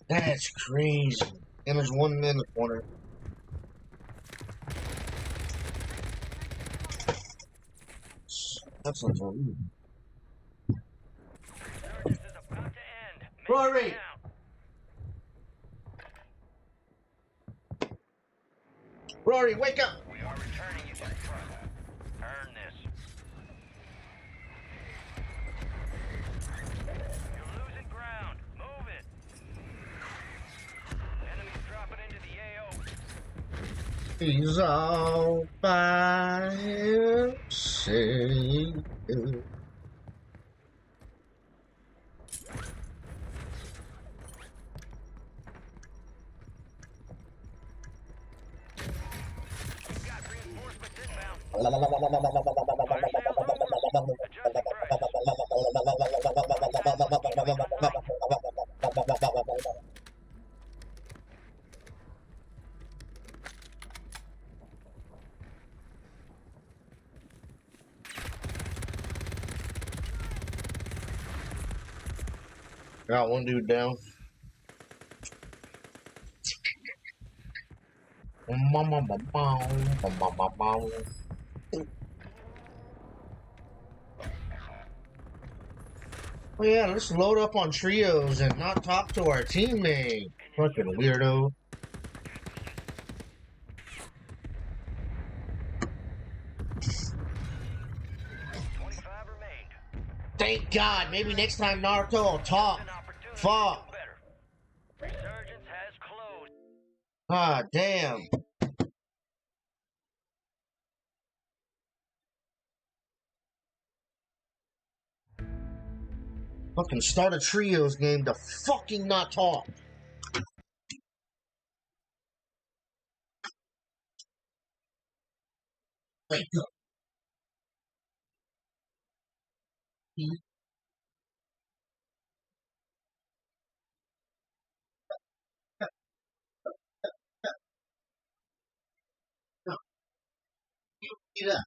That's crazy. And there's one in the corner. That's unbelievable. Rory! Rory, wake up! We are returning you to the front. Earn this. You're losing ground. Move it. Enemies dropping into the AO. He's all by himself. Got one dude down. Oh yeah, let's load up on trios and not talk to our teammate. Fucking weirdo. Thank God. Maybe next time Naruto will talk. Fuck. Resurgence has closed. Ah, damn. Fucking start a trios game to fucking not talk. Wake up. Get up.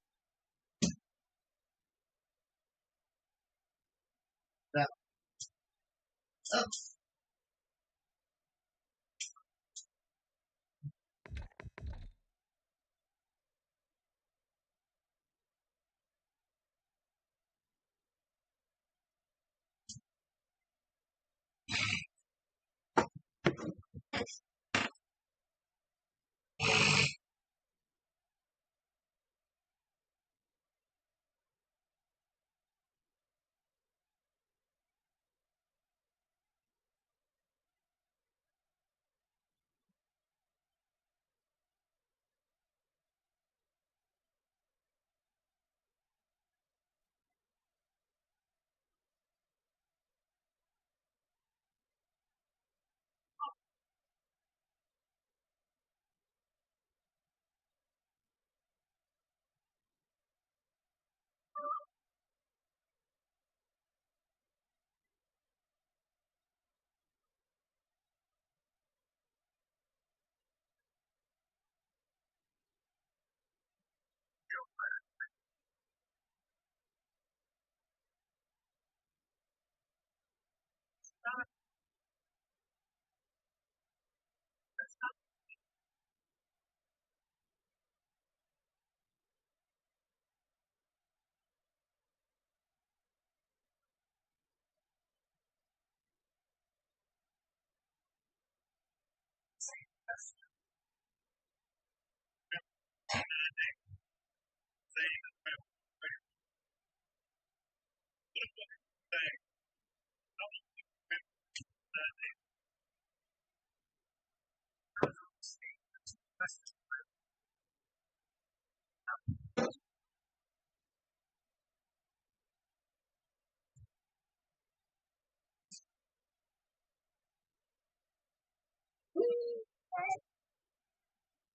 Up. Up.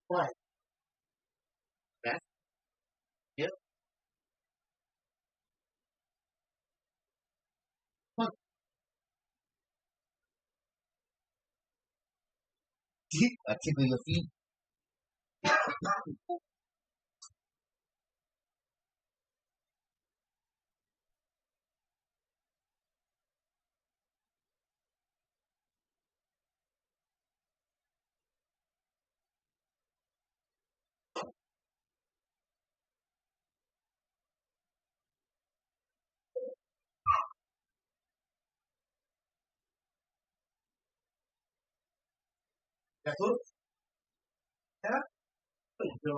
What? That? Yep. What? I tickle your feet. That's what? Yeah? No.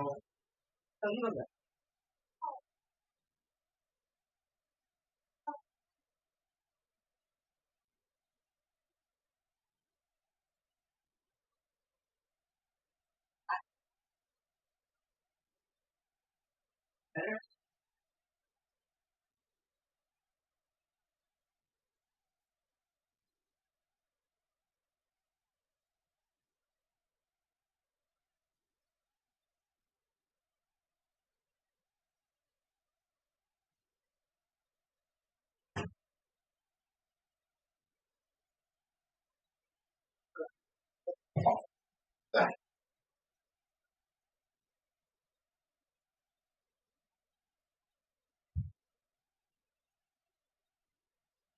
No, no. Better?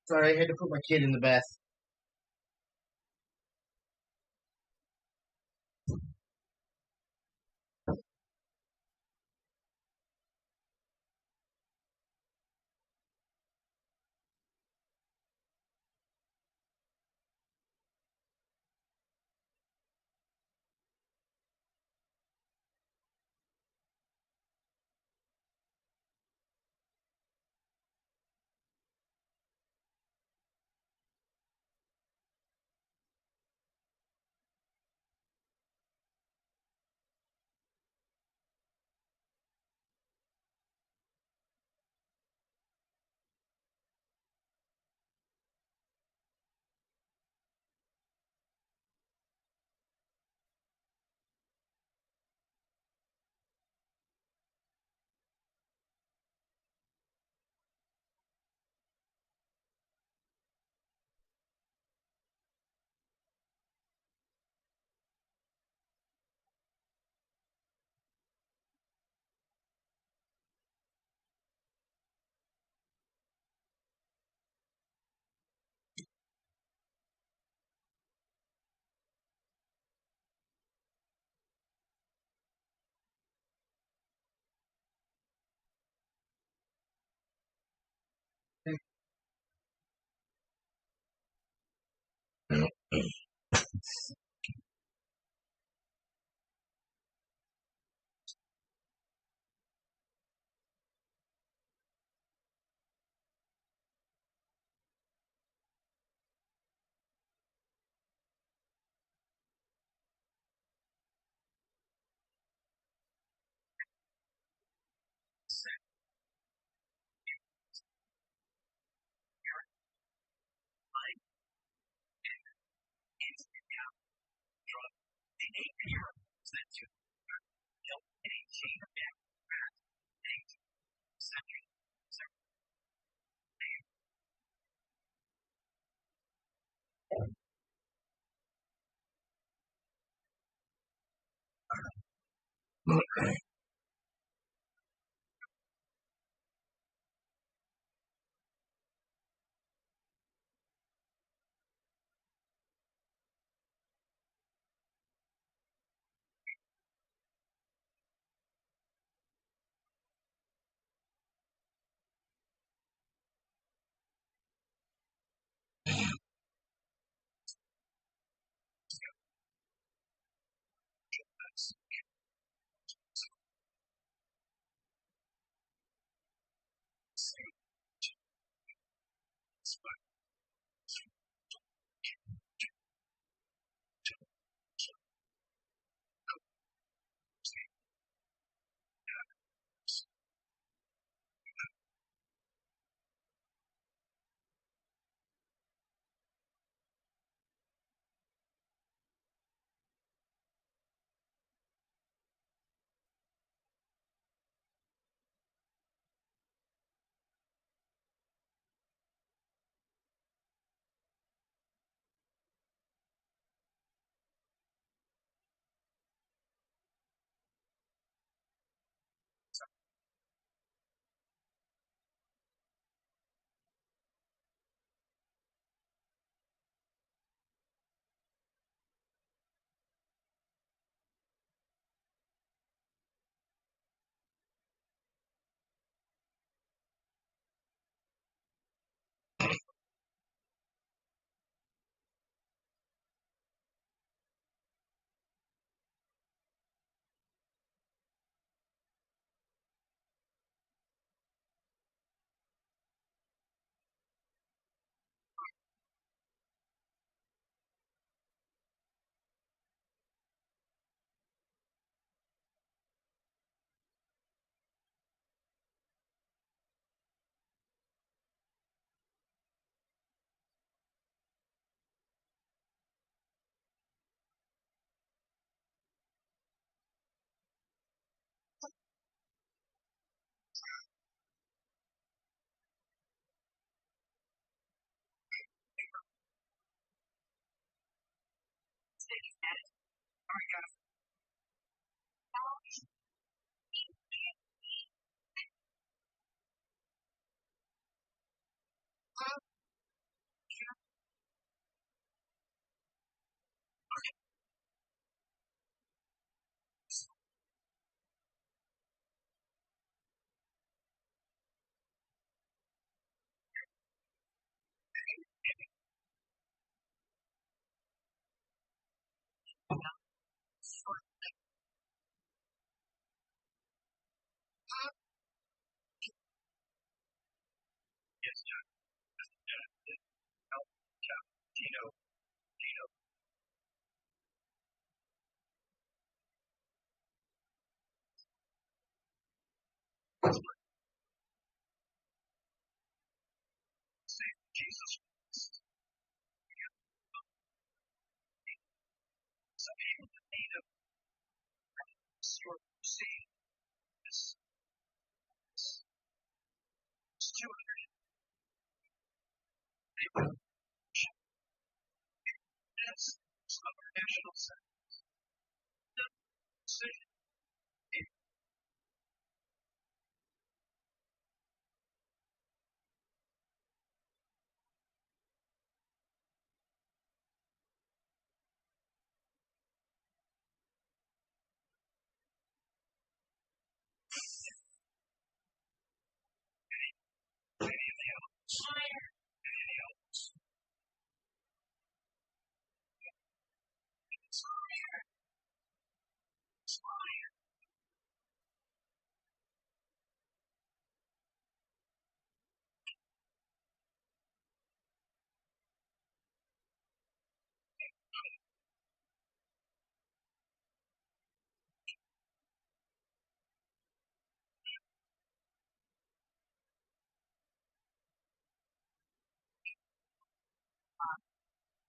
Sorry, I had to put my kid in the bath.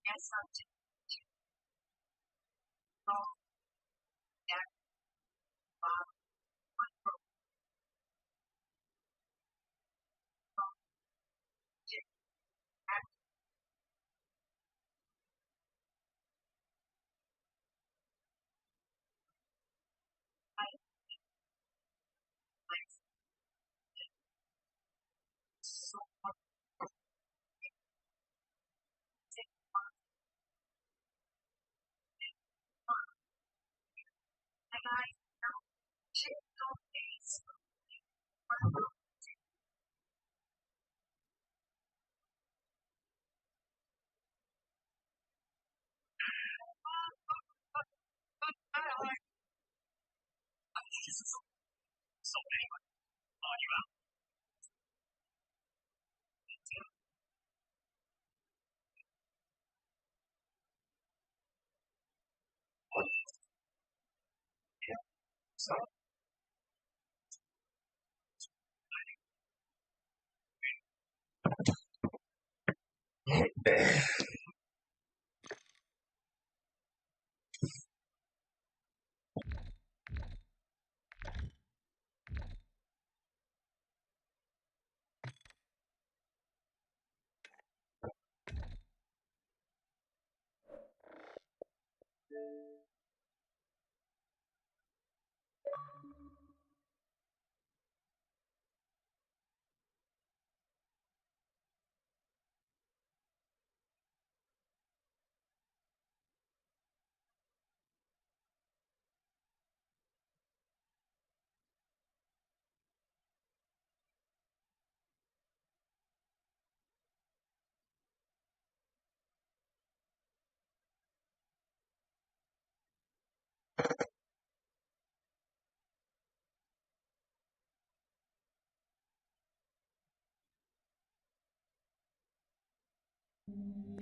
Yes, something. Oh, that,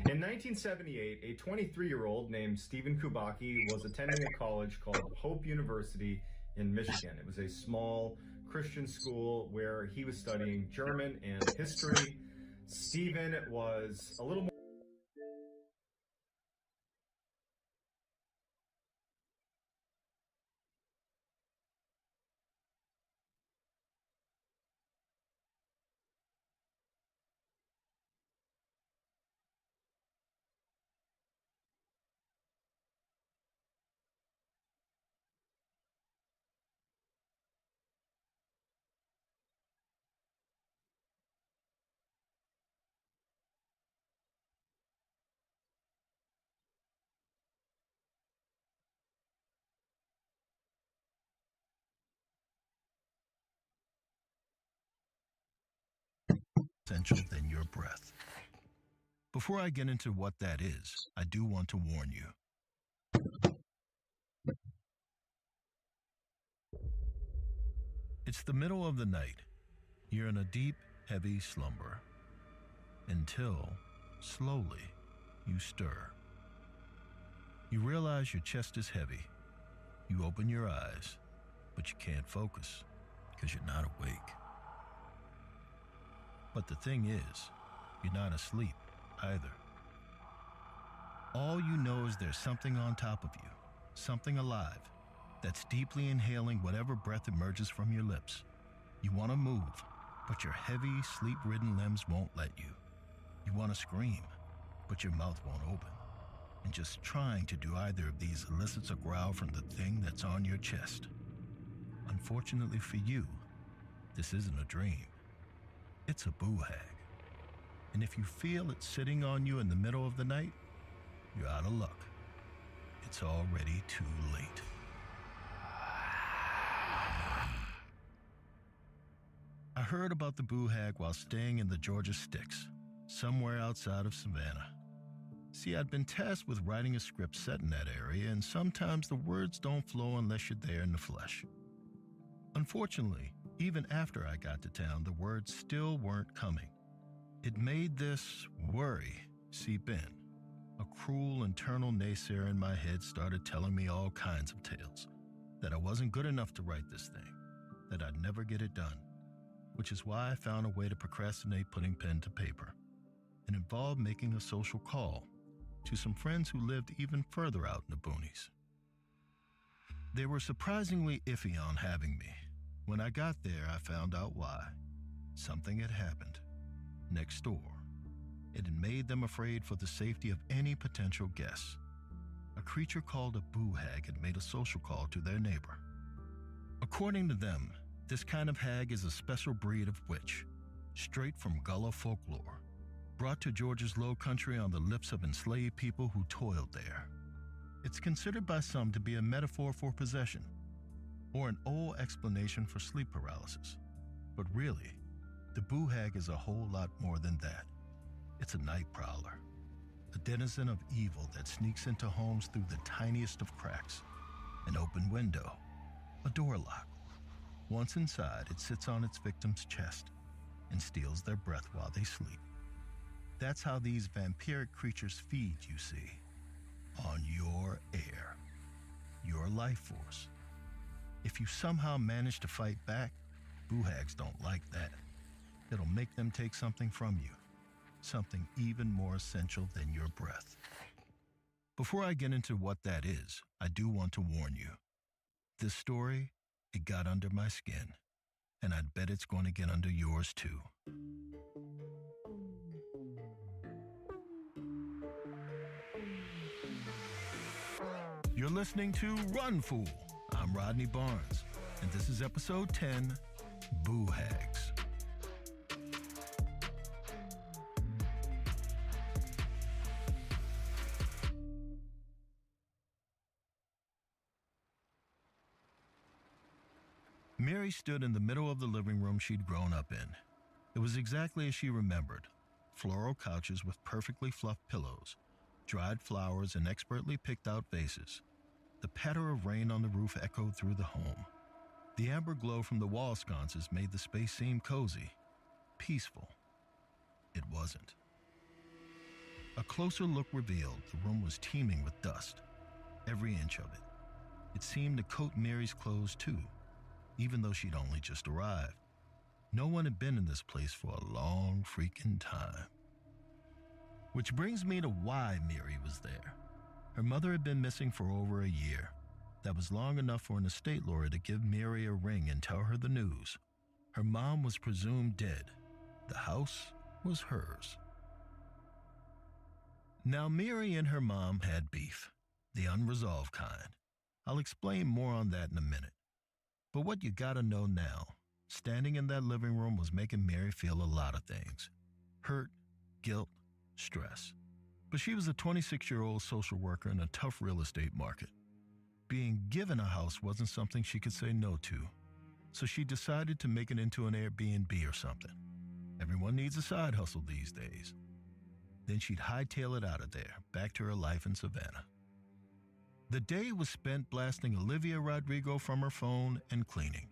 In 1978, a 23-year-old named Stephen Kubacki was attending a college called Hope University in Michigan. It was a small Christian school where he was studying German and history. Stephen was a little more essential than your breath. Before I get into what that is, I do want to warn you. It's the middle of the night. You're in a deep, heavy slumber. Until, slowly, you stir. You realize your chest is heavy. You open your eyes, but you can't focus because you're not awake. But the thing is, you're not asleep either. All you know is there's something on top of you, something alive, that's deeply inhaling whatever breath emerges from your lips. You want to move, but your heavy, sleep-ridden limbs won't let you. You want to scream, but your mouth won't open. And just trying to do either of these elicits a growl from the thing that's on your chest. Unfortunately for you, this isn't a dream. It's a boo hag. And if you feel it sitting on you in the middle of the night, you're out of luck. It's already too late. I heard about the boo hag while staying in the Georgia Sticks, somewhere outside of Savannah. See, I'd been tasked with writing a script set in that area, and sometimes the words don't flow unless you're there in the flesh. Unfortunately, even after I got to town, the words still weren't coming. It made this worry seep in. A cruel internal naysayer in my head started telling me all kinds of tales. That I wasn't good enough to write this thing. That I'd never get it done. Which is why I found a way to procrastinate putting pen to paper. It involved making a social call to some friends who lived even further out in the boonies. They were surprisingly iffy on having me. When I got there, I found out why. Something had happened. Next door. It had made them afraid for the safety of any potential guests. A creature called a boo hag had made a social call to their neighbor. According to them, this kind of hag is a special breed of witch, straight from Gullah folklore, brought to Georgia's low country on the lips of enslaved people who toiled there. It's considered by some to be a metaphor for possession, or an old explanation for sleep paralysis. But really, the boo hag is a whole lot more than that. It's a night prowler, a denizen of evil that sneaks into homes through the tiniest of cracks, an open window, a door lock. Once inside, it sits on its victim's chest and steals their breath while they sleep. That's how these vampiric creatures feed, you see, on your air, your life force. If you somehow manage to fight back, boo hags don't like that. It'll make them take something from you, something even more essential than your breath. Before I get into what that is, I do want to warn you. This story, it got under my skin, and I'd bet it's going to get under yours too. You're listening to Run Fool. I'm Rodney Barnes, and this is episode 10, Boo Hags. Mary stood in the middle of the living room she'd grown up in. It was exactly as she remembered. Floral couches with perfectly fluffed pillows, dried flowers and expertly picked out vases. The patter of rain on the roof echoed through the home. The amber glow from the wall sconces made the space seem cozy, peaceful. It wasn't. A closer look revealed the room was teeming with dust, every inch of it. It seemed to coat Mary's clothes too, even though she'd only just arrived. No one had been in this place for a long freaking time. Which brings me to why Mary was there. Her mother had been missing for over a year. That was long enough for an estate lawyer to give Mary a ring and tell her the news. Her mom was presumed dead. The house was hers. Now, Mary and her mom had beef, the unresolved kind. I'll explain more on that in a minute. But what you gotta know now, standing in that living room was making Mary feel a lot of things. Hurt, guilt, stress. But she was a 26-year-old social worker in a tough real estate market. Being given a house wasn't something she could say no to, so she decided to make it into an Airbnb or something. Everyone needs a side hustle these days. Then she'd hightail it out of there, back to her life in Savannah. The day was spent blasting Olivia Rodrigo from her phone and cleaning.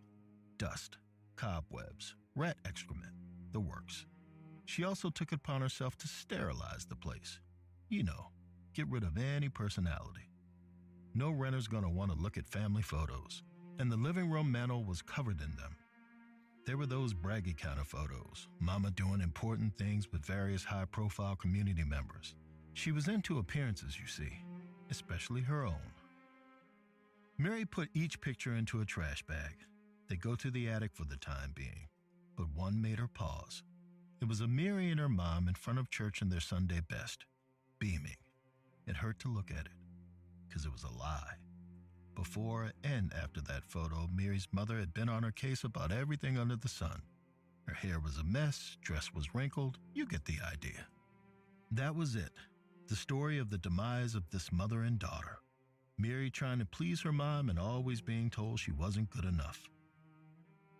Dust, cobwebs, rat excrement, the works. She also took it upon herself to sterilize the place. You know, get rid of any personality. No renter's gonna want to look at family photos, and the living room mantel was covered in them. There were those braggy kind of photos, Mama doing important things with various high-profile community members. She was into appearances, you see, especially her own. Mary put each picture into a trash bag. They go to the attic for the time being, but one made her pause. It was of Mary and her mom in front of church in their Sunday best, beaming. It hurt to look at it, because it was a lie. Before and after that photo, Mary's mother had been on her case about everything under the sun. Her hair was a mess, dress was wrinkled, you get the idea. That was it, the story of the demise of this mother and daughter. Mary trying to please her mom and always being told she wasn't good enough.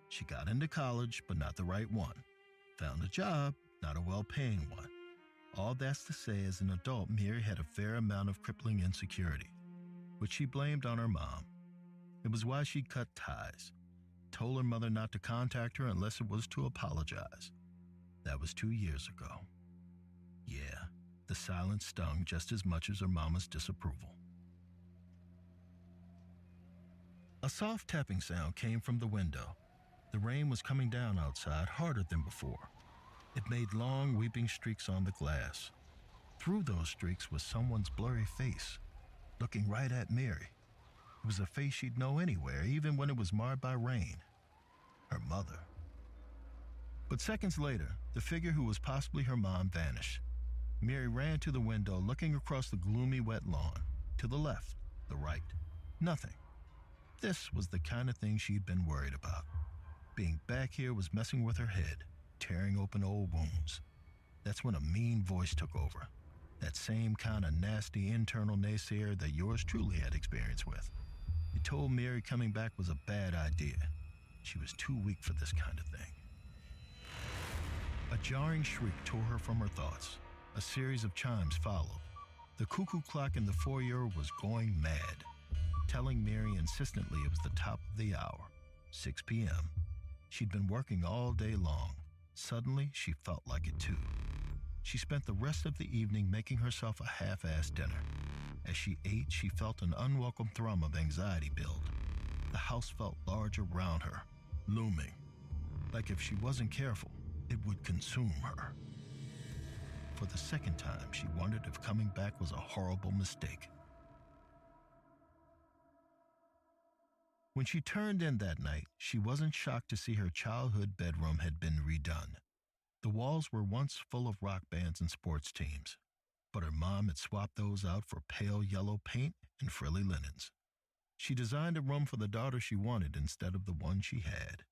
She got into college, but not the right one. Found a job, not a well-paying one. All that's to say, as an adult, Mary had a fair amount of crippling insecurity, which she blamed on her mom. It was why she cut ties, told her mother not to contact her unless it was to apologize. That was 2 years ago. Yeah, the silence stung just as much as her mama's disapproval. A soft tapping sound came from the window. The rain was coming down outside harder than before. It made long weeping streaks on the glass. Through those streaks was someone's blurry face, looking right at Mary. It was a face she'd know anywhere, even when it was marred by rain. Her mother. But seconds later, the figure who was possibly her mom vanished. Mary ran to the window, looking across the gloomy, wet lawn. To the left, the right. Nothing. This was the kind of thing she'd been worried about. Being back here was messing with her head, tearing open old wounds. That's when a mean voice took over. That same kind of nasty internal naysayer that yours truly had experience with. It told Mary coming back was a bad idea. She was too weak for this kind of thing. A jarring shriek tore her from her thoughts. A series of chimes followed. The cuckoo clock in the foyer was going mad, telling Mary insistently it was the top of the hour, 6 p.m. She'd been working all day long. Suddenly, she felt like it too. She spent the rest of the evening making herself a half-assed dinner. As she ate, she felt an unwelcome thrum of anxiety build. The house felt large around her, looming. Like if she wasn't careful, it would consume her. For the second time, she wondered if coming back was a horrible mistake. When she turned in that night, she wasn't shocked to see her childhood bedroom had been redone. The walls were once full of rock bands and sports teams, but her mom had swapped those out for pale yellow paint and frilly linens. She designed a room for the daughter she wanted instead of the one she had.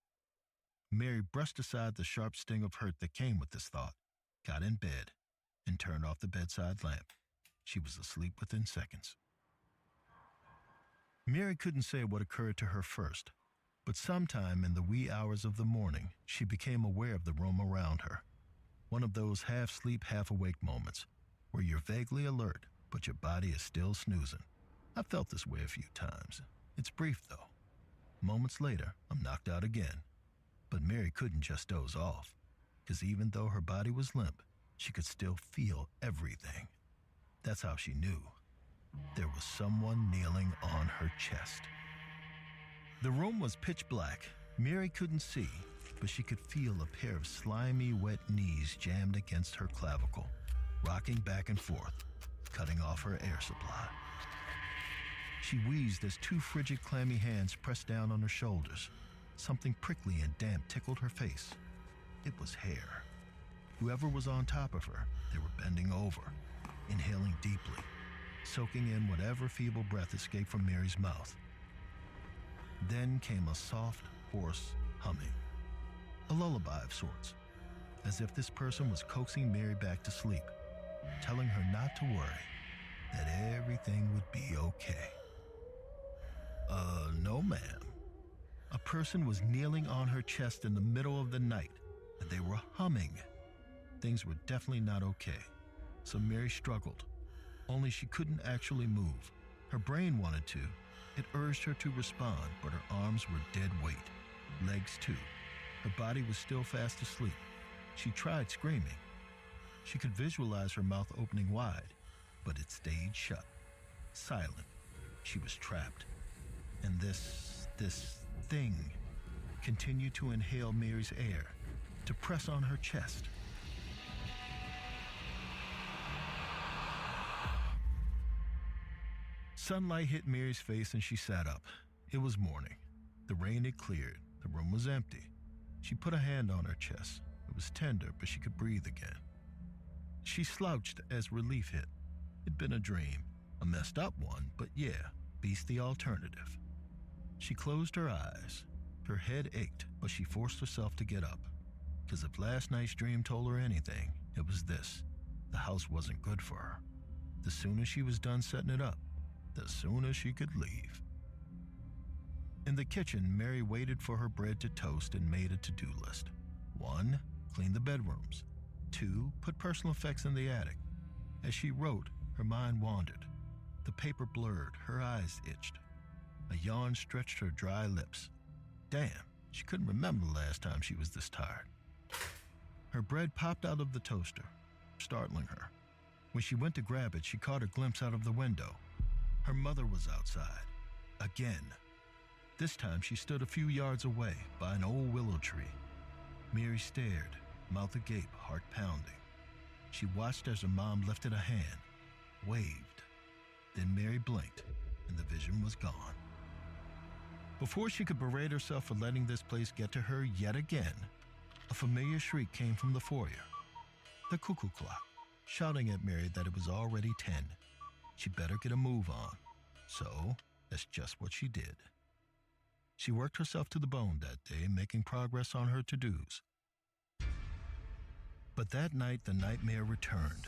Mary brushed aside the sharp sting of hurt that came with this thought, got in bed, and turned off the bedside lamp. She was asleep within seconds. Mary couldn't say what occurred to her first, but sometime in the wee hours of the morning, she became aware of the room around her. One of those half-sleep, half-awake moments where you're vaguely alert, but your body is still snoozing. I've felt this way a few times. It's brief, though. Moments later, I'm knocked out again. But Mary couldn't just doze off, because even though her body was limp, she could still feel everything. That's how she knew. There was someone kneeling on her chest. The room was pitch black. Mary couldn't see, but she could feel a pair of slimy, wet knees jammed against her clavicle, rocking back and forth, cutting off her air supply. She wheezed as two frigid, clammy hands pressed down on her shoulders. Something prickly and damp tickled her face. It was hair. Whoever was on top of her, they were bending over, inhaling deeply, soaking in whatever feeble breath escaped from Mary's mouth. Then came a soft, hoarse humming, a lullaby of sorts, as if this person was coaxing Mary back to sleep, telling her not to worry, that everything would be okay. No, ma'am. A person was kneeling on her chest in the middle of the night, a and they were humming. Things were definitely not okay, so Mary struggled, only she couldn't actually move. Her brain wanted to. It urged her to respond, but her arms were dead weight, legs too. Her body was still fast asleep. She tried screaming. She could visualize her mouth opening wide, but it stayed shut, silent. She was trapped. And this thing continued to inhale Mary's air, to press on her chest. Sunlight hit Mary's face and she sat up. It was morning. The rain had cleared. The room was empty. She put a hand on her chest. It was tender, but she could breathe again. She slouched as relief hit. It'd been a dream, a messed up one, but yeah, beats the alternative. She closed her eyes. Her head ached, but she forced herself to get up. Because if last night's dream told her anything, it was this. The house wasn't good for her. The sooner she was done setting it up, the sooner she could leave. In the kitchen, Mary waited for her bread to toast and made a to-do list. 1, clean the bedrooms. 2, put personal effects in the attic. As she wrote, her mind wandered. The paper blurred, her eyes itched. A yawn stretched her dry lips. Damn, she couldn't remember the last time she was this tired. Her bread popped out of the toaster, startling her. When she went to grab it, she caught a glimpse out of the window. Her mother was outside. Again. This time she stood a few yards away by an old willow tree. Mary stared, mouth agape, heart pounding. She watched as her mom lifted a hand, waved. Then Mary blinked, and the vision was gone. Before she could berate herself for letting this place get to her yet again, a familiar shriek came from the foyer. The cuckoo clock, shouting at Mary that it was already 10. She better get a move on. So, that's just what she did. She worked herself to the bone that day, making progress on her to-dos. But that night, the nightmare returned.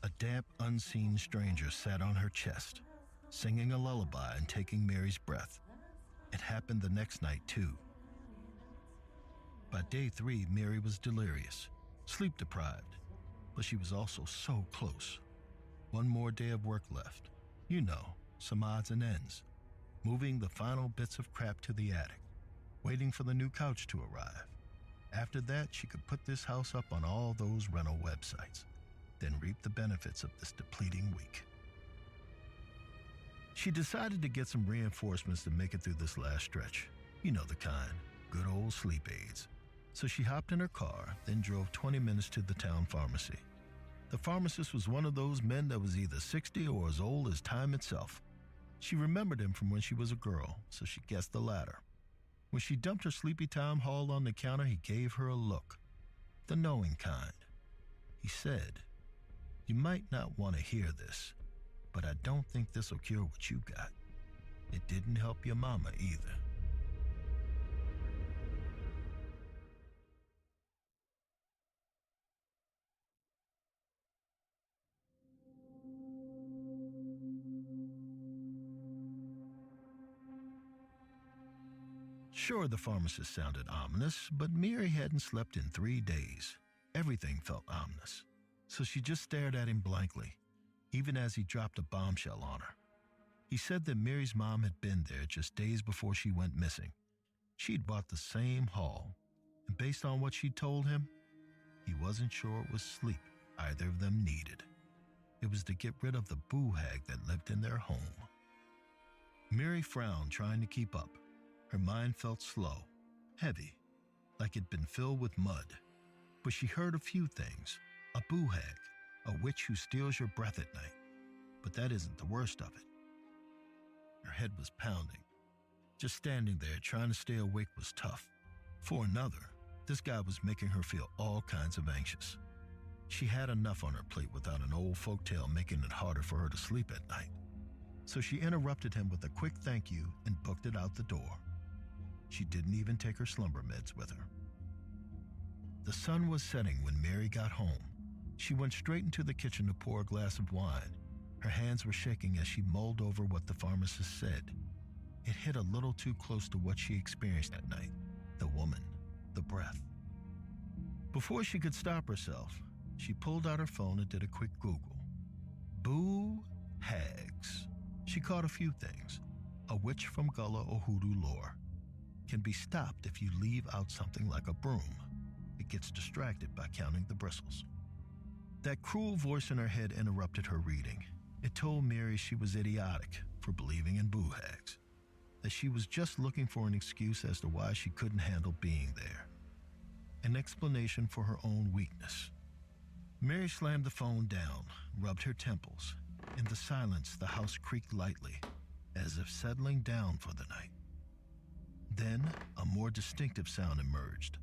A damp, unseen stranger sat on her chest, singing a lullaby and taking Mary's breath. It happened the next night, too. By day 3, Mary was delirious, sleep-deprived, but she was also so close. One more day of work left. You know, some odds and ends. Moving the final bits of crap to the attic, waiting for the new couch to arrive. After that, she could put this house up on all those rental websites, then reap the benefits of this depleting week. She decided to get some reinforcements to make it through this last stretch. You know the kind, good old sleep aids. So she hopped in her car, then drove 20 minutes to the town pharmacy. The pharmacist was one of those men that was either 60 or as old as time itself. She remembered him from when she was a girl, so she guessed the latter. When she dumped her Sleepy Time haul on the counter, he gave her a look. The knowing kind. He said, "You might not want to hear this, but I don't think this'll cure what you got. It didn't help your mama either." Sure, the pharmacist sounded ominous, but Mary hadn't slept in 3 days. Everything felt ominous. So she just stared at him blankly, even as he dropped a bombshell on her. He said that Mary's mom had been there just days before she went missing. She'd bought the same haul, and based on what she'd told him, he wasn't sure it was sleep either of them needed. It was to get rid of the boo hag that lived in their home. Mary frowned, trying to keep up. Her mind felt slow, heavy, like it'd been filled with mud. But she heard a few things. A boo hag, a witch who steals your breath at night. But that isn't the worst of it. Her head was pounding. Just standing there trying to stay awake was tough. For another, this guy was making her feel all kinds of anxious. She had enough on her plate without an old folktale making it harder for her to sleep at night. So she interrupted him with a quick thank you and booked it out the door. She didn't even take her slumber meds with her. The sun was setting when Mary got home. She went straight into the kitchen to pour a glass of wine. Her hands were shaking as she mulled over what the pharmacist said. It hit a little too close to what she experienced that night. The woman, the breath. Before she could stop herself, she pulled out her phone and did a quick Google. Boo hags. She caught a few things. A witch from Gullah or Hoodoo lore. Can be stopped if you leave out something like a broom. It gets distracted by counting the bristles. That cruel voice in her head interrupted her reading. It told Mary she was idiotic for believing in boo hags, that she was just looking for an excuse as to why she couldn't handle being there. An explanation for her own weakness. Mary slammed the phone down, rubbed her temples. In the silence, the house creaked lightly, as if settling down for the night. Then, a more distinctive sound emerged.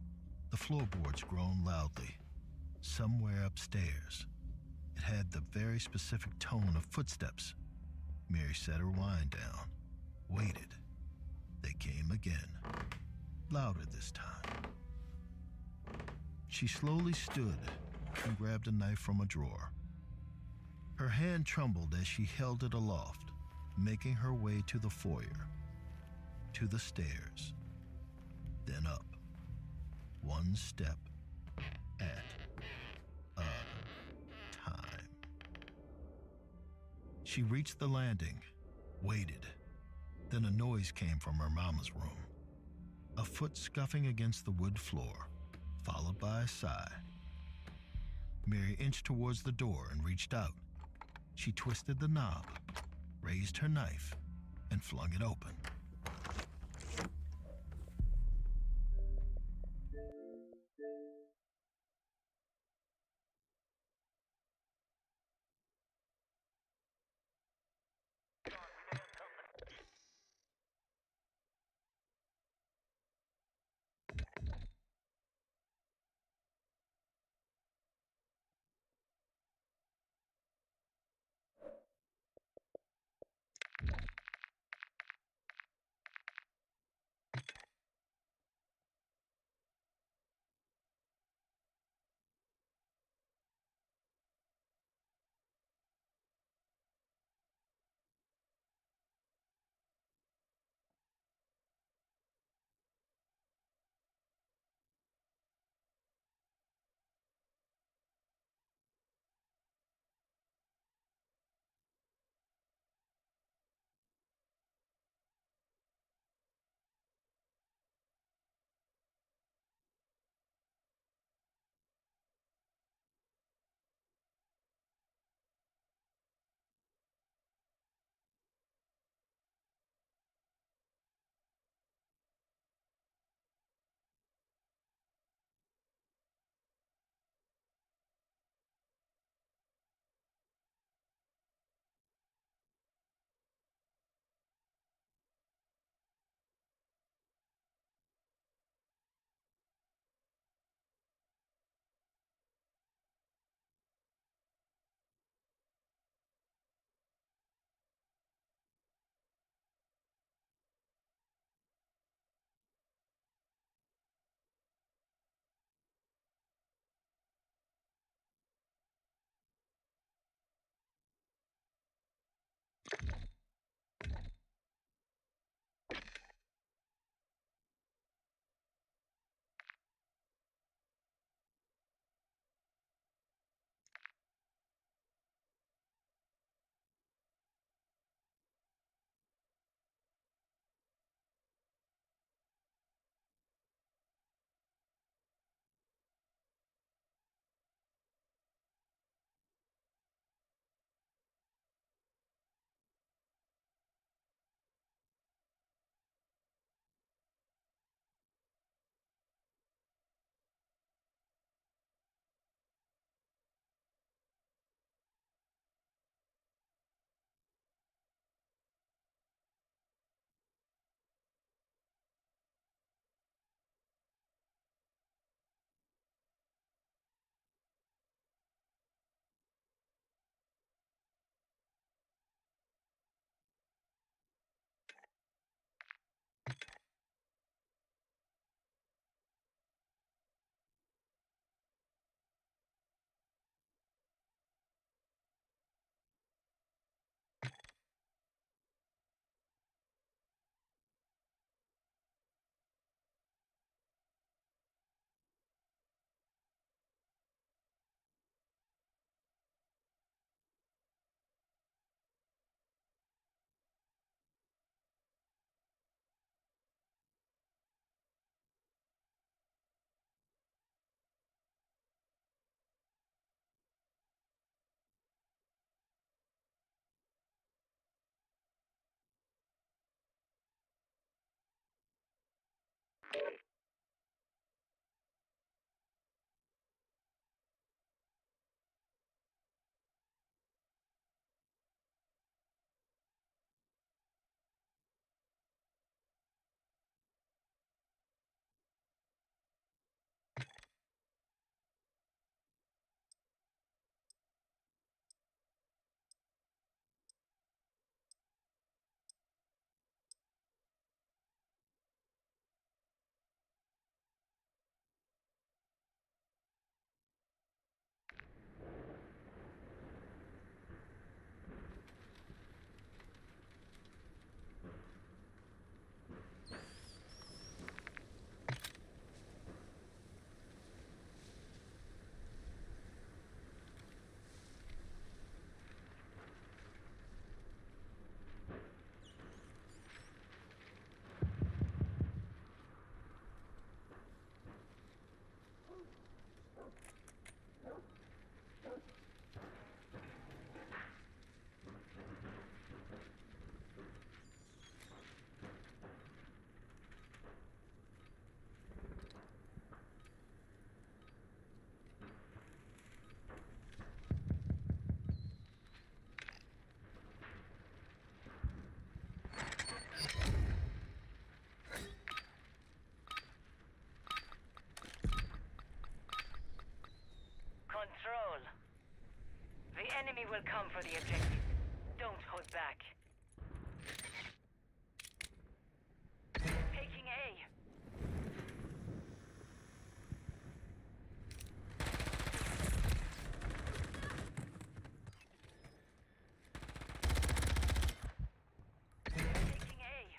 The floorboards groaned loudly. Somewhere upstairs. It had the very specific tone of footsteps. Mary set her wine down, waited. They came again, louder this time. She slowly stood and grabbed a knife from a drawer. Her hand trembled as she held it aloft, making her way to the foyer, to the stairs, then up, one step at a time. She reached the landing, waited. Then a noise came from her mama's room. A foot scuffing against the wood floor, followed by a sigh. Mary inched towards the door and reached out. She twisted the knob, raised her knife, and flung it open. will come for the objective. Don't hold back. Taking A. Taking A.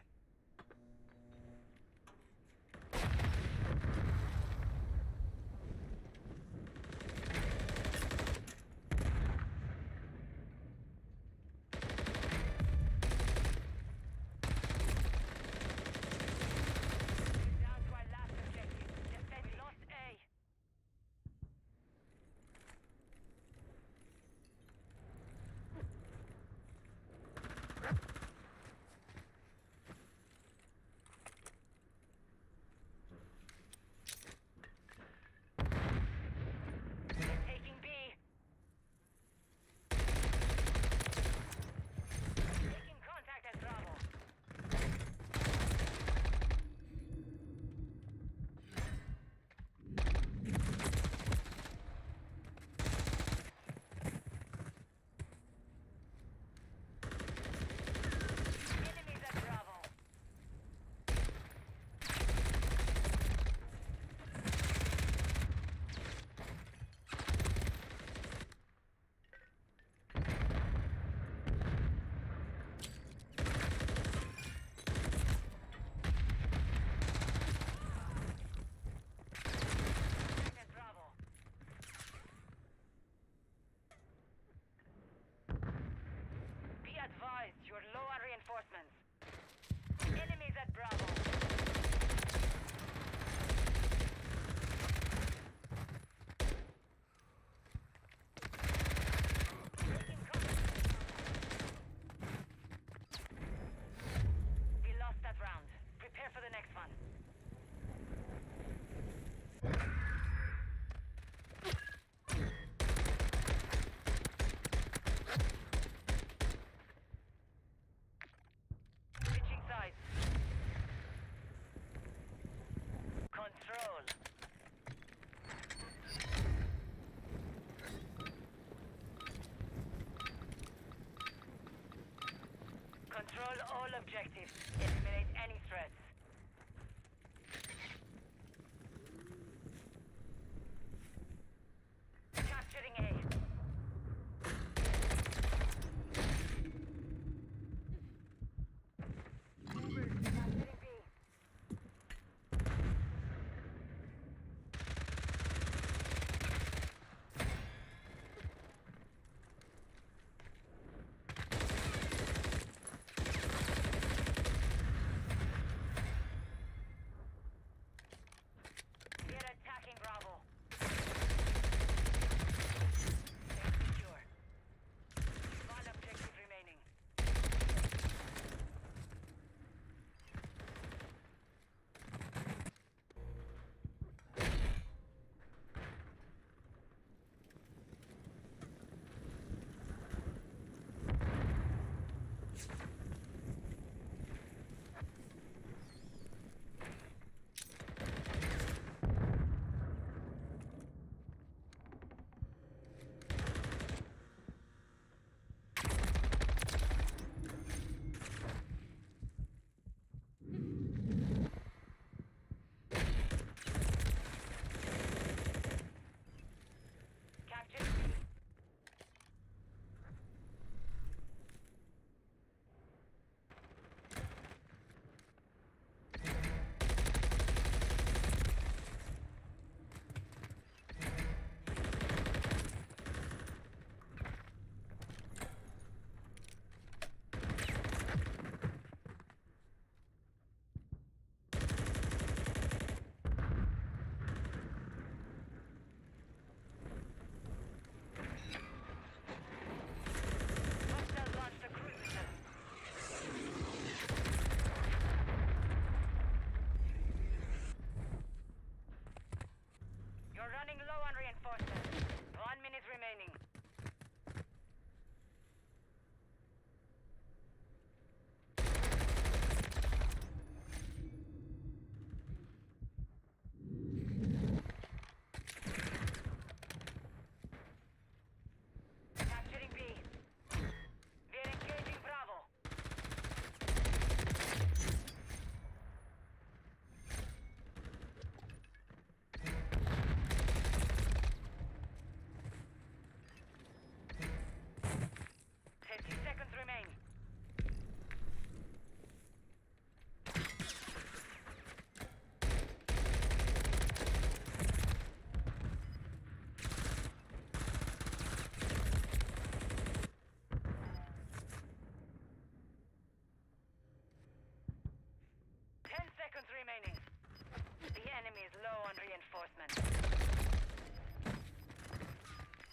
Down to our last objective. Defend. We lost A. Taking B. Taking contact at Bravo. Enemies at Bravo. At Bravo. Be advised, you're low on reinforcements. Enemies at Bravo. Taking cover. We lost that round. Prepare for the next one. Switching sides. Control. Control all objectives. Eliminate any threats. Capturing A. Capturing B. We're attacking Bravo. Stay secure. One objective remaining. Capturing B. Hostiles launched a cruise missile. You're running low on reinforcements. 1 minute remaining. Capturing B. reinforcements.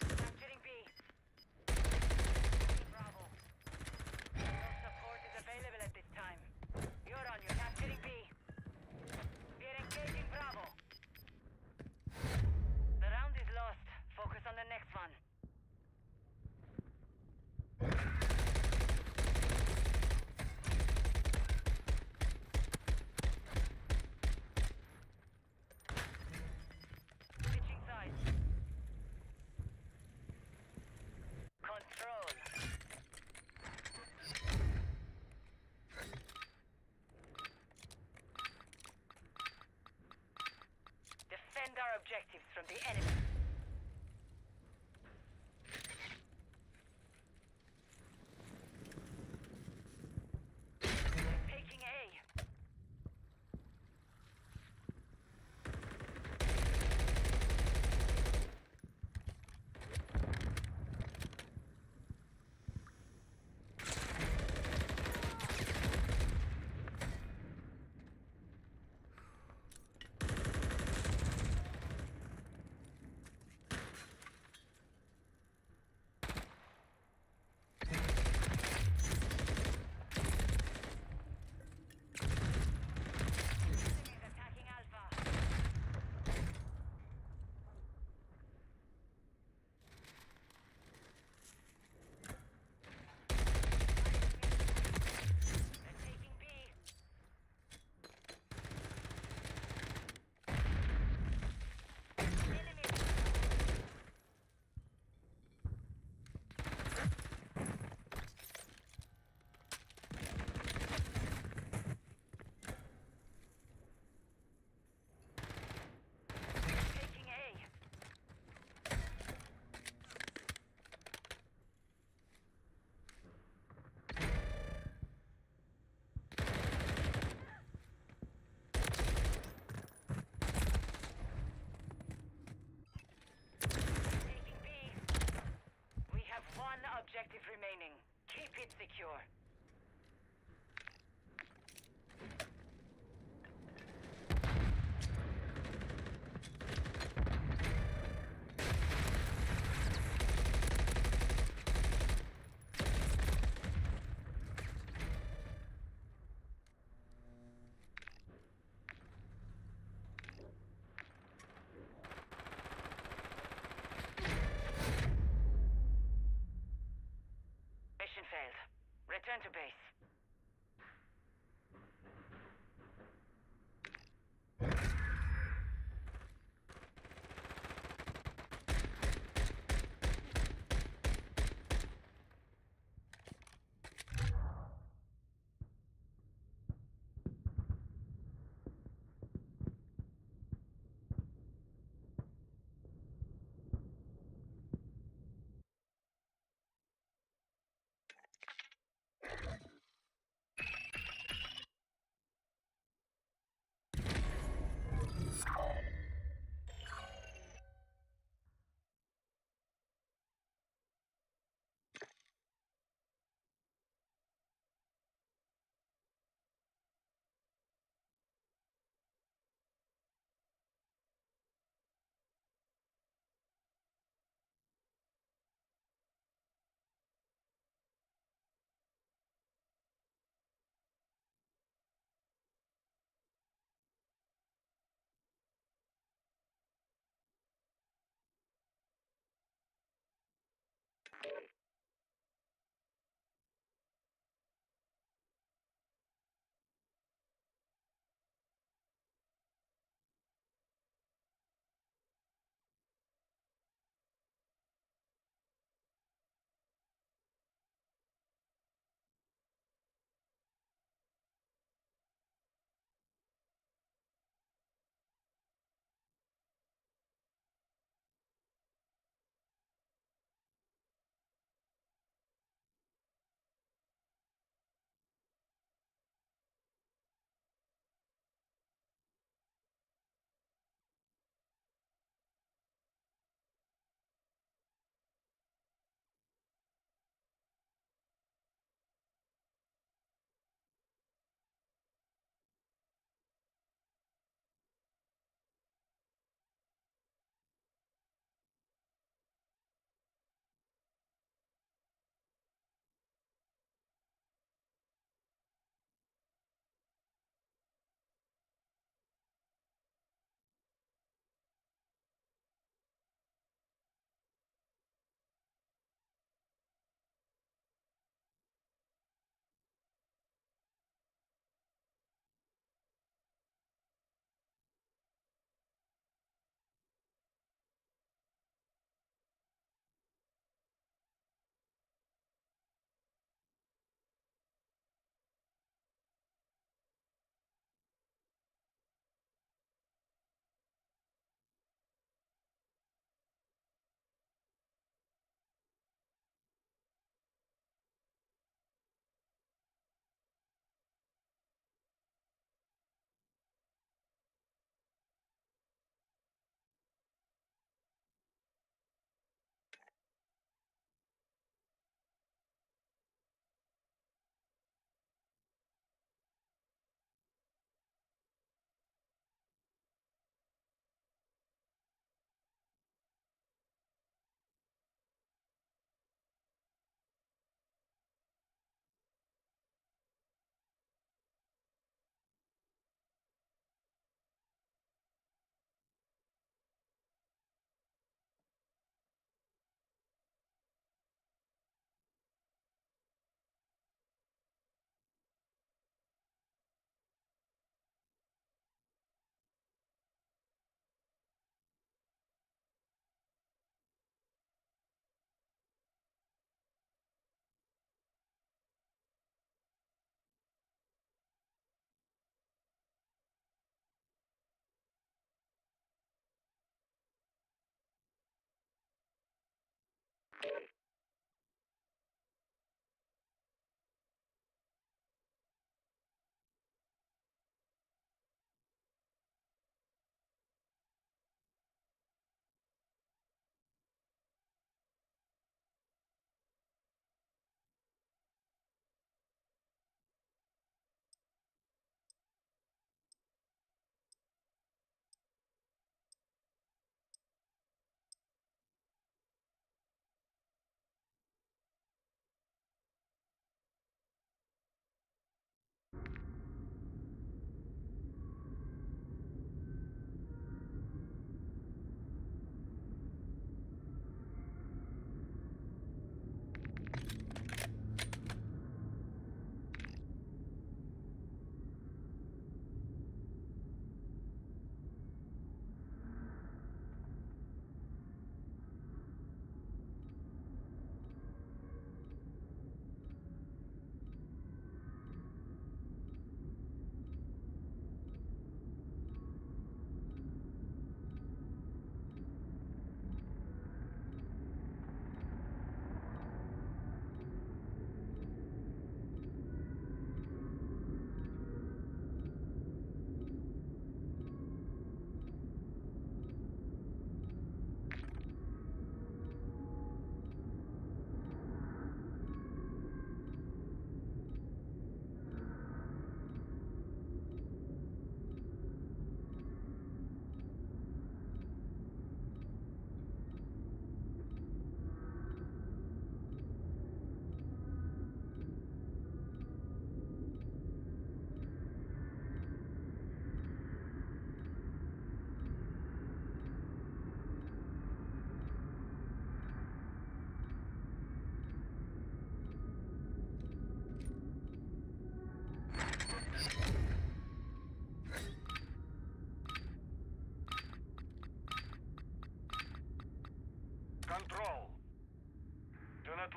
Capturing B. Bravo. No support is available at this time. You're on. You're capturing B. We're engaging Bravo. The round is lost. Focus on the next one. Switching sides. Control. Defend our objectives from the enemy. Taking A. Enemies attacking Alpha. They're taking B. Enemy. Taking A. Taking B. We have one objective remaining. Keep it secure. Mission failed. Return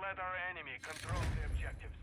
let our enemy control the objectives.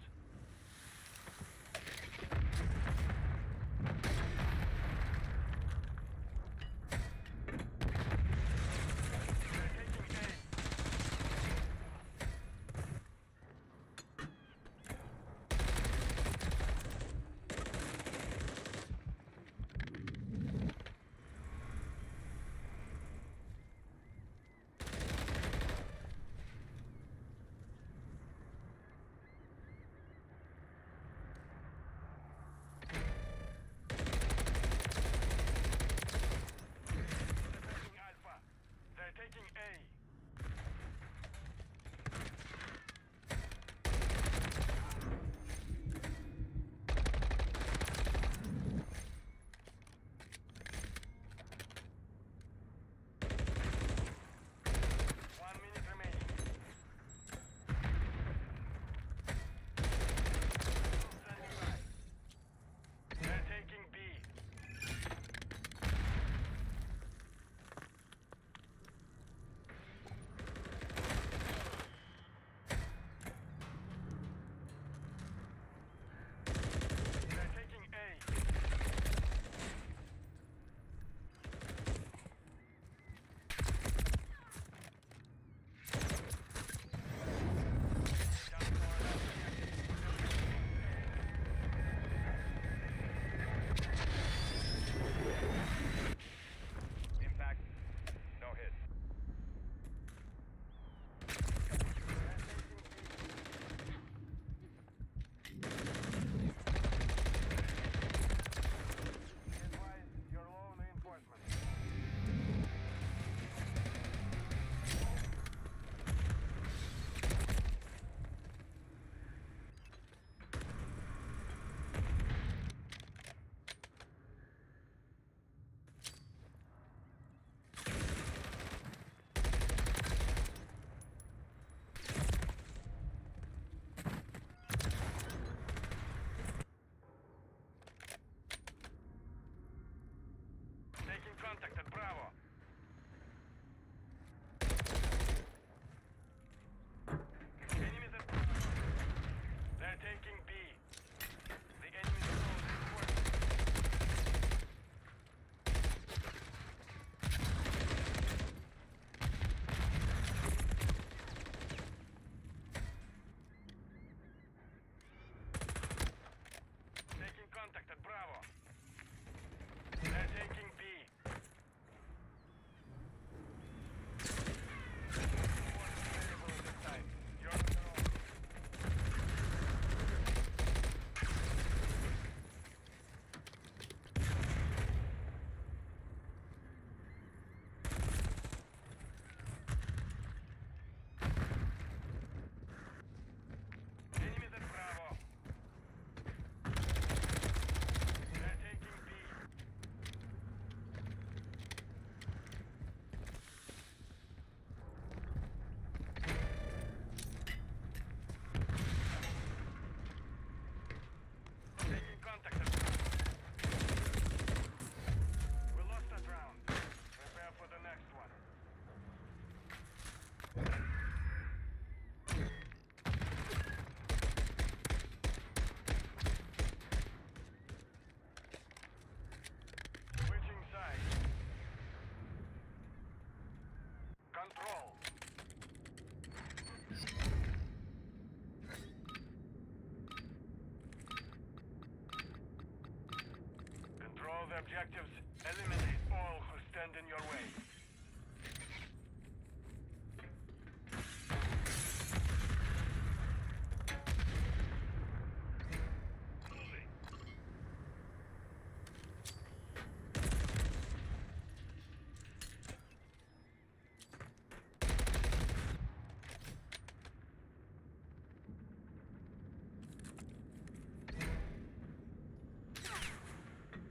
Contact at Bravo. Enemies at Bravo. They're taking B. The enemy's taking contact at Bravo. They're taking B. Control the objectives. Eliminate all who stand in your way.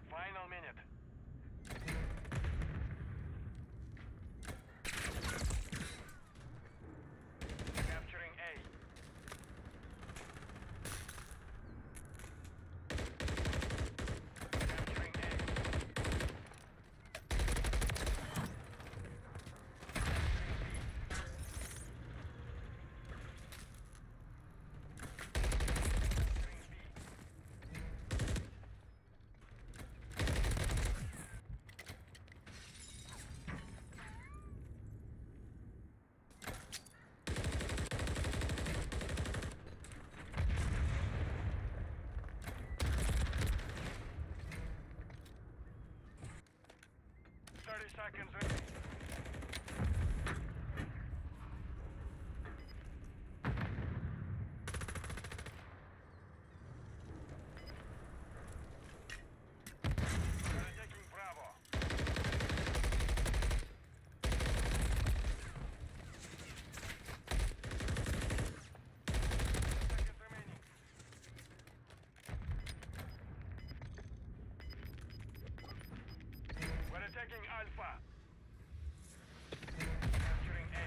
Final minute. seconds remaining. They're taking Bravo. Seconds remaining. We're attacking Alpha. Capturing A.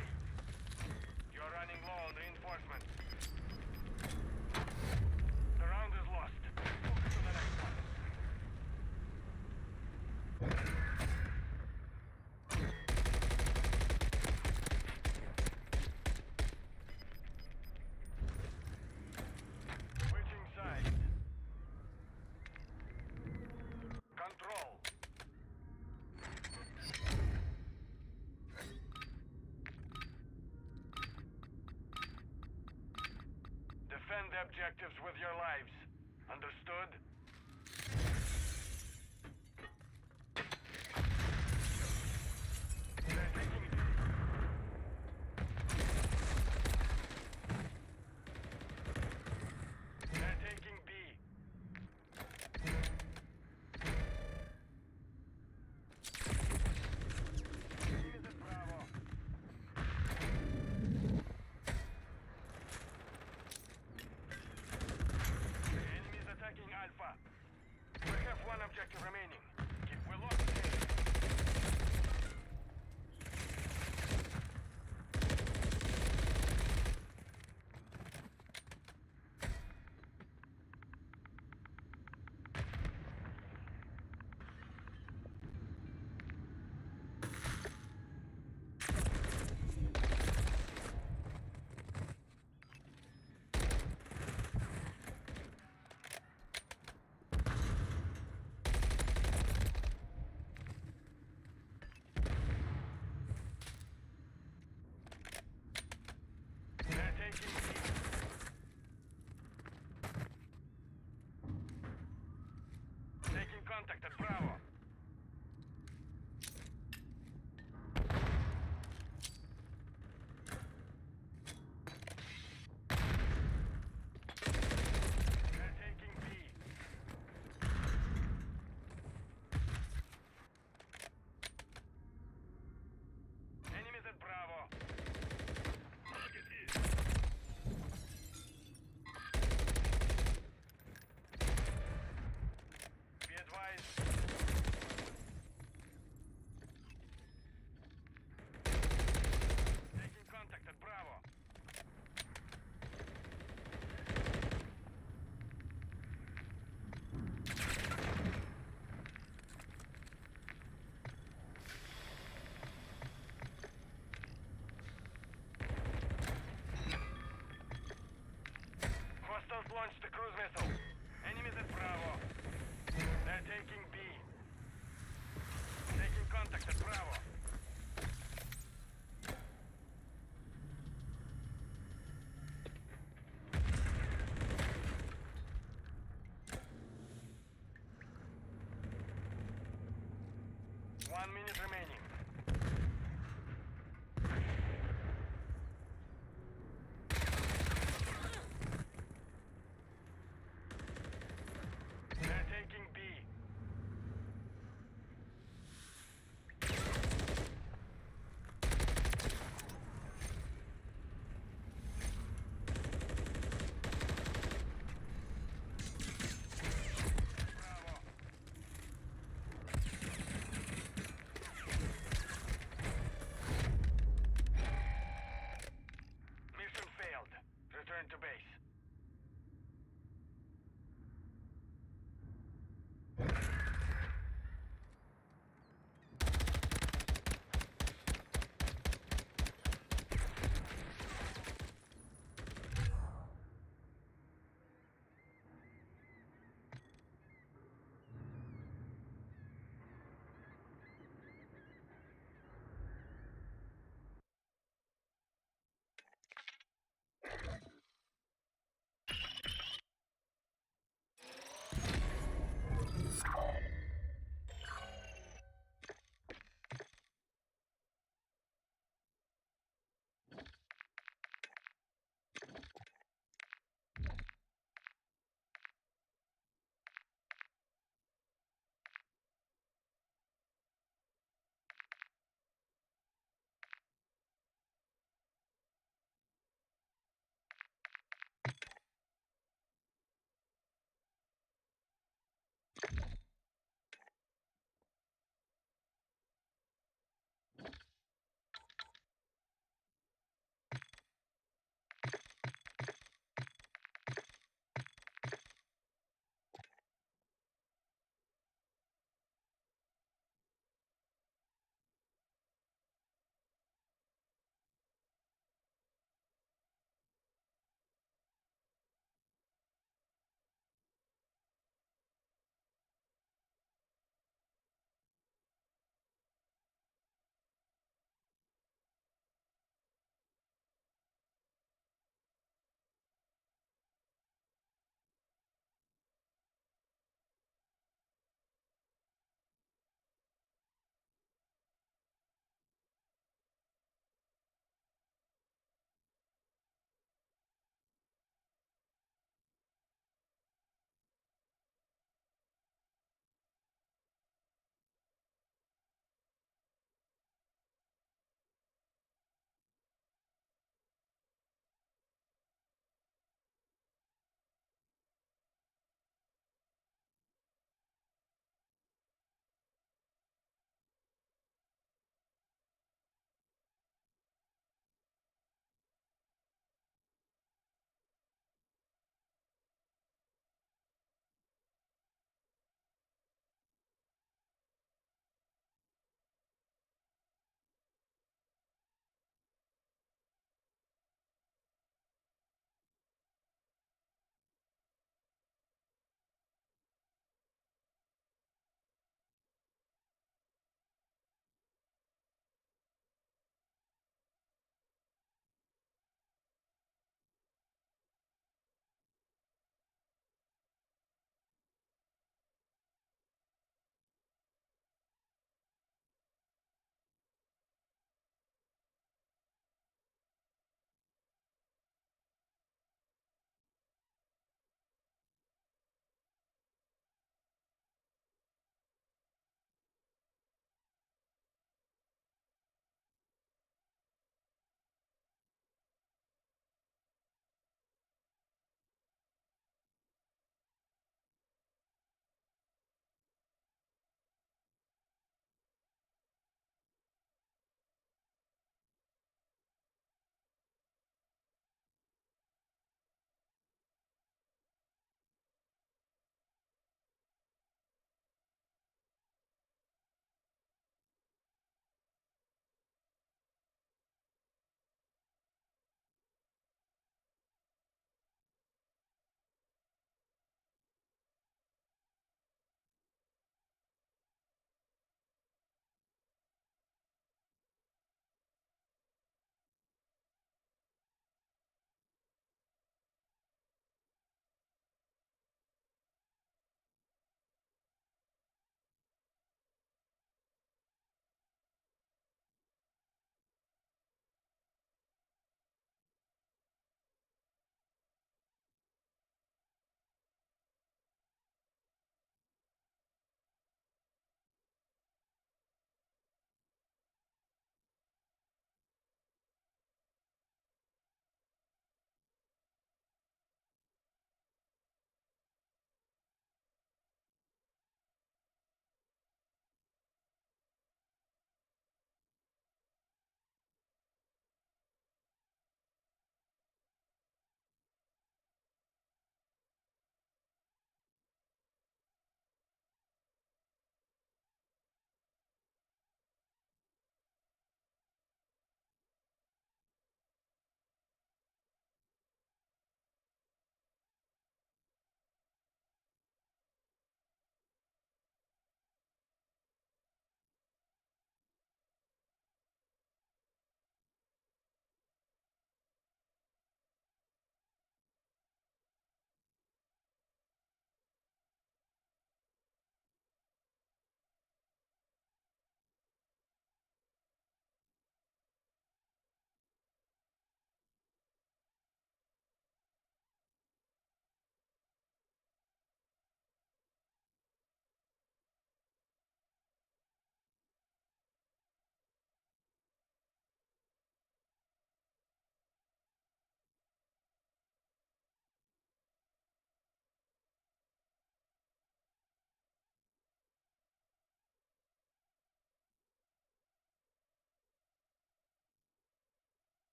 You're running low on reinforcements. The round is lost. Focus on the next one. Switching sides. Control. Defend the objectives with your lives. Understood? They're taking B. They're taking B. Enemies at Bravo. The enemy is attacking Alpha. We have one objective remaining. We lost it. They're taking B. Taking contact at Bravo. They're taking B. Enemies at Bravo. Targeted. Be advised. Taking contact at Bravo. Hostiles launched the cruise missile. Enemies at Bravo. They're taking B. Taking contact at Bravo. One minute remaining. They're taking B. Bravo.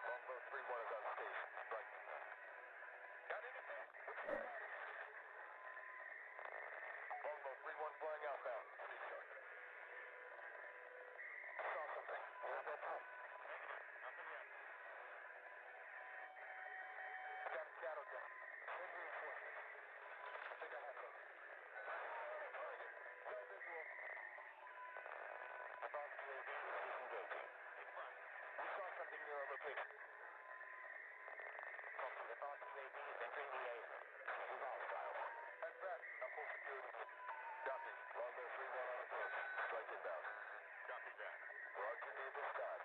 Longbow 3-1 is on station. Strike me now. Got anything? What's your status? Longbow 3-1 flying outbound. Stay sharp. Saw something. Where's that from? Negative. Nothing yet. Got a shadow down. Send reinforcements. I think I have something. Target. No visual. Boss UAV is disengaging. Confirm. We saw something near our location. Copy. The boss UAV is entering the area. Move out, Styles. Head back. Up full security. Copy. Longbow 3-1 on approach. Strike inbound. Copy that. Roger the sky.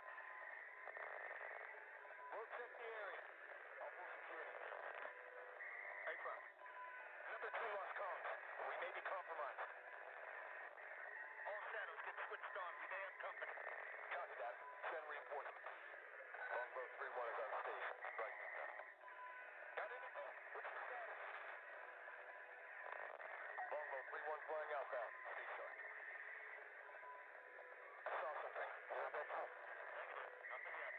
We'll check the area. Up full security. Hey, front. Number 2 lost comms. We may be compromised. All shadows get switched on. We may have company. Copy that. Send reinforcements. Longbow 3-1 is on station. Strike me now. Got anything? What's your status? Longbow 3-1 flying outbound. Stay sharp. Saw something. Where's that from? Negative. Nothing yet.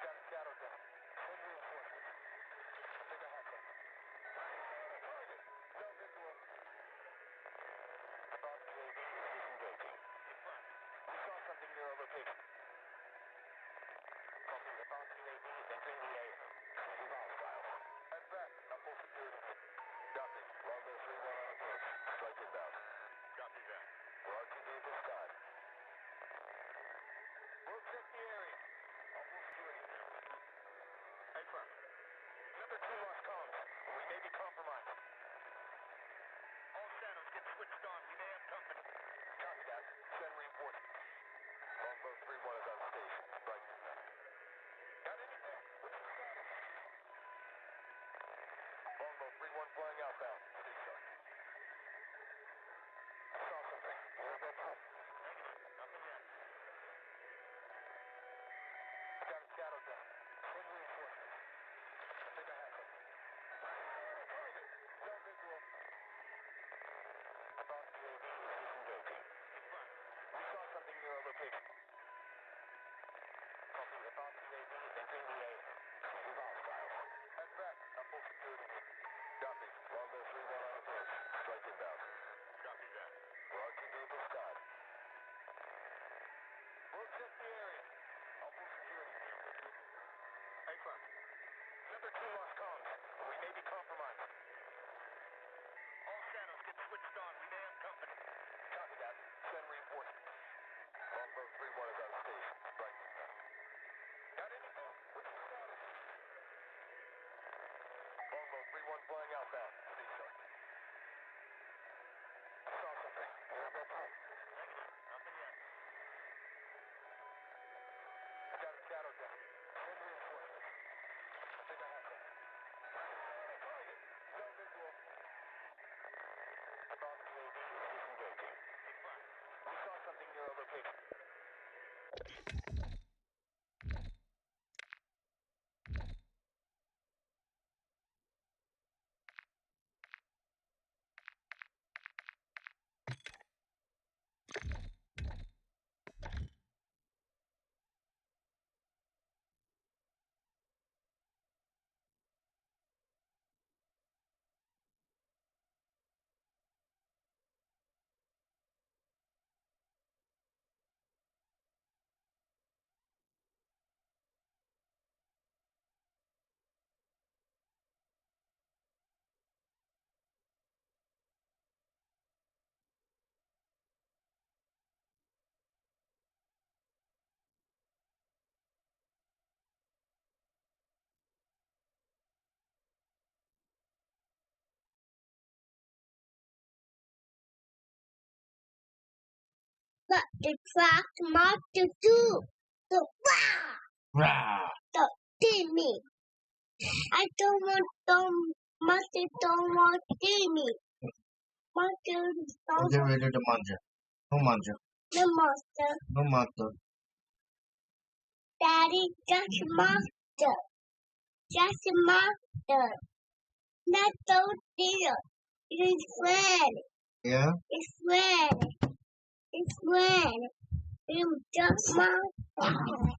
Got a shadow down. Send reinforcements. I think I have something. Target. No visual. Boss UAV is disengaging. Confirm. We saw something near our location. Copy. The boss UAV is entering the area. Move out, Styles. Head back. Up full security. Copy. Longbow 3-1 on approach. Strike inbound. Copy that. Roger the sky. We'll check the area. Up full security. Hey, front. Number 2 lost comms. We may be compromised. All shadows get switched on. We may have company. Copy that. Send reinforcements. Longbow 3-1 is on station. Strike me now. Got anything? What's your status? Longbow 3-1 flying outbound. Stay sharp. Saw something. Where's that from? Negative. Nothing yet. Got a shadow down. Send reinforcements. I think I have something. Target. No visual. Boss UAV is disengaging. Confirm. We saw something near our location. Copy. The boss UAV is entering the area. Move out, Styles. Head back. Up full security. Copy. Longbow 3-1 on approach. Strike inbound. Copy that. Roger the sky. We'll check the area. Up full security. Hey, front. Number 2 lost comms. We may be compromised. All shadows get switched on. We may have company. Copy that. Send reinforcements. Longbow 3-1 is on station. Strike me now. Got anything? What's your status? Longbow 3-1 flying outbound. Stay sharp. Saw something. Where's that from? Negative. Nothing yet. Got a shadow down. Send reinforcements. I think I have something. Target. No visual. Boss UAV is disengaging. Confirm. We saw something near our location. The exact mark to do. The Rah! the Timmy. I don't want Mother don't want Timmy. Mother I'll don't get want rid of the manja. No manja. the monster. No manja. Daddy, that's a monster. That's a monster. Not those deal. It's red. Yeah? It's red. It's red. It's just monster.